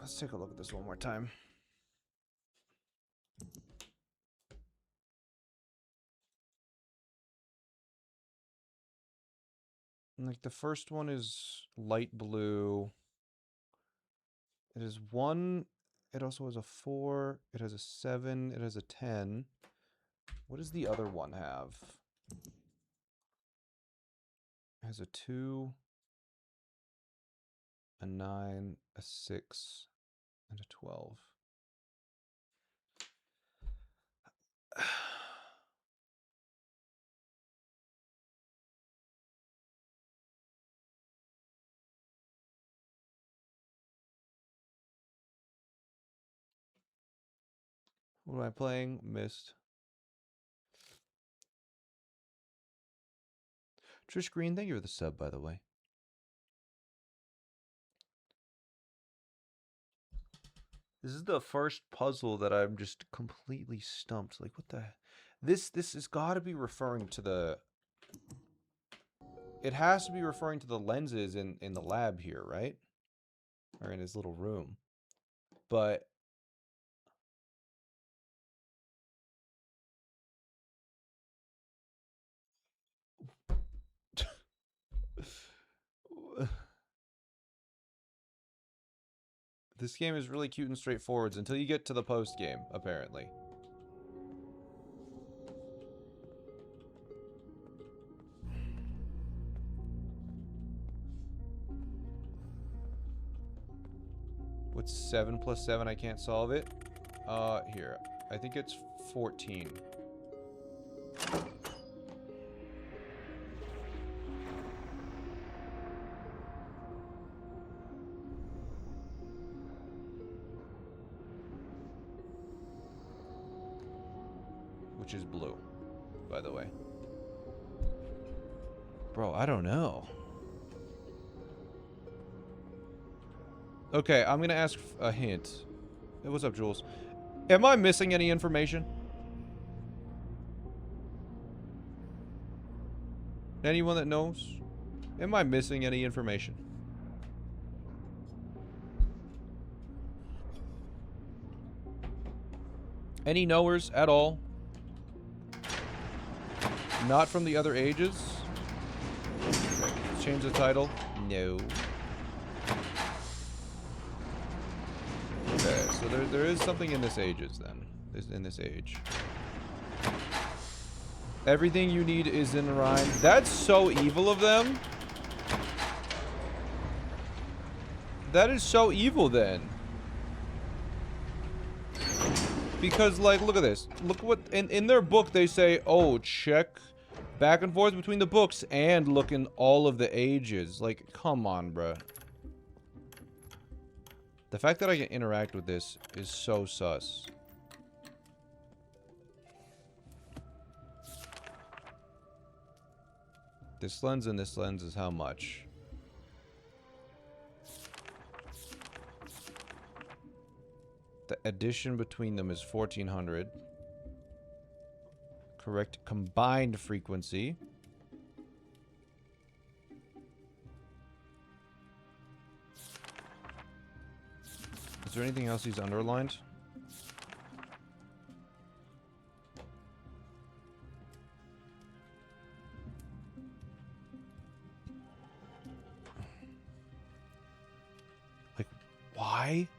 Let's take a look at this one more time. Like, the first one is light blue. It is 1. It also has a 4. It has a 7. It has a 10. What does the other one have? It has a 2, a 9, a 6, and a 12. What am I playing? Myst. Trish Green, thank you for the sub, by the way. This is the first puzzle that I'm just completely stumped. Like, what the... This has got to be referring to the... It has to be referring to the lenses in the lab here, right? Or in his little room. But... This game is really cute and straightforward until you get to the post game, apparently. What's 7 plus 7? I can't solve it. Here. I think it's 14. Which is blue, by the way. Bro, I don't know. Okay, I'm gonna ask a hint. Hey, what's up, Jules? Am I missing any information? Anyone that knows? Am I missing any information? Any knowers at all? Not from the other ages? Okay, let's change the title. No. Okay, so there is something in this ages then. In this age. Everything you need is in rhyme. That's so evil of them. That is so evil then. Because, like, look at this. Look what in their book they say, oh, check back and forth between the books and look in all of the ages. Like, come on, bruh. The fact that I can interact with this is so sus. This lens and this lens is how much? The addition between them is 1400. Correct combined frequency. Is there anything else he's underlined? Like, why?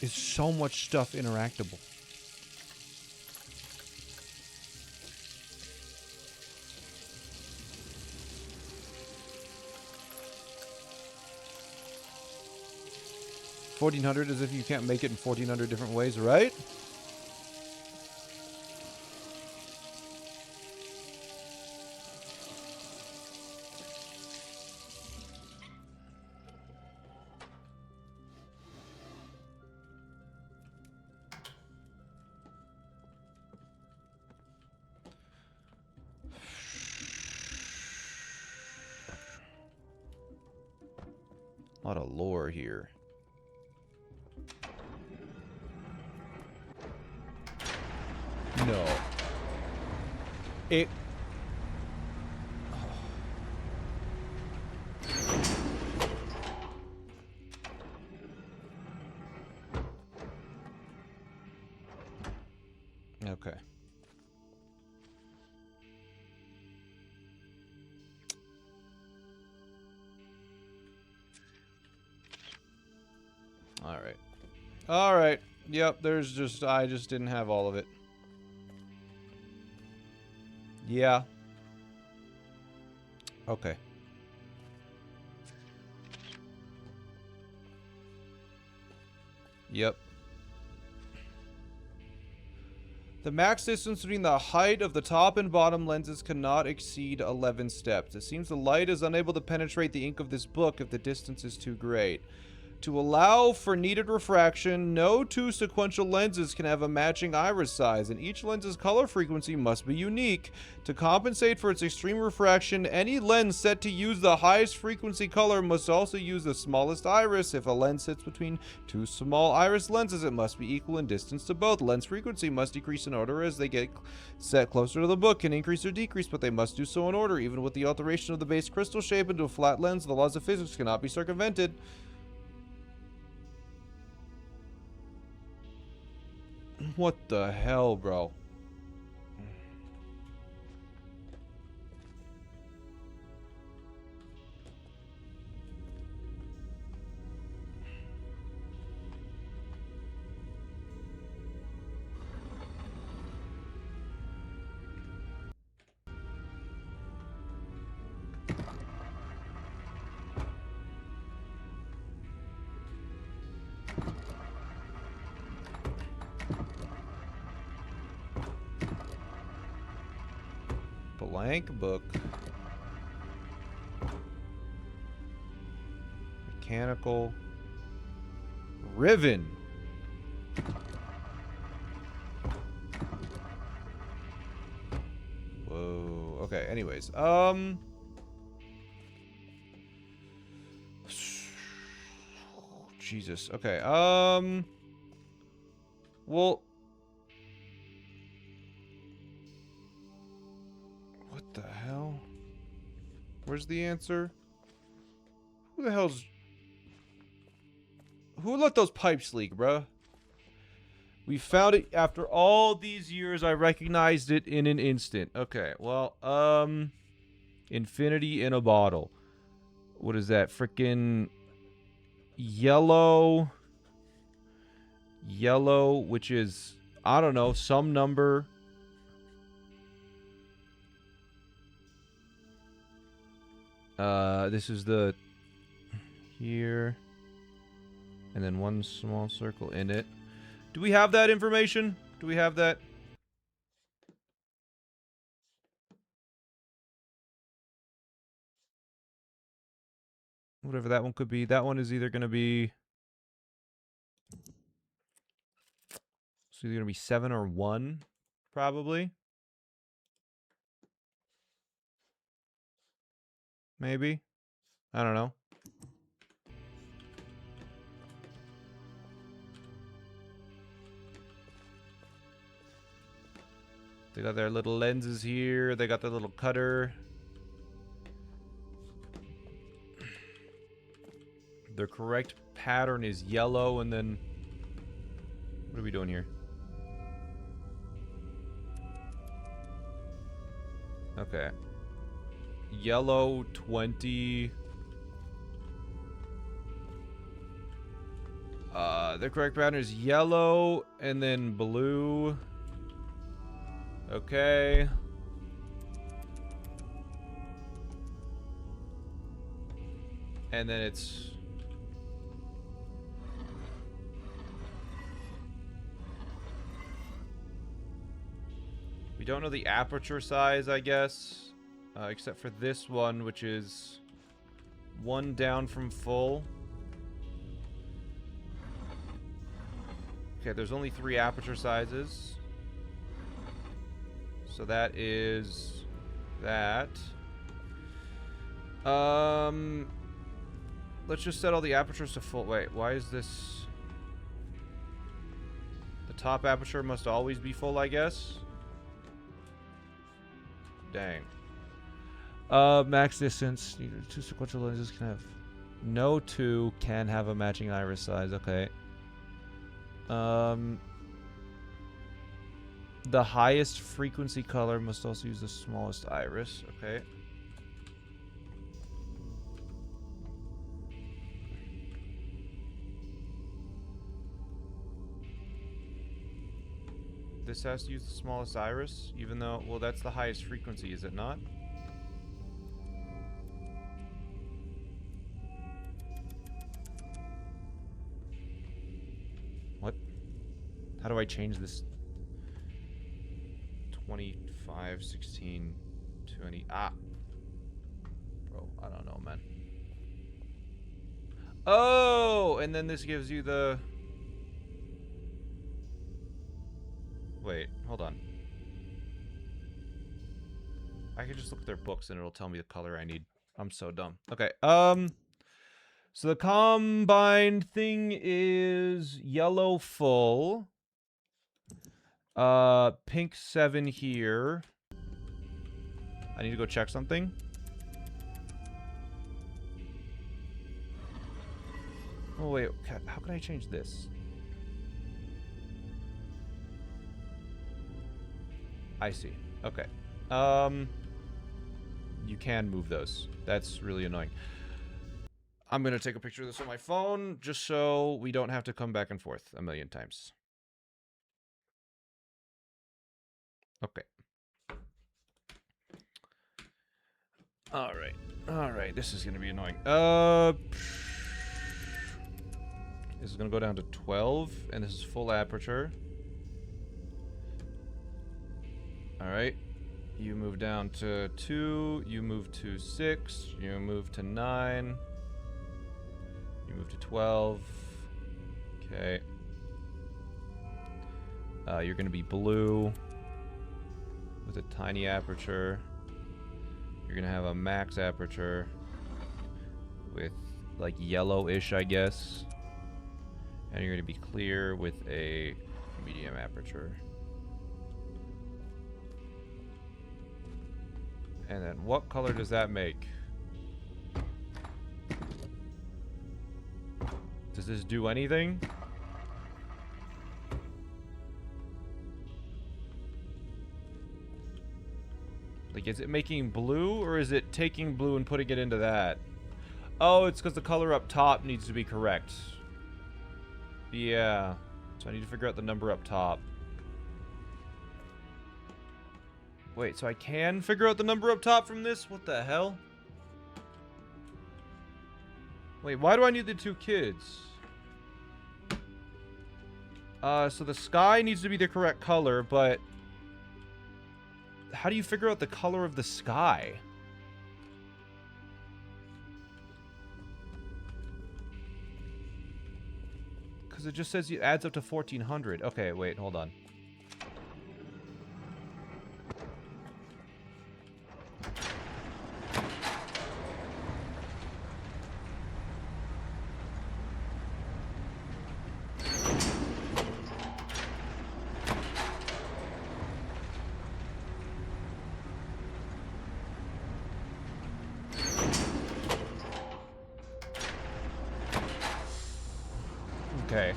Is so much stuff interactable? $1,400 as if you can't make it in 1,400 different ways, right? A lot of lore here. No. It... Okay. Alright. Alright. Yep, there's just... I just didn't have all of it. Yeah. Okay. Yep. The max distance between the height of the top and bottom lenses cannot exceed 11 steps. It seems the light is unable to penetrate the ink of this book if the distance is too great. To allow for needed refraction, no two sequential lenses can have a matching iris size, and each lens's color frequency must be unique. To compensate for its extreme refraction, any lens set to use the highest frequency color must also use the smallest iris. If a lens sits between two small iris lenses, it must be equal in distance to both. Lens frequency must decrease in order as they get set closer to the book, can increase or decrease, but they must do so in order. Even with the alteration of the base crystal shape into a flat lens, the laws of physics cannot be circumvented. What the hell, bro? Blank book. Mechanical. Riven. Whoa. Okay, anyways. Jesus. Okay. Well, what the hell? Where's the answer? Who the hell's... Who let those pipes leak, bruh? We found it after all these years. I recognized it in an instant. Okay, well, infinity in a bottle. What is that? Frickin' yellow. Yellow, which is, I don't know, some number. This is the... Here. And then one small circle in it. Do we have that information? Do we have that? Whatever that one could be. That one is either going to be... It's either going to be 7 or 1, probably. Maybe. I don't know. They got their little lenses here. They got their little cutter. Their correct pattern is yellow, and then... What are we doing here? Okay. Yellow, 20... The correct pattern is yellow, and then blue... Okay. And then it's... We don't know the aperture size, I guess. Except for this one, which is 1 down from full. Okay, there's only 3 aperture sizes. So that is that. Let's just set all the apertures to full. Wait, why is this? The top aperture must always be full, I guess. Dang. Max distance. 2 sequential lenses can have. No 2 can have a matching iris size. Okay. The highest frequency color must also use the smallest iris. Okay. This has to use the smallest iris, even though, well, that's the highest frequency, is it not? What? How do I change this? 25, 16, 20. Ah. Bro, I don't know, man. Oh, and then this gives you the... Wait, hold on. I could just look at their books and it'll tell me the color I need. I'm so dumb. Okay, so the combined thing is yellow full. Pink 7 here. I need to go check something. Oh, wait. How can I change this? I see. Okay. You can move those. That's really annoying. I'm going to take a picture of this on my phone just so we don't have to come back and forth a million times. Okay. Alright. Alright, this is going to be annoying. This is going to go down to 12, and this is full aperture. Alright. You move down to 2. You move to 6. You move to 9. You move to 12. Okay. You're going to be blue with a tiny aperture. You're going to have a max aperture with like yellowish, I guess. And you're going to be clear with a medium aperture. And then what color does that make? Does this do anything? Like, is it making blue, or is it taking blue and putting it into that? Oh, it's because the color up top needs to be correct. Yeah. So I need to figure out the number up top. Wait, so I can figure out the number up top from this? What the hell? Wait, why do I need the 2 kids? So the sky needs to be the correct color, but... how do you figure out the color of the sky? Because it just says it adds up to 1400. Okay, wait, hold on. Okay.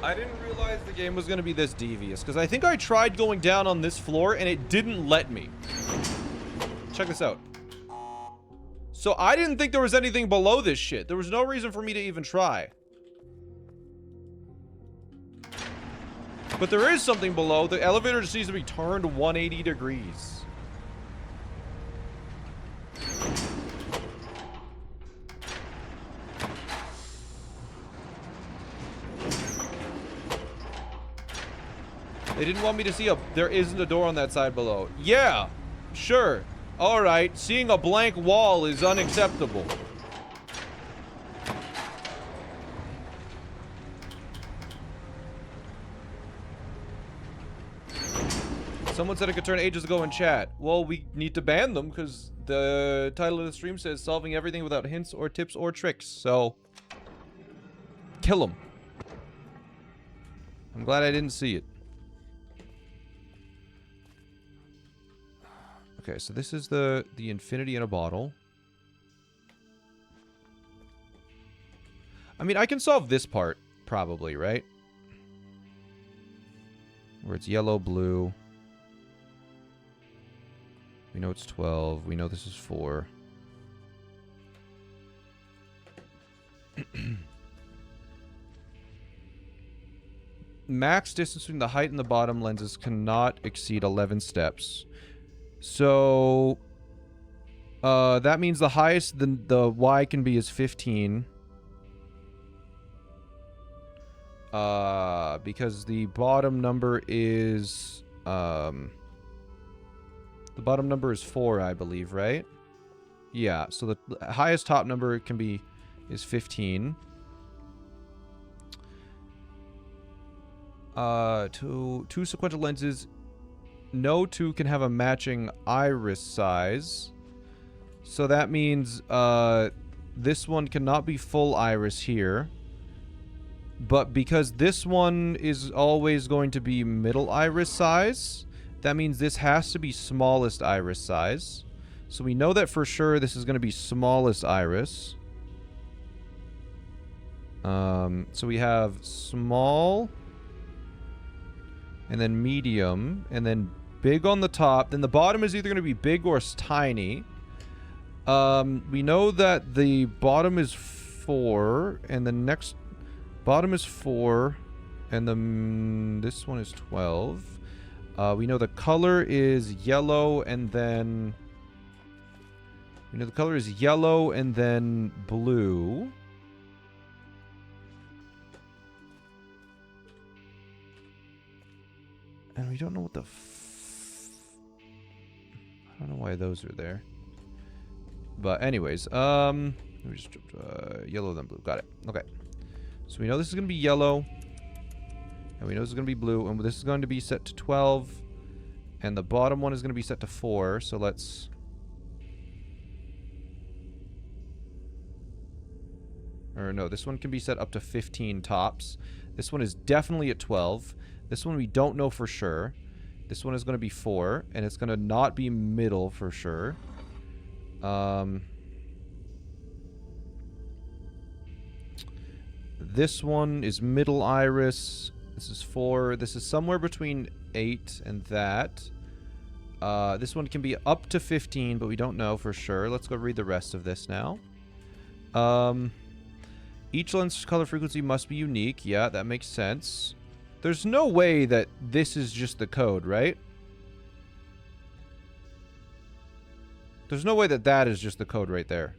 I didn't realize the game was going to be this devious, because I think I tried going down on this floor and it didn't let me. Check this out. So I didn't think there was anything below this shit. There was no reason for me to even try. But there is something below. The elevator just needs to be turned 180 degrees. They didn't want me to see there isn't a door on that side below. Yeah, sure. All right, seeing a blank wall is unacceptable. Someone said it could turn ages ago in chat. Well, we need to ban them because the title of the stream says solving everything without hints or tips or tricks. So, kill them. I'm glad I didn't see it. Okay, so this is the infinity in a bottle. I mean, I can solve this part, probably, right? Where it's yellow, blue. We know it's 12. We know this is 4. Max distance between the height and the bottom lenses cannot exceed 11 steps. So, that means the highest the Y can be is 15. Because the bottom number is, the bottom number is 4, I believe, right? Yeah, so the highest top number can be, is 15. Two sequential lenses. No 2 can have a matching iris size. So that means this one cannot be full iris here. But because this one is always going to be middle iris size, that means this has to be smallest iris size. So we know that for sure this is going to be smallest iris. So we have small, and then medium, and then big on the top. Then the bottom is either going to be big or tiny. We know that the bottom is 4, and the next bottom is 4, and this one is 12. We know the color is yellow, and then we know the color is yellow and then blue. And we don't know what the I don't know why those are there. But anyways, we just yellow then blue. Got it. Okay. So we know this is going to be yellow. And we know this is going to be blue. And this is going to be set to 12. And the bottom one is going to be set to 4. So let's... Or no, this one can be set up to 15 tops. This one is definitely at 12. This one we don't know for sure. This one is going to be 4. And it's going to not be middle for sure. This one is middle iris. This is 4. This is somewhere between 8 and that. This one can be up to 15, but we don't know for sure. Let's go read the rest of this now. Each lens color frequency must be unique. Yeah, that makes sense. There's no way that this is just the code, right? There's no way that that is just the code right there.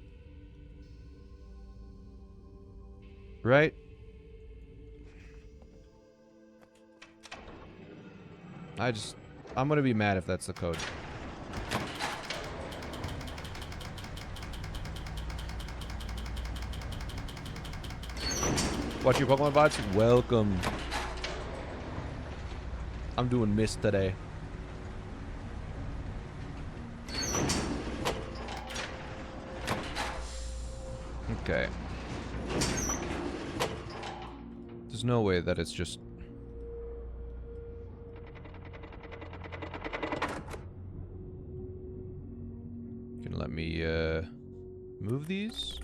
Right? I'm gonna be mad if that's the code. Watch your Pokemon bots? Welcome. I'm doing Myst today. Okay. There's no way that it's just... You can let me, move these?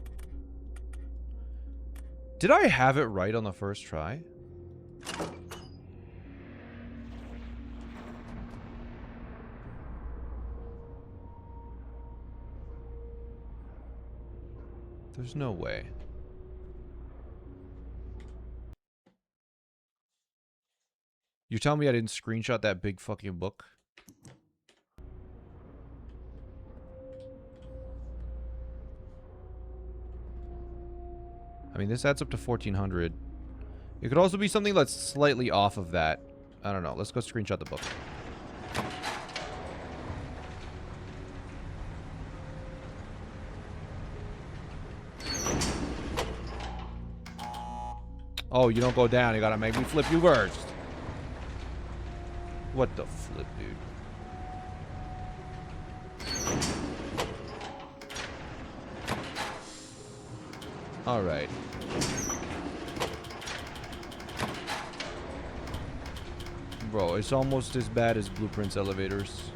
Did I have it right on the first try? There's no way. You're telling me I didn't screenshot that big fucking book? I mean, this adds up to 1,400. It could also be something that's slightly off of that. I don't know. Let's go screenshot the book. Oh, you don't go down. You gotta make me flip you first. What the flip, dude? Alright. Bro, it's almost as bad as Blueprint's elevators.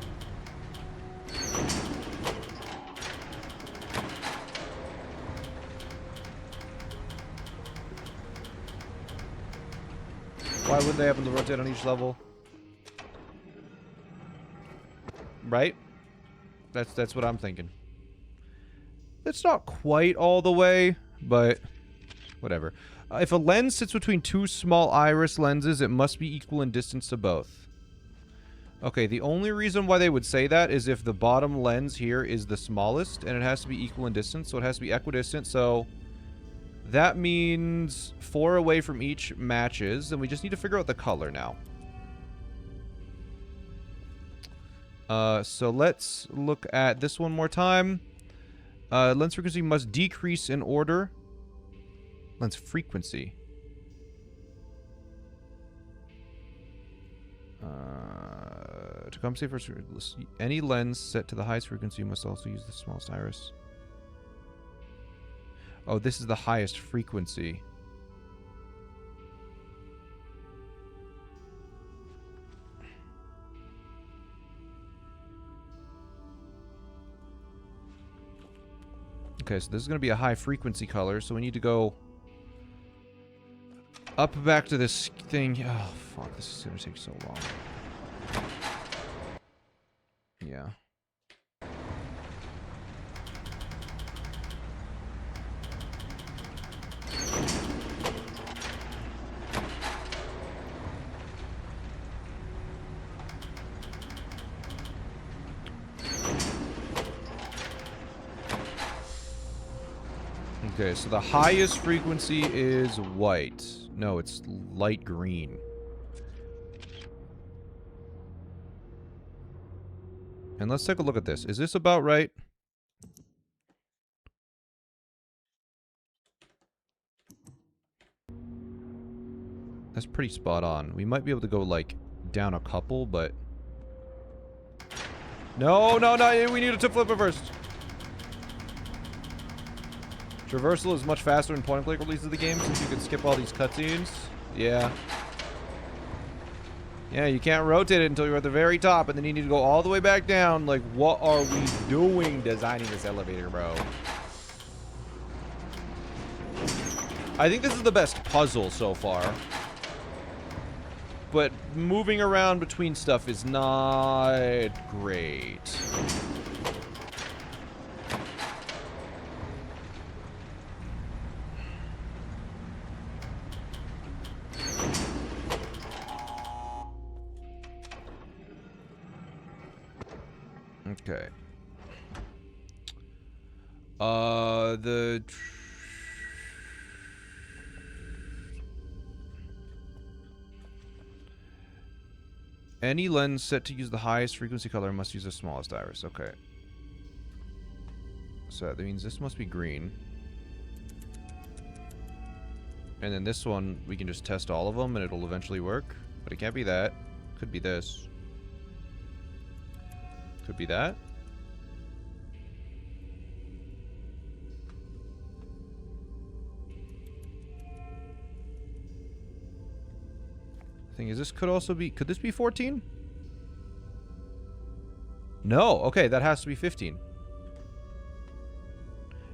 Why wouldn't they happen to rotate on each level? Right? That's what I'm thinking. It's not quite all the way, but whatever. If a lens sits between two small iris lenses, it must be equal in distance to both. Okay, the only reason why they would say that is if the bottom lens here is the smallest, and it has to be equal in distance, so it has to be equidistant, so that means 4 away from each matches, and we just need to figure out the color now. So let's look at this one more time. Lens frequency must decrease in order. Lens frequency. To compensate for any lens set to the highest frequency must also use the smallest iris. Oh, this is the highest frequency. Okay, so this is going to be a high frequency color, so we need to go up back to this thing. Oh, fuck, this is going to take so long. Yeah. Okay, so the highest frequency is white. No, it's light green. And let's take a look at this. Is this about right? That's pretty spot on. We might be able to go, like, down a couple, but... No, no, no, we needed to flip it first. Traversal is much faster in point-and-click releases of the game, since you can skip all these cutscenes. Yeah. Yeah, you can't rotate it until you're at the very top, and then you need to go all the way back down. Like, what are we doing designing this elevator, bro? I think this is the best puzzle so far. But moving around between stuff is not great. Okay. Any lens set to use the highest frequency color must use the smallest iris. Okay. So that means this must be green. And then this one, we can just test all of them and it'll eventually work. But it can't be that. Could be this. Could be that. Thing is, this could also be... Could this be 14? No. Okay, that has to be 15.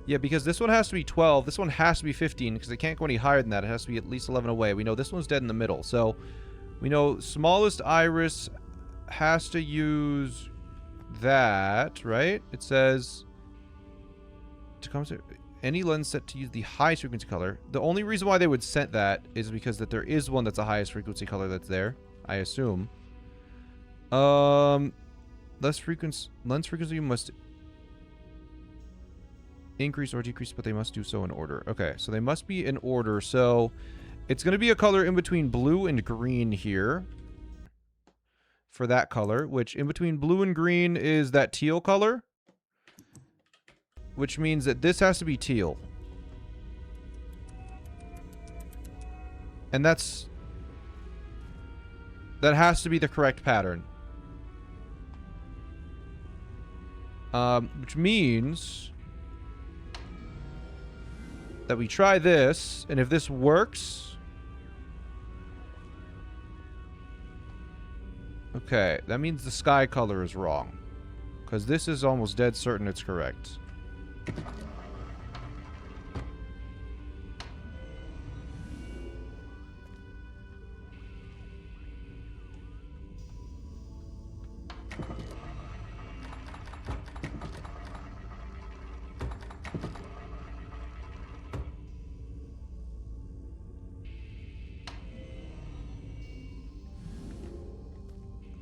Yeah, because this one has to be 12. This one has to be 15, because it can't go any higher than that. It has to be at least 11 away. We know this one's dead in the middle. So, we know smallest iris has to use that, right? It says... to come to... Any lens set to use the highest frequency color. The only reason why they would set that is because that there is one that's a highest frequency color that's there, I assume. Lens frequency must increase or decrease, but they must do so in order. Okay, so they must be in order. So it's going to be a color in between blue and green here for that color, which in between blue and green is that teal color. Which means that this has to be teal. And that has to be the correct pattern. Which means that we try this, and if this works... Okay, that means the sky color is wrong. Because this is almost dead certain it's correct.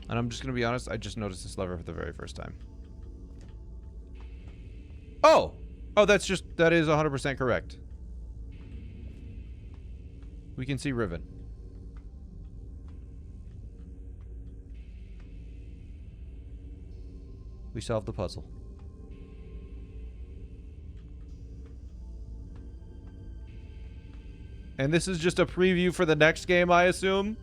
And I'm just going to be honest, I just noticed this lever for the very first time. Oh! Oh, that is 100% correct. We can see Riven. We solved the puzzle. And this is just a preview for the next game, I assume?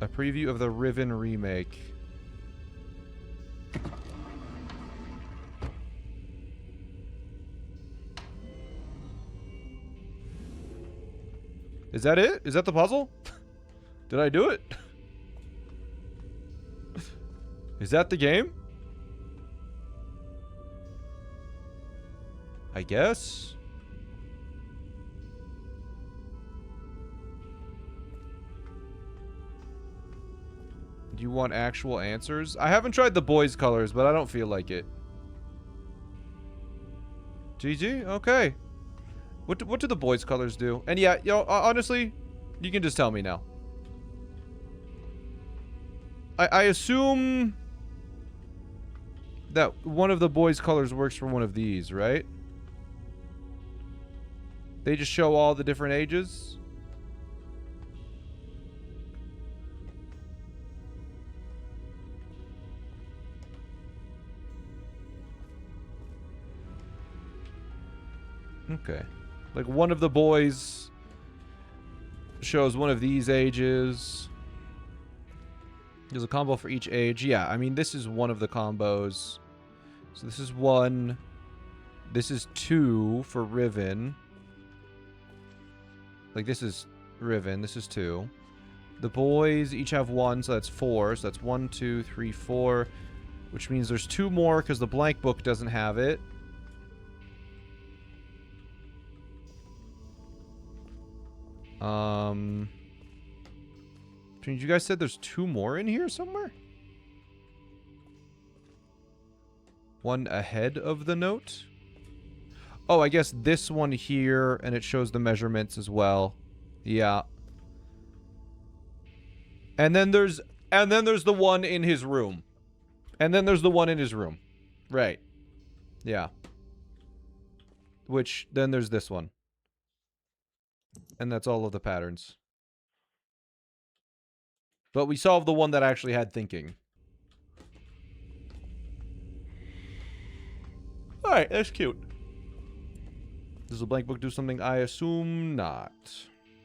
A preview of the Riven remake. Is that it? Is that the puzzle? Did I do it? Is that the game? I guess. Do you want actual answers? I haven't tried the boys' colors, but I don't feel like it. GG? Okay. What do the boys' colors do? And yeah, yo, honestly, you can just tell me now. I assume That one of the boys' colors works for one of these, right? They just show all the different ages. Okay. Like one of the boys shows one of these ages. There's a combo for each age. Yeah, I mean, this is one of the combos. So this is 1. This is 2 for Riven. Like, this is Riven. This is 2. The boys each have 1, so that's 4. So that's 1, 2, 3, 4. Which means there's 2 more because the blank book doesn't have it. Which means you guys said there's 2 more in here somewhere? 1 ahead of the note? Oh, I guess this one here, and it shows the measurements as well. Yeah. And then there's the one in his room. And then there's the one in his room. Right. Yeah. Which, then there's this one. And that's all of the patterns. But we solved the one that actually had thinking. Alright, that's cute. Does the blank book do something? I assume not.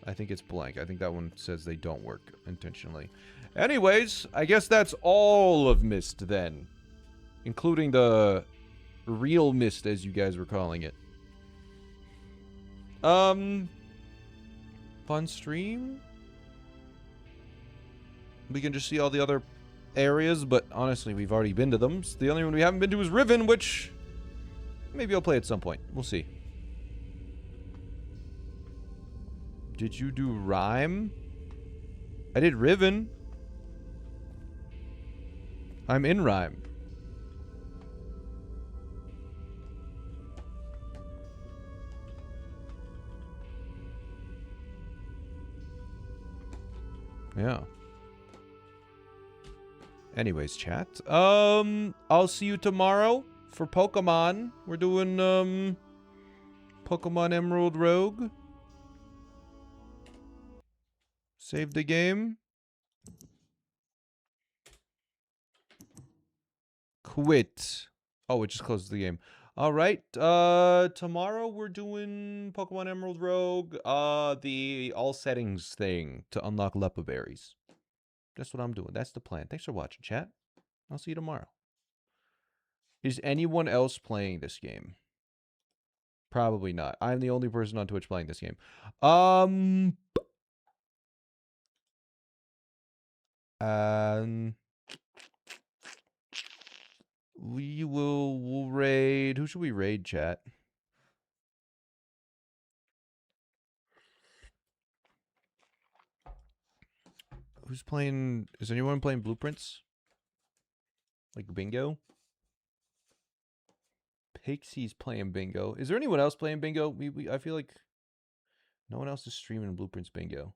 I think it's blank. I think that one says they don't work intentionally. Anyways, I guess that's all of Myst then. Including the real Myst, as you guys were calling it. Fun stream? We can just see all the other areas, but honestly, we've already been to them. So the only one we haven't been to is Riven, which maybe I'll play at some point. We'll see. Did you do Rhyme? I did Riven. I'm in Rhyme. Yeah. Anyways, chat. I'll see you tomorrow for Pokemon. We're doing, Pokemon Emerald Rogue. Save the game. Quit. Oh, it just closed the game. Alright, tomorrow we're doing Pokemon Emerald Rogue, the all settings thing to unlock Lepa Berries. That's what I'm doing. That's the plan. Thanks for watching, chat. I'll see you tomorrow. Is anyone else playing this game? Probably not. I'm the only person on Twitch playing this game. We'll raid. Who should we raid, chat? Who's playing? Is anyone playing Blueprints? Like Bingo? Pixie's playing Bingo. Is there anyone else playing Bingo? I feel like no one else is streaming Blueprints Bingo.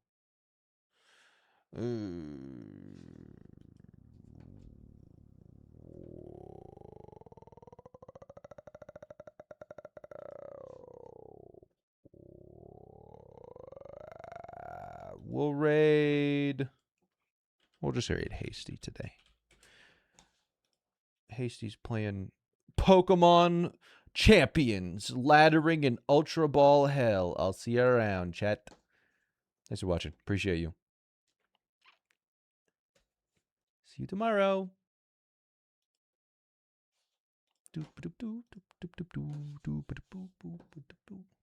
We'll raid. We'll just raid Hasty today. Hasty's playing Pokemon Champions, laddering in Ultra Ball Hell. I'll see you around, chat. Thanks for watching. Appreciate you. See you tomorrow.